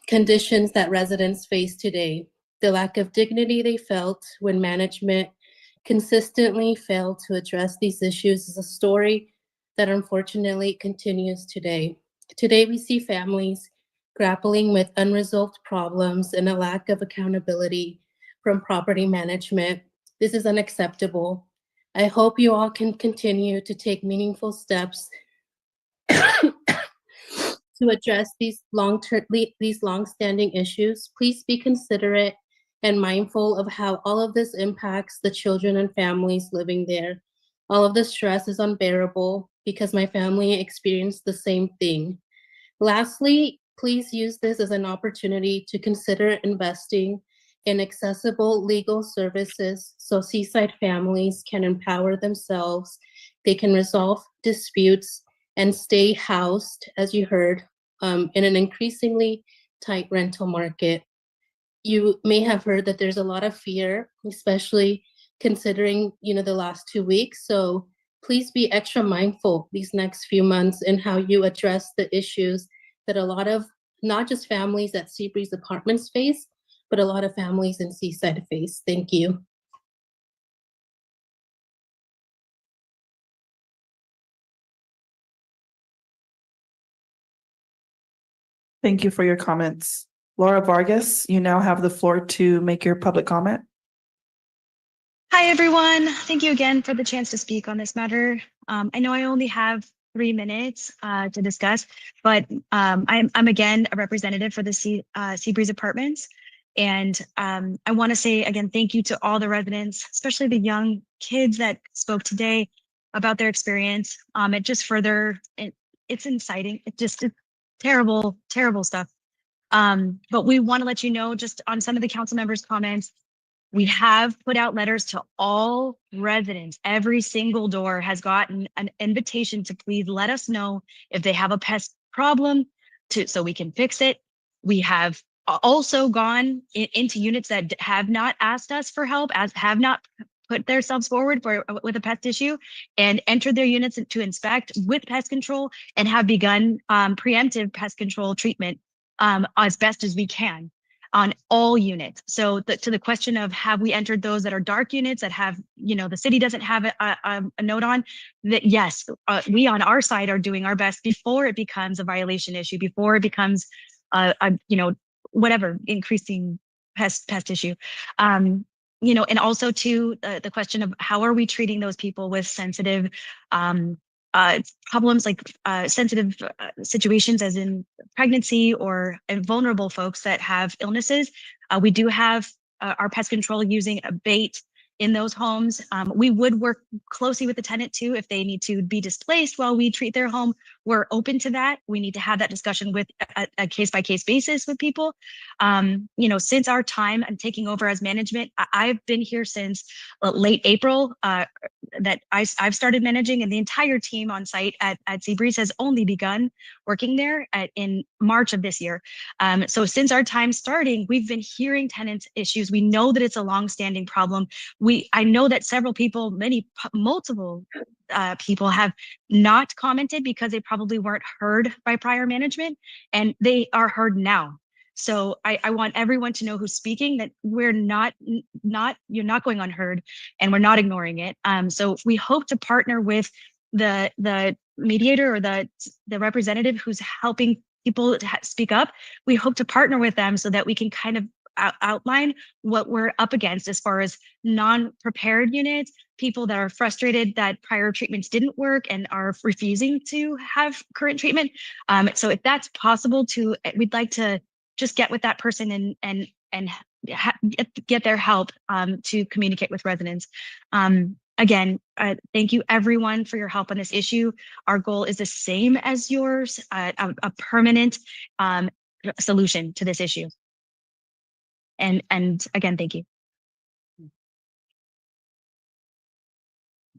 conditions that residents face today. The lack of dignity they felt when management consistently failed to address these issues is a story that unfortunately continues today. Today, we see families grappling with unresolved problems and a lack of accountability from property management. This is unacceptable. I hope you all can continue to take meaningful steps to address these long-standing issues. Please be considerate and mindful of how all of this impacts the children and families living there. All of the stress is unbearable because my family experienced the same thing. Lastly, please use this as an opportunity to consider investing and accessible legal services so Seaside families can empower themselves, they can resolve disputes, and stay housed, as you heard, in an increasingly tight rental market. You may have heard that there's a lot of fear, especially considering, the last 2 weeks. So please be extra mindful these next few months in how you address the issues that a lot of not just families at Seabreeze Apartments face, but a lot of families in Seaside face. Thank you. Thank you for your comments. Laura Vargas, you now have the floor to make your public comment. Hi, everyone. Thank you again for the chance to speak on this matter. I know I only have 3 minutes to discuss, but I'm again a representative for the Seabreeze Apartments. And I want to say again, thank you to all the residents, especially the young kids that spoke today about their experience. It just further, it's inciting. It's terrible, terrible stuff. But we want to let you know just on some of the council members' comments, we have put out letters to all residents. Every single door has gotten an invitation to please let us know if they have a pest problem so we can fix it. We have also gone into units that have not asked us for help, have not put themselves forward with a pest issue, and entered their units to inspect with pest control and have begun preemptive pest control treatment as best as we can on all units. So to the question of have we entered those that are dark units that have, the city doesn't have a note on, that yes, we on our side are doing our best before it becomes a violation issue, before it becomes whatever, increasing pest issue. And also to the question of how are we treating those people with sensitive problems like sensitive situations as in pregnancy or vulnerable folks that have illnesses. We do have our pest control using a bait in those homes. We would work closely with the tenant too if they need to be displaced while we treat their home. We're open to that. We need to have that discussion with a case-by-case basis with people. Since our time and taking over as management, I've been here since late April that I've started managing, and the entire team on site at Seabreeze has only begun working there in March of this year. So since our time starting, we've been hearing tenants' issues. We know that it's a long-standing problem. I know that several people, multiple people have not commented because they probably weren't heard by prior management, and they are heard now. So I want everyone to know who's speaking that we're you're not going unheard, and we're not ignoring it. So we hope to partner with the mediator or the representative who's helping people to speak up. We hope to partner with them so that we can kind of outline what we're up against as far as non-prepared units, people that are frustrated that prior treatments didn't work and are refusing to have current treatment. So if that's possible we'd like to just get with that person and get their help to communicate with residents. Again, thank you everyone for your help on this issue. Our goal is the same as yours, a permanent solution to this issue. And again, thank you.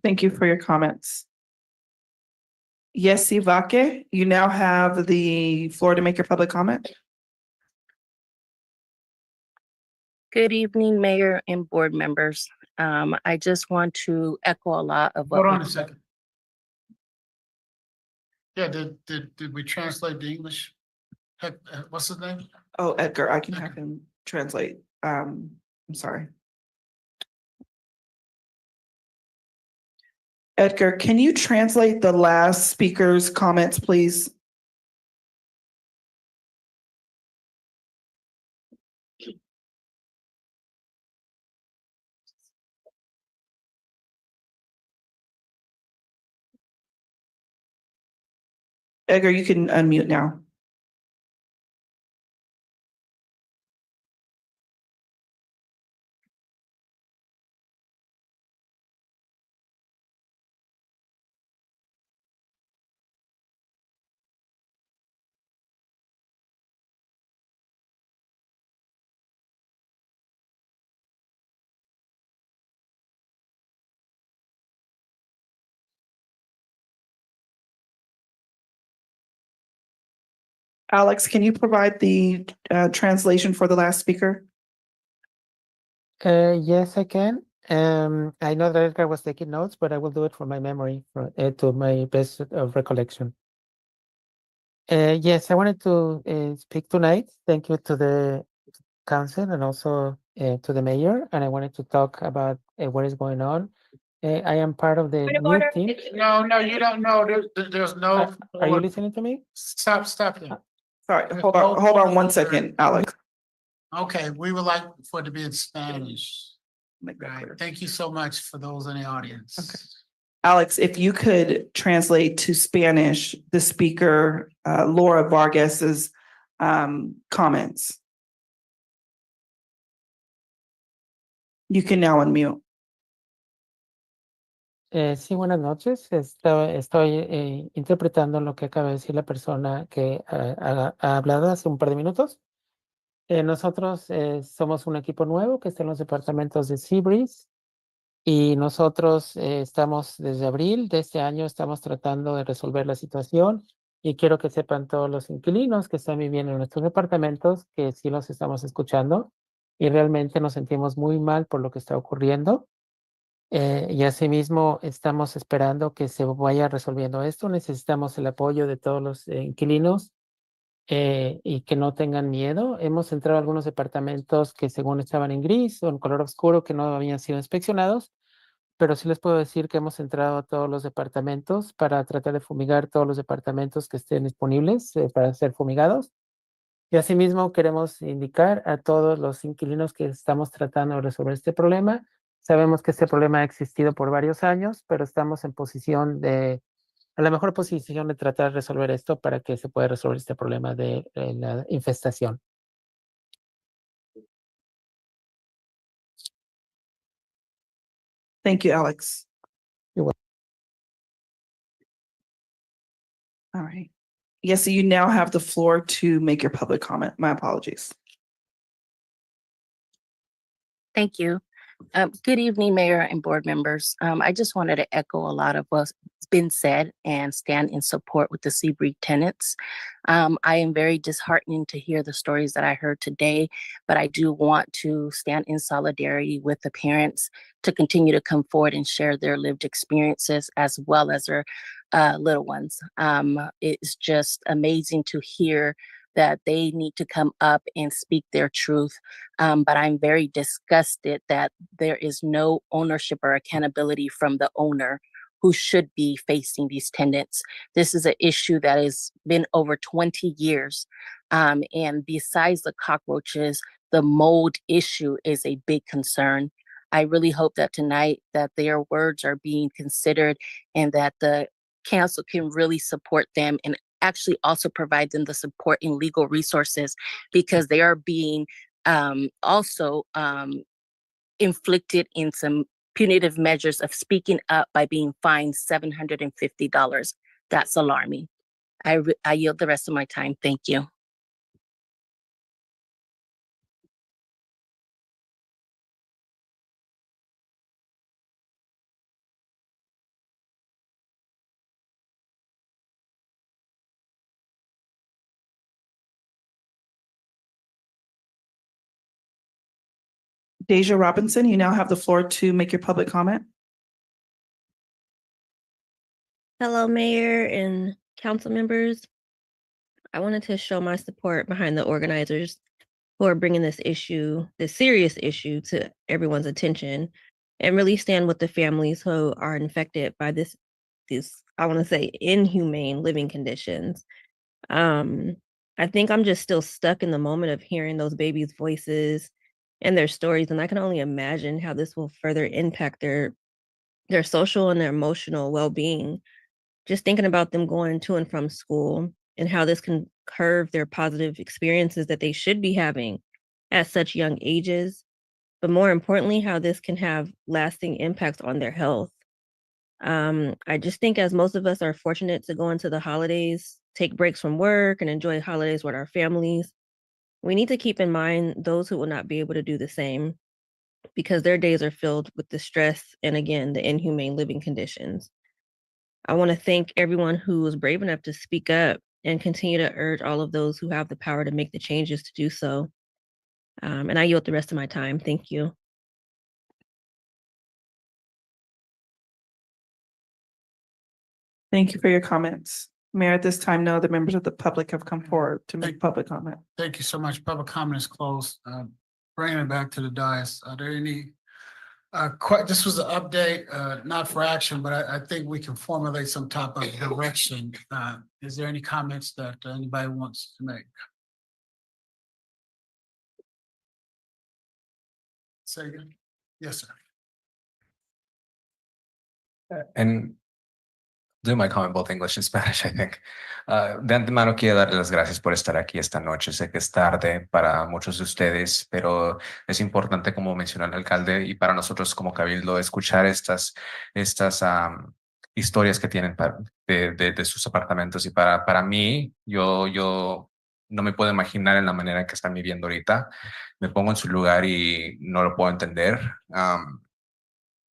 Thank you for your comments. Yes, Ivake, you now have the floor to make your public comment. Good evening, Mayor and board members. I just want to echo a lot of what. Hold on a second. Yeah, did we translate the English? What's his name? Oh, Edgar, I can have him translate. I'm sorry. Edgar, can you translate the last speaker's comments, please? Edgar, you can unmute now. Alex, can you provide the translation for the last speaker? Yes, I can. I know that Edgar was taking notes, but I will do it from my memory, to my best of recollection. Yes, I wanted to speak tonight. Thank you to the council and also to the mayor. And I wanted to talk about what is going on. I am part of the new team. No, you don't know. There's no. Are you listening to me? Stop there. Sorry, hold on 1 second, Alex. Okay, we would like for it to be in Spanish. Right, thank you so much for those in the audience. Okay. Alex, if you could translate to Spanish the speaker, Laura Vargas's comments. You can now unmute. Sí, buenas noches. Estoy interpretando lo que acaba de decir la persona que ha hablado hace un par de minutos. Nosotros somos un equipo nuevo que está en los departamentos de Seabreeze y nosotros estamos desde abril de este año, estamos tratando de resolver la situación y quiero que sepan todos los inquilinos que están viviendo en nuestros departamentos que sí los estamos escuchando y realmente nos sentimos muy mal por lo que está ocurriendo. Y asimismo estamos esperando que se vaya resolviendo esto. Necesitamos el apoyo de todos los inquilinos y que no tengan miedo. Hemos entrado a algunos departamentos que según estaban en gris o en color oscuro que no habían sido inspeccionados, pero sí les puedo decir que hemos entrado a todos los departamentos para tratar de fumigar todos los departamentos que estén disponibles para ser fumigados. Y asimismo queremos indicar a todos los inquilinos que estamos tratando de resolver este problema. Sabemos que este problema ha existido por varios años, pero estamos en a la mejor posición de tratar de resolver esto para que se pueda resolver este problema de la infestación. Thank you, Alex. You're welcome. All right. Yes, so you now have the floor to make your public comment. My apologies. Thank you. Good evening, Mayor and board members. I just wanted to echo a lot of what's been said and stand in support with the Seabreeze tenants. I am very disheartened to hear the stories that I heard today, but I do want to stand in solidarity with the parents to continue to come forward and share their lived experiences as well as their little ones. It's just amazing to hear that they need to come up and speak their truth. But I'm very disgusted that there is no ownership or accountability from the owner who should be facing these tenants. This is an issue that has been over 20 years. And besides the cockroaches, the mold issue is a big concern. I really hope that tonight that their words are being considered and that the council can really support them and actually also provide them the support and legal resources because they are being also inflicted in some punitive measures of speaking up by being fined $750. That's alarming. I yield the rest of my time. Thank you. Deja Robinson, you now have the floor to make your public comment. Hello, Mayor and council members. I wanted to show my support behind the organizers who are bringing this issue, this serious issue, to everyone's attention and really stand with the families who are infected by these, I want to say, inhumane living conditions. I think I'm just still stuck in the moment of hearing those babies' voices and their stories, and I can only imagine how this will further impact their social and their emotional well-being. Just thinking about them going to and from school and how this can curb their positive experiences that they should be having at such young ages, but more importantly, how this can have lasting impacts on their health. I just think as most of us are fortunate to go into the holidays, take breaks from work and enjoy holidays with our families, we need to keep in mind those who will not be able to do the same because their days are filled with the stress and, again, the inhumane living conditions. I want to thank everyone who was brave enough to speak up and continue to urge all of those who have the power to make the changes to do so. And I yield the rest of my time. Thank you. Thank you for your comments. Mayor, at this time, no other members of the public have come forward to make public comment. Thank you so much. Public comment is closed. Bringing it back to the dais. Are there any? This was an update, not for action, but I think we can formulate some type of direction. Is there any comments that anybody wants to make? Say again. Yes, sir. And do my comment both English and Spanish, I think. De antemano quiero darle las gracias por estar aquí esta noche. Sé que es tarde para muchos de ustedes, pero es importante, como mencionó el alcalde, y para nosotros como Cabildo, escuchar estas historias que tienen de sus apartamentos. Y para mí, yo no me puedo imaginar en la manera en que están viviendo ahorita. Me pongo en su lugar y no lo puedo entender.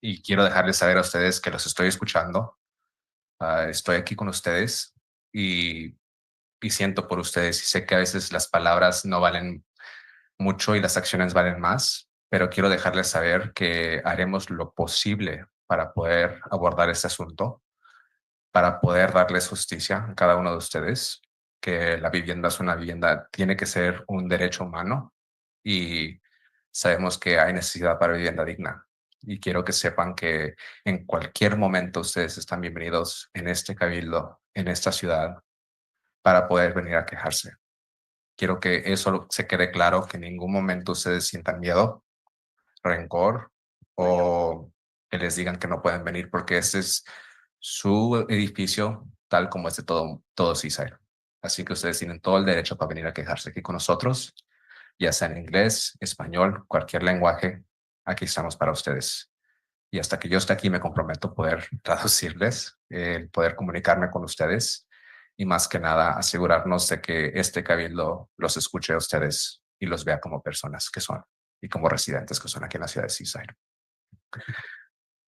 Y quiero dejarles saber a ustedes que los estoy escuchando. Estoy aquí con ustedes y siento por ustedes y sé que a veces las palabras no valen mucho y las acciones valen más, pero quiero dejarles saber que haremos lo posible para poder abordar este asunto, para poder darles justicia a cada uno de ustedes, que la vivienda es una vivienda, tiene que ser un derecho humano y sabemos que hay necesidad para vivienda digna. Y quiero que sepan que en cualquier momento ustedes están bienvenidos en este cabildo, en esta ciudad, para poder venir a quejarse. Quiero que eso se quede claro, que en ningún momento ustedes sientan miedo, rencor o que les digan que no pueden venir, porque este es su edificio, tal como es de todo Seaside. Así que ustedes tienen todo el derecho para venir a quejarse aquí con nosotros, ya sea en inglés, español, cualquier lenguaje. Aquí estamos para ustedes. Y hasta que yo esté aquí me comprometo a poder traducirles, poder comunicarme con ustedes y más que nada asegurarnos de que este cabildo los escuche a ustedes y los vea como personas que son y como residentes que son aquí en la ciudad de Seaside.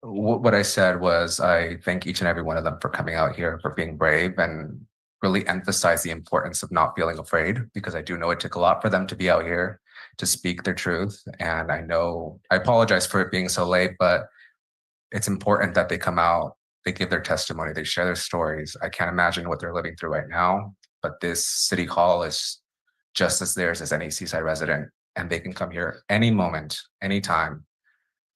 What I said was I thank each and every one of them for coming out here, for being brave and really emphasize the importance of not feeling afraid, because I do know it took a lot for them to be out here to speak their truth. And I apologize for it being so late, but it's important that they come out, they give their testimony, they share their stories. I can't imagine what they're living through right now, but this city hall is just as theirs as any Seaside resident. And they can come here any moment, anytime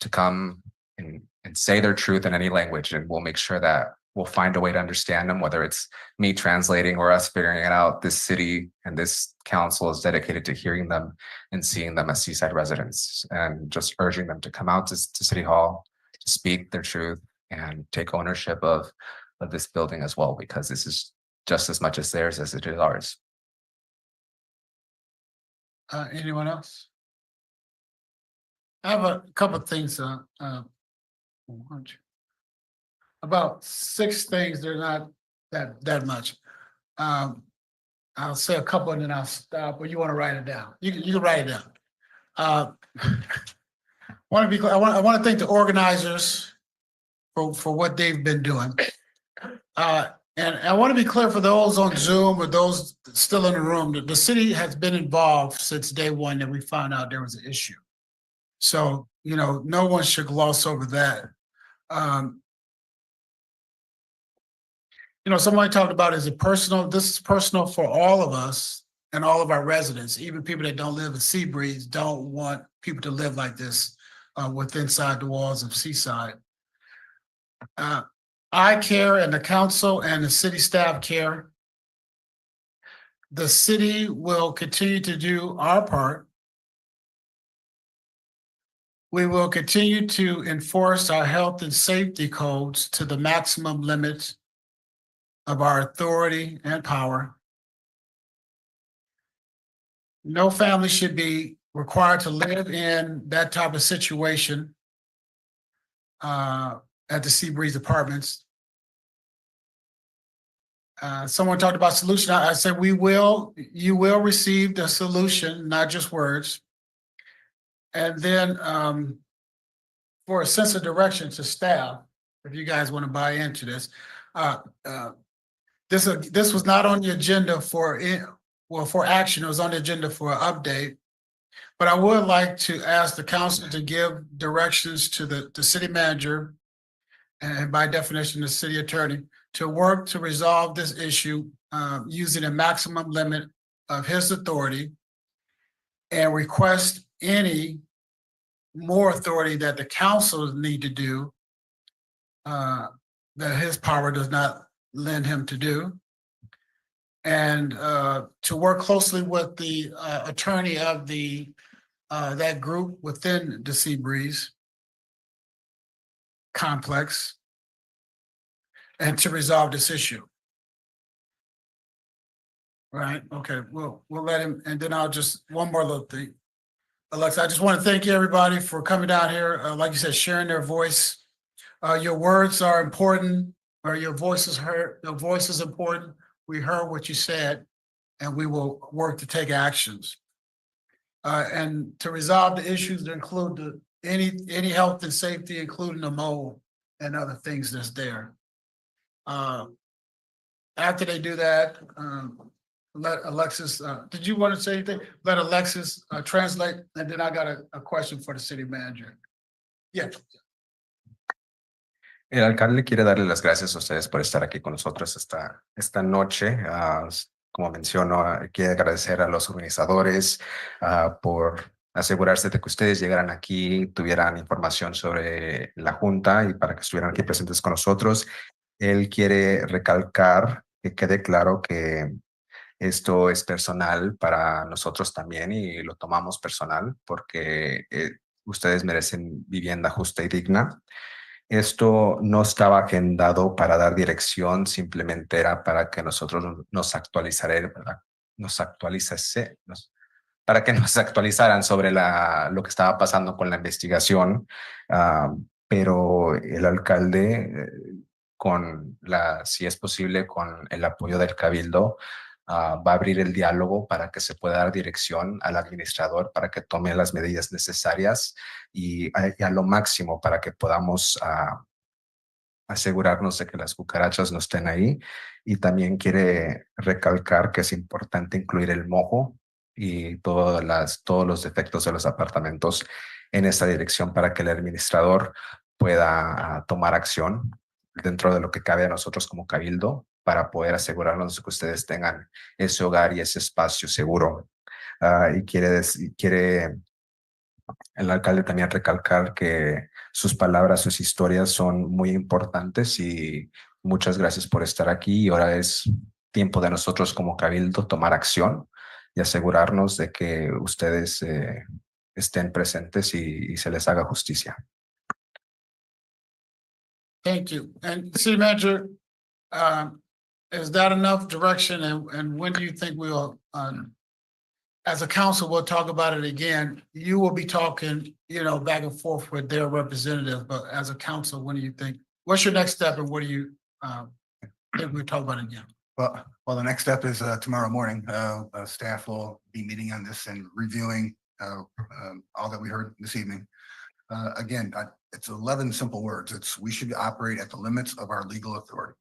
to come and say their truth in any language. And we'll make sure that we'll find a way to understand them, whether it's me translating or us figuring it out. This city and this council is dedicated to hearing them and seeing them as Seaside residents, and just urging them to come out to City Hall to speak their truth and take ownership of this building as well, because this is just as much as theirs as it is ours. Anyone else? I have a couple of things. About 6 things. They're not that much. I'll say a couple and then I'll stop. Or you want to write it down? You can write it down. I want to thank the organizers for what they've been doing. And I want to be clear for those on Zoom or those still in the room that the city has been involved since day one that we found out there was an issue. So, no one should gloss over that. Somebody talked about, is it personal? This is personal for all of us and all of our residents. Even people that don't live in Seabreeze don't want people to live like this inside the walls of Seaside. I care, and the council and the city staff care. The city will continue to do our part. We will continue to enforce our health and safety codes to the maximum limits of our authority and power. No family should be required to live in that type of situation at the Seabreeze Apartments. Someone talked about solution. I said you will receive the solution, not just words. And then for a sense of direction to staff, if you guys want to buy into this, this was not on the agenda for action. It was on the agenda for an update. But I would like to ask the council to give directions to the city manager, and by definition, the city attorney, to work to resolve this issue using a maximum limit of his authority, and request any more authority that the council need to do that his power does not lend him to do. And to work closely with the attorney of that group within the Seabreeze complex, and to resolve this issue. Right, okay, we'll let him, and then I'll just, one more little thing. Alexa, I just want to thank you, everybody, for coming down here, like you said, sharing their voice. Your words are important, or your voice is heard, your voice is important. We heard what you said, and we will work to take actions. And to resolve the issues that include any health and safety, including the mold and other things that's there. After they do that, let Alexis, did you want to say anything? Let Alexis translate, and then I got a question for the city manager. Yeah. El alcalde quiere darle las gracias a ustedes por estar aquí con nosotros esta noche. Como menciono, quiere agradecer a los organizadores por asegurarse de que ustedes llegaran aquí, tuvieran información sobre la junta y para que estuvieran aquí presentes con nosotros. Él quiere recalcar que quede claro que esto es personal para nosotros también y lo tomamos personal porque ustedes merecen vivienda justa y digna. Esto no estaba agendado para dar dirección, simplemente era para que nosotros para que nos actualizaran sobre lo que estaba pasando con la investigación. Pero el alcalde, si es posible, con el apoyo del cabildo, va a abrir el diálogo para que se pueda dar dirección al administrador para que tome las medidas necesarias y a lo máximo para que podamos asegurarnos de que las cucarachas no estén ahí. Y también quiere recalcar que es importante incluir el mojo y todos los defectos de los apartamentos en esta dirección para que el administrador pueda tomar acción dentro de lo que cabe a nosotros como cabildo para poder asegurarnos de que ustedes tengan ese hogar y ese espacio seguro. Y quiere el alcalde también recalcar que sus palabras, sus historias son muy importantes y muchas gracias por estar aquí. Y ahora es tiempo de nosotros como cabildo tomar acción y asegurarnos de que ustedes estén presentes y se les haga justicia. Thank you. And city manager, is that enough direction? And when do you think we'll, as a council, we'll talk about it again? You will be talking, back and forth with their representatives, but as a council, when do you think, what's your next step and what do you think we'll talk about it again? Well, the next step is tomorrow morning. Staff will be meeting on this and reviewing all that we heard this evening. Again, it's 11 simple words. We should operate at the limits of our legal authority.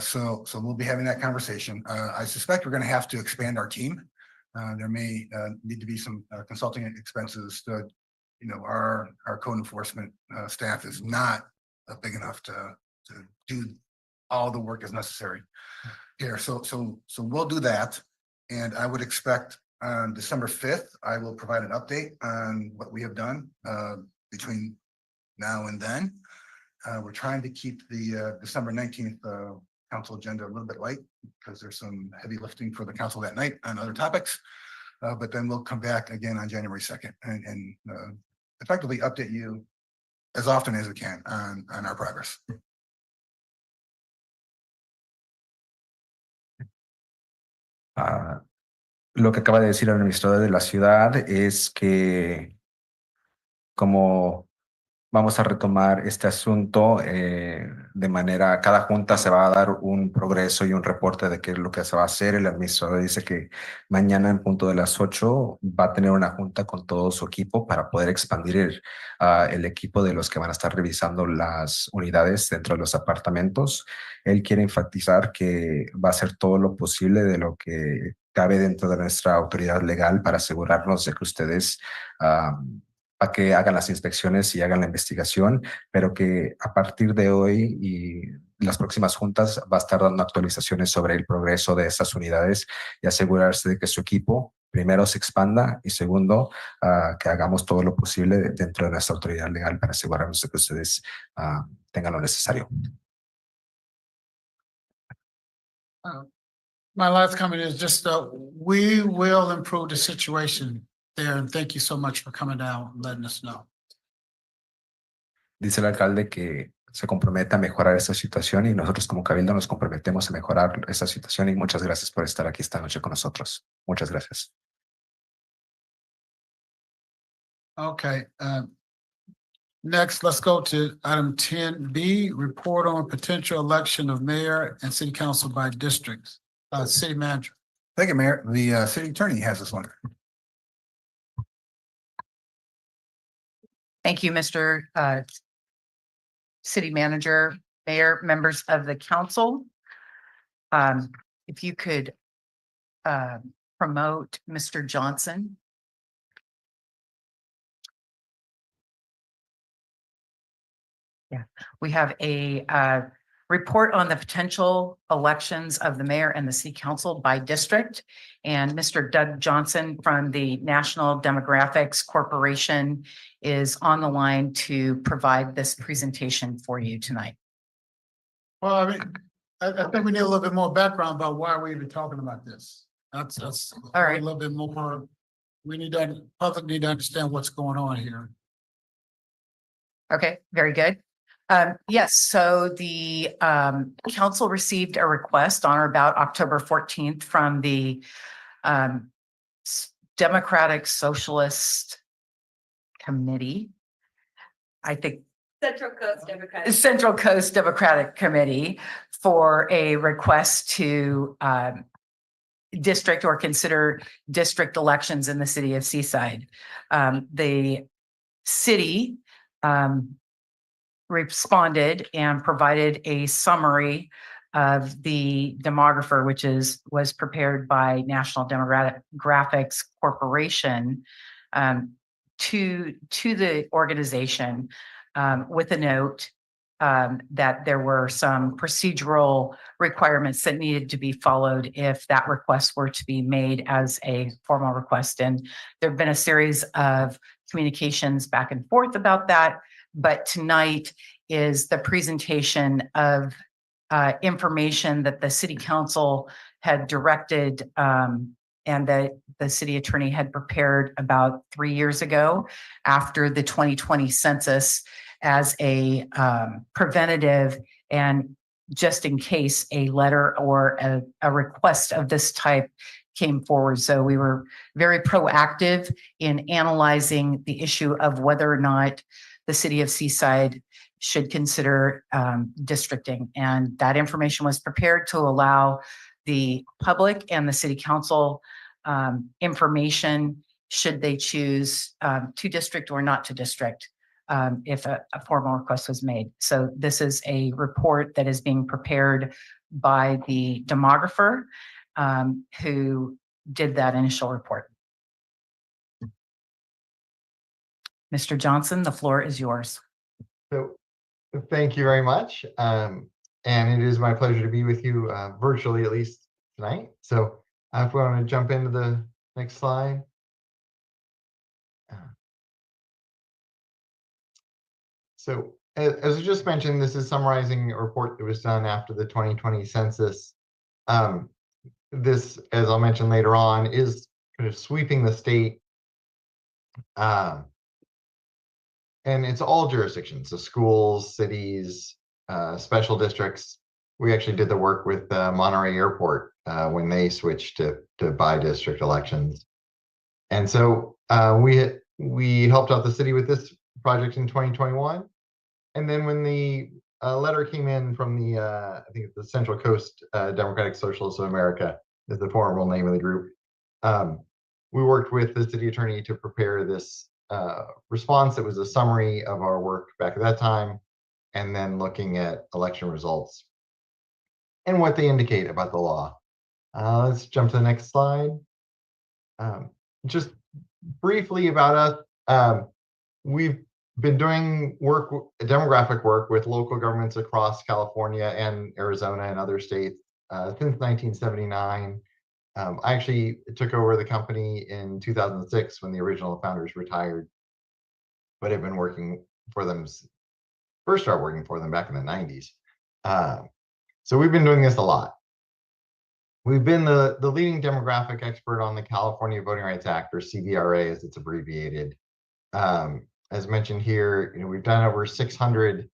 So we'll be having that conversation. I suspect we're going to have to expand our team. There may need to be some consulting expenses. Our code enforcement staff is not big enough to do all the work as necessary here. So we'll do that. And I would expect on December 5th, I will provide an update on what we have done between now and then. We're trying to keep the December 19th council agenda a little bit light because there's some heavy lifting for the council that night on other topics. But then we'll come back again on January 2nd and effectively update you as often as we can on our progress. Lo que acaba de decir el administrador de la ciudad es que como vamos a retomar este asunto, de manera, cada junta se va a dar un progreso y un reporte de qué es lo que se va a hacer. El administrador dice que mañana en punto de las 8 va a tener una junta con todo su equipo para poder expandir el equipo de los que van a estar revisando las unidades dentro de los apartamentos. Él quiere enfatizar que va a hacer todo lo posible de lo que cabe dentro de nuestra autoridad legal para asegurarnos de que ustedes para que hagan las inspecciones y hagan la investigación, pero que a partir de hoy y las próximas juntas va a estar dando actualizaciones sobre el progreso de estas unidades y asegurarse de que su equipo, primero, se expanda y segundo, que hagamos todo lo posible dentro de nuestra autoridad legal para asegurarnos de que ustedes tengan lo necesario. My last comment is just, we will improve the situation there, and thank you so much for coming down and letting us know. Dice el alcalde que se compromete a mejorar esta situación y nosotros como Cabildo nos comprometemos a mejorar esta situación y muchas gracias por estar aquí esta noche con nosotros. Muchas gracias. Okay, next, let's go to item 10B, report on potential election of mayor and city council by districts. City manager. Thank you, Mayor. The city attorney has this one. Thank you, Mr. City Manager, Mayor, members of the council. If you could promote Mr. Johnson. Yeah, we have a report on the potential elections of the mayor and the city council by district. And Mr. Doug Johnson from the National Demographics Corporation is on the line to provide this presentation for you tonight. Well, I mean, I think we need a little bit more background about why we're even talking about this. That's All right. a little bit more. We need to, public need to understand what's going on here. Okay, very good. Yes, so the council received a request on or about October 14th from the Democratic Socialist Committee. I think Central Coast Democratic. Central Coast Democratic Committee for a request to district or consider district elections in the city of Seaside. The city responded and provided a summary of the demographer, which was prepared by National Demographics Corporation to the organization with a note that there were some procedural requirements that needed to be followed if that request were to be made as a formal request. And there have been a series of communications back and forth about that. But tonight is the presentation of information that the city council had directed and that the city attorney had prepared about 3 years ago after the 2020 census as a preventative and just in case a letter or a request of this type came forward. So we were very proactive in analyzing the issue of whether or not the city of Seaside should consider districting. And that information was prepared to allow the public and the city council information should they choose to district or not to district if a formal request was made. So this is a report that is being prepared by the demographer who did that initial report. Mr. Johnson, the floor is yours. So thank you very much. And it is my pleasure to be with you virtually, at least tonight. So if we want to jump into the next slide. So as I just mentioned, this is summarizing a report that was done after the 2020 census. This, as I'll mention later on, is kind of sweeping the state. And it's all jurisdictions, so schools, cities, special districts. We actually did the work with Monterey Airport when they switched to by-district elections. And so we helped out the city with this project in 2021. And then when the a letter came in from the, I think it's the Central Coast Democratic Socialists of America is the formal name of the group. We worked with the city attorney to prepare this response. It was a summary of our work back at that time, and then looking at election results and what they indicate about the law. Let's jump to the next slide. Just briefly about us. We've been doing work, demographic work with local governments across California and Arizona and other states since 1979. I actually took over the company in 2006 when the original founders retired, but have been working for them, first started working for them back in the 90s. So we've been doing this a lot. We've been the leading demographic expert on the California Voting Rights Act, or CVRA as it's abbreviated. As mentioned here, we've done over 600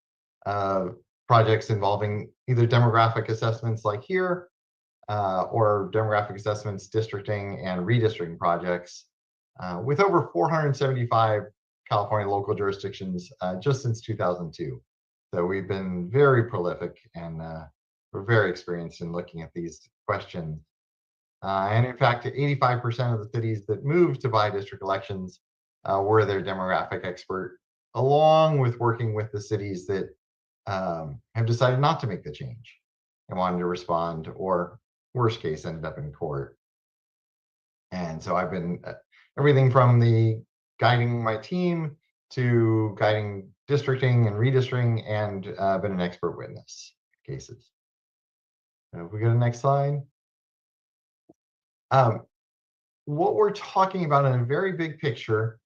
projects involving either demographic assessments like here, or demographic assessments, districting, and redistricting projects, with over 475 California local jurisdictions just since 2002. So we've been very prolific, and we're very experienced in looking at these questions. And in fact, 85% of the cities that moved to bi-district elections were their demographic expert, along with working with the cities that have decided not to make the change and wanted to respond, or worst case, ended up in court. And so I've been everything from the guiding my team to guiding districting and redistricting, and been an expert witness cases. If we go to the next slide. What we're talking about in a very big picture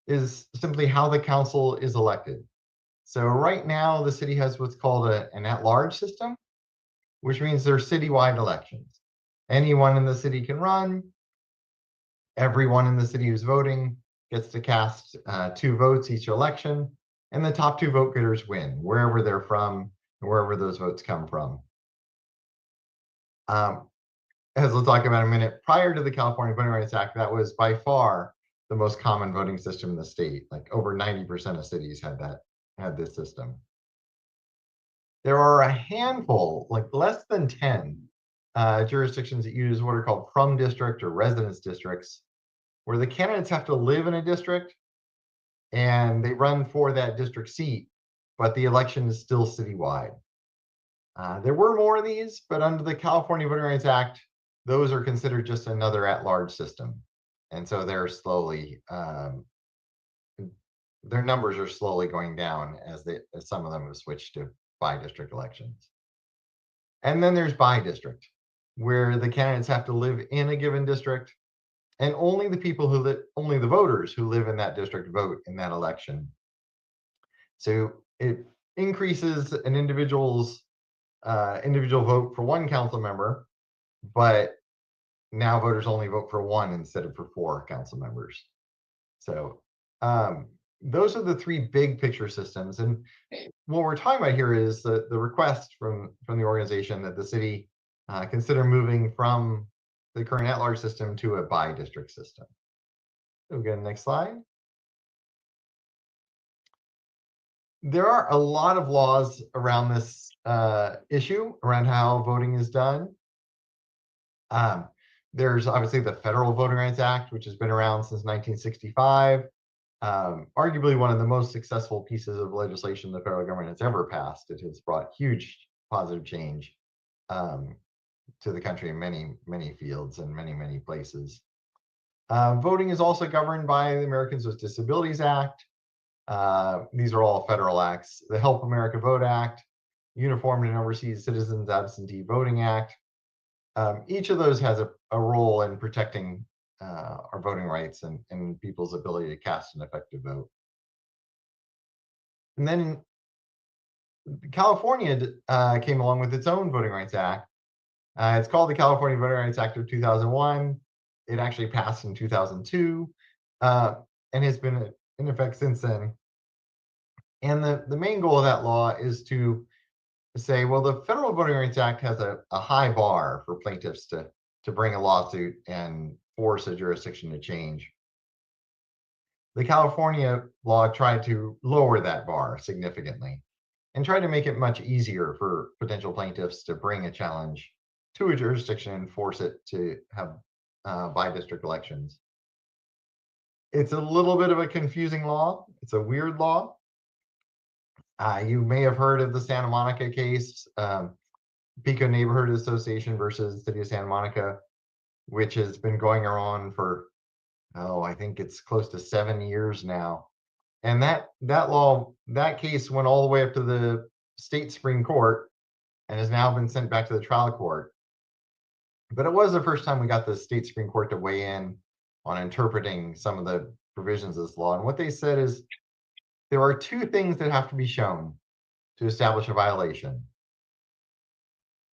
is simply how the council is elected. So right now, the city has what's called an at-large system, which means there's citywide elections. Anyone in the city can run. Everyone in the city who's voting gets to cast 2 votes each election, and the top 2 vote getters win, wherever they're from, and wherever those votes come from. As we'll talk about in a minute, prior to the California Voting Rights Act, that was by far the most common voting system in the state. Like over 90% of cities had this system. There are a handful, like less than 10 jurisdictions that use what are called from district or residence districts, where the candidates have to live in a district and they run for that district seat, but the election is still citywide. There were more of these, but under the California Voting Rights Act, those are considered just another at-large system. And so they're slowly, their numbers are slowly going down as some of them have switched to bi-district elections. And then there's bi-district, where the candidates have to live in a given district, and only the people who live, only the voters who live in that district vote in that election. So it increases an individual's individual vote for one council member, but now voters only vote for one instead of for 4 council members. So those are the 3 big picture systems. And what we're talking about here is the request from the organization that the city consider moving from the current at-large system to a bi-district system. We'll go to the next slide. There are a lot of laws around this issue, around how voting is done. There's obviously the Federal Voting Rights Act, which has been around since 1965. Arguably one of the most successful pieces of legislation the federal government has ever passed. It has brought huge positive change to the country in many, many fields and many, many places. Voting is also governed by the Americans with Disabilities Act. These are all federal acts. The Help America Vote Act, Uniformed and Overseas Citizens Absentee Voting Act. Each of those has a role in protecting our voting rights and people's ability to cast an effective vote. And then California came along with its own Voting Rights Act. It's called the California Voting Rights Act of 2001. It actually passed in 2002 and has been in effect since then. And the main goal of that law is to say, well, the Federal Voting Rights Act has a high bar for plaintiffs to bring a lawsuit and force a jurisdiction to change. The California law tried to lower that bar significantly. and try to make it much easier for potential plaintiffs to bring a challenge to a jurisdiction and force it to have by-district elections. It's a little bit of a confusing law. It's a weird law. You may have heard of the Santa Monica case, Pico Neighborhood Association versus City of Santa Monica, which has been going on for, I think it's close to 7 years now. And that case went all the way up to the state Supreme Court and has now been sent back to the trial court. But it was the first time we got the state Supreme Court to weigh in on interpreting some of the provisions of this law. And what they said is there are two things that have to be shown to establish a violation.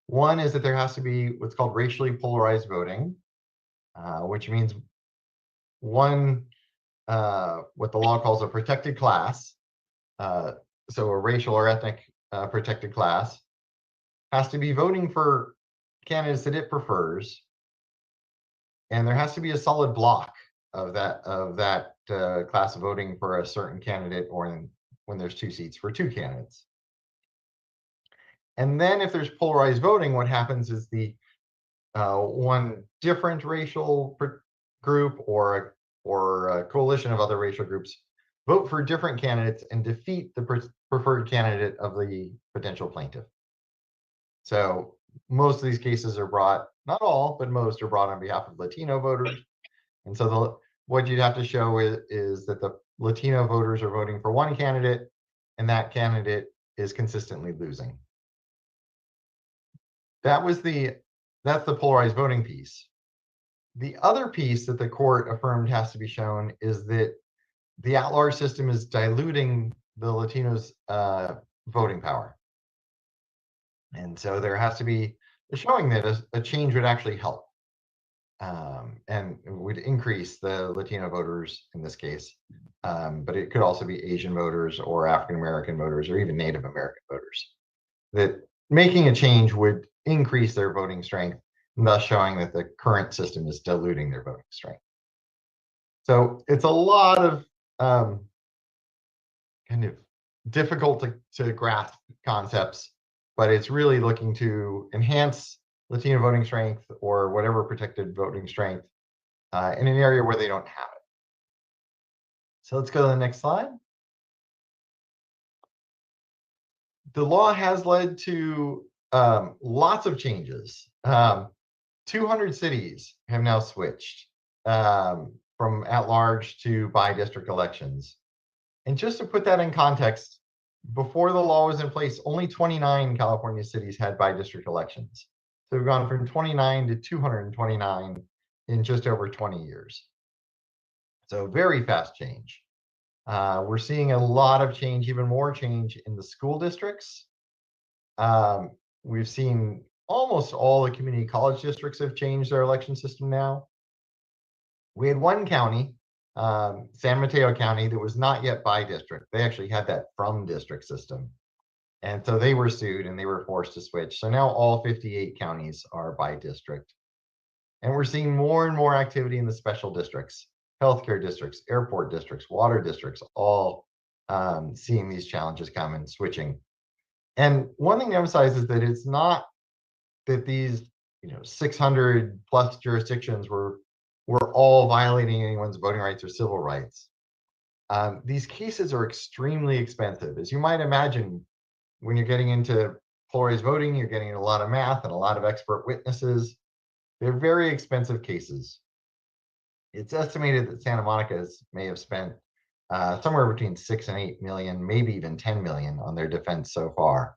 One is that there has to be what's called racially polarized voting, which means one, what the law calls a protected class, so a racial or ethnic protected class, has to be voting for candidates that it prefers, and there has to be a solid block of that class voting for a certain candidate, or when there's 2 seats for 2 candidates. And then if there's polarized voting, what happens is the one different racial group or a coalition of other racial groups vote for different candidates and defeat the preferred candidate of the potential plaintiff. So most of these cases are brought, not all, but most are brought on behalf of Latino voters. And so what you'd have to show is that the Latino voters are voting for one candidate and that candidate is consistently losing. That's the polarized voting piece. The other piece that the court affirmed has to be shown is that the at-large system is diluting the Latinos' voting power. And so there has to be showing that a change would actually help and would increase the Latino voters in this case. But it could also be Asian voters or African-American voters or even Native American voters. That making a change would increase their voting strength, thus showing that the current system is diluting their voting strength. So it's a lot of kind of difficult to grasp concepts, but it's really looking to enhance Latino voting strength or whatever protected voting strength in an area where they don't have it. So let's go to the next slide. The law has led to lots of changes. 200 cities have now switched from at-large to by-district elections. And just to put that in context, before the law was in place, only 29 California cities had by-district elections. So we've gone from 29 to 229 in just over 20 years. So very fast change. We're seeing a lot of change, even more change in the school districts. We've seen almost all the community college districts have changed their election system now. We had one county, San Mateo County, that was not yet by district. They actually had that from district system. And so they were sued and they were forced to switch. So now all 58 counties are by district. And we're seeing more and more activity in the special districts, healthcare districts, airport districts, water districts, all seeing these challenges come and switching. And one thing to emphasize is that it's not that these 600 plus jurisdictions were all violating anyone's voting rights or civil rights. These cases are extremely expensive. As you might imagine, when you're getting into polarized voting, you're getting a lot of math and a lot of expert witnesses. They're very expensive cases. It's estimated that Santa Monica may have spent somewhere between 6 and 8 million, maybe even 10 million on their defense so far.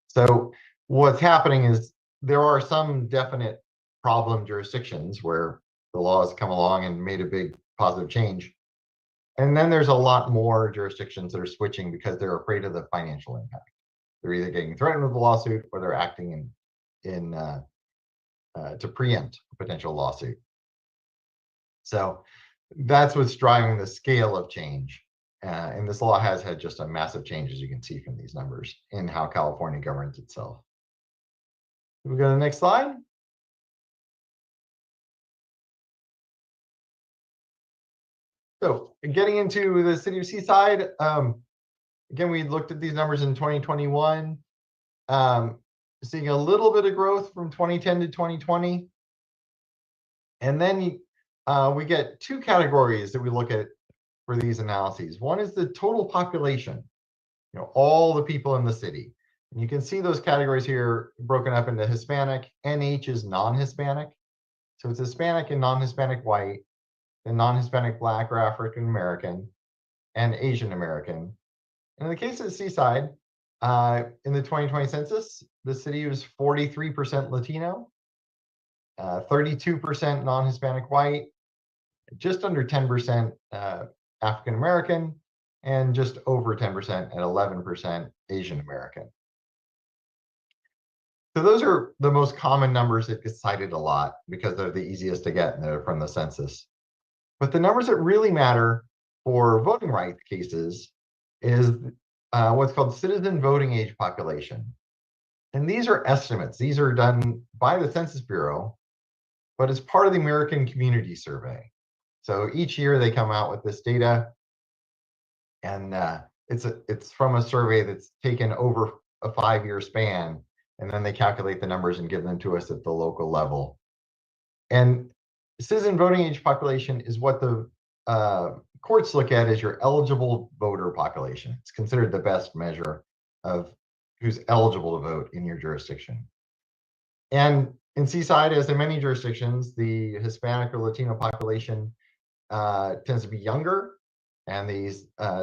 So what's happening is there are some definite problem jurisdictions where the law has come along and made a big positive change. And then there's a lot more jurisdictions that are switching because they're afraid of the financial impact. They're either getting threatened with a lawsuit or they're acting to preempt a potential lawsuit. So that's what's driving the scale of change. And this law has had just a massive change, as you can see from these numbers, in how California governs itself. Can we go to the next slide? So getting into the city of Seaside, again, we looked at these numbers in 2021, seeing a little bit of growth from 2010 to 2020. And then we get two categories that we look at for these analyses. One is the total population, all the people in the city. And you can see those categories here broken up into Hispanic. NH is non-Hispanic. So it's Hispanic and non-Hispanic white, and non-Hispanic Black or African American, and Asian American. And in the case of Seaside, in the 2020 census, the city was 43% Latino, 32% non-Hispanic white, just under 10% African American, and just over 10% at 11% Asian American. So those are the most common numbers that get cited a lot because they're the easiest to get from the census. But the numbers that really matter for voting rights cases is what's called citizen voting age population. And these are estimates. These are done by the Census Bureau, but it's part of the American Community Survey. So each year they come out with this data, and it's from a survey that's taken over a 5-year span, and then they calculate the numbers and give them to us at the local level. And citizen voting age population is what the courts look at as your eligible voter population. It's considered the best measure of who's eligible to vote in your jurisdiction. And in Seaside, as in many jurisdictions, the Hispanic or Latino population tends to be younger, and the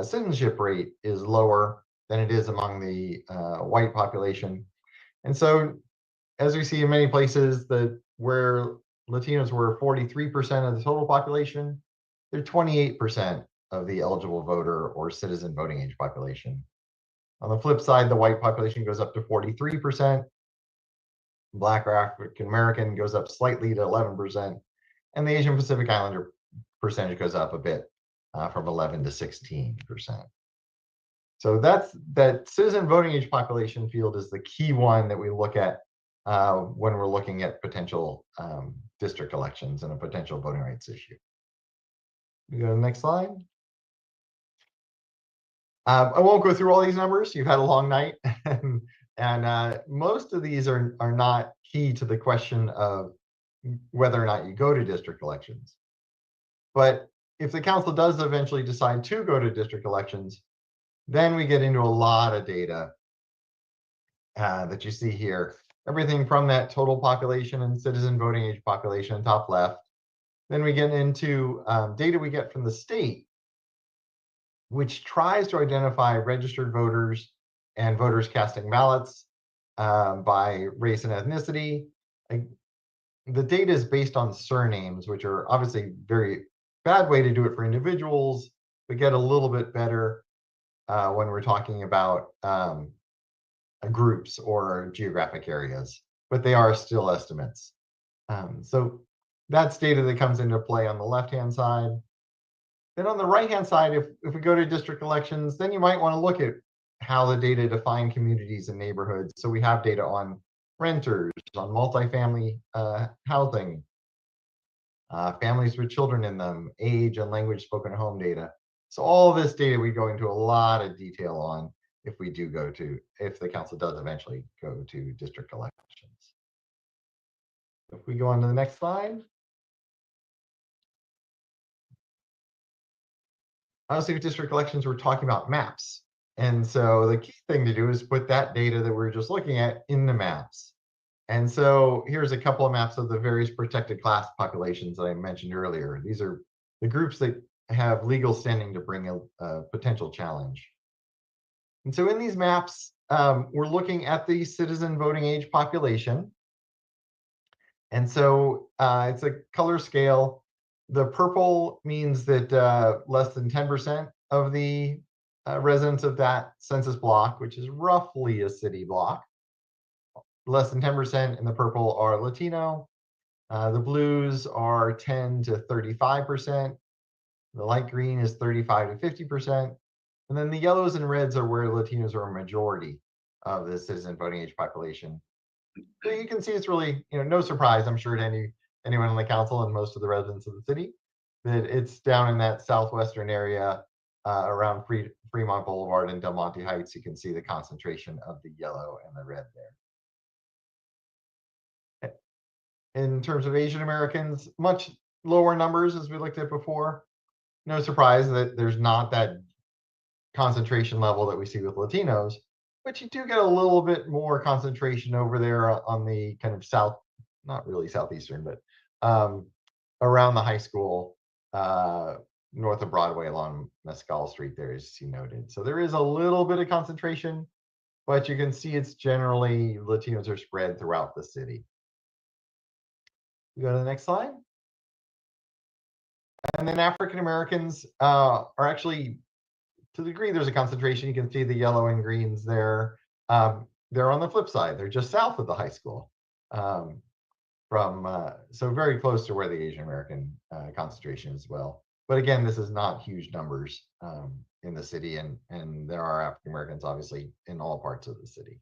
citizenship rate is lower than it is among the white population. And so, as we see in many places, where Latinos were 43% of the total population, they're 28% of the eligible voter or citizen voting age population. On the flip side, the white population goes up to 43%, Black or African American goes up slightly to 11%, and the Asian Pacific Islander percentage goes up a bit from 11 to 16%. So that citizen voting age population field is the key one that we look at when we're looking at potential district elections and a potential voting rights issue. We go to the next slide. I won't go through all these numbers. You've had a long night, and most of these are not key to the question of whether or not you go to district elections. But if the council does eventually decide to go to district elections, then we get into a lot of data that you see here. Everything from that total population and citizen voting age population, top left. Then we get into data we get from the state, which tries to identify registered voters and voters casting ballots by race and ethnicity. The data is based on surnames, which are obviously a very bad way to do it for individuals, but get a little bit better when we're talking about groups or geographic areas, but they are still estimates. So that's data that comes into play on the left-hand side. Then on the right-hand side, if we go to district elections, then you might want to look at how the data define communities and neighborhoods. So we have data on renters, on multifamily housing, families with children in them, age and language spoken at home data. So all of this data we go into a lot of detail on if the council does eventually go to district elections. If we go on to the next slide. Obviously, with district elections, we're talking about maps. And so the key thing to do is put that data that we're just looking at in the maps. And so here's a couple of maps of the various protected class populations that I mentioned earlier. These are the groups that have legal standing to bring a potential challenge. And so in these maps, we're looking at the citizen voting age population. And so it's a color scale. The purple means that less than 10% of the residents of that census block, which is roughly a city block, less than 10% in the purple are Latino. The blues are 10 to 35%. The light green is 35 to 50%. And then the yellows and reds are where Latinos are a majority of the citizen voting age population. So you can see it's really, no surprise, I'm sure, to anyone on the council and most of the residents of the city, that it's down in that southwestern area around Fremont Boulevard and Del Monte Heights, you can see the concentration of the yellow and the red there. In terms of Asian Americans, much lower numbers as we looked at before. No surprise that there's not that concentration level that we see with Latinos, but you do get a little bit more concentration over there on the kind of south, not really southeastern, but around the high school, north of Broadway along Mescal Street there, as you noted. So there is a little bit of concentration, but you can see it's generally Latinos are spread throughout the city. We go to the next slide. And then African Americans are actually, to the degree there's a concentration, you can see the yellow and greens there. They're on the flip side. They're just south of the high school. So very close to where the Asian American concentration is as well. But again, this is not huge numbers in the city, and there are African Americans obviously in all parts of the city.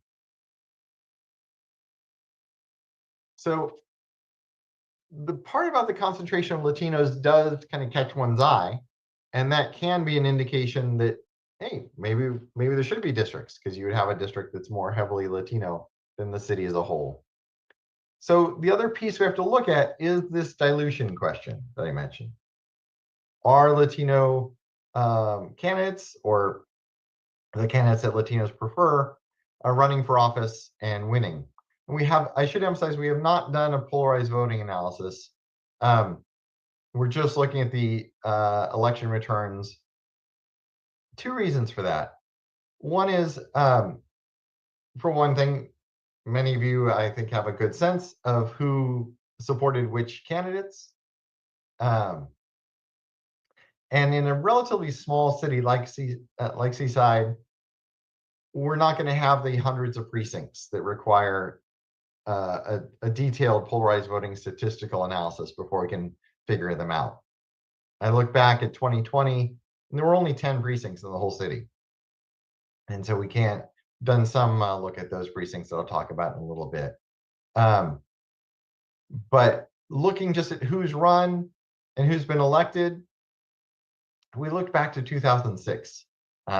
So the part about the concentration of Latinos does kind of catch one's eye, and that can be an indication that, hey, maybe there should be districts, because you would have a district that's more heavily Latino than the city as a whole. So the other piece we have to look at is this dilution question that I mentioned. Are Latino candidates, or the candidates that Latinos prefer, are running for office and winning? And we have, I should emphasize, we have not done a polarized voting analysis. We're just looking at the election returns. Two reasons for that. One is, for one thing, many of you, I think, have a good sense of who supported which candidates. And in a relatively small city like Seaside, we're not going to have the hundreds of precincts that require a detailed polarized voting statistical analysis before we can figure them out. I look back at 2020, and there were only 10 precincts in the whole city. And so we can't done some look at those precincts that I'll talk about in a little bit. But looking just at who's run and who's been elected, we looked back to 2006.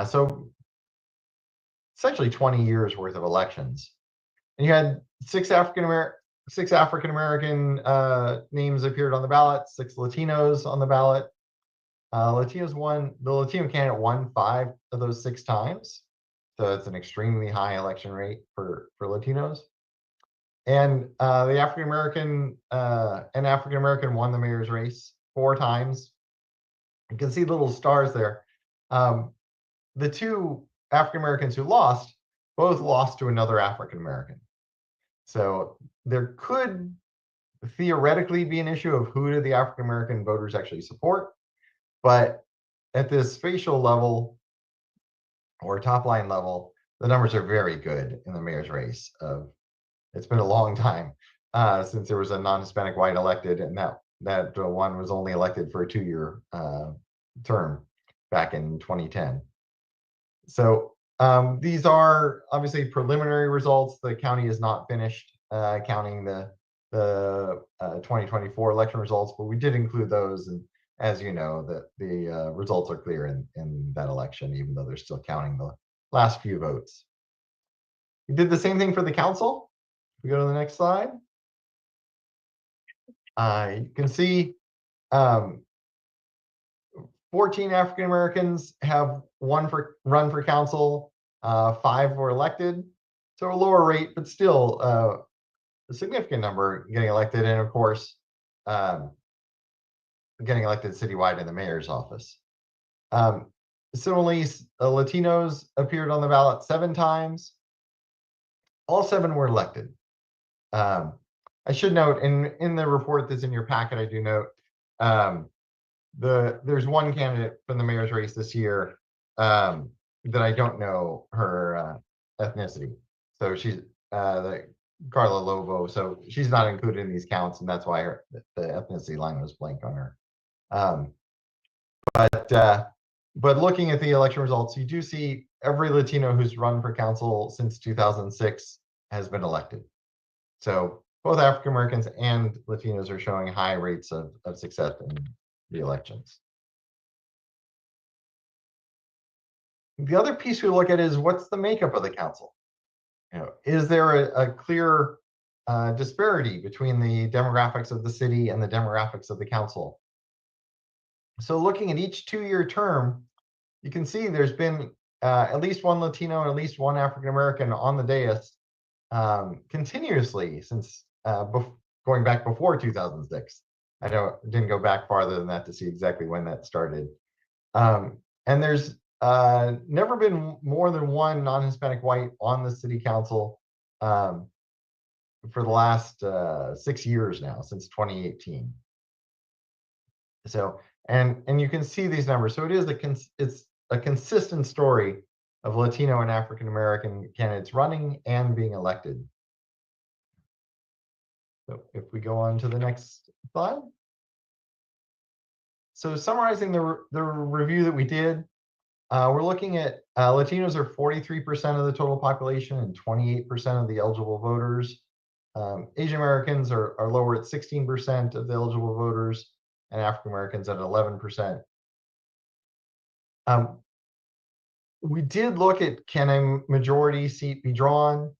So essentially 20 years worth of elections. And you had six African American names appeared on the ballot, 6 Latinos on the ballot. The Latino candidate won 5 of those 6 times. So it's an extremely high election rate for Latinos. And the African American won the mayor's race 4 times. You can see little stars there. The 2 African Americans who lost, both lost to another African American. So there could theoretically be an issue of who do the African American voters actually support. But at this facial level or top line level, the numbers are very good in the mayor's race. It's been a long time since there was a non-Hispanic white elected, and that one was only elected for a 2-year term back in 2010. So these are obviously preliminary results. The county is not finished counting the 2024 election results, but we did include those. And as you know, the results are clear in that election, even though they're still counting the last few votes. We did the same thing for the council. We go to the next slide. You can see 14 African Americans have run for council, 5 were elected. So a lower rate, but still a significant number getting elected. And of course, getting elected citywide in the mayor's office. Similarly, Latinos appeared on the ballot 7 times. All 7 were elected. I should note in the report that's in your packet, I do note there's one candidate from the mayor's race this year that I don't know her ethnicity. So she's Carla Lobo. So she's not included in these counts, and that's why the ethnicity line was blank on her. But looking at the election results, you do see every Latino who's run for council since 2006 has been elected. So both African Americans and Latinos are showing high rates of success in the elections. The other piece we look at is what's the makeup of the council? You know, is there a clear disparity between the demographics of the city and the demographics of the council? So looking at each 2-year term, you can see there's been at least one Latino and at least one African American on the dais continuously since going back before 2006. I didn't go back farther than that to see exactly when that started. And there's never been more than one non-Hispanic white on the city council for the last 6 years now, since 2018. So, and you can see these numbers. So it is it's a consistent story of Latino and African American candidates running and being elected. So if we go on to the next slide. So summarizing the review that we did, we're looking at Latinos are 43% of the total population and 28% of the eligible voters. Asian Americans are lower at 16% of the eligible voters, and African Americans at 11%. We did look at, can a majority seat be drawn?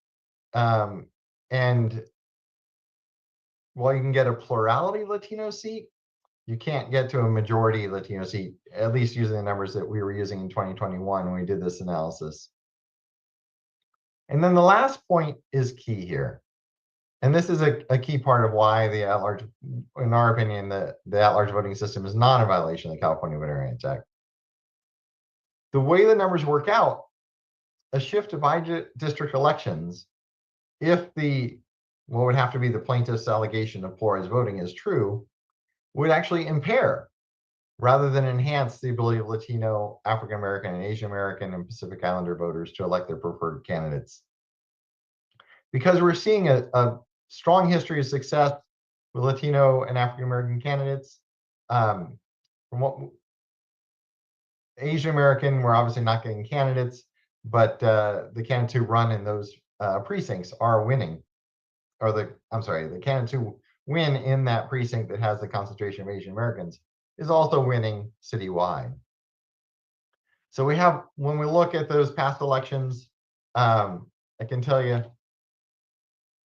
And while you can get a plurality Latino seat, you can't get to a majority Latino seat, at least using the numbers that we were using in 2021 when we did this analysis. And then the last point is key here. And this is a key part of why the at-large, in our opinion, the at-large voting system is not a violation of the California Voter Rights Act. The way the numbers work out, a shift to by-district elections, if what would have to be the plaintiff's allegation of polarized voting is true, would actually impair rather than enhance the ability of Latino, African American, and Asian American and Pacific Islander voters to elect their preferred candidates. Because we're seeing a strong history of success with Latino and African American candidates. From what Asian American, we're obviously not getting candidates, but the candidates who run in those precincts are winning, or the candidates who win in that precinct that has the concentration of Asian Americans is also winning citywide. So we have, when we look at those past elections, I can tell you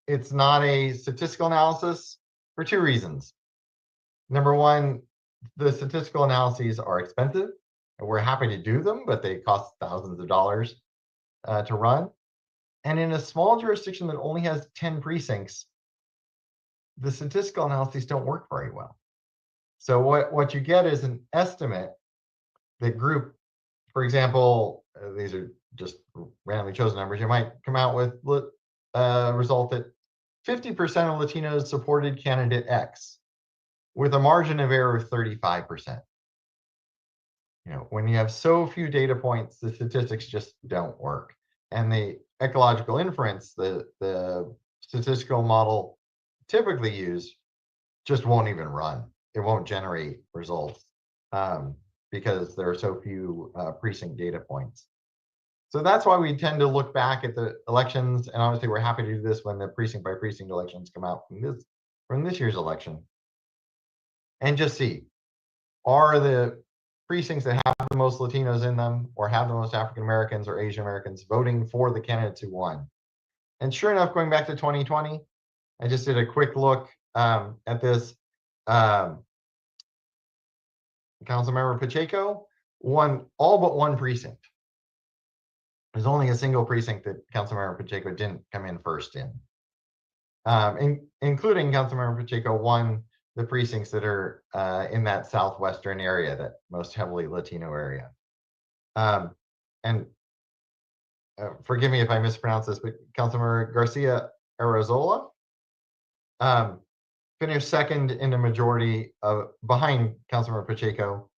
it's not a statistical analysis for 2 reasons. Number one, the statistical analyses are expensive, and we're happy to do them, but they cost thousands of dollars to run. And in a small jurisdiction that only has 10 precincts, the statistical analyses don't work very well. So what you get is an estimate that group, for example, these are just randomly chosen numbers. You might come out with a result that 50% of Latinos supported candidate X with a margin of error of 35%. You know, when you have so few data points, the statistics just don't work. And the ecological inference, the statistical model typically used, just won't even run. It won't generate results because there are so few precinct data points. So that's why we tend to look back at the elections, and obviously we're happy to do this when the precinct by precinct elections come out from this year's election, and just see, are the precincts that have the most Latinos in them or have the most African Americans or Asian Americans voting for the candidates who won? And sure enough, going back to 2020, I just did a quick look at this. Councilmember Pacheco won all but one precinct. There's only a single precinct that Councilmember Pacheco didn't come in first in. Including Councilmember Pacheco won the precincts that are in that southwestern area, that most heavily Latino area. And forgive me if I mispronounce this, but Councilmember Garcia Arazola finished second in the majority behind Councilmember Pacheco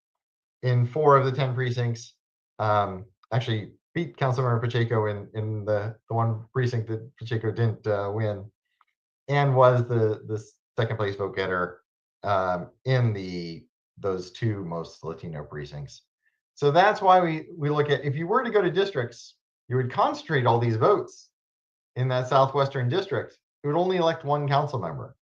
in 4 of the 10 precincts. Actually beat Councilmember Pacheco in the one precinct that Pacheco didn't win, and was the second place vote getter in those 2 most Latino precincts. So that's why we look at, if you were to go to districts, you would concentrate all these votes in that southwestern district. It would only elect 1 council member.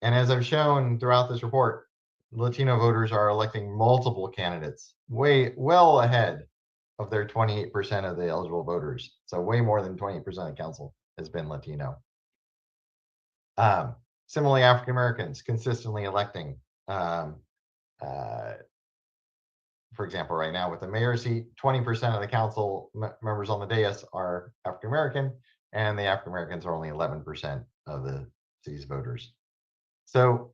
And as I've shown throughout this report, Latino voters are electing multiple candidates well ahead of their 28% of the eligible voters. So way more than 20% of the council has been Latino. Similarly, African Americans consistently electing. For example, right now with the mayor seat, 20% of the council members on the dais are African American, and the African Americans are only 11% of the city's voters. So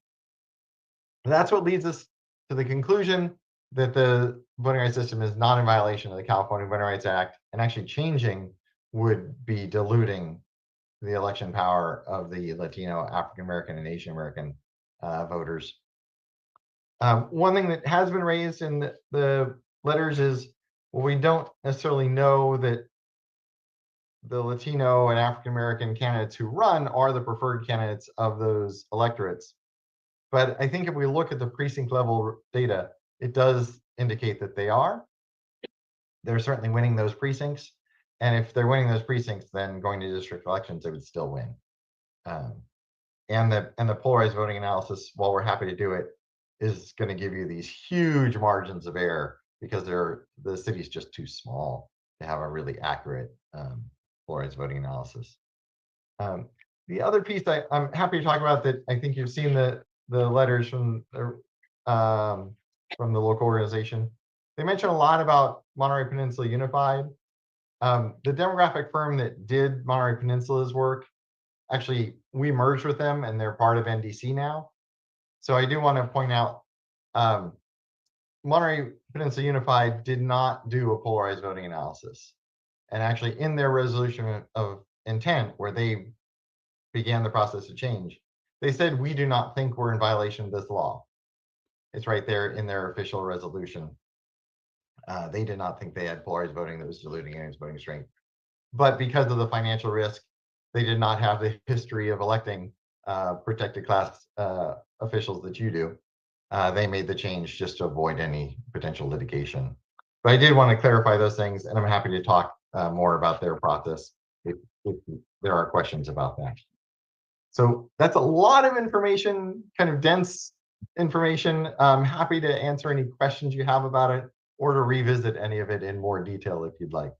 that's what leads us to the conclusion that the voting rights system is not in violation of the California Voting Rights Act, and actually changing would be diluting the election power of the Latino, African American, and Asian American voters. One thing that has been raised in the letters is, well, we don't necessarily know that the Latino and African American candidates who run are the preferred candidates of those electorates. But I think if we look at the precinct level data, it does indicate that they are. They're certainly winning those precincts. And if they're winning those precincts, then going to district elections, they would still win. And the polarized voting analysis, while we're happy to do it, is going to give you these huge margins of error because the city's just too small to have a really accurate polarized voting analysis. The other piece I'm happy to talk about that I think you've seen the letters from the local organization. They mention a lot about Monterey Peninsula Unified. The demographic firm that did Monterey Peninsula's work, actually, we merged with them and they're part of NDC now. So I do want to point out, Monterey Peninsula Unified did not do a polarized voting analysis. And actually in their resolution of intent, where they began the process of change, they said, we do not think we're in violation of this law. It's right there in their official resolution. They did not think they had polarized voting that was diluting anybody's voting strength. But because of the financial risk, they did not have the history of electing protected class officials that you do. They made the change just to avoid any potential litigation. But I did want to clarify those things, and I'm happy to talk more about their process if there are questions about that. So that's a lot of information, kind of dense information. I'm happy to answer any questions you have about it or to revisit any of it in more detail if you'd like.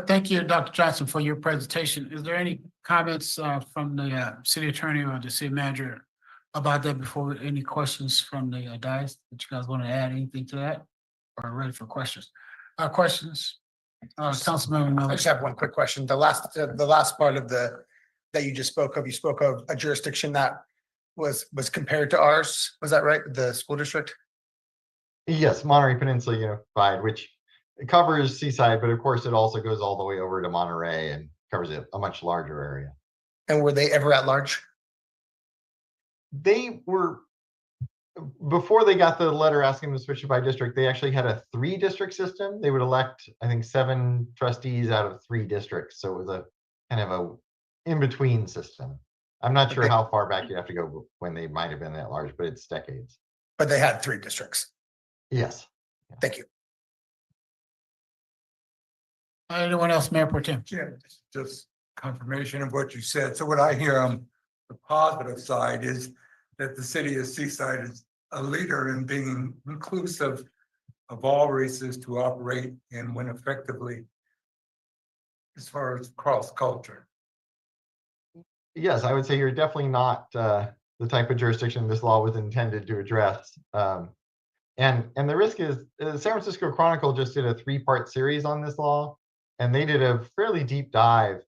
Thank you, Dr. Johnson, for your presentation. Is there any comments from the city attorney or the city manager about that before any questions from the dais that you guys want to add anything to that or are ready for questions? Questions? Councilmember Miller. I just have one quick question. The last part of that you just spoke of, you spoke of a jurisdiction that was compared to ours. Was that right? The school district? Yes, Monterey Peninsula Unified, which it covers Seaside, but of course it also goes all the way over to Monterey and covers a much larger area. And were they ever at large? They were, before they got the letter asking them to switch it by district, they actually had a 3-district system. They would elect, I think, 7 trustees out of 3 districts. So it was a kind of a in-between system. I'm not sure how far back you have to go when they might have been that large, but it's decades. But they had 3 districts. Yes. Thank you. Anyone else, Mayor Pro Tem? Yeah, just confirmation of what you said. So what I hear on the positive side is that the city of Seaside is a leader in being inclusive of all races to operate and win effectively as far as cross culture. Yes, I would say you're definitely not the type of jurisdiction this law was intended to address. And the risk is the San Francisco Chronicle just did a 3-part series on this law, and they did a fairly deep dive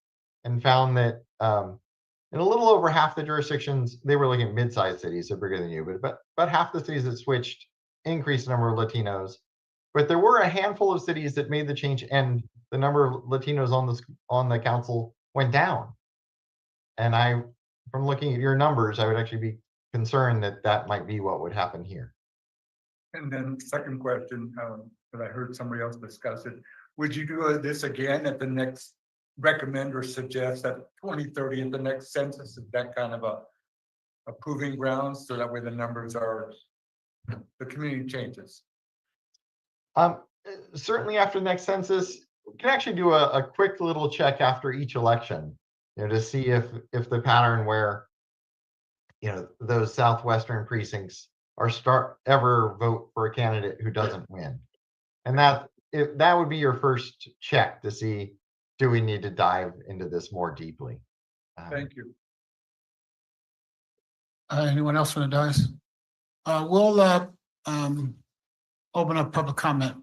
and found that in a little over half the jurisdictions, they were looking at mid-sized cities, so bigger than you, but about half the cities that switched increased the number of Latinos. But there were a handful of cities that made the change, and the number of Latinos on the council went down. And from looking at your numbers, I would actually be concerned that that might be what would happen here. And then second question, that I heard somebody else discuss it. Would you do this again at the next, recommend or suggest that 2030 at the next census? Is that kind of a proving ground so that way the numbers are, the community changes? Certainly after the next census, we can actually do a quick little check after each election, to see if the pattern where, those southwestern precincts ever vote for a candidate who doesn't win. And that would be your first check to see, do we need to dive into this more deeply? Thank you. Anyone else want to dice? We'll open up public comment.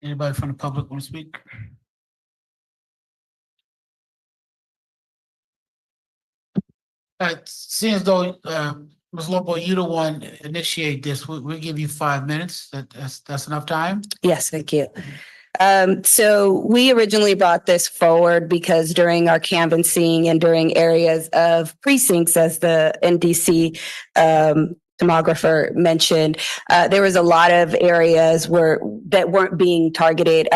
Anybody from the public want to speak? Seeing as though Ms. Lobo, you the one initiate this, we'll give you 5 minutes. That's enough time? Yes, thank you. So we originally brought this forward because during our canvassing and during areas of precincts, as the NDC demographer mentioned, there was a lot of areas that weren't being targeted.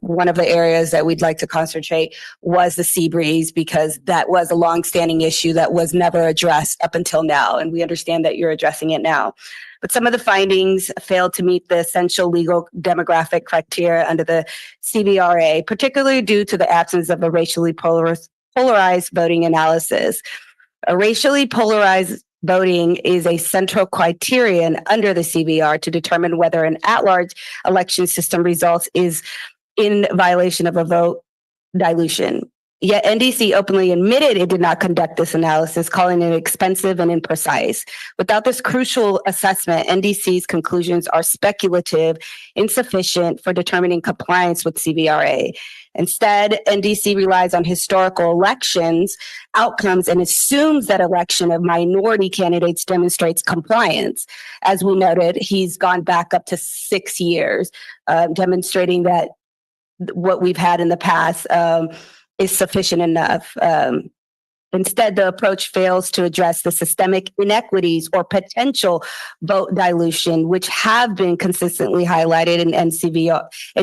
One of the areas that we'd like to concentrate was the sea breeze, because that was a longstanding issue that was never addressed up until now. And we understand that you're addressing it now. But some of the findings failed to meet the essential legal demographic criteria under the CBRA, particularly due to the absence of a racially polarized voting analysis. A racially polarized voting is a central criterion under the CBR to determine whether an at-large election system results is in violation of a vote dilution. Yet NDC openly admitted it did not conduct this analysis, calling it expensive and imprecise. Without this crucial assessment, NDC's conclusions are speculative, insufficient for determining compliance with CBRA. Instead, NDC relies on historical elections outcomes and assumes that election of minority candidates demonstrates compliance. As we noted, he's gone back up to 6 years, demonstrating that what we've had in the past is sufficient enough. Instead, the approach fails to address the systemic inequities or potential vote dilution, which have been consistently highlighted in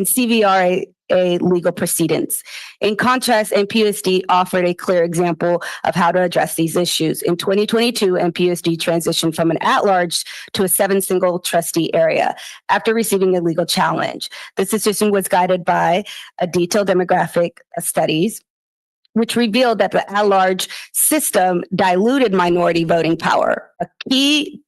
CVRA legal proceedings. In contrast, NPUSD offered a clear example of how to address these issues. In 2022, NPUSD transitioned from an at-large to a 7 single trustee area after receiving a legal challenge. This decision was guided by a detailed demographic studies, which revealed that the at-large system diluted minority voting power. A key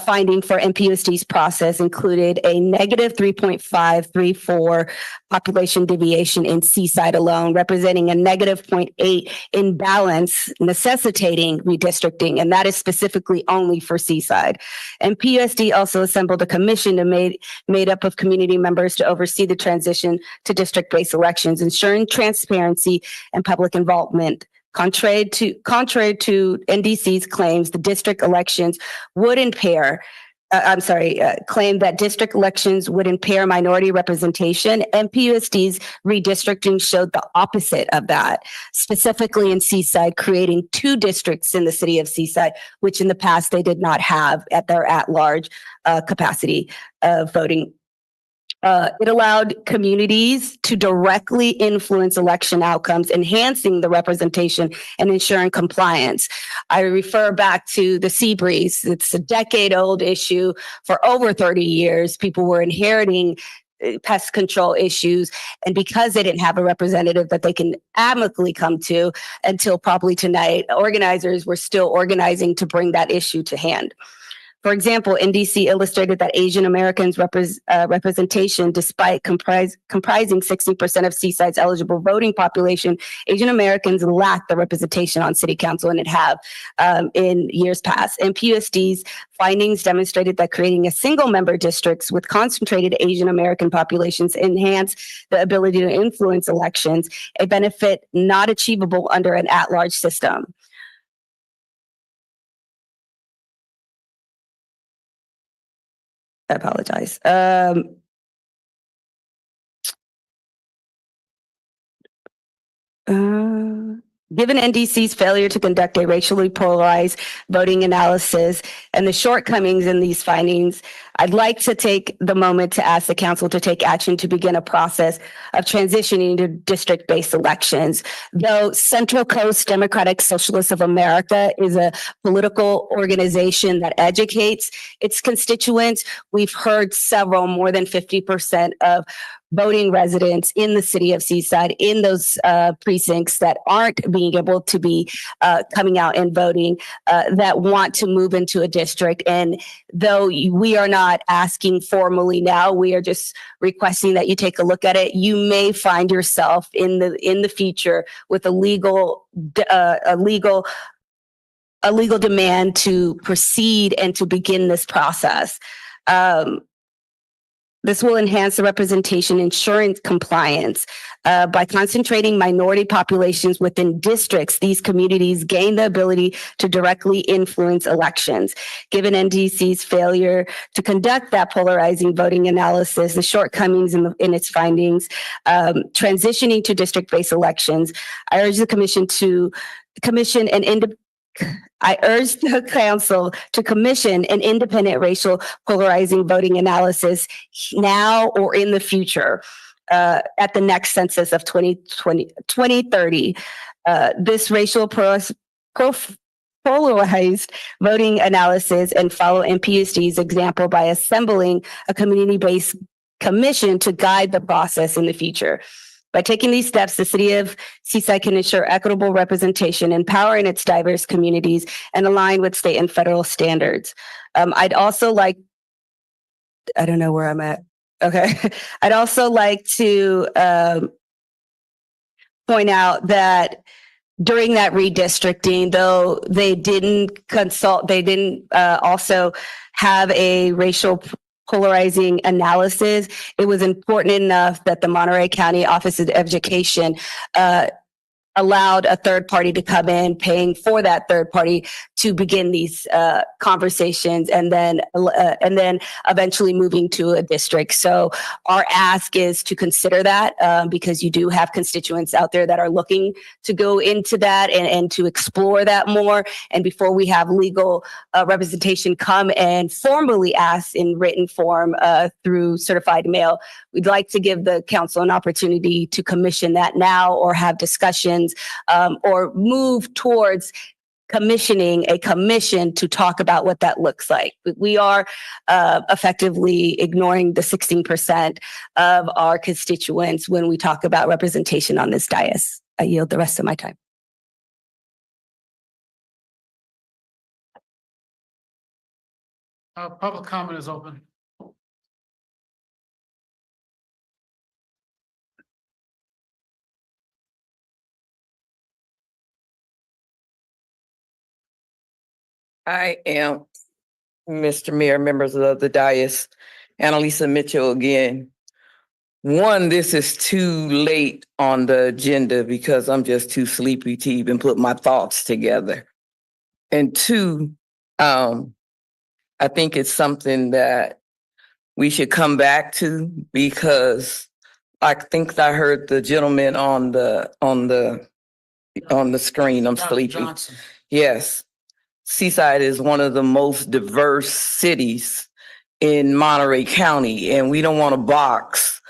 finding for NPUSD's process included a negative 3.534 population deviation in Seaside alone, representing a negative 0.8 imbalance, necessitating redistricting, and that is specifically only for Seaside. NPUSD also assembled a commission made up of community members to oversee the transition to district-based elections, ensuring transparency and public involvement. Contrary to NDC's claims, the district elections would claim that district elections would impair minority representation. NPUSD's redistricting showed the opposite of that, specifically in Seaside, creating 2 districts in the city of Seaside, which in the past they did not have at their at-large capacity of voting. It allowed communities to directly influence election outcomes, enhancing the representation and ensuring compliance. I refer back to the sea breeze. It's a decade-old issue. For over 30 years, people were inheriting pest control issues, and because they didn't have a representative that they can amicably come to until probably tonight, organizers were still organizing to bring that issue to hand. For example, NDC illustrated that Asian Americans representation, despite comprising 60% of Seaside's eligible voting population, Asian Americans lack the representation on city council, and it have in years past. NPUSD's findings demonstrated that creating a single member districts with concentrated Asian American populations enhance the ability to influence elections, a benefit not achievable under an at-large system. I apologize. Given NDC's failure to conduct a racially polarized voting analysis and the shortcomings in these findings, I'd like to take the moment to ask the council to take action to begin a process of transitioning to district-based elections. Though Central Coast Democratic Socialists of America is a political organization that educates its constituents, we've heard several, more than 50% of voting residents in the city of Seaside in those precincts that aren't being able to be coming out and voting that want to move into a district. And though we are not asking formally now, we are just requesting that you take a look at it. You may find yourself in the future with a legal demand to proceed and to begin this process. This will enhance the representation insurance compliance. By concentrating minority populations within districts, these communities gain the ability to directly influence elections. Given NDC's failure to conduct that polarizing voting analysis, the shortcomings in its findings, transitioning to district-based elections, I urge the commission to commission an I urge the council to commission an independent racial polarizing voting analysis now or in the future at the next census of 2030. This racial polarized voting analysis and follow MPUSD's example by assembling a community-based commission to guide the process in the future. By taking these steps, the city of Seaside can ensure equitable representation, empowering its diverse communities, and align with state and federal standards. I'd also like, I don't know where I'm at. Okay. I'd also like to point out that during that redistricting, though they didn't consult, they didn't also have a racial polarizing analysis, it was important enough that the Monterey County Office of Education allowed a third party to come in, paying for that third party to begin these conversations, and then eventually moving to a district. So our ask is to consider that because you do have constituents out there that are looking to go into that and to explore that more. And before we have legal representation come and formally ask in written form through certified mail, we'd like to give the council an opportunity to commission that now or have discussions or move towards commissioning a commission to talk about what that looks like. We are effectively ignoring the 16% of our constituents when we talk about representation on this dais. I yield the rest of my time. Public comment is open. I am Mr. Mayor, members of the dais, Annalisa Mitchell again. One, this is too late on the agenda because I'm just too sleepy to even put my thoughts together. And two, I think it's something that we should come back to because I think I heard the gentleman on the screen. I'm sleepy. Johnson. Yes. Seaside is one of the most diverse cities in Monterey County, and we don't want to box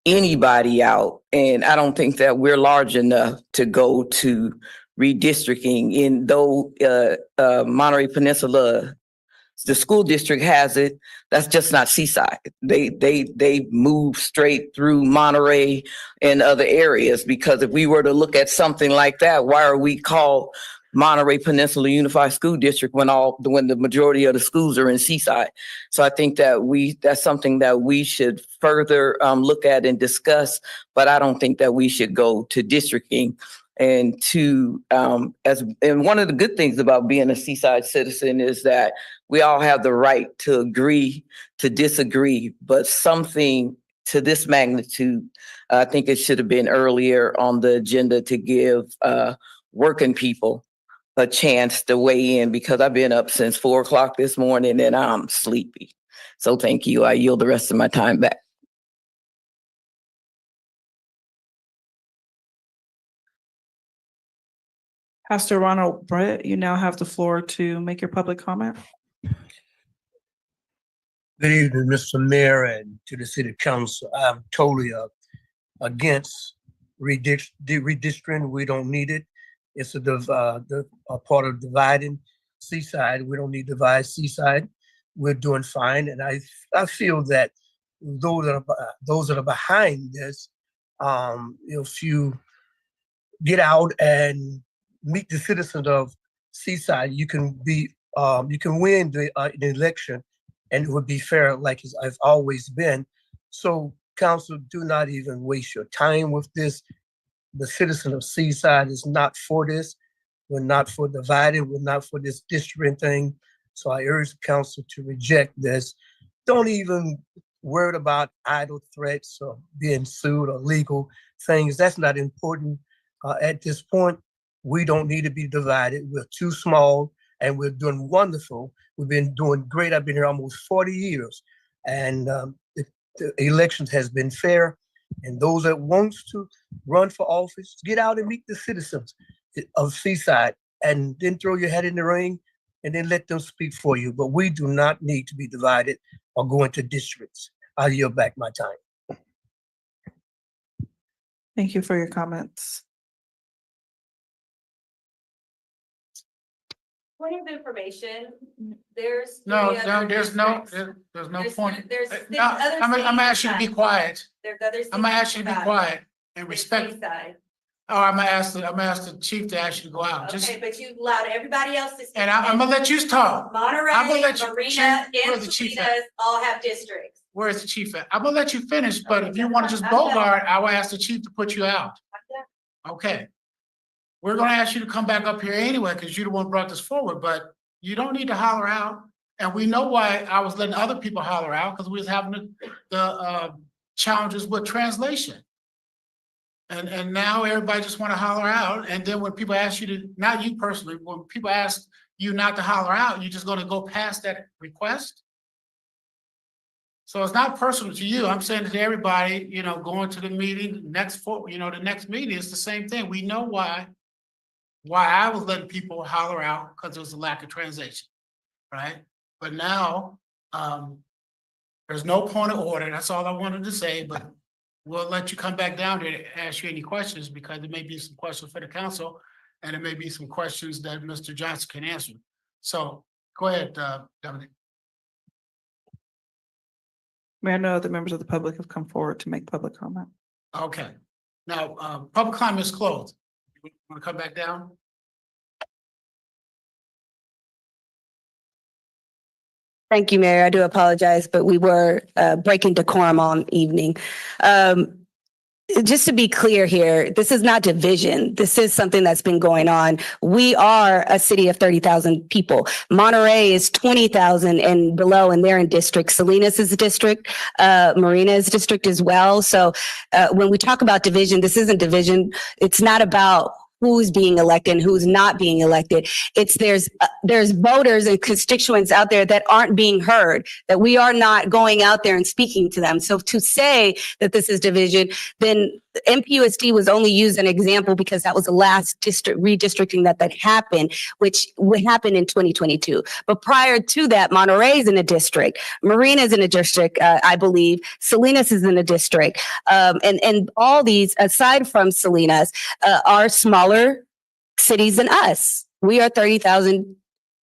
anybody out. And I don't think that we're large enough to go to redistricting. And though Monterey Peninsula, the school district has it, that's just not Seaside. They move straight through Monterey and other areas, because if we were to look at something like that, why are we called Monterey Peninsula Unified School District when the majority of the schools are in Seaside? So I think that that's something that we should further look at and discuss, but I don't think that we should go to districting. And and one of the good things about being a Seaside citizen is that we all have the right to agree, to disagree, but something to this magnitude, I think it should have been earlier on the agenda to give working people a chance to weigh in, because I've been up since 4 o'clock this morning and I'm sleepy. So thank you. I yield the rest of my time back. Pastor Ronald Brett, you now have the floor to make your public comment. Good evening, Mr. Mayor, and to the City Council. I'm totally against redistricting. We don't need it. It's a part of dividing Seaside. We don't need to divide Seaside. We're doing fine, and I feel that those that are behind this, if you get out and meet the citizens of Seaside, you can win the election, and it would be fair, like it's always been. So, council, do not even waste your time with this. The citizen of Seaside is not for this. We're not for divided. We're not for this district thing. So I urge the council to reject this. Don't even worry about idle threats or being sued or legal things. That's not important. At this point, we don't need to be divided. We're too small and we're doing wonderful. We've been doing great. I've been here almost 40 years and the elections has been fair. And those that wants to run for office, get out and meet the citizens of Seaside and then throw your hat in the ring and then let them speak for you. But we do not need to be divided or go into districts. I'll yield back my time. Thank you for your comments. Point of information, there's. No, three other there's no districts. point. There's No, six other I'm gonna ask you to cities be quiet. There's other. I'm gonna ask you to be cities quiet and besides respect. Seaside. Oh, I'm gonna ask the chief to ask you to go out. Just, Okay, but you allowed everybody else to speak. and I'm gonna let you talk. Monterey, I'm gonna let you- Marina, Chief, where's and the chief at? Salinas all have districts. Where's the chief at? I'm gonna let you finish, but if you Okay, wanna just I'm done. bogart, I will ask the chief to put you out. Okay. We're gonna ask you to come back up here anyway, because you're the one who brought this forward, but you don't need to holler out. And we know why I was letting other people holler out, because we was having the challenges with translation. And now everybody just want to holler out. And then when people ask you to, not you personally, when people ask you not to holler out, you're just gonna go past that request? So it's not personal to you. I'm saying to everybody, going to the meeting, the next meeting is the same thing. We know why I was letting people holler out, because there was a lack of translation, right? But now, there's no point of order. That's all I wanted to say, but we'll let you come back down here to ask you any questions, because there may be some questions for the council, and there may be some questions that Mr. Johnson can answer. So go ahead, Dominic. May I know the members of the public have come forward to make public comment? Okay. Now, public comment is closed. You want to come back down? Thank you, Mayor. I do apologize, but we were breaking decorum all evening. Just to be clear here, this is not division. This is something that's been going on. We are a city of 30,000 people. Monterey is 20,000 and below, and they're in district. Salinas is a district. Marina is a district as well. So when we talk about division, this isn't division. It's not about who's being elected and who's not being elected. It's there's voters and constituents out there that aren't being heard, that we are not going out there and speaking to them. So to say that this is division, then MPUSD was only used an example because that was the last district redistricting that happened, which would happen in 2022. But prior to that, Monterey is in a district, Marina is in a district, I believe, Salinas is in a district, and all these, aside from Salinas, are smaller cities than us. We are 30,000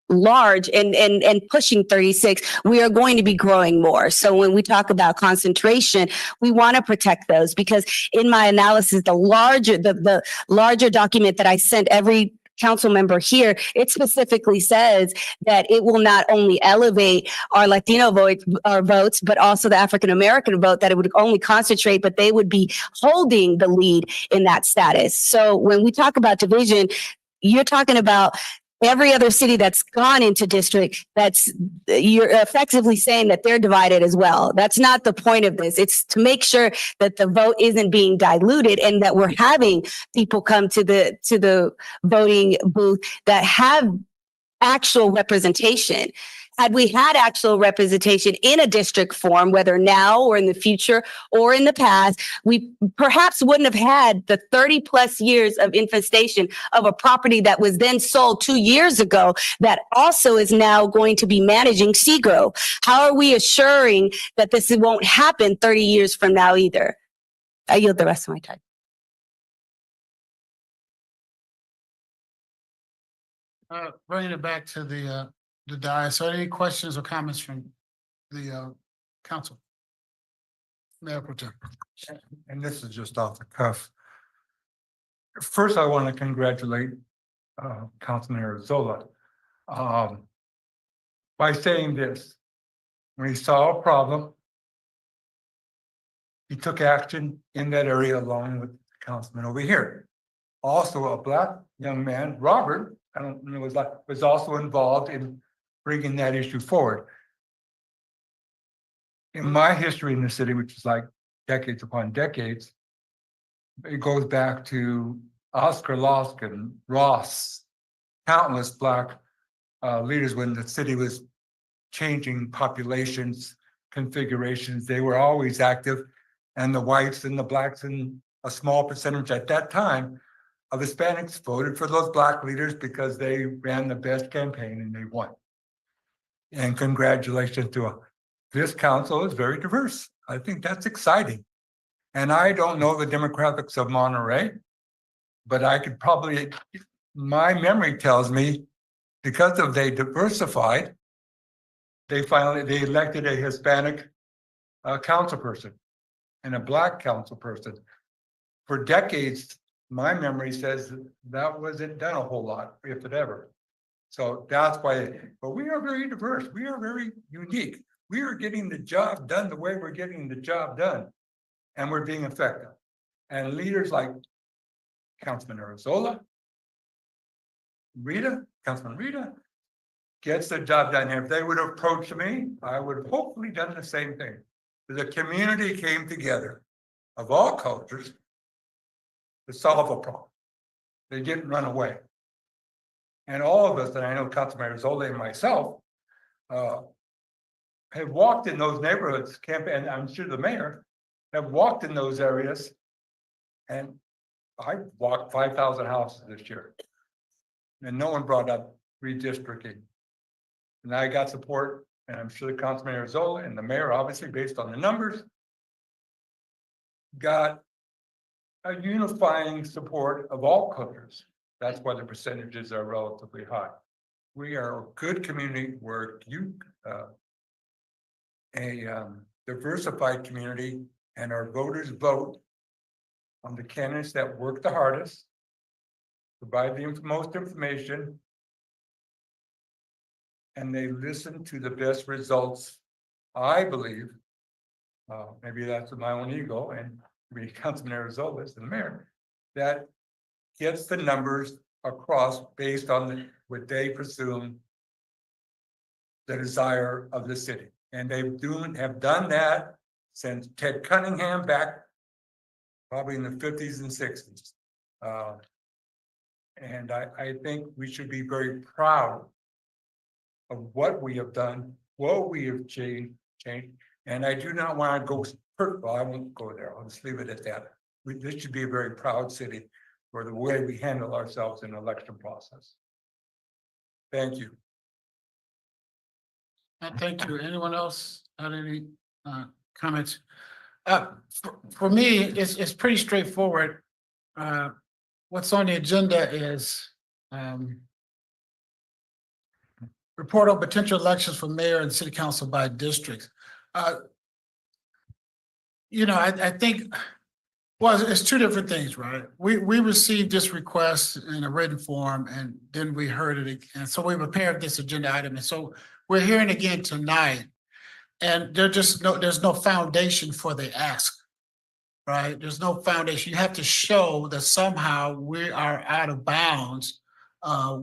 large and pushing 36. We are going to be growing more. So when we talk about concentration, we want to protect those, because in my analysis, the larger document that I sent every council member here, it specifically says that it will not only elevate our Latino votes, but also the African-American vote, that it would only concentrate, but they would be holding the lead in that status. So when we talk about division, you're talking about every other city that's gone into district, you're effectively saying that they're divided as well. That's not the point of this. It's to make sure that the vote isn't being diluted, and that we're having people come to the voting booth that have actual representation. Had we had actual representation in a district form, whether now or in the future or in the past, we perhaps wouldn't have had the 30 plus years of infestation of a property that was then sold 2 years ago that also is now going to be managing Seagrow. How are we assuring that this won't happen 30 years from now either? I yield the rest of my time. Bringing it back to the dais. So any questions or comments from the council? Mayor Pro Tem. And this is just off the cuff. First, I want to congratulate Councilman Arzola by saying this. When he saw a problem, he took action in that area along with the councilman over here. Also, a black young man, Robert, I don't know his last, was also involved in bringing that issue forward. In my history in the city, which is like decades upon decades, it goes back to Oscar Loskin, Ross, countless black leaders when the city was changing populations, configurations. They were always active, and the whites and the blacks and a small percentage at that time of Hispanics voted for those black leaders because they ran the best campaign and they won. And congratulations to this council is very diverse. I think that's exciting. And I don't know the demographics of Monterey, but I could probably, my memory tells me, because of they diversified, they elected a Hispanic council person and a black council person. For decades, my memory says that wasn't done a whole lot, if it ever. So that's why, but we are very diverse. We are very unique. We are getting the job done the way we're getting the job done. And we're being effective. And leaders like Councilman Arzola, Councilman Rita, gets the job done. If they would have approached me, I would have hopefully done the same thing. The community came together of all cultures to solve a problem. They didn't run away. And all of us, and I know Councilman Arzola and myself, have walked in those neighborhoods, and I'm sure the mayor, have walked in those areas. And I walked 5,000 houses this year. And no one brought up redistricting. And I got support, and I'm sure the Councilman Arzola and the mayor, obviously based on the numbers, got a unifying support of all cultures. That's why the percentages are relatively high. We are a good community. We're a diversified community, and our voters vote on the candidates that work the hardest, provide the most information, and they listen to the best results. I believe, maybe that's my own ego, and maybe Councilman Arzola is the mayor, that gets the numbers across based on what they presume the desire of the city. And they have done that since Ted Cunningham back probably in the 50s and 60s. And I think we should be very proud of what we have done, what we have changed. And I do not want to go, well, I won't go there. I'll just leave it at that. This should be a very proud city for the way we handle ourselves in the election process. Thank you. Thank you. Anyone else had any comments? For me, it's pretty straightforward. What's on the agenda is report on potential elections for mayor and city council by districts. You know, I think, well, it's two different things, right? We received this request in a written form, and then we heard it, and so we prepared this agenda item, and so we're hearing again tonight, and there's no foundation for the ask, right? There's no foundation. You have to show that somehow we are out of bounds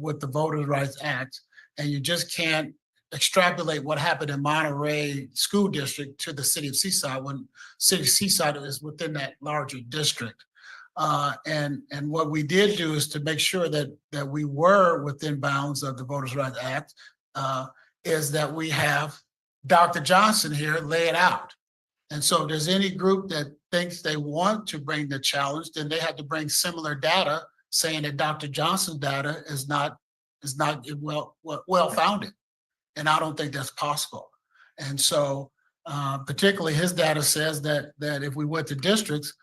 with the Voters' Rights Act, and you just can't extrapolate what happened in Monterey School District to the city of Seaside when city of Seaside is within that larger district. And what we did do is to make sure that we were within bounds of the Voters' Rights Act, is that we have Dr. Johnson here lay it out. And so if there's any group that thinks they want to bring the challenge, then they have to bring similar data saying that Dr. Johnson's data is not well-founded. And I don't think that's possible. And so particularly his data says that if we went to districts,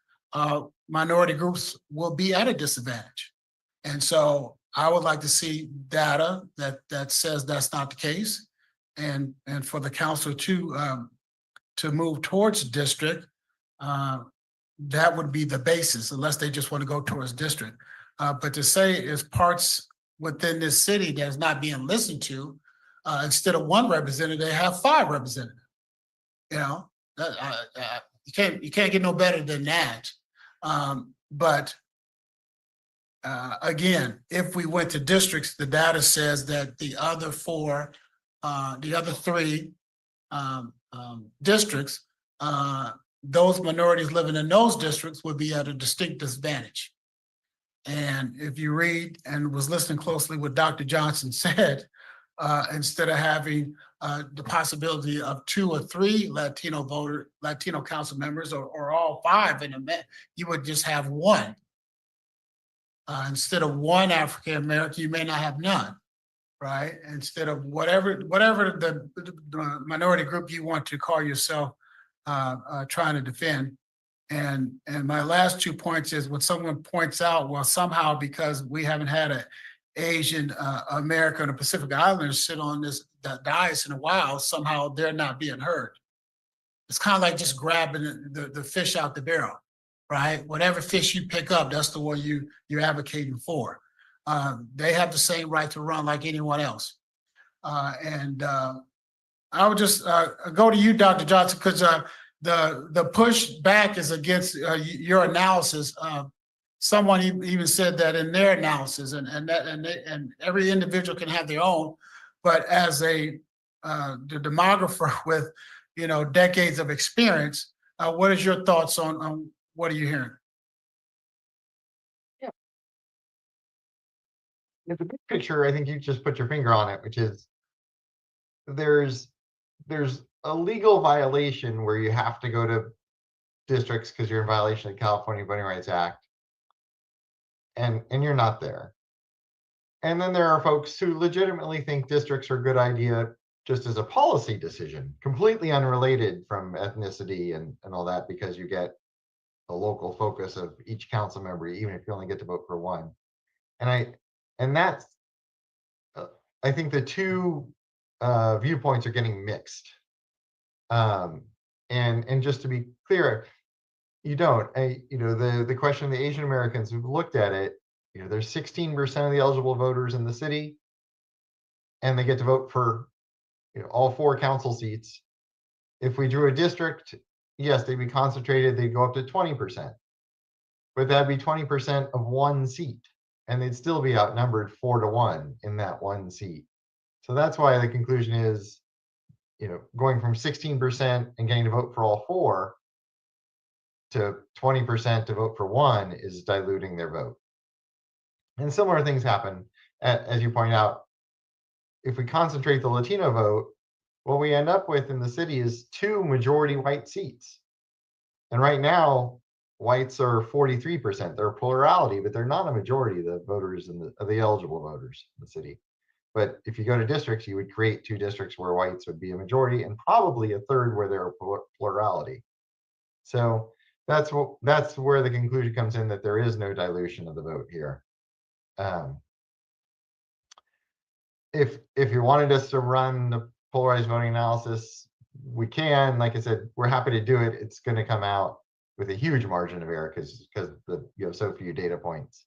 minority groups will be at a disadvantage. And so I would like to see data that says that's not the case. And for the council to move towards district that would be the basis, unless they just want to go towards district. But to say is parts within this city that's not being listened to, instead of one representative, they have 5 representatives. You know, you can't get no better than that. But again, if we went to districts, the data says that the other 3 districts, those minorities living in those districts would be at a distinct disadvantage. And if you read and was listening closely what Dr. Johnson said, instead of having the possibility of 2 or 3 Latino council members, or all 5 in a minute, you would just have 1. Instead of 1 African American, you may not have none, right? Instead of whatever the minority group you want to call yourself trying to defend. And my last 2 points is when someone points out, well, somehow because we haven't had an Asian American or Pacific Islanders sit on this dais in a while, somehow they're not being heard. It's kind of like just grabbing the fish out the barrel, right? Whatever fish you pick up, that's the one you're advocating for. They have the same right to run like anyone else. I would just go to you, Dr. Johnson, because the pushback is against your analysis. Someone even said that in their analysis, and every individual can have their own, but as the demographer with decades of experience, what is your thoughts on what are you hearing? The big picture, I think you just put your finger on it, which is there's a legal violation where you have to go to districts because you're in violation of the California Voting Rights Act, and you're not there. And then there are folks who legitimately think districts are a good idea just as a policy decision, completely unrelated from ethnicity and all that, because you get the local focus of each council member, even if you only get to vote for 1. And that's, I think the 2 viewpoints are getting mixed. And just to be clear, you don't, the question of the Asian Americans who've looked at it, there's 16% of the eligible voters in the city, and they get to vote for all 4 council seats. If we drew a district, yes, they'd be concentrated, they'd go up to 20%, but that'd be 20% of 1 seat, and they'd still be outnumbered 4 to 1 in that 1 seat. So that's why the conclusion is, going from 16% and getting to vote for all 4 to 20% to vote for 1 is diluting their vote. And similar things happen, as you point out. If we concentrate the Latino vote, what we end up with in the city is 2 majority white seats. And right now, whites are 43%. They're a plurality, but they're not a majority of the voters of the eligible voters in the city. But if you go to districts, you would create 2 districts where whites would be a majority, and probably a third where they're a plurality. So that's where the conclusion comes in, that there is no dilution of the vote here. If you wanted us to run the polarized voting analysis, we can. Like I said, we're happy to do it. It's going to come out with a huge margin of error because you have so few data points.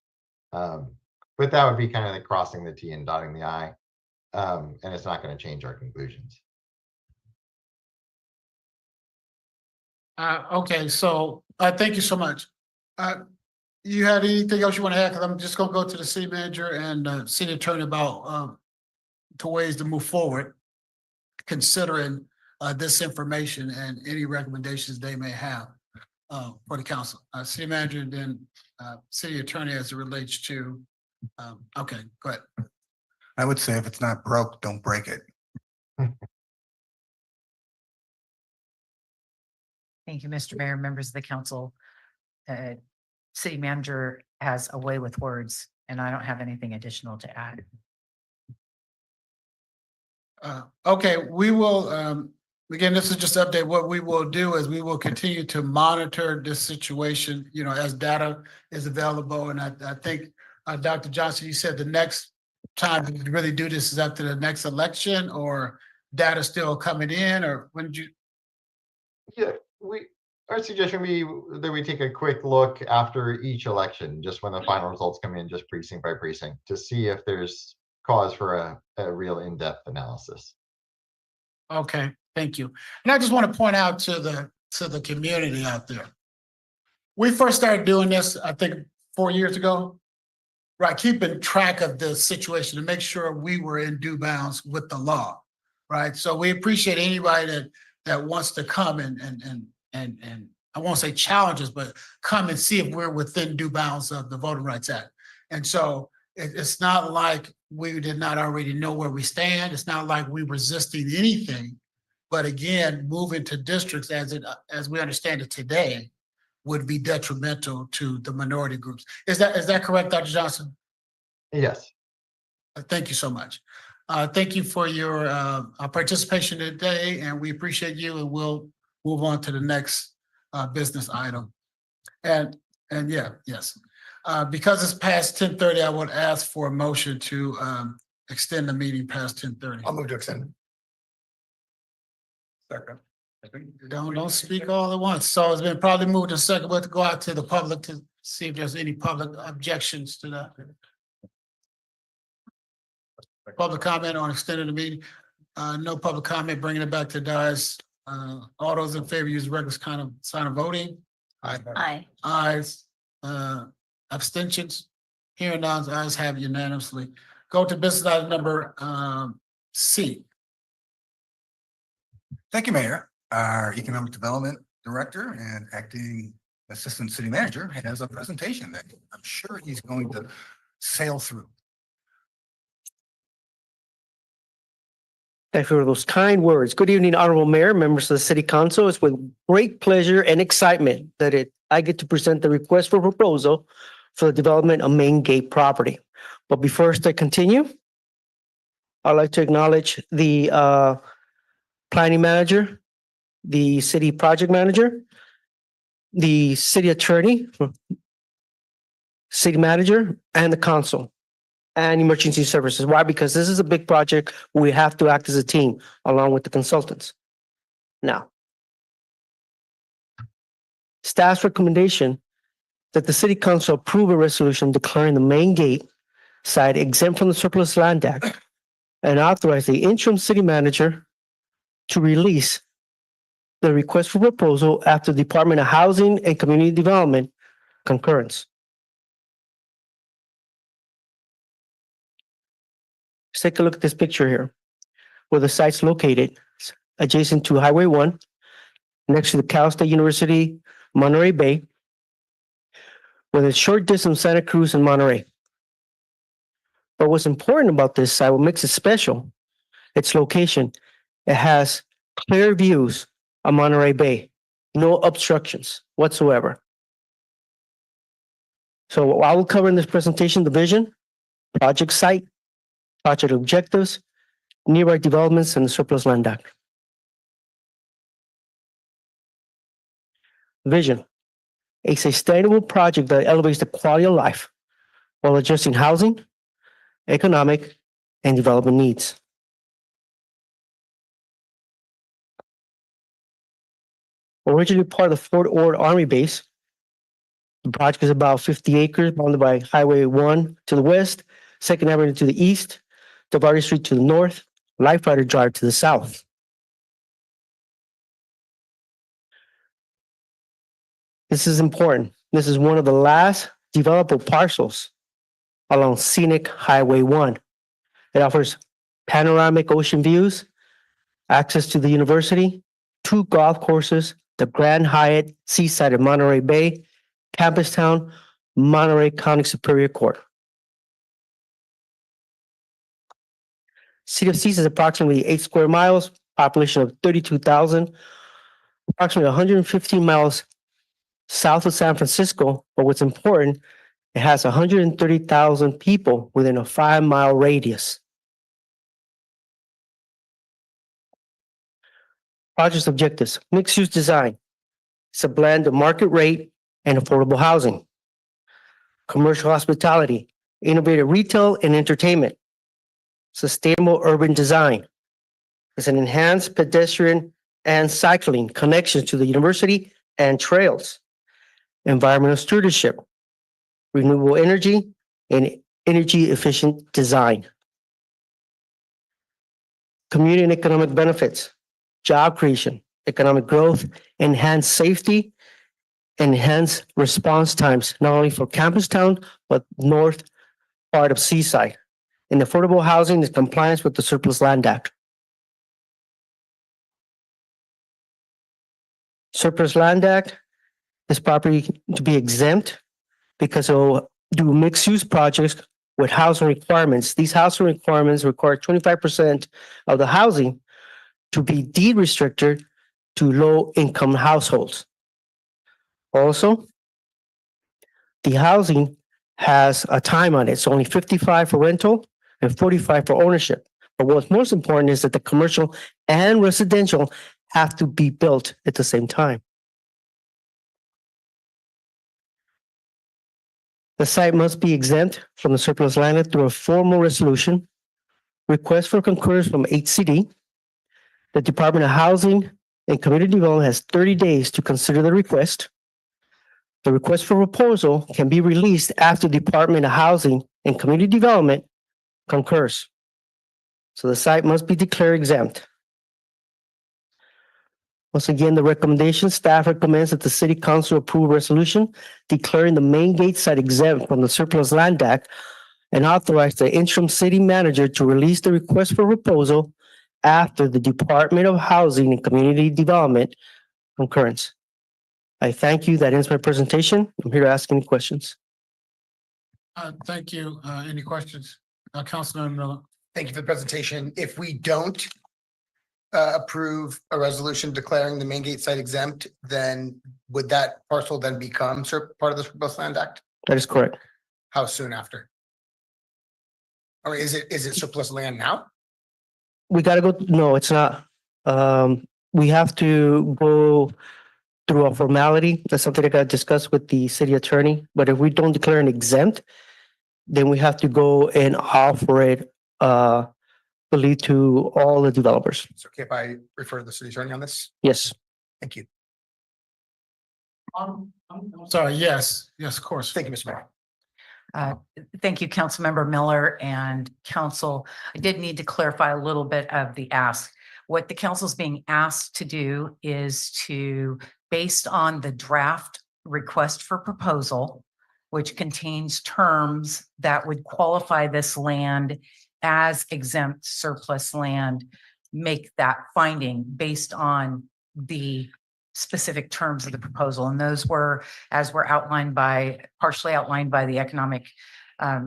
But that would be kind of like crossing the T and dotting the I, and it's not going to change our conclusions. Okay, so thank you so much. You had anything else you want to add? Because I'm just going to go to the city manager and city attorney about to ways to move forward, considering this information and any recommendations they may have for the council. City manager, then city attorney as it relates to. Okay, go ahead. I would say if it's not broke, don't break it. Thank you, Mr. Mayor, members of the council. City manager has a way with words, and I don't have anything additional to add. Okay, we will, again, this is just an update. What we will do is we will continue to monitor this situation, as data is available. And I think, Dr. Johnson, you said the next time to really do this is after the next election, or data still coming in, or when did you? Yeah, Our suggestion be that we take a quick look after each election, just when the final results come in, just precinct by precinct, to see if there's cause for a real in-depth analysis. Okay, thank you. And I just want to point out to the community out there. We first started doing this, I think, 4 years ago. Right, keeping track of the situation to make sure we were in due bounds with the law. Right, so we appreciate anybody that wants to come and I won't say challenges, but come and see if we're within due bounds of the Voting Rights Act. And so it's not like we did not already know where we stand. It's not like we resisting anything. But again, moving to districts as we understand it today would be detrimental to the minority groups. Is that correct, Dr. Johnson? Yes. Thank you so much. Thank you for your participation today, and we appreciate you, and we'll move on to the next business item. And yes. Because it's past 10:30, I would ask for a motion to extend the meeting past 10:30. I'll move to extend. Second. Don't speak all at once. So it's been probably moved to second, but to go out to the public to see if there's any public objections to that. Public comment on extending the meeting. No public comment, bringing it back to dais. All those in favor use regular kind of sign of voting. Aye. Ayes, abstentions. Hearing none, ayes have unanimously. Go to business item number C. Thank you, Mayor. Our Economic Development Director and Acting Assistant City Manager has a presentation that I'm sure he's going to sail through. Thank you for those kind words. Good evening, Honorable Mayor, members of the City Council. It's with great pleasure and excitement that I get to present the request for proposal for the development of Main Gate property. But before I continue, I'd like to acknowledge the planning manager, the city project manager, the city attorney, city manager, and the council and emergency services. Why? Because this is a big project. We have to act as a team along with the consultants. Now, staff's recommendation that the city council approve a resolution declaring the main gate site exempt from the Surplus Land Act and authorize the interim city manager to release the request for proposal after the Department of Housing and Community Development concurrence. Let's take a look at this picture here, where the site's located. It's adjacent to Highway 1, next to the Cal State University, Monterey Bay, with a short distance Santa Cruz and Monterey. But what's important about this site, what makes it special, its location. It has clear views of Monterey Bay, no obstructions whatsoever. So I will cover in this presentation the vision, project site, project objectives, nearby developments, and the Surplus Land Act. Vision. A sustainable project that elevates the quality of life while addressing housing, economic, and development needs. Originally part of the Fort Ord Army Base, the project is about 50 acres bounded by Highway 1 to the west, 2nd Avenue to the east, Tavares Street to the north, Life Rider Drive to the south. This is important. This is one of the last developable parcels along Scenic Highway 1. It offers panoramic ocean views, access to the university, 2 golf courses, the Grand Hyatt Seaside of Monterey Bay, Campus Town, Monterey County Superior Court. City of Seaside is approximately 8 square miles, population of 32,000, approximately 115 miles south of San Francisco. But what's important, it has 130,000 people within a 5-mile radius. Project objectives, mixed-use design. It's a blend of market rate and affordable housing. Commercial hospitality, innovative retail and entertainment. Sustainable urban design. It's an enhanced pedestrian and cycling connections to the university and trails, environmental stewardship, renewable energy, and energy efficient design. Community and economic benefits, job creation, economic growth, enhanced safety, enhanced response times, not only for Campus Town, but north part of Seaside. And affordable housing is compliance with the Surplus Land Act. Surplus Land Act, this property to be exempt because it will do mixed-use projects with housing requirements. These housing requirements require 25% of the housing to be deed restricted to low-income households. Also, the housing has a time on it. It's only 55 for rental and 45 for ownership. But what's most important is that the commercial and residential have to be built at the same time. The site must be exempt from the surplus land act through a formal resolution. Request for concurrence from HCD. The Department of Housing and Community Development has 30 days to consider the request. The request for proposal can be released after Department of Housing and Community Development concurs. So the site must be declared exempt. Once again, the recommendation, staff recommends that the City Council approve a resolution declaring the main gate site exempt from the Surplus Land Act and authorize the interim city manager to release the request for proposal after the Department of Housing and Community Development concurrence. I thank you. That ends my presentation. I'm here to ask any questions. Thank you. Any questions? Councilman Miller. Thank you for the presentation. If we don't approve a resolution declaring the main gate site exempt, then would that parcel then become part of the Surplus Land Act? That is correct. How soon after? Or is it surplus land now? We gotta go, no, it's not. We have to go through a formality. That's something I gotta discuss with the city attorney. But if we don't declare an exempt, then we have to go and offer it, lead to all the developers. It's okay if I refer to the city attorney on this? Yes. Thank you. I'm sorry. Yes, of course. Thank you, Mr. Mayor. Thank you, Councilmember Miller and council. I did need to clarify a little bit of the ask. What the council is being asked to do is to, based on the draft request for proposal, which contains terms that would qualify this land as exempt surplus land, make that finding based on the specific terms of the proposal. And those were, as were partially outlined by the Economic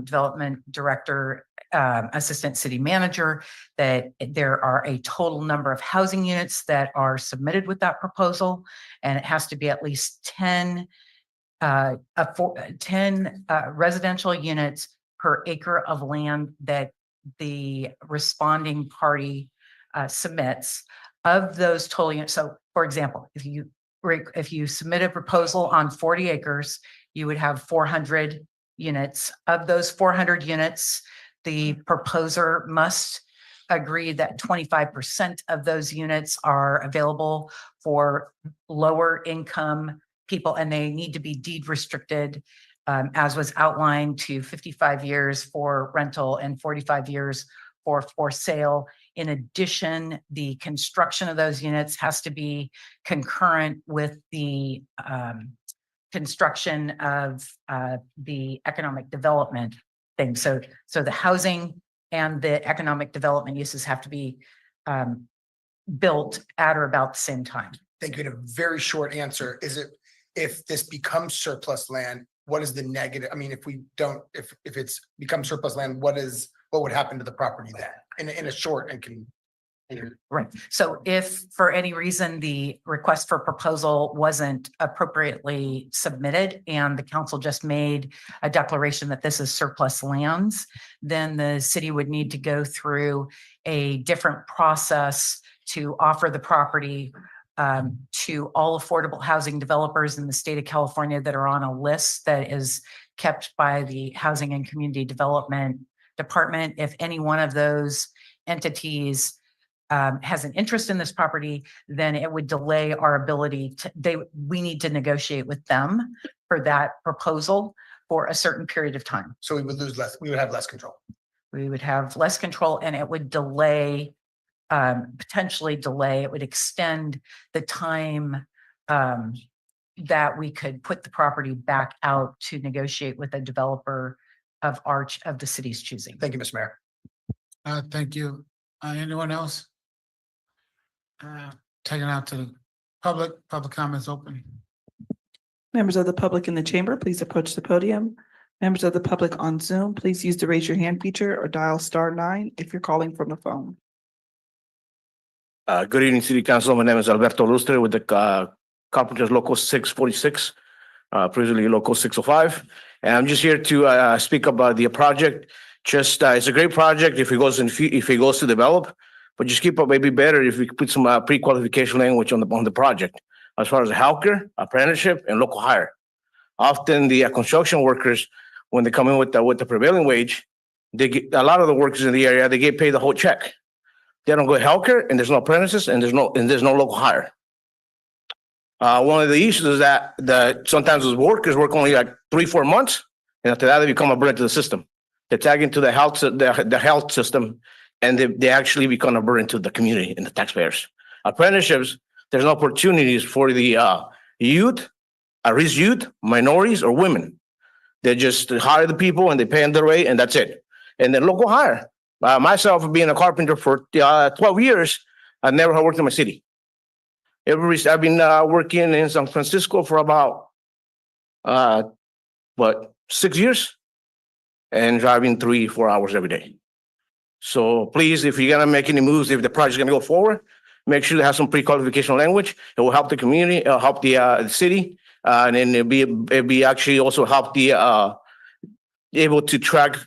Development Director, Assistant City Manager, that there are a total number of housing units that are submitted with that proposal, and it has to be at least 10 residential units per acre of land that the responding party submits. Of those total units, so for example, if you submit a proposal on 40 acres, you would have 400 units. Of those 400 units, the proposer must agree that 25% of those units are available for lower income people, and they need to be deed restricted, as was outlined, to 55 years for rental and 45 years for sale. In addition, the construction of those units has to be concurrent with the construction of the economic development thing. So the housing and the economic development uses have to be built at or about the same time. Thank you. In a very short answer, if this becomes surplus land, what is the negative? I mean, if it's become surplus land, what would happen to the property then? In a short and Right. So if for any reason the request for proposal wasn't appropriately submitted and the council just made a declaration that this is surplus lands, then the city would need to go through a different process to offer the property to all affordable housing developers in the state of California that are on a list that is kept by the Housing and Community Development Department. If any one of those entities has an interest in this property, then it would delay our ability we need to negotiate with them for that proposal for a certain period of time. So we would lose less, we would have less control. We would have less control and it would potentially delay, it would extend the time that we could put the property back out to negotiate with a developer of the city's choosing. Thank you, Mr. Mayor. Thank you. Anyone else? Taking out to the public comments open. Members of the public in the chamber, please approach the podium. Members of the public on Zoom, please use the raise your hand feature or dial *9 if you're calling from a phone. Good evening, City Council. My name is Alberto Lustre with the Carpenters Local 646, previously Local 605. And I'm just here to speak about the project. Just it's a great project if it goes to develop, but just keep up maybe better if we could put some pre-qualification language on the project as far as healthcare, apprenticeship, and local hire. Often the construction workers, when they come in with the prevailing wage, they get a lot of the workers in the area, they get paid the whole check. They don't go healthcare, and there's no apprentices, and there's no local hire. One of the issues is that sometimes those workers work only like 3-4 months, and after that they become a burden to the system. They tag into the health system, and they actually become a burden to the community and the taxpayers. Apprenticeships, there's no opportunities for the youth, at-risk youth, minorities, or women. They just hire the people and they pay them their rate, and that's it. And then local hire. Myself, being a carpenter for 12 years, I never have worked in my city. I've been working in San Francisco for about 6 years, and driving 3-4 hours every day. So please, if you're gonna make any moves, if the project's gonna go forward, make sure to have some pre-qualification language. It will help the community, it'll help the city, and then it'll be actually also help the able to track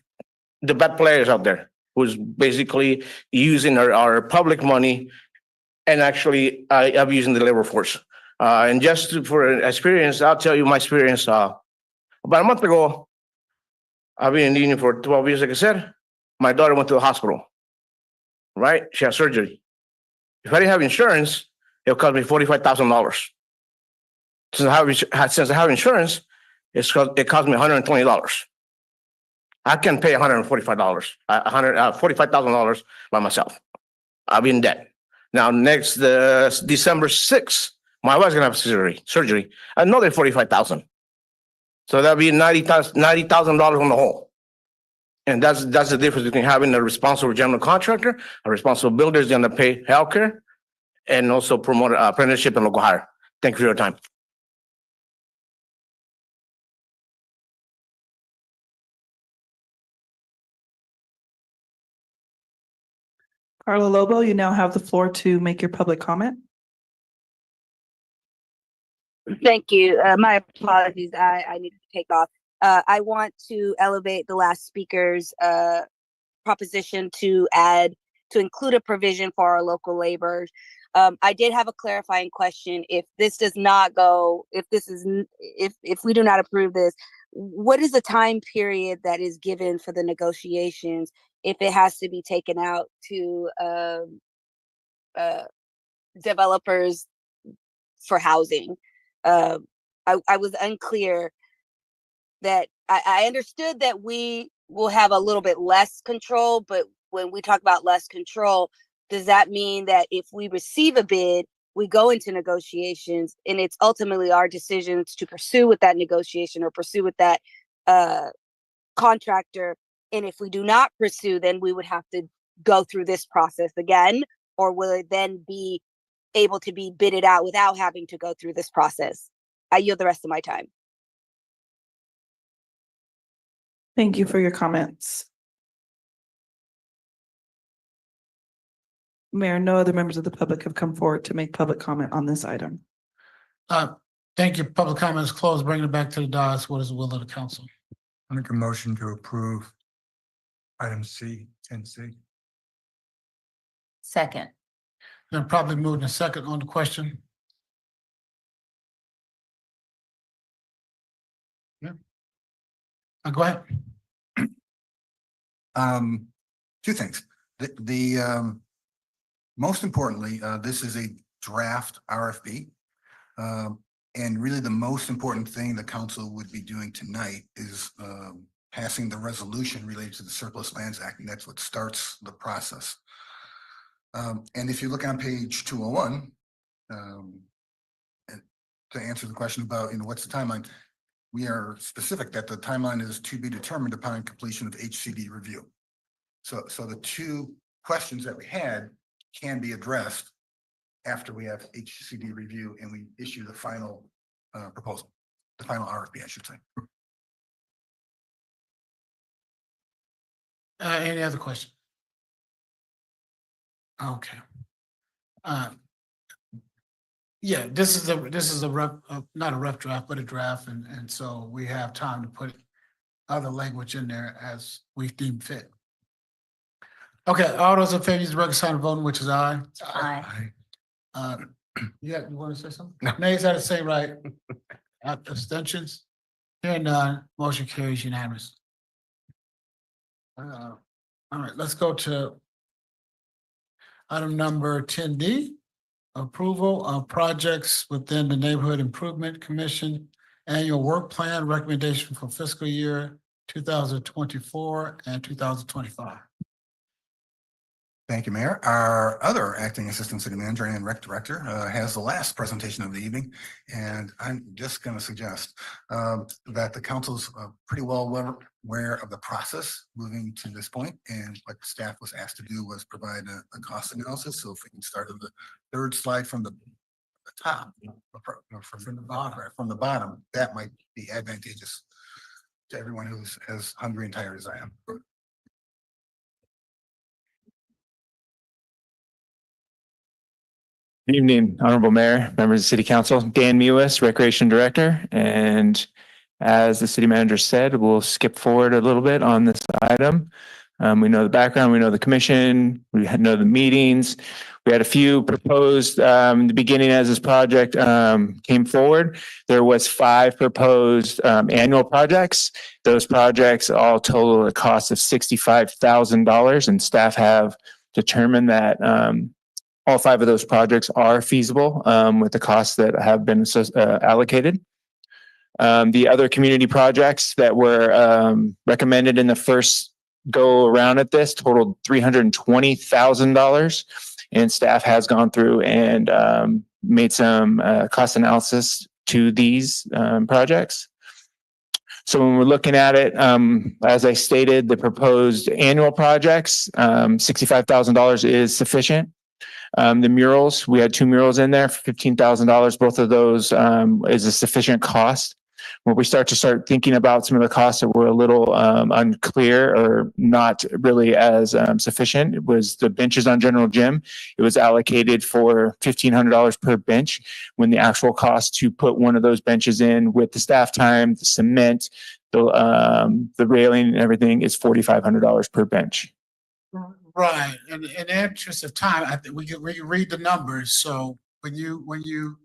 the bad players out there who's basically using our public money and actually abusing the labor force. And just for experience, I'll tell you my experience. About a month ago, I've been in the union for 12 years, like I said. My daughter went to the hospital, right? She had surgery. If I didn't have insurance, it'll cost me $45,000. Since I have insurance, it cost me $120. I can pay $145, $45,000 by myself. I'll be in debt. Now, next December 6th, my wife's gonna have surgery. Another $45,000. So that'd be $90,000 on the whole. And that's the difference between having a responsible general contractor, a responsible builder is gonna pay healthcare, and also promote apprenticeship and local hire. Thank you for your time. Carla Lobo, you now have the floor to make your public comment. Thank you. My apologies. I need to take off. I want to elevate the last speaker's proposition to include a provision for our local labor. I did have a clarifying question. If this does not go, if we do not approve this, what is the time period that is given for the negotiations if it has to be taken out to developers for housing? I was unclear that I understood that we will have a little bit less control, but when we talk about less control, does that mean that if we receive a bid, we go into negotiations and it's ultimately our decisions to pursue with that negotiation or pursue with that contractor? And if we do not pursue, then we would have to go through this process again, or will it then be able to be bidded out without having to go through this process? I yield the rest of my time. Thank you for your comments. Mayor, no other members of the public have come forward to make public comment on this item. Thank you. Public comment is closed. Bringing it back to the dais. What is the will of the council? I make a motion to approve item C and C. Second. Then probably moved in a second on the question. Yeah. Go ahead. Two things. The Most importantly, this is a draft RFP. And really the most important thing the council would be doing tonight is passing the resolution related to the Surplus Lands Act, and that's what starts the process. And if you look on page 201, and to answer the question about, what's the timeline, we are specific that the timeline is to be determined upon completion of HCD review. So the two questions that we had can be addressed after we have HCD review and we issue the final proposal, the final RFP, I should say. Any other question? Okay. Yeah, this is a rough, not a rough draft, but a draft, and so we have time to put other language in there as we deem fit. Okay, all those in favor, use the record sign of voting, which is aye. Aye. You want to say something? No. Nays had the same right. Abstentions? Hearing none, motion carries unanimous. All right, let's go to item number 10D. Approval of projects within the Neighborhood Improvement Commission Annual Work Plan Recommendation for fiscal year 2024 and 2025. Thank you, Mayor. Our other acting assistant city manager and rec director has the last presentation of the evening. And I'm just going to suggest that the council's pretty well aware of the process moving to this point. And what staff was asked to do was provide a cost analysis. So if we can start on the third slide from the top, from the bottom, that might be advantageous to everyone who's as hungry and tired as I am. Good evening, Honorable Mayor, members of the City Council. Dan Mewis, Recreation Director. And as the City Manager said, we'll skip forward a little bit on this item. We know the background, we know the commission, we know the meetings. We had a few proposed in the beginning as this project came forward. There was 5 proposed annual projects. Those projects all total a cost of $65,000, and staff have determined that all 5 of those projects are feasible with the costs that have been allocated. The other community projects that were recommended in the first go around at this totaled $320,000, and staff has gone through and made some cost analysis to these projects. So when we're looking at it, as I stated, the proposed annual projects, $65,000 is sufficient. The murals, we had 2 murals in there for $15,000. Both of those is a sufficient cost. When we start thinking about some of the costs that were a little unclear or not really as sufficient, it was the benches on General Gym. It was allocated for $1,500 per bench, when the actual cost to put one of those benches in with the staff time, the cement, the railing and everything is $4,500 per bench. Right, and in the interest of time, I think we can read the numbers. So when you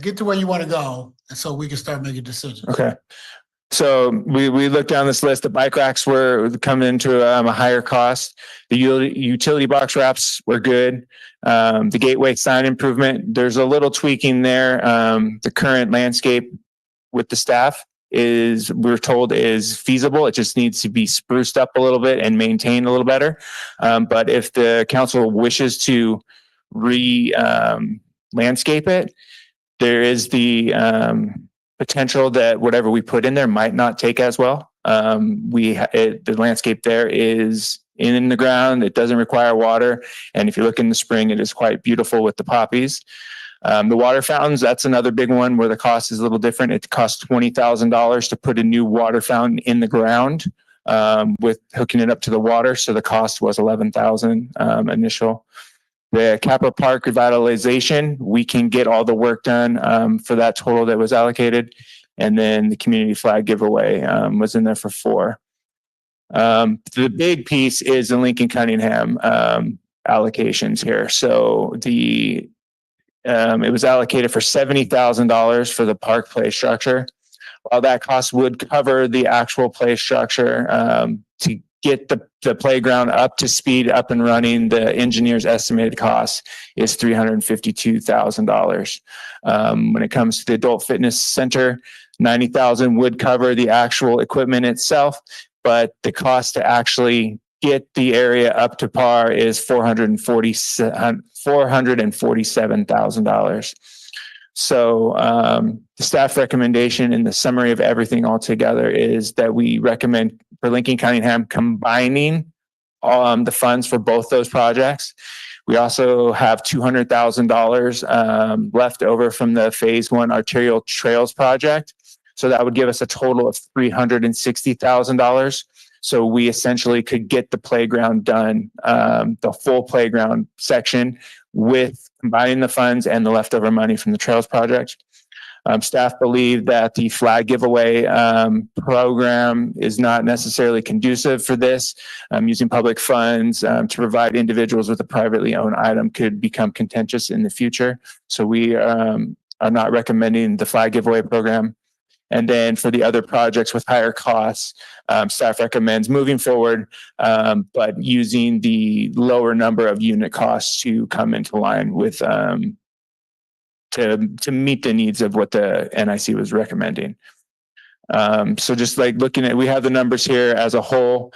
get to where you want to go, and so we can start making decisions. Okay. So we looked down this list. The bike racks were coming into a higher cost. The utility box wraps were good. The gateway sign improvement, there's a little tweaking there. The current landscape with the staff we're told is feasible. It just needs to be spruced up a little bit and maintained a little better. But if the council wishes to landscape it, there is the potential that whatever we put in there might not take as well. The landscape there is in the ground. It doesn't require water. And if you look in the spring, it is quite beautiful with the poppies. The water fountains, that's another big one where the cost is a little different. It costs $20,000 to put a new water fountain in the ground with hooking it up to the water. So the cost was $11,000 initial. The Capra Park revitalization, we can get all the work done for that total that was allocated. And then the community flag giveaway was in there for $4,000. The big piece is the Lincoln Cunningham allocations here. So it was allocated for $70,000 for the park play structure. While that cost would cover the actual play structure to get the playground up to speed, up and running, the engineer's estimated cost is $352,000. When it comes to the adult fitness center, $90,000 would cover the actual equipment itself, but the cost to actually get the area up to par is $447,000. So the staff recommendation in the summary of everything altogether is that we recommend for Lincoln Cunningham combining the funds for both those projects. We also have $200,000 left over from the Phase 1 arterial trails project. So that would give us a total of $360,000. So we essentially could get the playground done, the full playground section, with combining the funds and the leftover money from the trails project. Staff believe that the flag giveaway program is not necessarily conducive for this. Using public funds to provide individuals with a privately owned item could become contentious in the future. So we are not recommending the flag giveaway program. And then for the other projects with higher costs, staff recommends moving forward, but using the lower number of unit costs to come into line with to meet the needs of what the NIC was recommending. So just like looking at, we have the numbers here as a whole,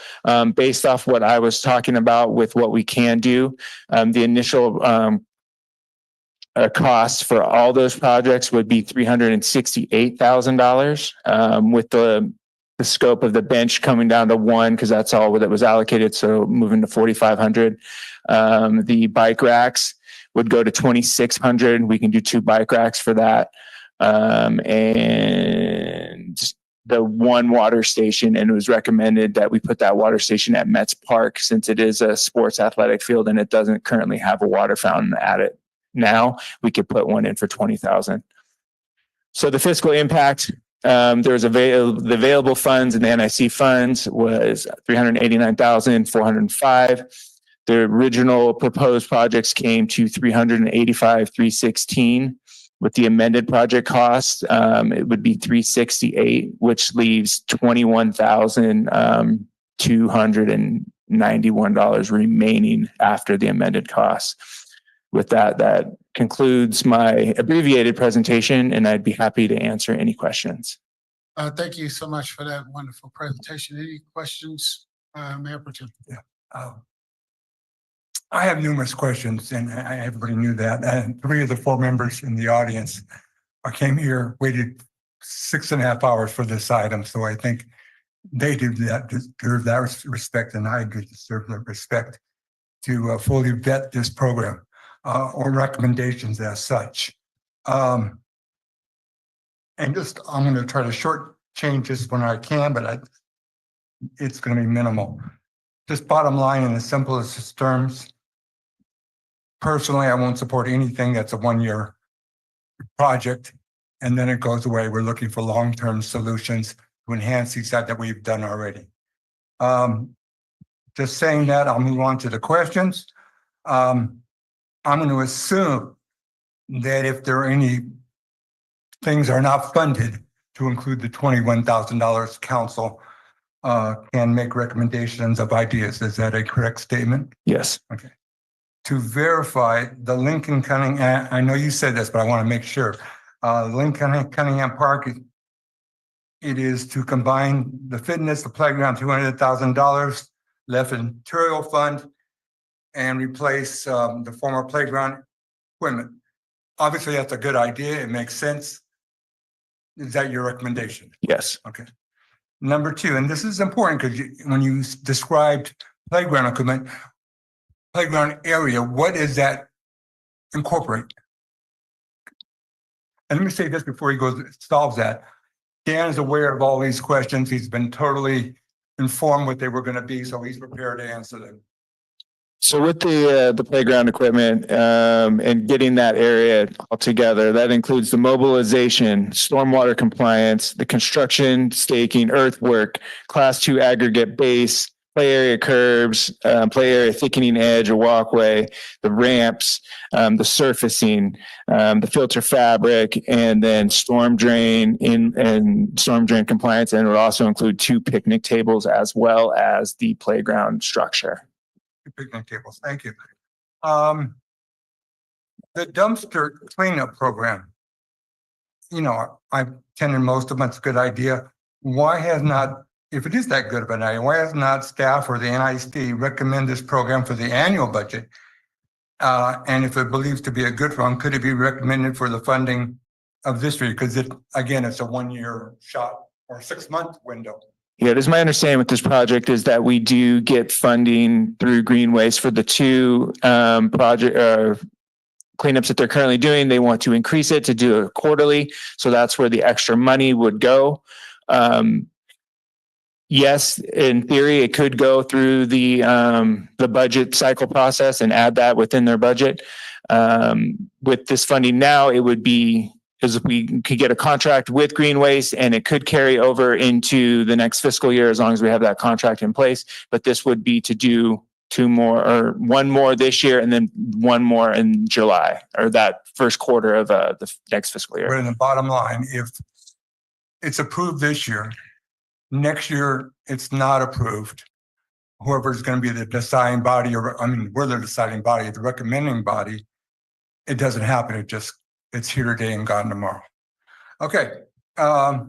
based off what I was talking about with what we can do. The initial cost for all those projects would be $368,000, with the scope of the bench coming down to 1, because that's all that was allocated. So moving to 4,500. The bike racks would go to 2,600. We can do 2 bike racks for that. And the 1 water station, and it was recommended that we put that water station at Metz Park, since it is a sports athletic field and it doesn't currently have a water fountain at it. Now we could put one in for 20,000. So the fiscal impact, there's the available funds and the NIC funds was 389,405. The original proposed projects came to 385,316. With the amended project cost, it would be 368, which leaves $21,291 remaining after the amended costs. With that, that concludes my abbreviated presentation, and I'd be happy to answer any questions. Thank you so much for that wonderful presentation. Any questions, Mayor Pro Tem? Yeah. I have numerous questions, and everybody knew that. And 3 of the 4 members in the audience, I came here, waited 6.5 hours for this item. So I think they deserve that respect, and I deserve the respect to fully vet this program or recommendations as such. And just, I'm going to try to shortchange this when I can, but it's going to be minimal. Just bottom line in the simplest terms. Personally, I won't support anything that's a 1-year project and then it goes away. We're looking for long-term solutions to enhance Seaside that we've done already. Just saying that, I'll move on to the questions. I'm going to assume that if there are any things are not funded, to include the $21,000, council can make recommendations of ideas. Is that a correct statement? Yes. Okay. To verify the Lincoln Cunningham, I know you said this, but I want to make sure. Lincoln Cunningham Park, it is to combine the fitness, the playground, $200,000 left in material fund, and replace the former playground equipment. Obviously, that's a good idea. It makes sense. Is that your recommendation? Yes. Okay. Number 2, and this is important because when you described playground equipment, playground area, what does that incorporate? And let me say this before he solves that. Dan is aware of all these questions. He's been totally informed what they were going to be, so he's prepared to answer them. So with the playground equipment and getting that area all together, that includes the mobilization, stormwater compliance, the construction, staking, earthwork, class 2 aggregate base, play area curbs, play area thickening edge or walkway, the ramps, the surfacing, the filter fabric, and then storm drain and storm drain compliance. And it would also include 2 picnic tables as well as the playground structure. Picnic tables, thank you. The dumpster cleanup program. You know, I've attended most of them, it's a good idea. Why has not, if it is that good of an idea, why has not staff or the NISD recommend this program for the annual budget? And if it believes to be a good one, could it be recommended for the funding of this year? Because again, it's a 1-year shot or 6-month window. Yeah, it is my understanding with this project is that we do get funding through Green Waste for the 2 project cleanups that they're currently doing. They want to increase it to do it quarterly. So that's where the extra money would go. Yes, in theory, it could go through the budget cycle process and add that within their budget. With this funding now, it would be because we could get a contract with Green Waste and it could carry over into the next fiscal year as long as we have that contract in place. But this would be to do 2 more or 1 more this year and then 1 more in July or that first quarter of the next fiscal year. But in the bottom line, if it's approved this year, next year it's not approved, whoever's going to be the deciding body, or I mean, we're the deciding body, the recommending body, it doesn't happen. It's here today and gone tomorrow. Okay. The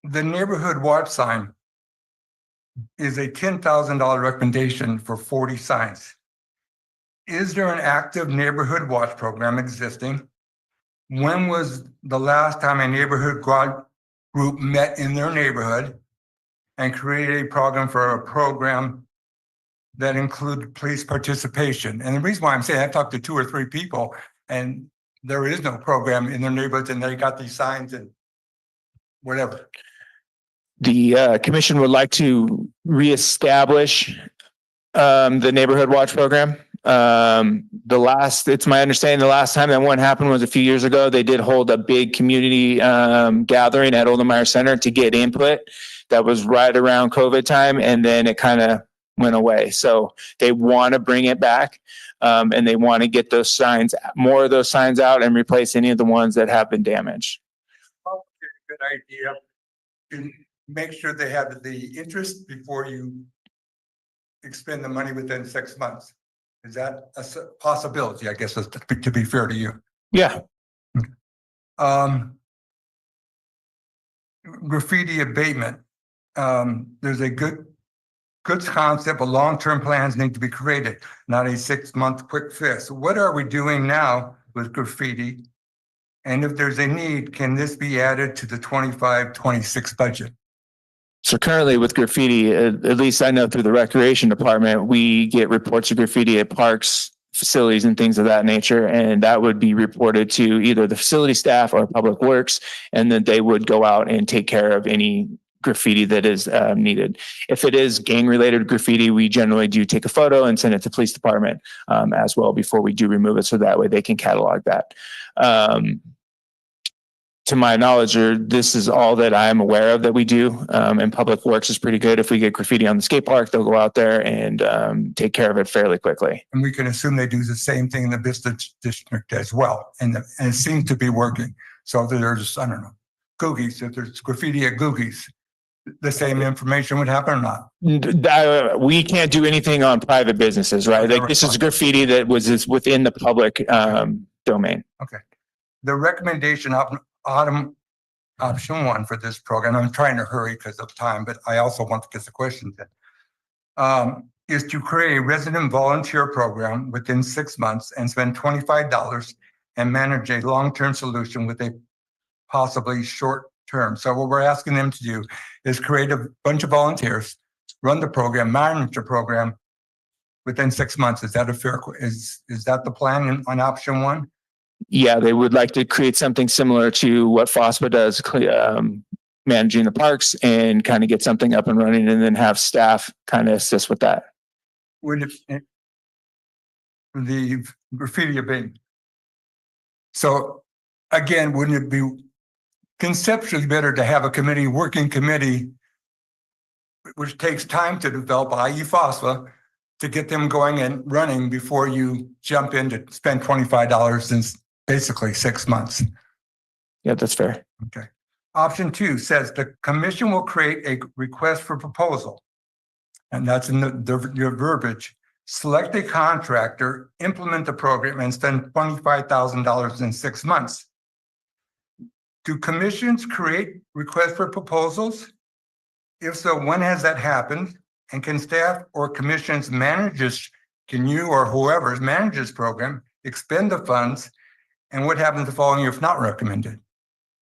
neighborhood watch sign is a $10,000 recommendation for 40 signs. Is there an active neighborhood watch program existing? When was the last time a neighborhood group met in their neighborhood and created a program that included police participation? And the reason why I'm saying I talked to 2 or 3 people and there is no program in their neighborhoods and they got these signs and whatever. The commission would like to reestablish the neighborhood watch program. It's my understanding the last time that one happened was a few years ago. They did hold a big community gathering at Oldenmeyer Center to get input. That was right around COVID time, and then it kind of went away. So they want to bring it back, and they want to get those signs, more of those signs out, and replace any of the ones that have been damaged. Okay, good idea. And make sure they have the interest before you expend the money within 6 months. Is that a possibility? I guess to be fair to you. Yeah. Graffiti abatement. There's a good concept, but long-term plans need to be created, not a 6-month quick fix. What are we doing now with graffiti? And if there's a need, can this be added to the 25-26 budget? So currently with graffiti, at least I know through the recreation department, we get reports of graffiti at parks, facilities and things of that nature. And that would be reported to either the facility staff or public works. And then they would go out and take care of any graffiti that is needed. If it is gang related graffiti, we generally do take a photo and send it to police department as well before we do remove it. So that way they can catalog that. To my knowledge, this is all that I'm aware of that we do. And Public Works is pretty good. If we get graffiti on the skate park, they'll go out there and take care of it fairly quickly. And we can assume they do the same thing in the business district as well. And it seems to be working. So if there's, I don't know, Googie's, if there's graffiti at Googie's, the same information would happen or not? We can't do anything on private businesses, right? Like this is graffiti that was within the public domain. Okay. The recommendation of option 1 for this program, I'm trying to hurry because of time, but I also want to get the questions in, is to create a resident volunteer program within 6 months and spend $25 and manage a long-term solution with a possibly short-term. So what we're asking them to do is create a bunch of volunteers, run the program, manage the program within 6 months. Is that a fair, is that the plan on option 1? Yeah, they would like to create something similar to what FOSPA does, managing the parks and kind of get something up and running and then have staff kind of assist with that. Would it, the graffiti abatement. So again, wouldn't it be conceptually better to have a committee, working committee which takes time to develop, i.e. FOSFA, to get them going and running before you jump in to spend $25 in basically 6 months. Yeah, that's fair. Okay. Option 2 says the commission will create a request for proposal. And that's in your verbiage. Select a contractor, implement the program, and spend $25,000 in 6 months. Do commissions create requests for proposals? If so, when has that happened? And can staff or commissions managers, can you or whoever manages program expend the funds? And what happens the following year if not recommended?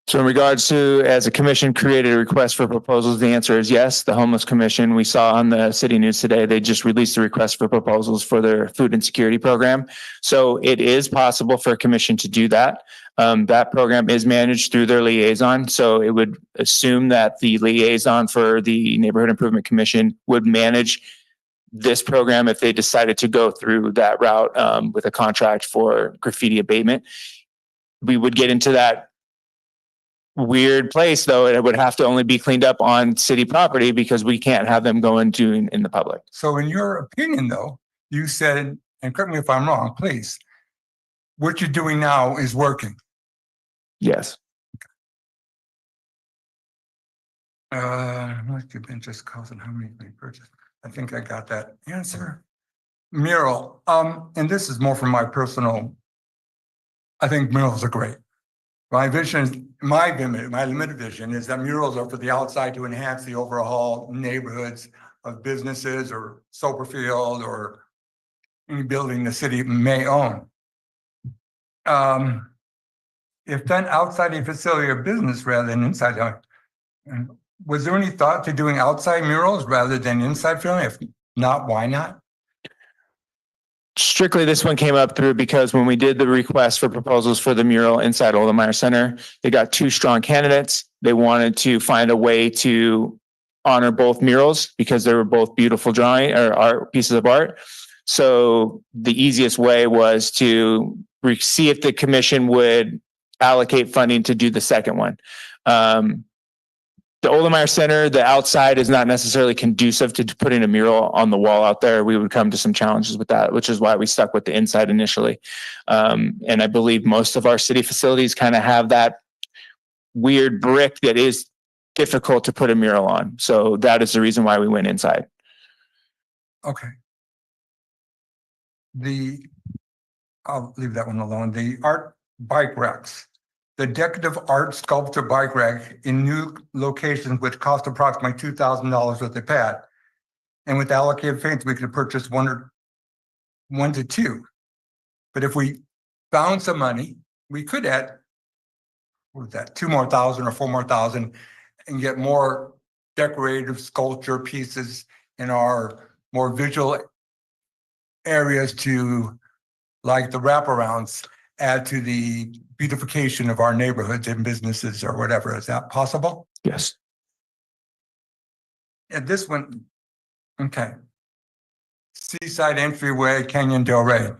So in regards to, as a commission created a request for proposals, the answer is yes. The homeless commission, we saw on the city news today, they just released a request for proposals for their food insecurity program. So it is possible for a commission to do that. That program is managed through their liaison. So it would assume that the liaison for the Neighborhood Improvement Commission would manage this program if they decided to go through that route with a contract for graffiti abatement. We would get into that weird place, though. It would have to only be cleaned up on city property because we can't have them go into in the public. So in your opinion, though, you said, and correct me if I'm wrong, please, what you're doing now is working. Yes. What could interest cost and how many can be purchased? I think I got that answer. Mural, and this is more from my personal, I think murals are great. My vision, my limited vision is that murals are for the outside to enhance the overall neighborhoods of businesses or Soperfield or any building the city may own. If done outside a facility or business rather than inside, was there any thought to doing outside murals rather than inside filming? If not, why not? Strictly, this one came up through because when we did the request for proposals for the mural inside Oldemeyer Center, they got 2 strong candidates. They wanted to find a way to honor both murals because they were both beautiful drawing or art pieces of art. So the easiest way was to see if the commission would allocate funding to do the second one. The Oldemeyer Center, the outside is not necessarily conducive to putting a mural on the wall out there. We would come to some challenges with that, which is why we stuck with the inside initially. And I believe most of our city facilities kind of have that weird brick that is difficult to put a mural on. So that is the reason why we went inside. Okay. I'll leave that one alone. The art bike racks. The decorative art sculpture bike rack in new locations, which cost approximately $2,000 with the pad. And with allocated funds, we could purchase 1 to 2. But if we found some money, we could add, what was that, 2 more thousand or 4 more thousand and get more decorative sculpture pieces in our more visual areas to, like the wraparounds, add to the beautification of our neighborhoods and businesses or whatever. Is that possible? Yes. And this one, okay. Seaside entryway, Canyon Del Rey.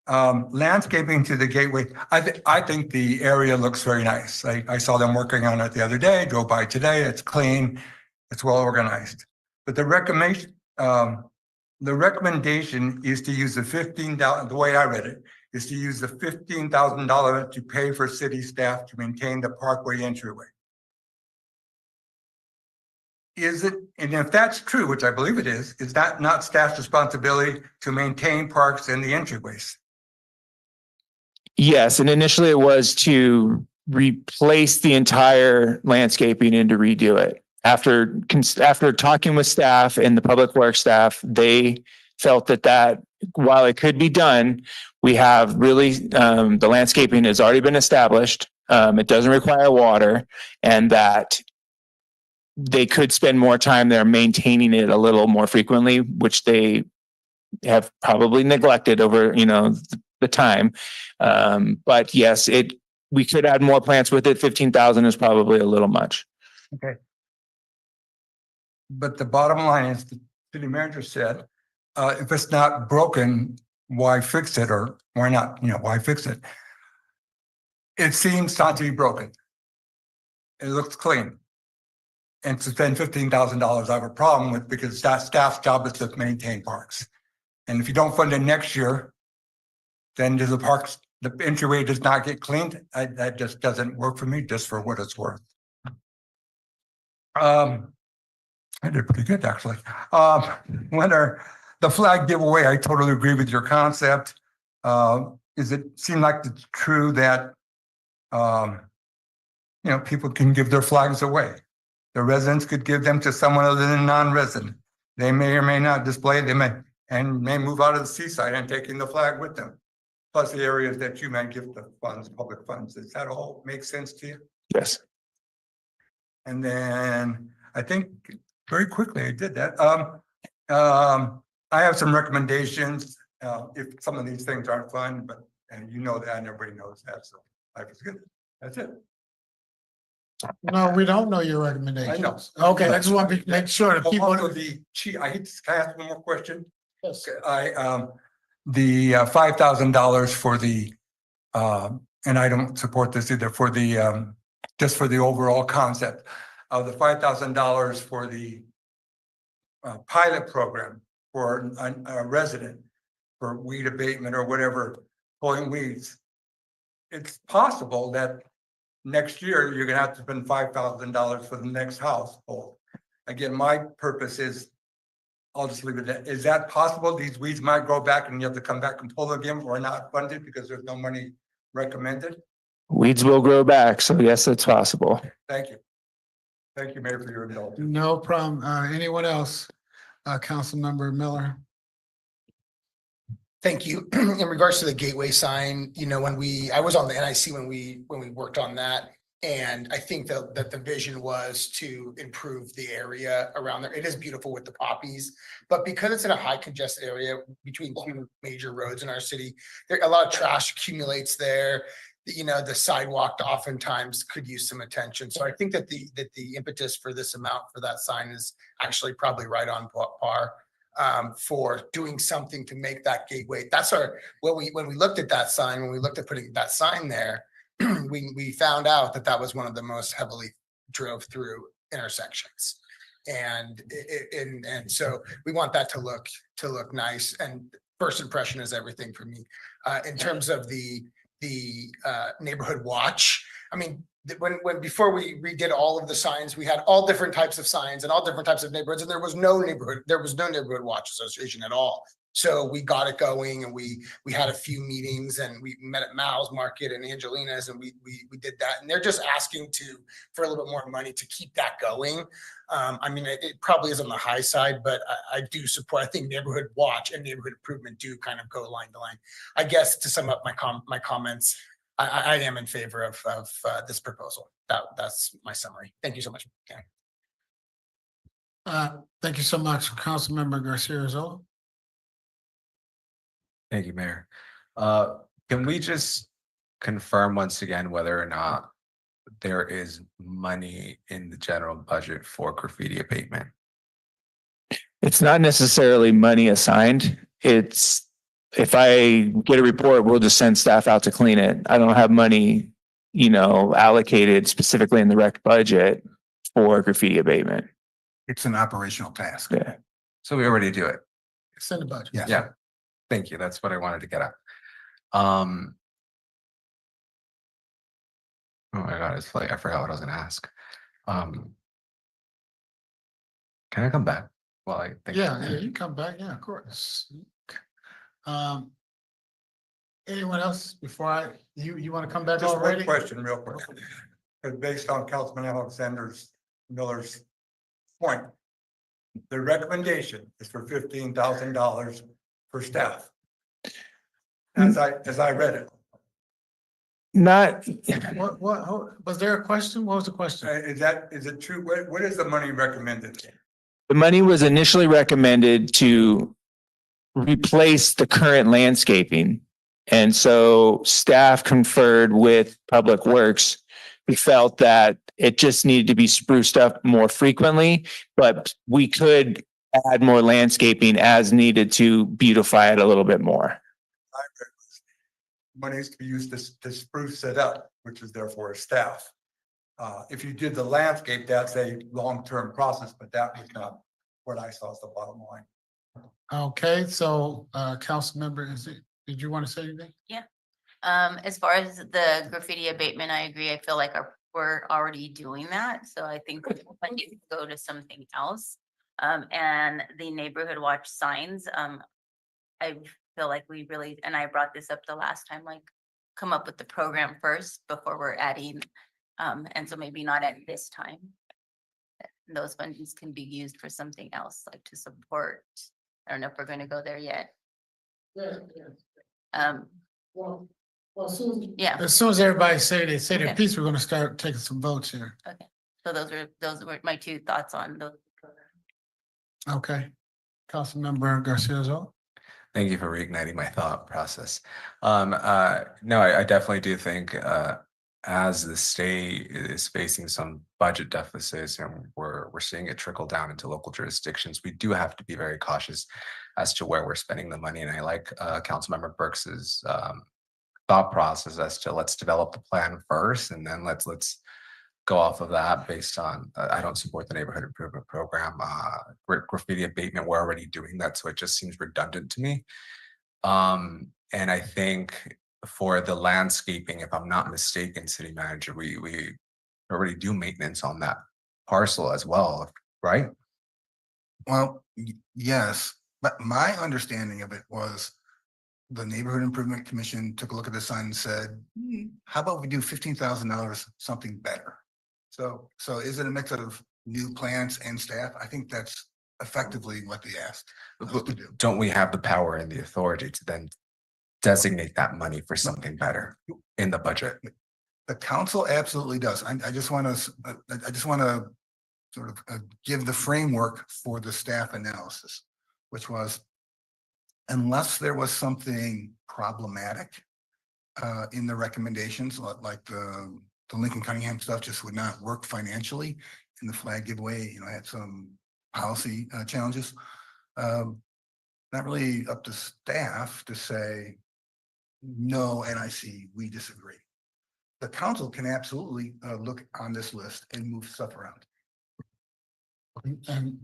Landscaping to the gateway. I think the area looks very nice. I saw them working on it the other day, drove by today. It's clean. It's well organized. But the recommendation is to use the $15,000, the way I read it, is to use the $15,000 to pay for city staff to maintain the parkway entryway. Is it, and if that's true, which I believe it is that not staff's responsibility to maintain parks and the entryways? Yes, and initially it was to replace the entire landscaping and to redo it. After talking with staff and the public works staff, they felt that while it could be done, we have really, the landscaping has already been established. It doesn't require water, and that they could spend more time there maintaining it a little more frequently, which they have probably neglected over, the time. But yes, we could add more plants with it. 15,000 is probably a little much. Okay. But the bottom line is, the city manager said, if it's not broken, why fix it? Or why not, why fix it? It seems not to be broken. It looks clean. and to spend $15,000, I have a problem with, because that staff's job is to maintain parks. And if you don't fund it next year, then the parks, the entryway does not get cleaned. That just doesn't work for me, just for what it's worth. I did pretty good, actually. The flag giveaway, I totally agree with your concept. Is it seem like it's true that people can give their flags away? The residents could give them to someone other than non-resident. They may or may not display it. They may move out of the Seaside and taking the flag with them. Plus the areas that you might give the funds, public funds. Does that all make sense to you? Yes. And then I think very quickly I did that. I have some recommendations. If some of these things aren't fun, but and you know that, and everybody knows that. So life is good. That's it. No, we don't know your recommendations. Okay, I just want to make sure that people. Also can I ask one more question? Yes. The $5,000 for the and I don't support this either, for the just for the overall concept of the $5,000 for the pilot program for a resident for weed abatement or whatever, pulling weeds. It's possible that next year you're gonna have to spend $5,000 for the next house pull. Again, my purpose is, I'll just leave it at that. Is that possible? These weeds might grow back and you have to come back and pull them again, or not funded because there's no money recommended? Weeds will grow back. So yes, it's possible. Thank you. Thank you, Mayor, for your indulgence. No problem. Anyone else? Councilmember Miller. Thank you. In regards to the gateway sign, I was on the NIC when we worked on that. And I think that the vision was to improve the area around there. It is beautiful with the poppies, but because it's in a high congested area between two major roads in our city, a lot of trash accumulates there. The sidewalk oftentimes could use some attention. So I think that the impetus for this amount for that sign is actually probably right on par for doing something to make that gateway. When we looked at that sign, when we looked at putting that sign there, we found out that was one of the most heavily drove through intersections. And so we want that to look nice, and first impression is everything for me. In terms of the neighborhood watch, I mean, before we redid all of the signs, we had all different types of signs and all different types of neighborhoods, and there was no neighborhood watch association at all. So we got it going, and we had a few meetings, and we met at Mal's Market and Angelina's, and we did that. And they're just asking for a little bit more money to keep that going. I mean, it probably is on the high side, but I do support. I think neighborhood watch and neighborhood improvement do kind of go line to line. I guess to sum up my comments, I am in favor of this proposal. That's my summary. Thank you so much. Okay. Thank you so much, Councilmember Garcia-Zola. Thank you, Mayor. Can we just confirm once again whether or not there is money in the general budget for graffiti abatement? It's not necessarily money assigned. It's if I get a report, we'll just send staff out to clean it. I don't have money, allocated specifically in the rec budget for graffiti abatement. It's an operational task. Yeah. So we already do it. It's in the budget. Yeah. Thank you. That's what I wanted to get at. Oh my God, it's like I forgot what I was gonna ask. Can I come back while I think? Yeah, you come back. Yeah, of course. Anyone else before you want to come back Just already? one question, real quick. Based on Councilman Miller's point, the recommendation is for $15,000 for staff. As I read it. Not. What was there a question? What was the question? Is it true? What is the money recommended? The money was initially recommended to replace the current landscaping. And so staff conferred with Public Works. We felt that it just needed to be spruced up more frequently, but we could add more landscaping as needed to beautify it a little bit more. Money is to be used to spruce it up, which is therefore staff. If you did the landscape, that's a long-term process, but that was not what I saw as the bottom line. Okay, so, council member, did you want to say anything? Yeah. As far as the graffiti abatement, I agree. I feel like we're already doing that. So I think we need to go to something else. And the neighborhood watch signs, I feel like we really, and I brought this up the last time, like come up with the program first before we're adding. And so maybe not at this time. Those funds can be used for something else, like to support. I don't know if we're going to go there yet. Yeah. As soon as everybody say their Okay. piece, we're gonna start taking some votes here. Okay, so those were my two thoughts on those. Okay. Councilmember Garcia. Thank you for reigniting my thought process. No, I definitely do think as the state is facing some budget deficits and we're seeing it trickle down into local jurisdictions, we do have to be very cautious as to where we're spending the money. And I like Councilmember Burks's thought process as to let's develop the plan first and then let's go off of that based on I don't support the neighborhood improvement program. Graffiti abatement, we're already doing that, so it just seems redundant to me. And I think for the landscaping, if I'm not mistaken, city manager, we already do maintenance on that parcel as well, right? Well, yes, but my understanding of it was the Neighborhood Improvement Commission took a look at the sign and said, how about we do $15,000, something better? So is it a mix of new plants and staff? I think that's effectively what they asked us to do. Don't we have the power and the authority to then designate that money for something better in the budget? The council absolutely does. I just want to sort of give the framework for the staff analysis, which was unless there was something problematic in the recommendations, like the Lincoln Cunningham stuff just would not work financially, and the flag giveaway, had some policy challenges. Not really up to staff to say, no, NIC, we disagree. The council can absolutely look on this list and move stuff around. And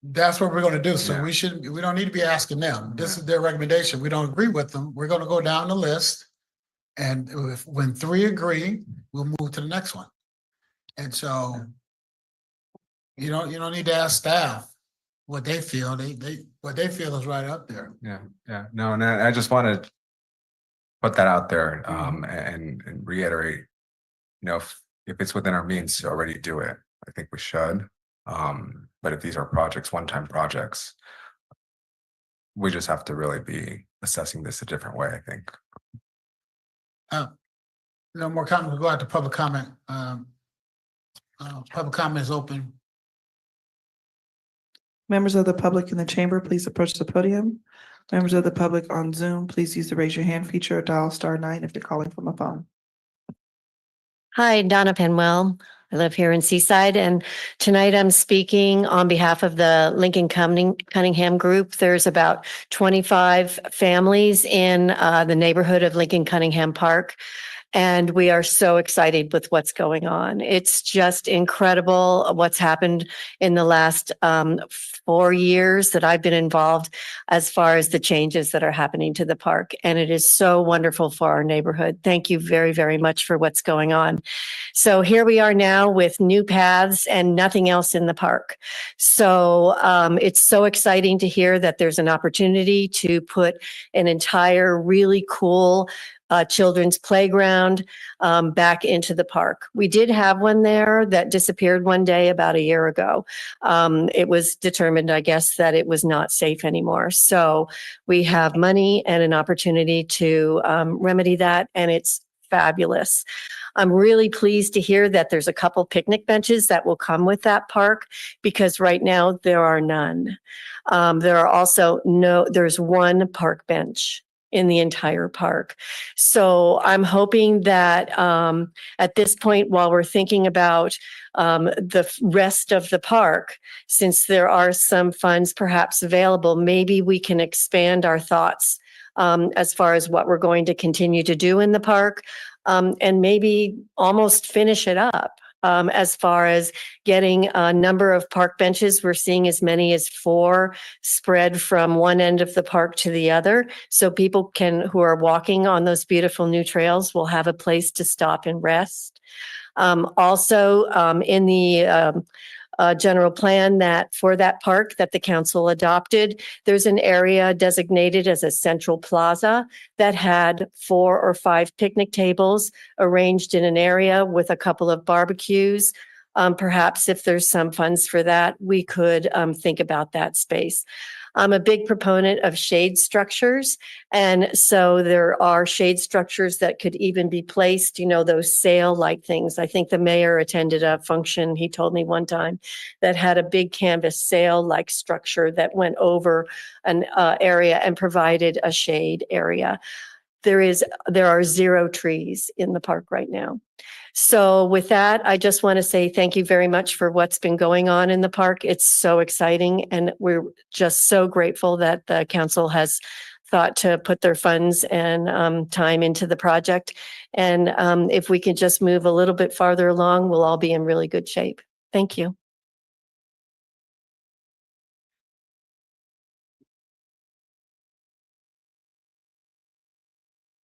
that's what we're gonna do. So Yeah. we don't need to be asking them. This is their recommendation. We don't agree with them. We're gonna go down the list. And when 3 agree, we'll move to the next one. And so you don't need to ask staff what they feel. What they feel is right up there. Yeah. No, and I just want to put that out there and reiterate, if it's within our means to already do it, I think we should. But if these are one-time projects, we just have to really be assessing this a different way, I think. No more comments. We'll go out to public comment. Public comment is open. Members of the public in the chamber, please approach the podium. Members of the public on Zoom, please use the raise your hand feature or dial *9 if you're calling from a phone. Hi, Donna Penwell. I live here in Seaside, and tonight I'm speaking on behalf of the Lincoln Cunningham Group. There's about 25 families in the neighborhood of Lincoln Cunningham Park. And we are so excited with what's going on. It's just incredible what's happened in the last 4 years that I've been involved as far as the changes that are happening to the park. And it is so wonderful for our neighborhood. Thank you very, very much for what's going on. So here we are now with new paths and nothing else in the park. So it's so exciting to hear that there's an opportunity to put an entire really cool children's playground back into the park. We did have one there that disappeared one day about a year ago. It was determined, I guess, that it was not safe anymore. So we have money and an opportunity to remedy that, and it's fabulous. I'm really pleased to hear that there's a couple picnic benches that will come with that park, because right now there are none. There are also there's one park bench in the entire park. So I'm hoping that at this point, while we're thinking about the rest of the park, since there are some funds perhaps available, maybe we can expand our thoughts as far as what we're going to continue to do in the park, and maybe almost finish it up. as far as getting a number of park benches. We're seeing as many as 4 spread from one end of the park to the other. So people who are walking on those beautiful new trails will have a place to stop and rest. Also, in the general plan that for that park that the council adopted, there's an area designated as a central plaza that had 4 or 5 picnic tables arranged in an area with a couple of barbecues. Perhaps if there's some funds for that, we could think about that space. I'm a big proponent of shade structures. And so there are shade structures that could even be placed, those sail-like things. I think the mayor attended a function, he told me one time, that had a big canvas sail-like structure that went over an area and provided a shade area. There are 0 trees in the park right now. So with that, I just want to say thank you very much for what's been going on in the park. It's so exciting, and we're just so grateful that the council has thought to put their funds and time into the project. And if we can just move a little bit farther along, we'll all be in really good shape. Thank you.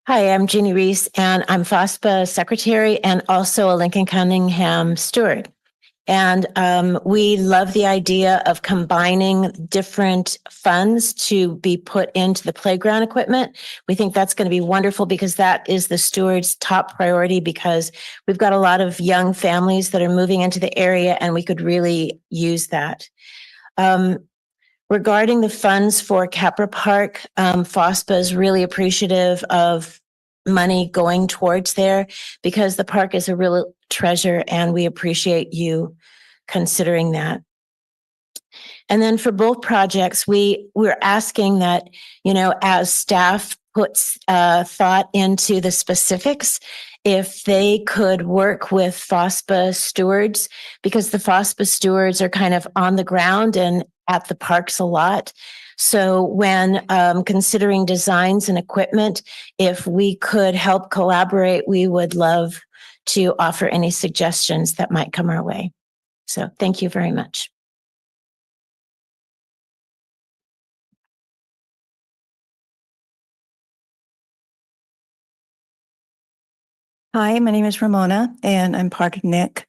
Hi, I'm Jeannie Reese, and I'm FOSPA secretary and also a Lincoln Cunningham steward. And we love the idea of combining different funds to be put into the playground equipment. We think that's going to be wonderful because that is the steward's top priority, because we've got a lot of young families that are moving into the area and we could really use that. Regarding the funds for Capra Park, FOSPA is really appreciative of money going towards there because the park is a real treasure and we appreciate you considering that. And then for both projects, we're asking that, as staff puts thought into the specifics, if they could work with FOSPA stewards, because the FOSPA stewards are kind of on the ground and at the parks a lot. So when considering designs and equipment, if we could help collaborate, we would love to offer any suggestions that might come our way. So thank you very much. Hi, my name is Ramona and I'm part of Nick.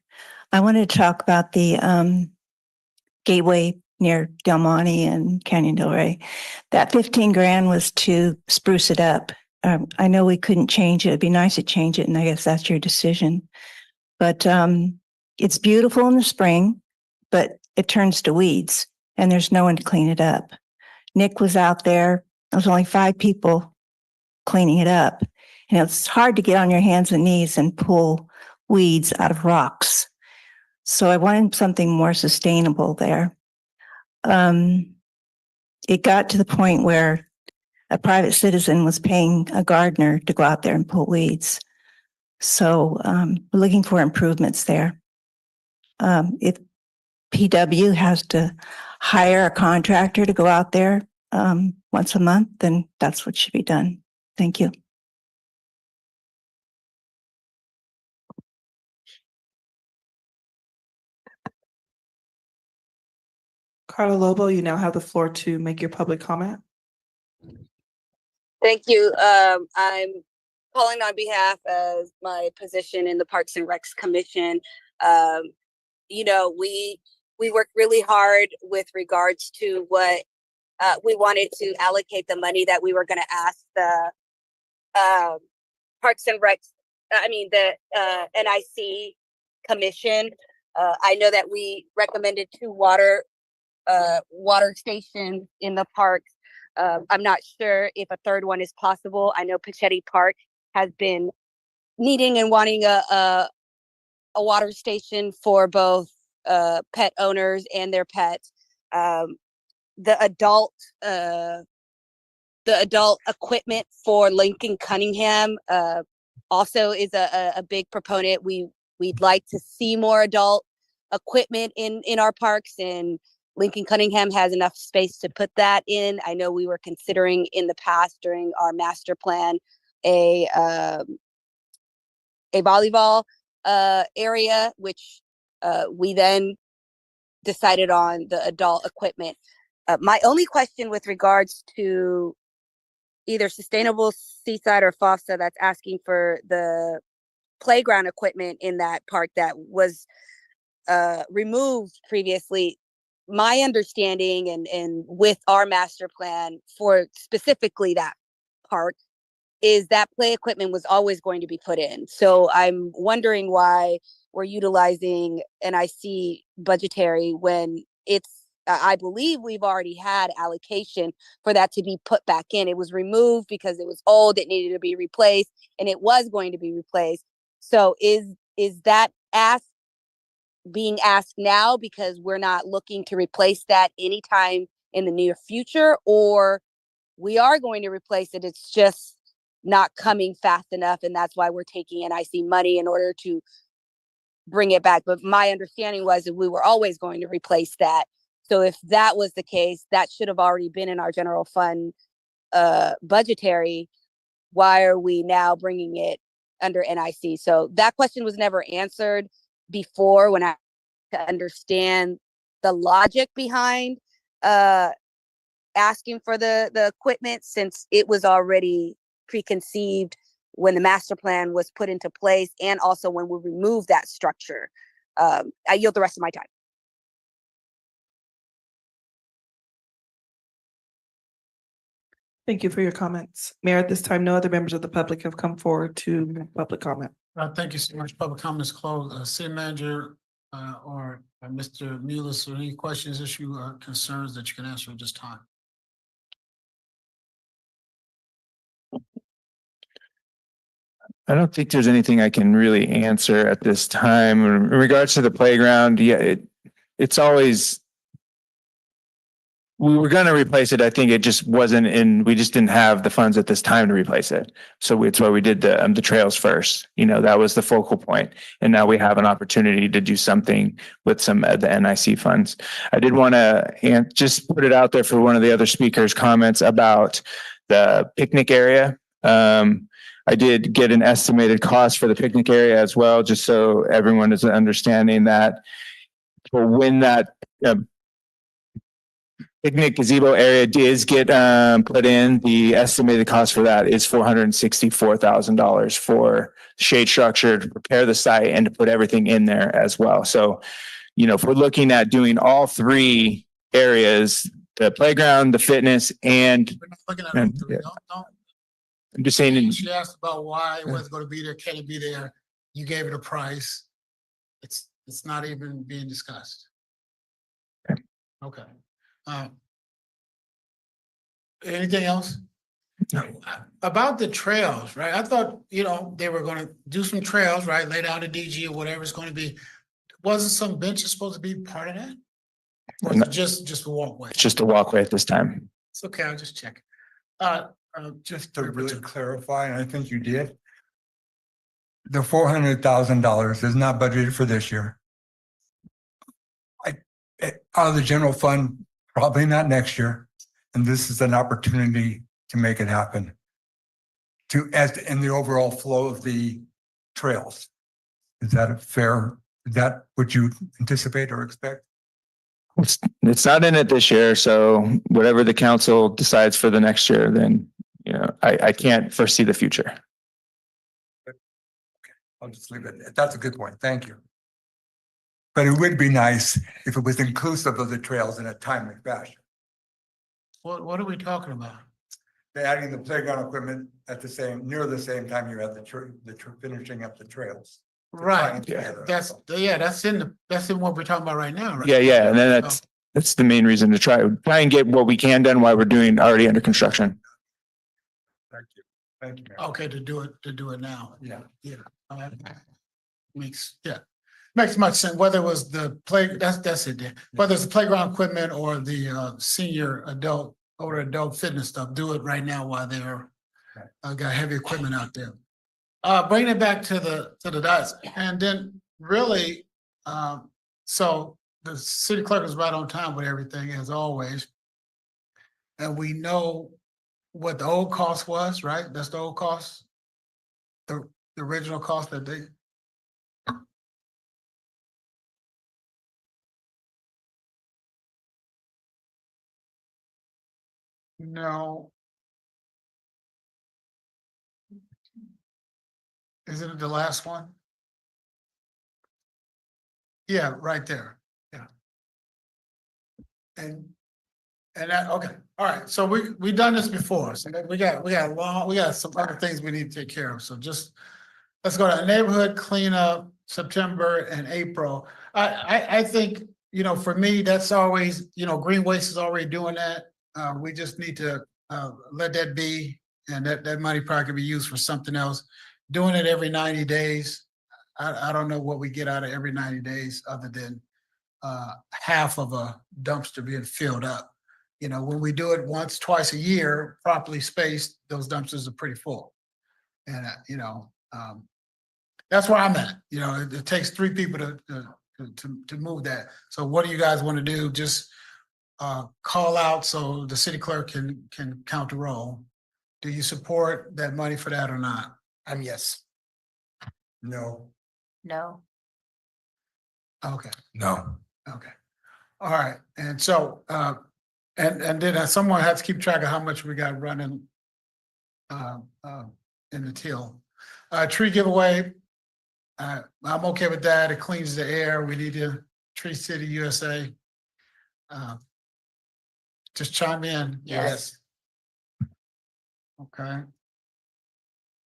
I wanted to talk about the gateway near Del Monte and Canyon Del Rey. That 15 grand was to spruce it up. I know we couldn't change it. It'd be nice to change it, and I guess that's your decision. But it's beautiful in the spring, but it turns to weeds and there's no one to clean it up. Nick was out there. There was only 5 people cleaning it up. And it's hard to get on your hands and knees and pull weeds out of rocks. So I wanted something more sustainable there. It got to the point where a private citizen was paying a gardener to go out there and pull weeds. So we're looking for improvements there. If PW has to hire a contractor to go out there once a month, then that's what should be done. Thank you. Carla Lobo, you now have the floor to make your public comment. Thank you. I'm calling on behalf of my position in the Parks and Recs Commission. We worked really hard with regards to what we wanted to allocate the money that we were going to ask the Parks and Recs, the NIC Commission. I know that we recommended 2 water stations in the parks. I'm not sure if a 3rd one is possible. I know Pachetti Park has been needing and wanting a water station for both pet owners and their pets. The adult equipment for Lincoln Cunningham also is a big proponent. We'd like to see more adult equipment in our parks, and Lincoln Cunningham has enough space to put that in. I know we were considering in the past during our master plan a volleyball area, which we then decided on the adult equipment. My only question with regards to either Sustainable Seaside or FOFSA that's asking for the playground equipment in that park that was removed previously. My understanding and with our master plan for specifically that park is that play equipment was always going to be put in. So I'm wondering why we're utilizing NIC budgetary when it's, I believe we've already had allocation for that to be put back in. It was removed because it was old, it needed to be replaced, and it was going to be replaced. So is that being asked now because we're not looking to replace that anytime in the near future, or we are going to replace it, it's just not coming fast enough, and that's why we're taking NIC money in order to bring it back? But my understanding was that we were always going to replace that. So if that was the case, that should have already been in our general fund budgetary. Why are we now bringing it under NIC? So that question was never answered before when I to understand the logic behind asking for the equipment, since it was already preconceived when the master plan was put into place, and also when we removed that structure. I yield the rest of my time. Thank you for your comments. Mayor, at this time, no other members of the public have come forward to make public comment. Thank you so much. Public comment is closed. City manager or Mr. Mullis, any questions, issue, or concerns that you can answer at this time? I don't think there's anything I can really answer at this time. In regards to the playground, yeah, it's always, we were going to replace it. I think it just wasn't in, we just didn't have the funds at this time to replace it. So it's why we did the trails first. You know, that was the focal point. And now we have an opportunity to do something with some of the NIC funds. I did want to just put it out there for one of the other speakers' comments about the picnic area. I did get an estimated cost for the picnic area as well, just so everyone is understanding that for when that picnic gazebo area does get put in, the estimated cost for that is $464,000 for shade structure, to prepare the site, and to put everything in there as well. So, you know, if we're looking at doing all three areas, the playground, the fitness, and I'm just saying. She asked about why it was going to be there, can it be there? You gave it a price. It's not even being discussed. Okay. Anything else? About the trails, right? I thought, you know, they were going to do some trails, right? Lay down the DG or whatever it's going to be. Wasn't some benches supposed to be part of that? Or is it just a walkway? It's just a walkway at this time. It's okay, I'll just check. Just to really clarify, and I think you did. The $400,000 is not budgeted for this year. Out of the general fund, probably not next year. And this is an opportunity to make it happen. In the overall flow of the trails. Is that is that what you anticipate or expect? It's not in it this year, so whatever the council decides for the next year, then, you know, I can't foresee the future. Okay, I'll just leave it. That's a good point. Thank you. But it would be nice if it was inclusive of the trails in a timely fashion. What are we talking about? Adding the playground equipment at near the same time you have finishing up the trails. Right. That's in what we're talking about right now, right? Yeah. And then that's the main reason to try and get what we can done while we're doing already under construction. Thank you. Thank you. Okay, to do it now. Yeah. Makes much sense. Whether it was the that's it there. Whether it's the playground equipment or the senior adult or adult fitness stuff, do it right now while they're got heavy equipment out there. Bringing it back to the dots, and then really, so the city clerk is right on time with everything as always, and we know what the old cost was, right? That's the old cost, the original cost that they. No. Isn't it the last one? Yeah, right there. Yeah. And that, okay, all right, so we done this before, so we got some other things we need to take care of, so just. Let's go to neighborhood cleanup, September and April. I think, for me, that's always, Green Waste is already doing that. We just need to let that be, and that money probably could be used for something else. Doing it every 90 days, I don't know what we get out of every 90 days other than half of a dumpster being filled up. When we do it once, twice a year, properly spaced, those dumpsters are pretty full. And, that's where I'm at. It takes 3 people to move that. So what do you guys want to do? Just call out so the city clerk can count the roll. Do you support that money for that or not? I'm yes. No. No. Okay, No. okay. All right. And so, and then someone has to keep track of how much we got running in the till. Tree giveaway. I'm okay with that. It cleans the air. We need to Tree City USA. Just chime in. Yes. Okay.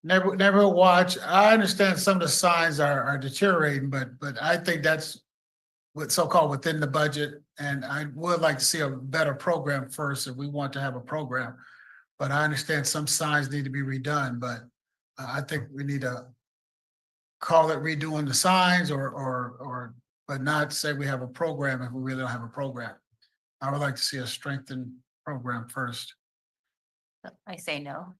Neighborhood watch. I understand some of the signs are deteriorating, but I think that's what's so-called within the budget. And I would like to see a better program first if we want to have a program. But I understand some signs need to be redone, but I think we need to call it redoing the signs but not say we have a program if we really don't have a program. I would like to see a strengthened program first. I say no.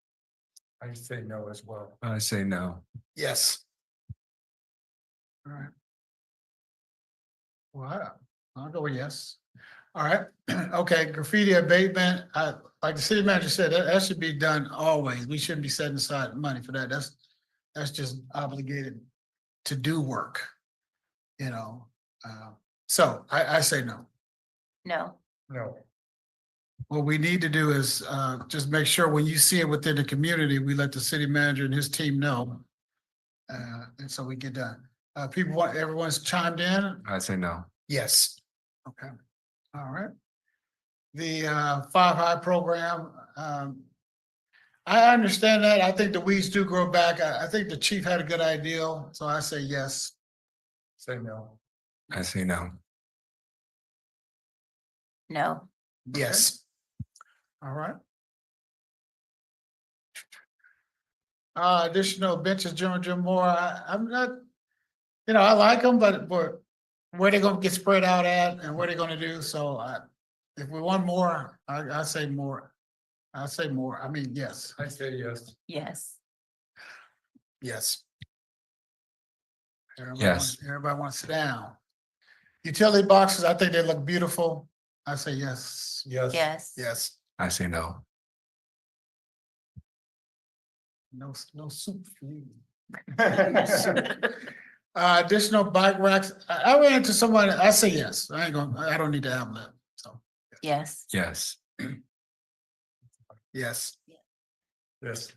I say no as well. I say no. Yes. All right. Well, I'll go with yes. All right. Okay, graffiti abatement. Like the city manager said, that should be done always. We shouldn't be setting aside money for that. That's just obligated to do work. So I say no. No. No. What we need to do is just make sure when you see it within the community, we let the city manager and his team know. And so we get done. Everyone's chimed in. I say no. Yes. Okay. All right. The 5 High program. I understand that. I think the weeds do grow back. I think the chief had a good idea, so I say yes. Say no. I say no. No. Yes. All right. Additional benches, Jim Moore. I'm not, I like them, but where they gonna get spread out at and what they're gonna do. So if we want more, I say more. I say more. I mean, yes. I say yes. Yes. Yes. Yes. Everybody wants to sit down. Utility boxes, I think they look beautiful. I say yes. Yes. Yes. Yes. I say no. No soup for you. Additional bike racks. I ran into someone. I say yes. I don't need to have that. So Yes. Yes. Yes. Yes.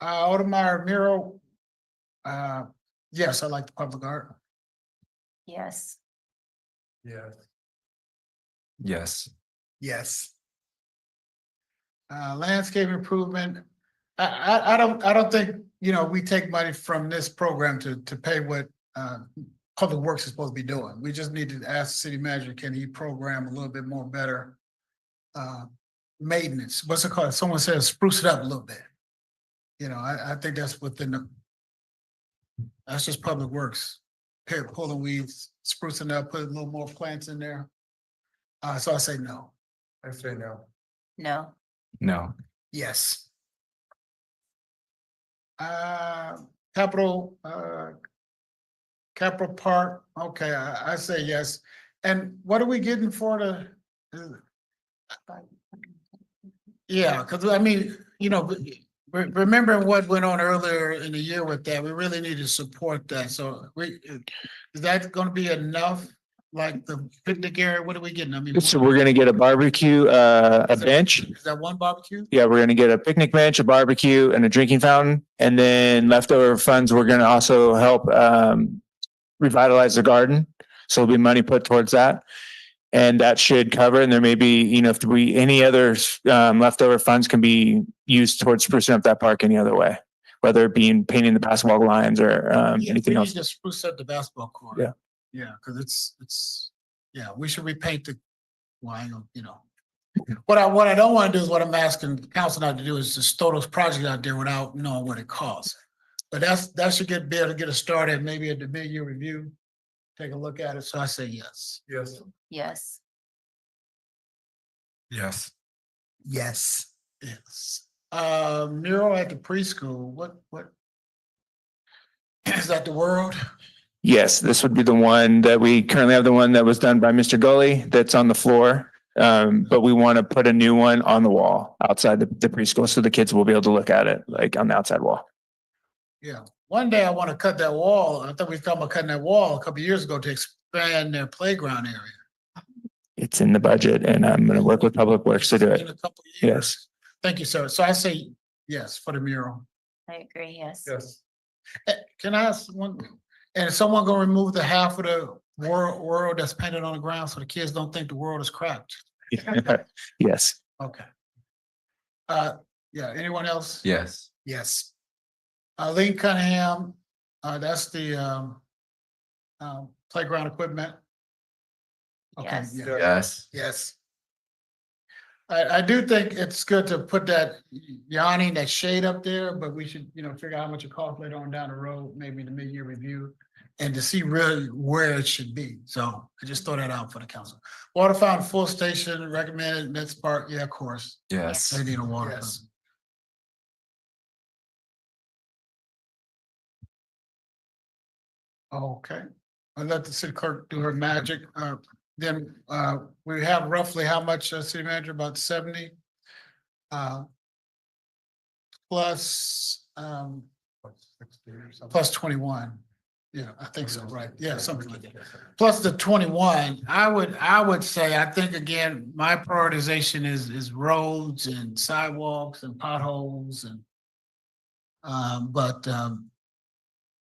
Odemeyer mural. Yes, I like the public art. Yes. Yes. Yes. Yes. Landscape improvement. I don't think, we take money from this program to pay what Public Works is supposed to be doing. We just need to ask the city manager, can he program a little bit more better maintenance? What's it called? Someone says spruce it up a little bit. I think that's that's just Public Works. Pulling weeds, sprucing up, put a little more plants in there. So I say no. I say no. No. No. Yes. Capital Park, okay, I say yes. And what are we getting for the? Yeah, because I mean, remembering what went on earlier in the year with that, we really need to support that. So is that going to be enough? like the picnic area? What are we getting? I mean, So we're gonna get a barbecue, a bench. is that one barbecue? Yeah, we're gonna get a picnic bench, a barbecue, and a drinking fountain. And then leftover funds, we're gonna also help revitalize the garden. So there'll be money put towards that. And that should cover, and there may be, if we, any other leftover funds can be used towards sprucing up that park any other way, whether it be in painting the basketball lines or Yeah, anything we else. need to spruce up the basketball court. Yeah. Yeah, because it's, yeah, we should repaint the, well, I ain't gonna. What I don't want to do is what I'm asking the council not to do is just throw those projects out there without knowing what it costs. But that should be able to get us started, maybe at the mid-year review, take a look at it. So I say yes. Yes. Yes. Yes. Yes. Yes. Mural at the preschool, what? Is that the world? Yes, this would be the one that we currently have, the one that was done by Mr. Gully that's on the floor. But we want to put a new one on the wall outside the preschool so the kids will be able to look at it like on the outside wall. Yeah, one day I want to cut that wall. I thought we thought about cutting that wall a couple of years ago to expand their playground area. It's in the budget and I'm going to work with Public Works to do In it. a couple of years. Yes. Thank you, sir. So I say yes for the mural. I agree, yes. Yes. Can I ask one? And is someone gonna remove the half of the world that's painted on the ground so the kids don't think the world is cracked? Yes. Okay. Yeah, anyone else? Yes. Yes. Lee Cunningham, that's the playground equipment. Okay, Yes. yeah. Yes. Yes. I do think it's good to put that yawning, that shade up there, but we should, figure out how much it costs later on down the road, maybe the mid-year review, and to see really where it should be. So I just throw that out for the council. Water fountain, full station, recommended, Nets Park, yeah, of course. Yes. They need a water Yes. fountain. Okay, I'll let the city clerk do her magic. Then we have roughly how much, city manager, about 70? Plus, plus 21. Yeah, I think so, right? Yeah, something like that. Plus the 21, I would say, I think again, my prioritization is roads and sidewalks and potholes and but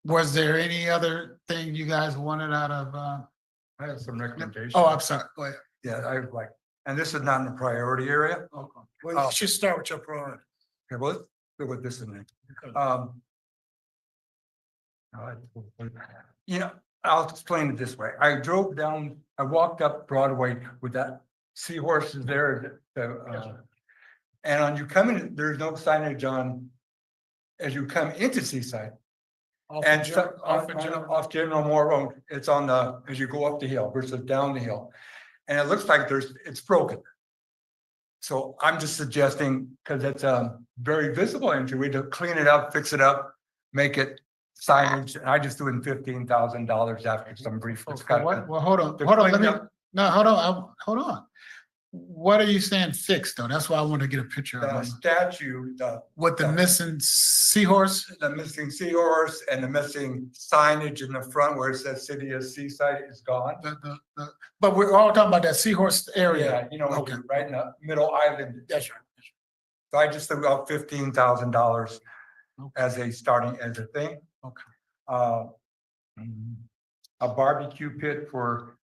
was there any other thing you guys wanted out of I have some recommendations. oh, I'm sorry, go ahead. Yeah, I would like, and this is not in the priority area. Okay. Well, you should start with your priority. Okay, well, let's go with this in there. I'll explain it this way. I walked up Broadway with that seahorses there. And on you coming, there's no signage on as you come into Seaside. And off General Moore Road, it's on as you go up the hill versus down the hill. And it looks like it's broken. So I'm just suggesting, because it's a very visible entry, to clean it up, fix it up, make it signage. And I just threw in $15,000 after some brief discussion. Well, hold on, hold on. What are you saying fixed though? That's why I want to get a picture The of it. statue, With the missing seahorse? the missing seahorse and the missing signage in the front where it says City of Seaside is gone. But we're all talking about that seahorse area. Yeah, Okay. right in the middle island. That's right. So I just threw out $15,000 as a thing. Okay. A barbecue pit for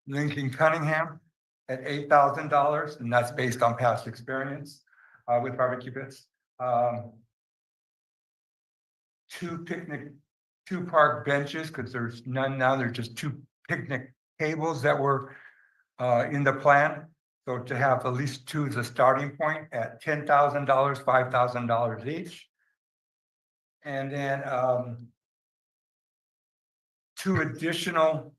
Lincoln Cunningham at $8,000, and that's based on past experience with barbecue pits. Two park benches, because there's none now. There's just two picnic tables that were in the plan. So to have at least two as a starting point at $10,000, $5,000 each. And then two additional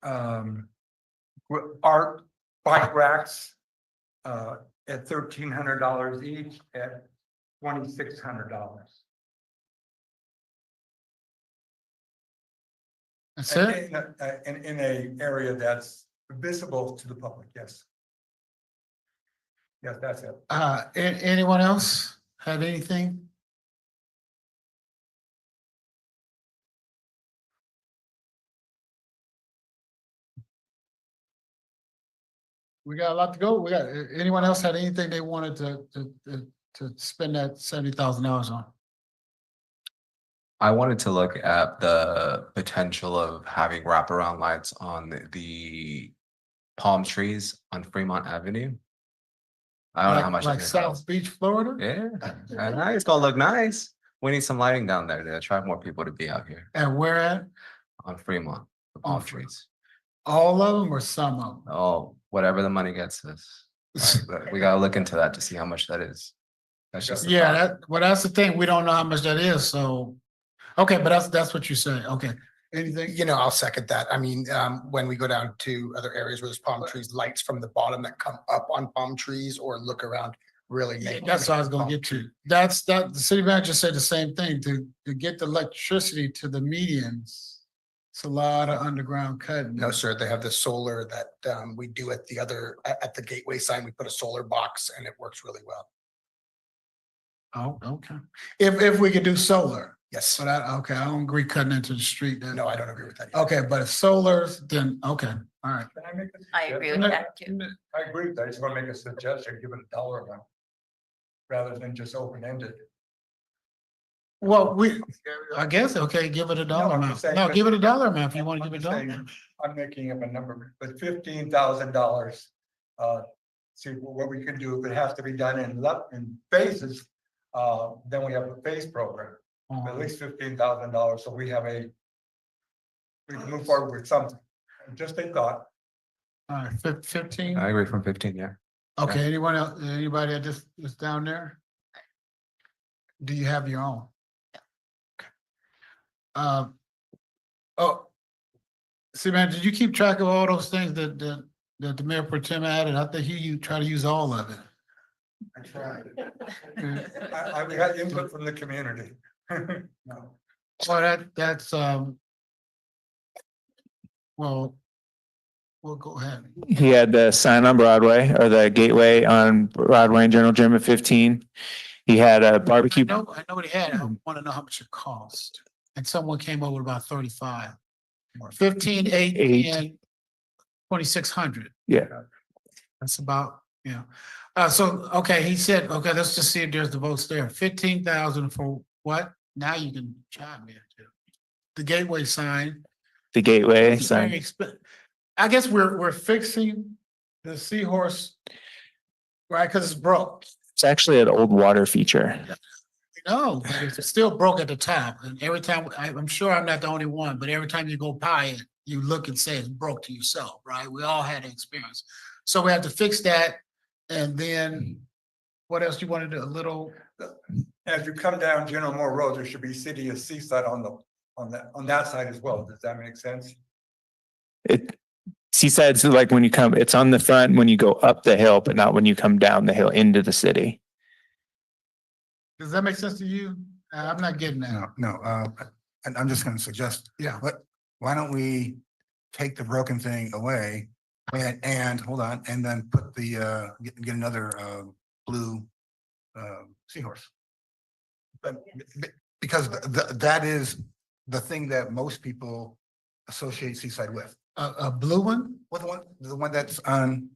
art bike racks at $1,300 each at $2,600. That's it? In a area that's visible to the public, yes. Yes, that's it. Anyone else have anything? We got a lot to go. We got, anyone else had anything they wanted to spend that $70,000 on? I wanted to look at the potential of having wraparound lights on the palm trees on Fremont Avenue. I don't know how much. Like South Beach, Florida? Yeah, and it's gonna look nice. We need some lighting down there to attract more people to be out here And where at? on Fremont, the palm trees. All of them or some of them? Oh, whatever the money gets us. But we gotta look into that to see how much that is. That's just. Yeah, that's the thing. We don't know how much that is, so. Okay, but that's what you say. Okay. Anything? You know, I'll second that. I mean, when we go down to other areas where there's palm trees, lights from the bottom that come up on palm trees or look around really make. That's what I was gonna get to. The city manager said the same thing, to get the electricity to the medians. It's a lot of underground cutting. No, sir, they have the solar that we do at the gateway sign. We put a solar box and it works really well. Oh, okay. If we could do solar. Yes. But I don't agree cutting into the street then. No, I don't agree with that. Okay, but if solar's, then, okay, all right. Can I make a I agree with suggestion? that too. I agree with that. I just want to make a suggestion, give it a dollar amount. Rather than just open-ended. Well, I guess, okay, give it a dollar I'm amount. just saying, No, but- give it a dollar amount if you want to I'm give it a just dollar. saying, I'm making up a number, but $15,000. See what we can do if it has to be done in phases. Then we have a phase program, at least $15,000. So we can move forward with something. Just a thought. All right, 15? I agree from 15, yeah. Okay, anyone else, anybody that just is down there? Do you have your own? Oh, see, man, did you keep track of all those things that the mayor pro tem added? I think you try to use all of it. I tried. I got input from the community. No. Well, that's, well, go ahead. He had the sign on Broadway or the gateway on Broadway and General Gym at 15. He had a barbecue. I know what he had. I want to know how much it cost. And someone came over about 35. 15, 8, and 2,600. Yeah. That's about, yeah. So, okay, he said, okay, let's just see if there's the votes there. 15,000 for what? Now you can chime in too. The gateway sign. The gateway It's very sign. I guess we're fixing the seahorse, right? Because it's broke. It's actually an old water feature. No, but it's still broke at the top. And every time, I'm sure I'm not the only one, but every time you go by it, you look and say it's broke to yourself, right? We all had an experience. So we have to fix that. And then what else you want to do? A little, As you come down General Moore Road, there should be City of Seaside on that side as well. Does that make sense? Seaside's like when you come, it's on the front when you go up the hill, but not when you come down the hill into the city. does that make sense to you? I'm not getting that. No, and I'm just gonna suggest, Yeah. why don't we take the broken thing away and hold on, and then put get another blue seahorse. Because that is the thing that most people associate Seaside with. A blue one? What the one that's on.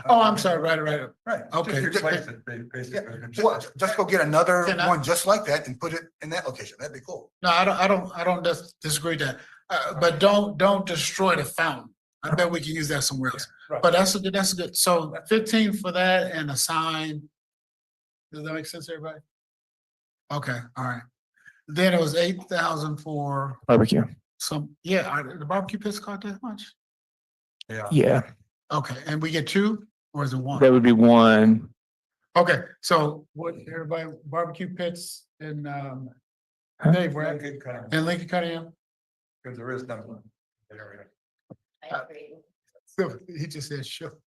Oh, I'm sorry, right. Right. Okay. Just replace it, basically. Well, just go get another Can I- one just like that and put it in that location. That'd be cool. No, I don't disagree with that. But don't destroy the fountain. I bet we can use that somewhere else. Right. But that's good. So 15 for that and a sign. Does that make sense, everybody? Okay, all right. Then it was 8,000 for Barbecue. the barbecue pits cost that much? Yeah, Okay, and we get two or is it one? that would be one. Okay, so what, everybody, barbecue pits in, Dave, right? In Lincoln Cunningham? Because there is number. Area. I agree. So he just said, sure.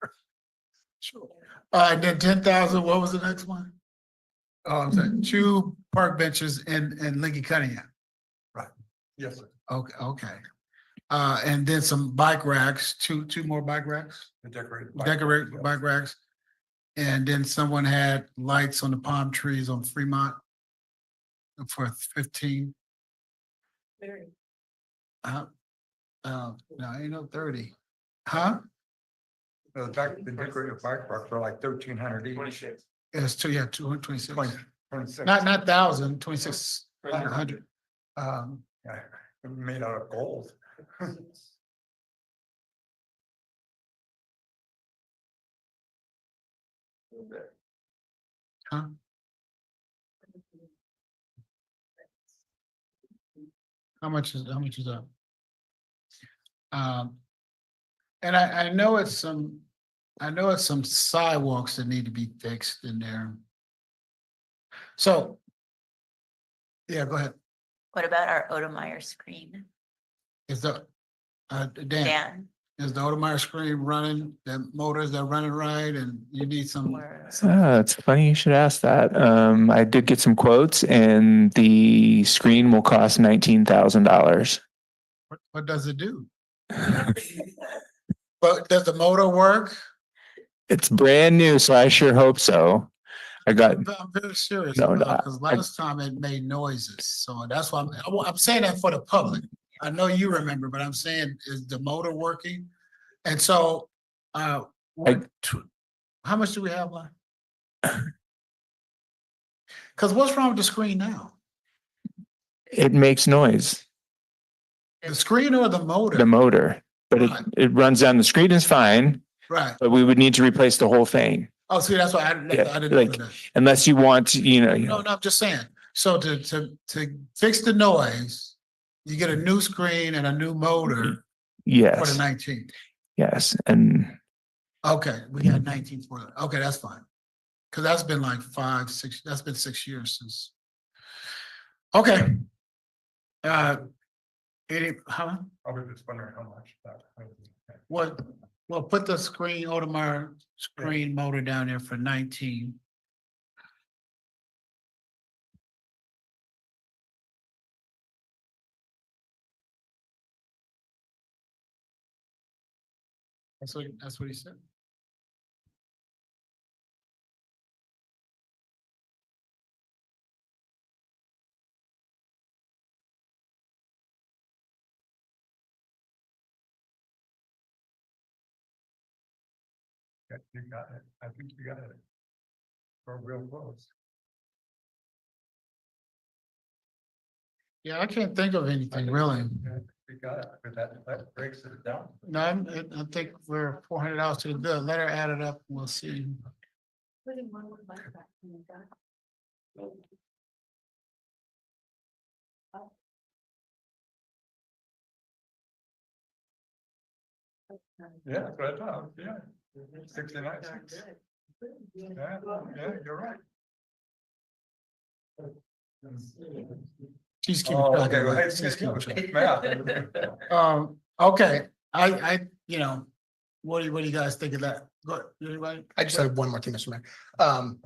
Sure. And then 10,000, what was the next one? Oh, I'm sorry, 2 park benches in Lincoln Cunningham. Yes, sir. Okay. And then some bike racks, two more bike racks, The decorated. decorate bike racks. And then someone had lights on the palm trees on Fremont for 15. No, ain't no 30. Huh? The decorative bike parks are like 1,300 each. It's 226. 26. Not 1,000, 2,600. Yeah, made out of gold. Huh? How much is that? And I know it's some sidewalks that need to be fixed in there. So. Yeah, go ahead. What about our Odomeyer screen? Is the, Dan, Dan? is the Odomeyer screen running, the motors that running right, and you need some, It's funny you should ask that. I did get some quotes and the screen will cost $19,000. what does it do? But does the motor work? It's brand new, so I sure hope so. I got, I'm very serious No, about no, it, because last time it made noises, so that's why I'm saying that for the public. I know you remember, but I'm saying, is the motor working? And so, how much do we have left? Because what's wrong with the screen now? it makes noise, The screen or the motor? the motor, but Right. it runs down. The screen is fine, Right. but we would need to replace the whole thing. Oh, see, that's why I Yeah, didn't know like, that. unless you want, No, I'm just saying. So to fix the noise, you get a new screen and a new motor for the yes, 19. yes. And Okay, we had 19 for that. Okay, that's fine. Because that's been like 6 years since. Okay. I was just wondering how much that. What, well, put the screen, Audemars screen motor down there for 19. That's what he said. You got it. I think you got it. We're real close. Yeah, I can't think of anything really. We got it, but that breaks it down. No, I think we're $400 to the bill. Let her add it up. We'll see. Yeah, that's what I thought, yeah. 69. Yeah, you're right. She's keeping Oh, track okay, of well, it. hey, She's keeping track. quick math. Okay, I, what do you guys think of that? Go, anybody? I just have one more thing, Mr. Mayor.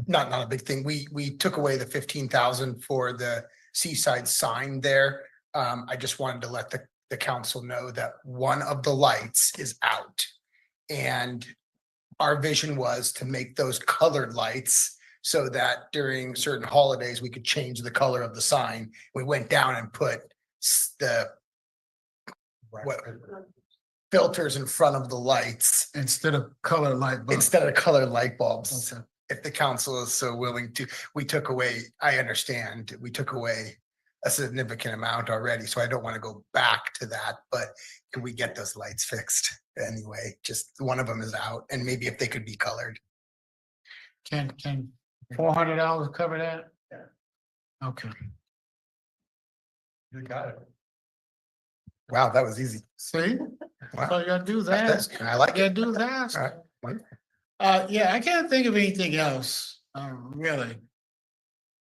Not a big thing. We took away the 15,000 for the Seaside sign there. I just wanted to let the council know that one of the lights is out. And our vision was to make those colored lights so that during certain holidays, we could change the color of the sign. We went down and put the filters in front of the lights Instead of color light bulbs. instead of colored light bulbs. Okay. If the council is so willing to, we took away, I understand, we took away a significant amount already, so I don't want to go back to that, but can we get those lights fixed anyway? Just one of them is out, and maybe if they could be colored. Can $400 cover that? Yeah. Okay. You got it. Wow, that was easy. See? Wow. So you gotta do that. That's- I like You it. gotta do that. All right. Wonderful. Yeah, I can't think of anything else, really.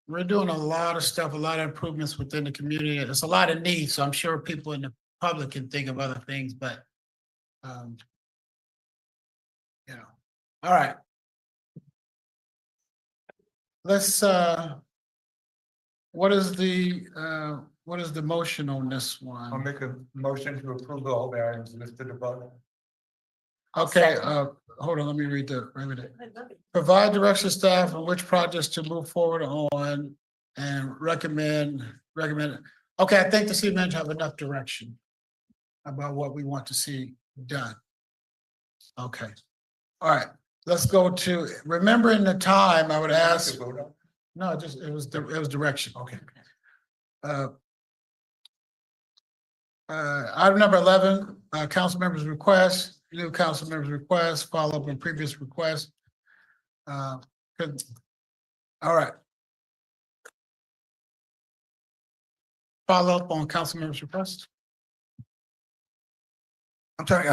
We're doing a lot of stuff, a lot of improvements within the community. There's a lot of needs, so I'm sure people in the public can think of other things, but all right. Let's what is the motion on this I'll one? make a motion to approve all the items listed above. Okay, hold on, let me read it. Provide direction to staff on which projects to move forward on and recommend. Okay, I think the city manager have enough direction about what we want to see done. Okay, All right, let's go to, remembering the time, I would ask, no, just, it was direction. Okay. Item number 11, council members' requests, new council members' requests, follow up on previous requests. All right. Follow up on council members' requests. I'm sorry,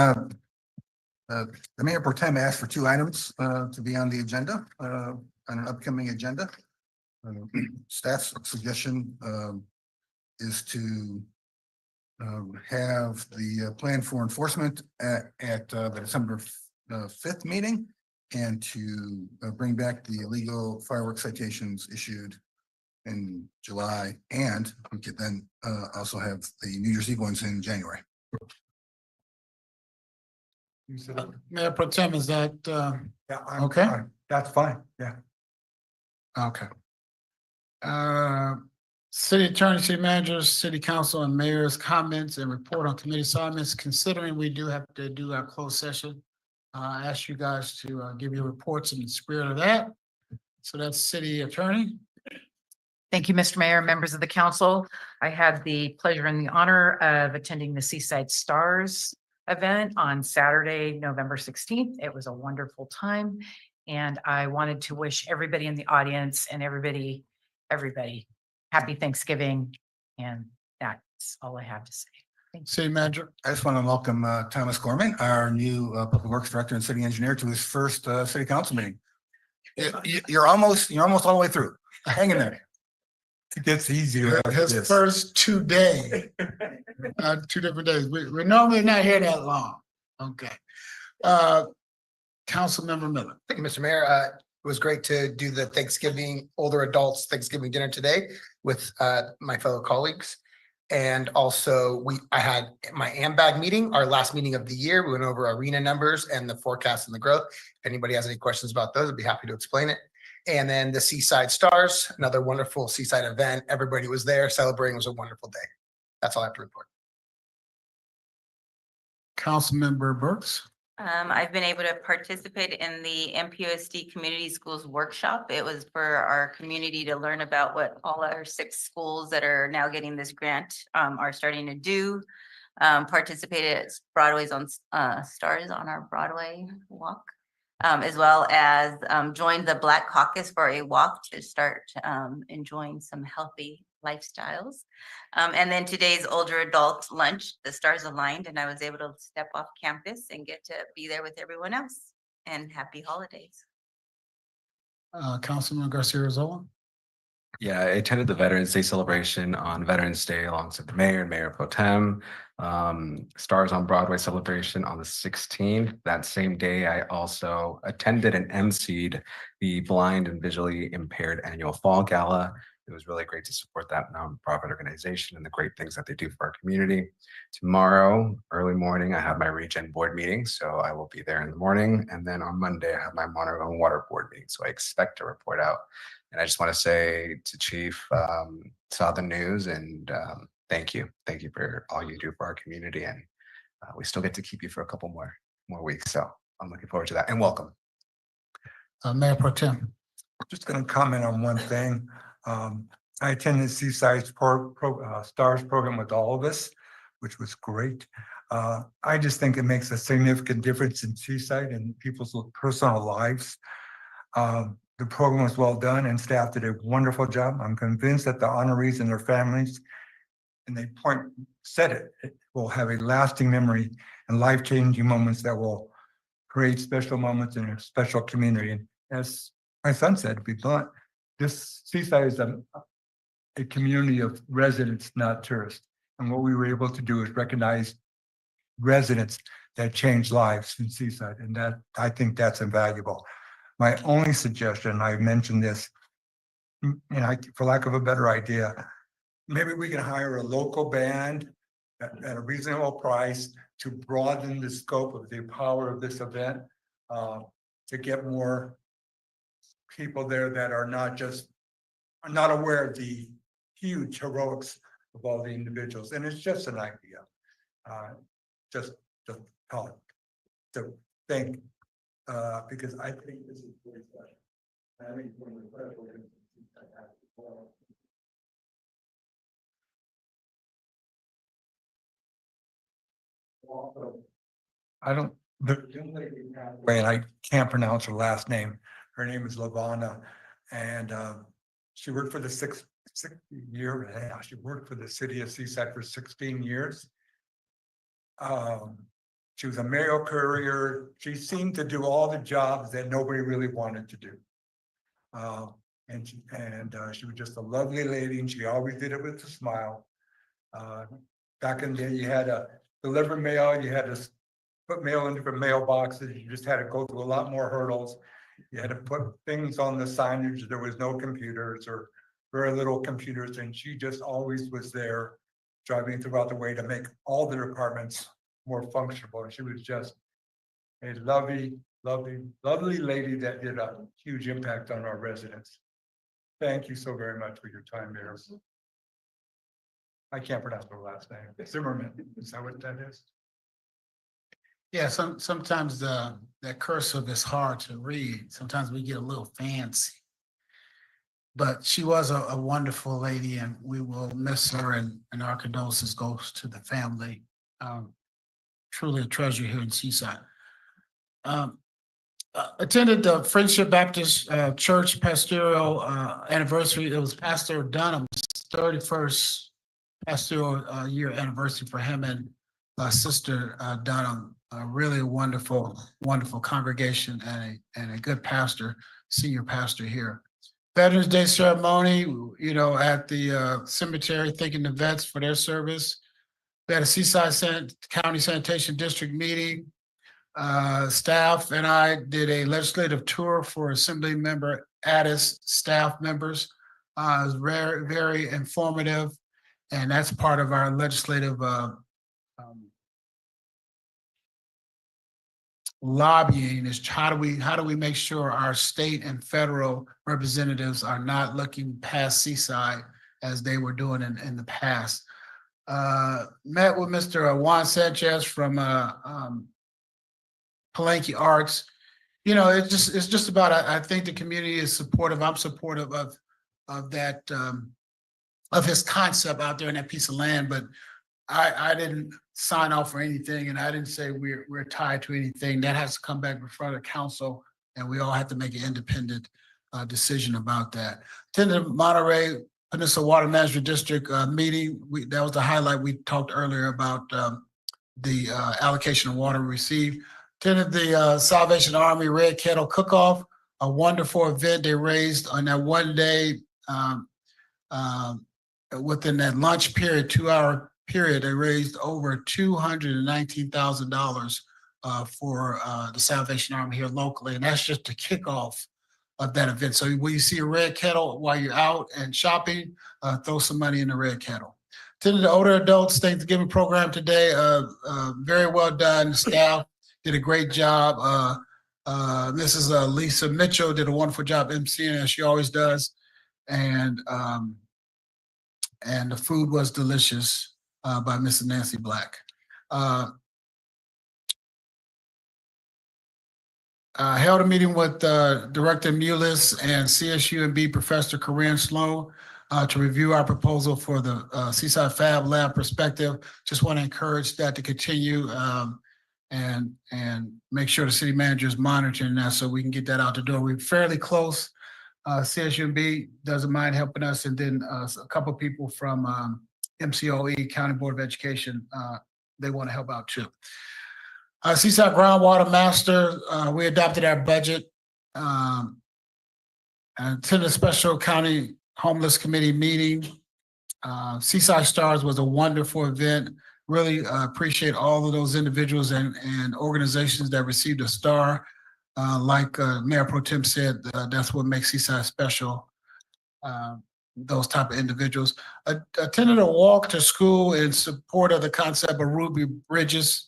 the mayor pro tem asked for 2 items to be on the agenda, on an upcoming agenda. Staff's suggestion is to have the plan for enforcement at the December 5th meeting, and to bring back the illegal fireworks citations issued in July, and we could then also have the New Year's Eve ones in January. Mayor Pro Tem, is that, Yeah, okay? That's fine, yeah. Okay. City attorney, city managers, city council and mayor's comments and report on committee assignments, considering we do have to do our closed session. I ask you guys to give your reports in the spirit of that. So that's city attorney. Thank you, Mr. Mayor, members of the council. I had the pleasure and the honor of attending the Seaside Stars event on Saturday, November 16th. It was a wonderful time. And I wanted to wish everybody in the audience and everybody happy Thanksgiving. And that's all I have to say. Thank you. City manager. I just want to welcome Thomas Gorman, our new Public Works Director and City Engineer, to his first City Council meeting. You're almost all the way through. Hang in there. It gets easier. His first 2 days, 2 different days. We're normally not here that long. Okay. Councilmember Miller. Thank you, Mr. Mayor. It was great to do the Thanksgiving, older adults Thanksgiving dinner today with my fellow colleagues. And also I had my AMBAG meeting, our last meeting of the year. We went over arena numbers and the forecast and the growth. If anybody has any questions about those, I'd be happy to explain it. And then the Seaside Stars, another wonderful Seaside event. Everybody was there celebrating. It was a wonderful day. That's all I have to report. Councilmember Burks. I've been able to participate in the MPOSD Community Schools Workshop. It was for our community to learn about what all our 6 schools that are now getting this grant are starting to do. Participated at Broadway's on Stars on our Broadway walk, as well as joined the Black Caucus for a walk to start enjoying some healthy lifestyles. And then today's older adult lunch, the stars aligned, and I was able to step off campus and get to be there with everyone else. And happy holidays. Councilman Garcia Rozola. Yeah, I attended the Veterans Day celebration on Veterans Day alongside the mayor and Mayor Pro Tem. Stars on Broadway celebration on the 16th. That same day, I also attended and emceed the Blind and Visually Impaired Annual Fall Gala. It was really great to support that nonprofit organization and the great things that they do for our community. Tomorrow, early morning, I have my Regen board meeting, so I will be there in the morning. And then on Monday, I have my Monterey Water board meeting, so I expect to report out. And I just want to say to Chief, saw the news, and thank you. Thank you for all you do for our community. And we still get to keep you for a couple more weeks. So I'm looking forward to that, and welcome. Mayor Pro Tem. Just going to comment on one thing. I attended Seaside Stars program with all of us, which was great. I just think it makes a significant difference in Seaside and people's personal lives. The program was well done and staff did a wonderful job. I'm convinced that the honorees and their families, and they said it will have a lasting memory and life-changing moments that will create special moments in a special community. And as my son said, to be blunt, this Seaside is a community of residents, not tourists. And what we were able to do is recognize residents that change lives in Seaside. And that, I think that's invaluable. My only suggestion, I mentioned this, and for lack of a better idea, maybe we can hire a local band at a reasonable price to broaden the scope of the power of this event, to get more people there that are not aware of the huge heroics of all the individuals. And it's just an idea. Just to thank because I think this is very special. I think one of the special things that I have before. I don't, the young lady, and I can't pronounce her last name. Her name is Lavana. And she worked for the sixth year, yeah, she worked for the city of Seaside for 16 years. She was a mail courier. She seemed to do all the jobs that nobody really wanted to do. And she was just a lovely lady, and she always did it with a smile. Back in the day, you had to deliver mail, you had to put mail in different mailboxes, you just had to go through a lot more hurdles. You had to put things on the signage, there was no computers or very little computers, and she just always was there driving throughout the way to make all the departments more functional. And she was just a lovely lady that did a huge impact on our residents. Thank you so very much for your time, Mayor. I can't pronounce her last name. Zimmerman, is that what that is? Yeah, sometimes that cursive is hard to read. Sometimes we get a little fancy. But she was a wonderful lady, and we will miss her, and our condolences goes to the family. Truly a treasure here in Seaside. Attended the Friendship Baptist Church pastoral anniversary. It was Pastor Dunham's 31st pastoral year anniversary for him and Sister Dunham. Really a wonderful congregation and a good pastor, senior pastor here. Veterans Day ceremony, you know, at the cemetery, thanking the vets for their service. We had a Seaside County Sanitation District meeting. Staff and I did a legislative tour for Assembly Member Addis staff members. It was very, very informative, and that's part of our legislative lobbying is how do we make sure our state and federal representatives are not looking past Seaside as they were doing in the past. Met with Mr. Juan Sanchez from Palenque Arts. You know, it's just about, I think the community is supportive. I'm supportive of that, of his concept out there in that piece of land, but I didn't sign off for anything, and I didn't say we're tied to anything. That has to come back in front of council, and we all have to make an independent decision about that. Attended the Monterey Peninsula Water Management District meeting. That was the highlight. We talked earlier about the allocation of water received. Attended the Salvation Army Red Kettle Cook-Off, a wonderful event they raised on that one day. Within that lunch period, 2-hour period, they raised over $219,000 for the Salvation Army here locally, and that's just the kickoff of that event. So when you see a red kettle while you're out and shopping, throw some money in the red kettle. Attended the Older Adults Thanksgiving program today. Very well done. Staff did a great job. Mrs. Lisa Mitchell did a wonderful job emceeing, as she always does, and the food was delicious by Mrs. Nancy Black. Held a meeting with Director Mullis and CSUMB Professor Corinne Sloan to review our proposal for the Seaside Fab Lab perspective. Just want to encourage that to continue and make sure the city manager is monitoring that so we can get that out the door. We're fairly close. CSUMB doesn't mind helping us, and then a couple of people from MCOE, County Board of Education, they want to help out too. Seaside Groundwater Master, we adopted our budget. Attended a special county homeless committee meeting. Seaside Stars was a wonderful event. Really appreciate all of those individuals and organizations that received a star. Like Mayor Pro Tem said, that's what makes Seaside special. Those type of individuals. Attended a walk to school in support of the concept of Ruby Bridges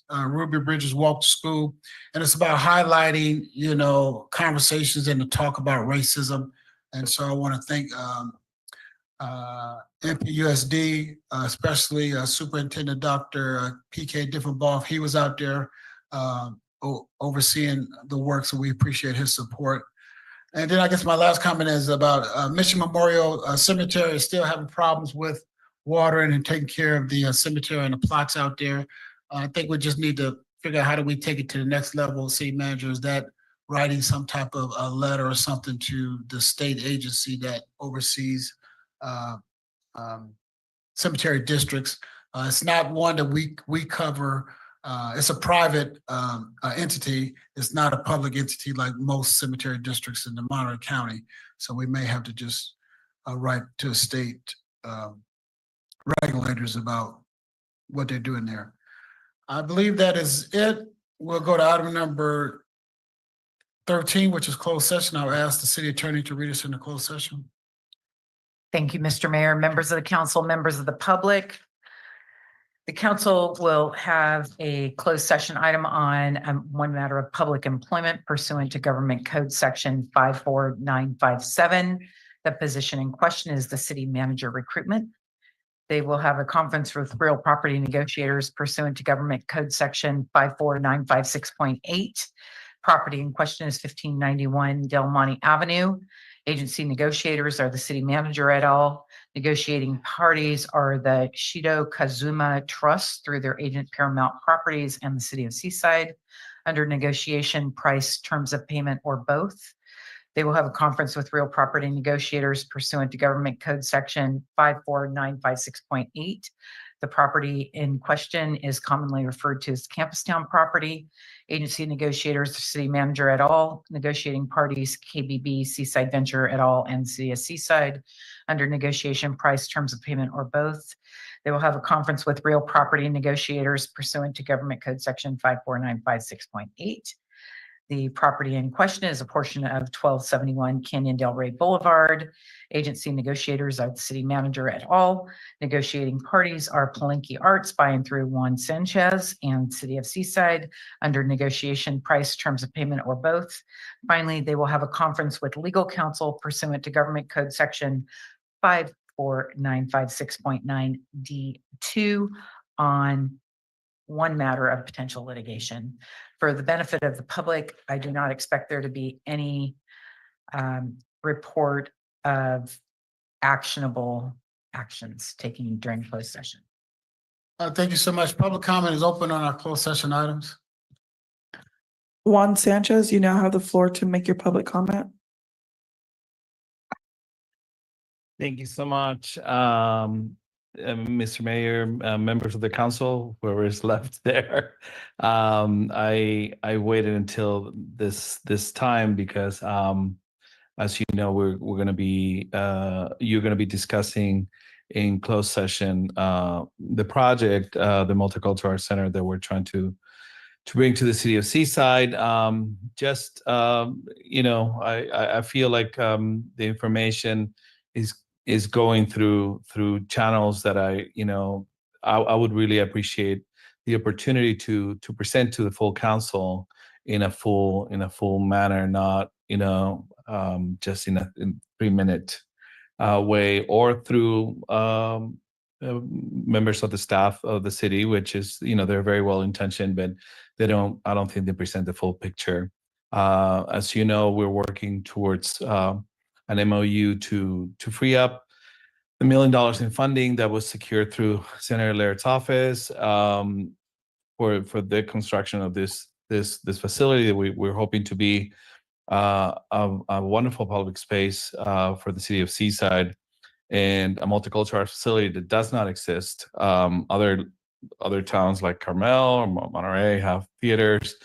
Walk to School. And it's about highlighting, you know, conversations and to talk about racism. And so I want to thank NPUSD, especially Superintendent Dr. PK Diffenbaugh. He was out there overseeing the work, so we appreciate his support. And then I guess my last comment is about Mission Memorial Cemetery is still having problems with watering and taking care of the cemetery and the plots out there. I think we just need to figure out how do we take it to the next level. City manager, is that writing some type of a letter or something to the state agency that oversees cemetery districts. It's not one that we cover. It's a private entity. It's not a public entity like most cemetery districts in the Monterey County. So we may have to just write to state regulators about what they're doing there. I believe that is it. We'll go to item number 13, which is closed session. I'll ask the city attorney to read us in the closed session. Thank you, Mr. Mayor, members of the council, members of the public. The council will have a closed session item on one matter of public employment pursuant to Government Code Section 54957. The position in question is the city manager recruitment. They will have a conference with real property negotiators pursuant to Government Code Section 54956.8. Property in question is 1591 Del Monte Avenue. Agency negotiators are the city manager et al. Negotiating parties are the Shido Kazuma Trust through their agent Paramount Properties and the city of Seaside. Under negotiation, price, terms of payment, or both. They will have a conference with real property negotiators pursuant to Government Code Section 54956.8. The property in question is commonly referred to as Campustown property. Agency negotiators, city manager et al. Negotiating parties, KBB, Seaside Venture et al. And city of Seaside. Under negotiation, price, terms of payment, or both. They will have a conference with real property negotiators pursuant to Government Code Section 54956.8. The property in question is a portion of 1271 Canyon Del Rey Boulevard. Agency negotiators are the city manager et al. Negotiating parties are Palenque Arts by and through Juan Sanchez and City of Seaside. Under negotiation, price, terms of payment, or both. Finally, they will have a conference with legal counsel pursuant to Government Code Section 54956.9 D2 on one matter of potential litigation. For the benefit of the public, I do not expect there to be any report of actionable actions taken during closed session. Thank you so much. Public comment is open on our closed session items. Juan Sanchez, you now have the floor to make your public comment. Thank you so much, Mr. Mayor, members of the council, whoever is left there. I waited until this time because, as you know, we're going to be you're going to be discussing in closed session the project, the Multicultural Arts Center that we're trying to bring to the city of Seaside. I feel like the information is going through channels that I would really appreciate the opportunity to present to the full council in a full manner, not just in a 3-minute way, or through members of the staff of the city, which is they're very well intentioned, but I don't think they present the full picture. As you know, we're working towards an MOU to free up the $1 million in funding that was secured through Senator Laird's office for the construction of this facility that we're hoping to be a wonderful public space for the city of Seaside and a multicultural arts facility that does not exist. Other towns like Carmel or Monterey have theaters.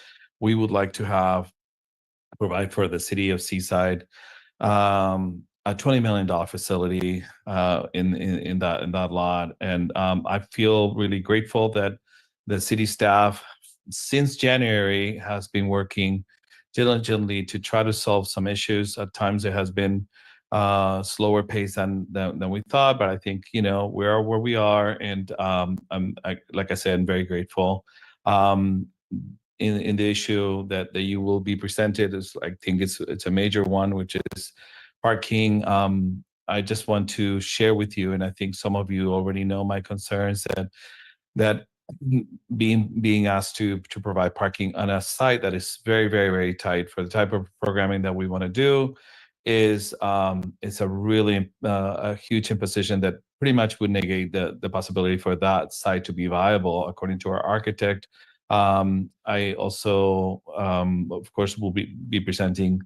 We would like to provide for the city of Seaside a $20 million facility in that lot. And I feel really grateful that the city staff since January has been working diligently to try to solve some issues. At times it has been slower pace than we thought, but I think we are where we are, and like I said, I'm very grateful. In the issue that you will be presented, I think it's a major one, which is parking. I just want to share with you, and I think some of you already know my concerns that being asked to provide parking on a site that is very, very, very tight for the type of programming that we want to do is it's a really a huge imposition that pretty much would negate the possibility for that site to be viable according to our architect. I also of course will be presenting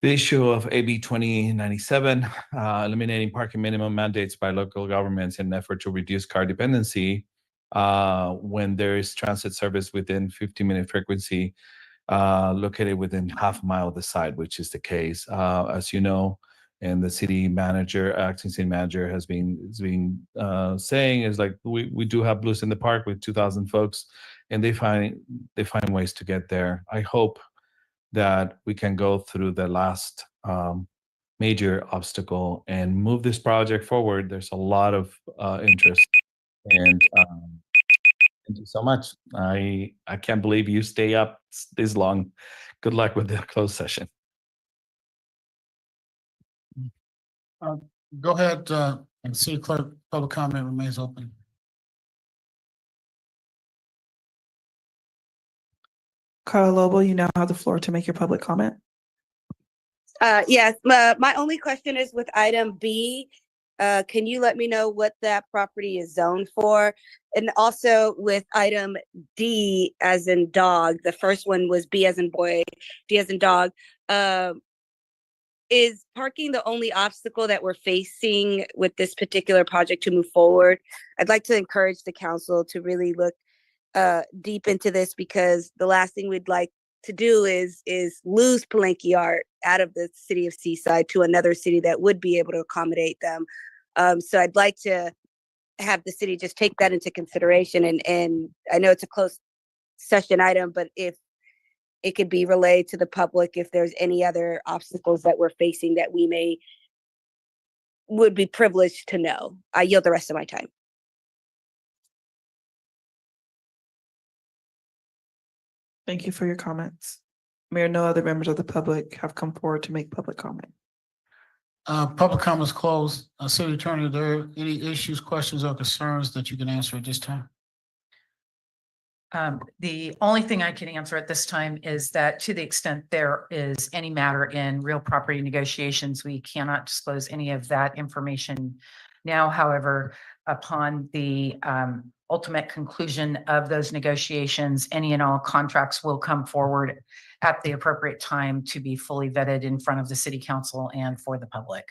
the issue of AB 2097, eliminating parking minimum mandates by local governments in an effort to reduce car dependency when there is transit service within 15-minute frequency located within half a mile of the site, which is the case. As you know, and the city manager, acting city manager has been saying is like we do have Blues in the Park with 2,000 folks, and they find ways to get there. I hope that we can go through the last major obstacle and move this project forward. There's a lot of interest, and thank you so much. I can't believe you stay up this long. Good luck with the closed session. Go ahead, and City Clerk, public comment remains open. Carla Lobo, you now have the floor to make your public comment. Yes, my only question is with item B. Can you let me know what that property is zoned for? And also with item D as in dog, the first one was B as in boy, D as in dog. Is parking the only obstacle that we're facing with this particular project to move forward? I'd like to encourage the council to really look deep into this, because the last thing we'd like to do is lose Palenque art out of the city of Seaside to another city that would be able to accommodate them. So I'd like to have the city just take that into consideration. And I know it's a closed session item, but if it could be relayed to the public, if there's any other obstacles that we're facing that we would be privileged to know. I yield the rest of my time. Thank you for your comments. Mayor, no other members of the public have come forward to make public comment. Public comments closed. City Attorney, are there any issues, questions, or concerns that you can answer at this time? The only thing I can answer at this time is that to the extent there is any matter in real property negotiations, we cannot disclose any of that information now. However, upon the ultimate conclusion of those negotiations, any and all contracts will come forward at the appropriate time to be fully vetted in front of the city council and for the public.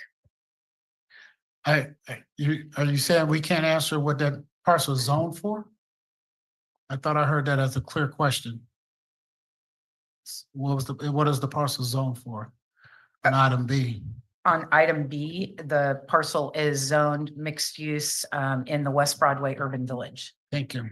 Are you saying we can't answer what that parcel is zoned for? I thought I heard that as a clear question. What is the parcel zoned for? On item B. On item B, the parcel is zoned mixed use in the West Broadway Urban Village. Thank you.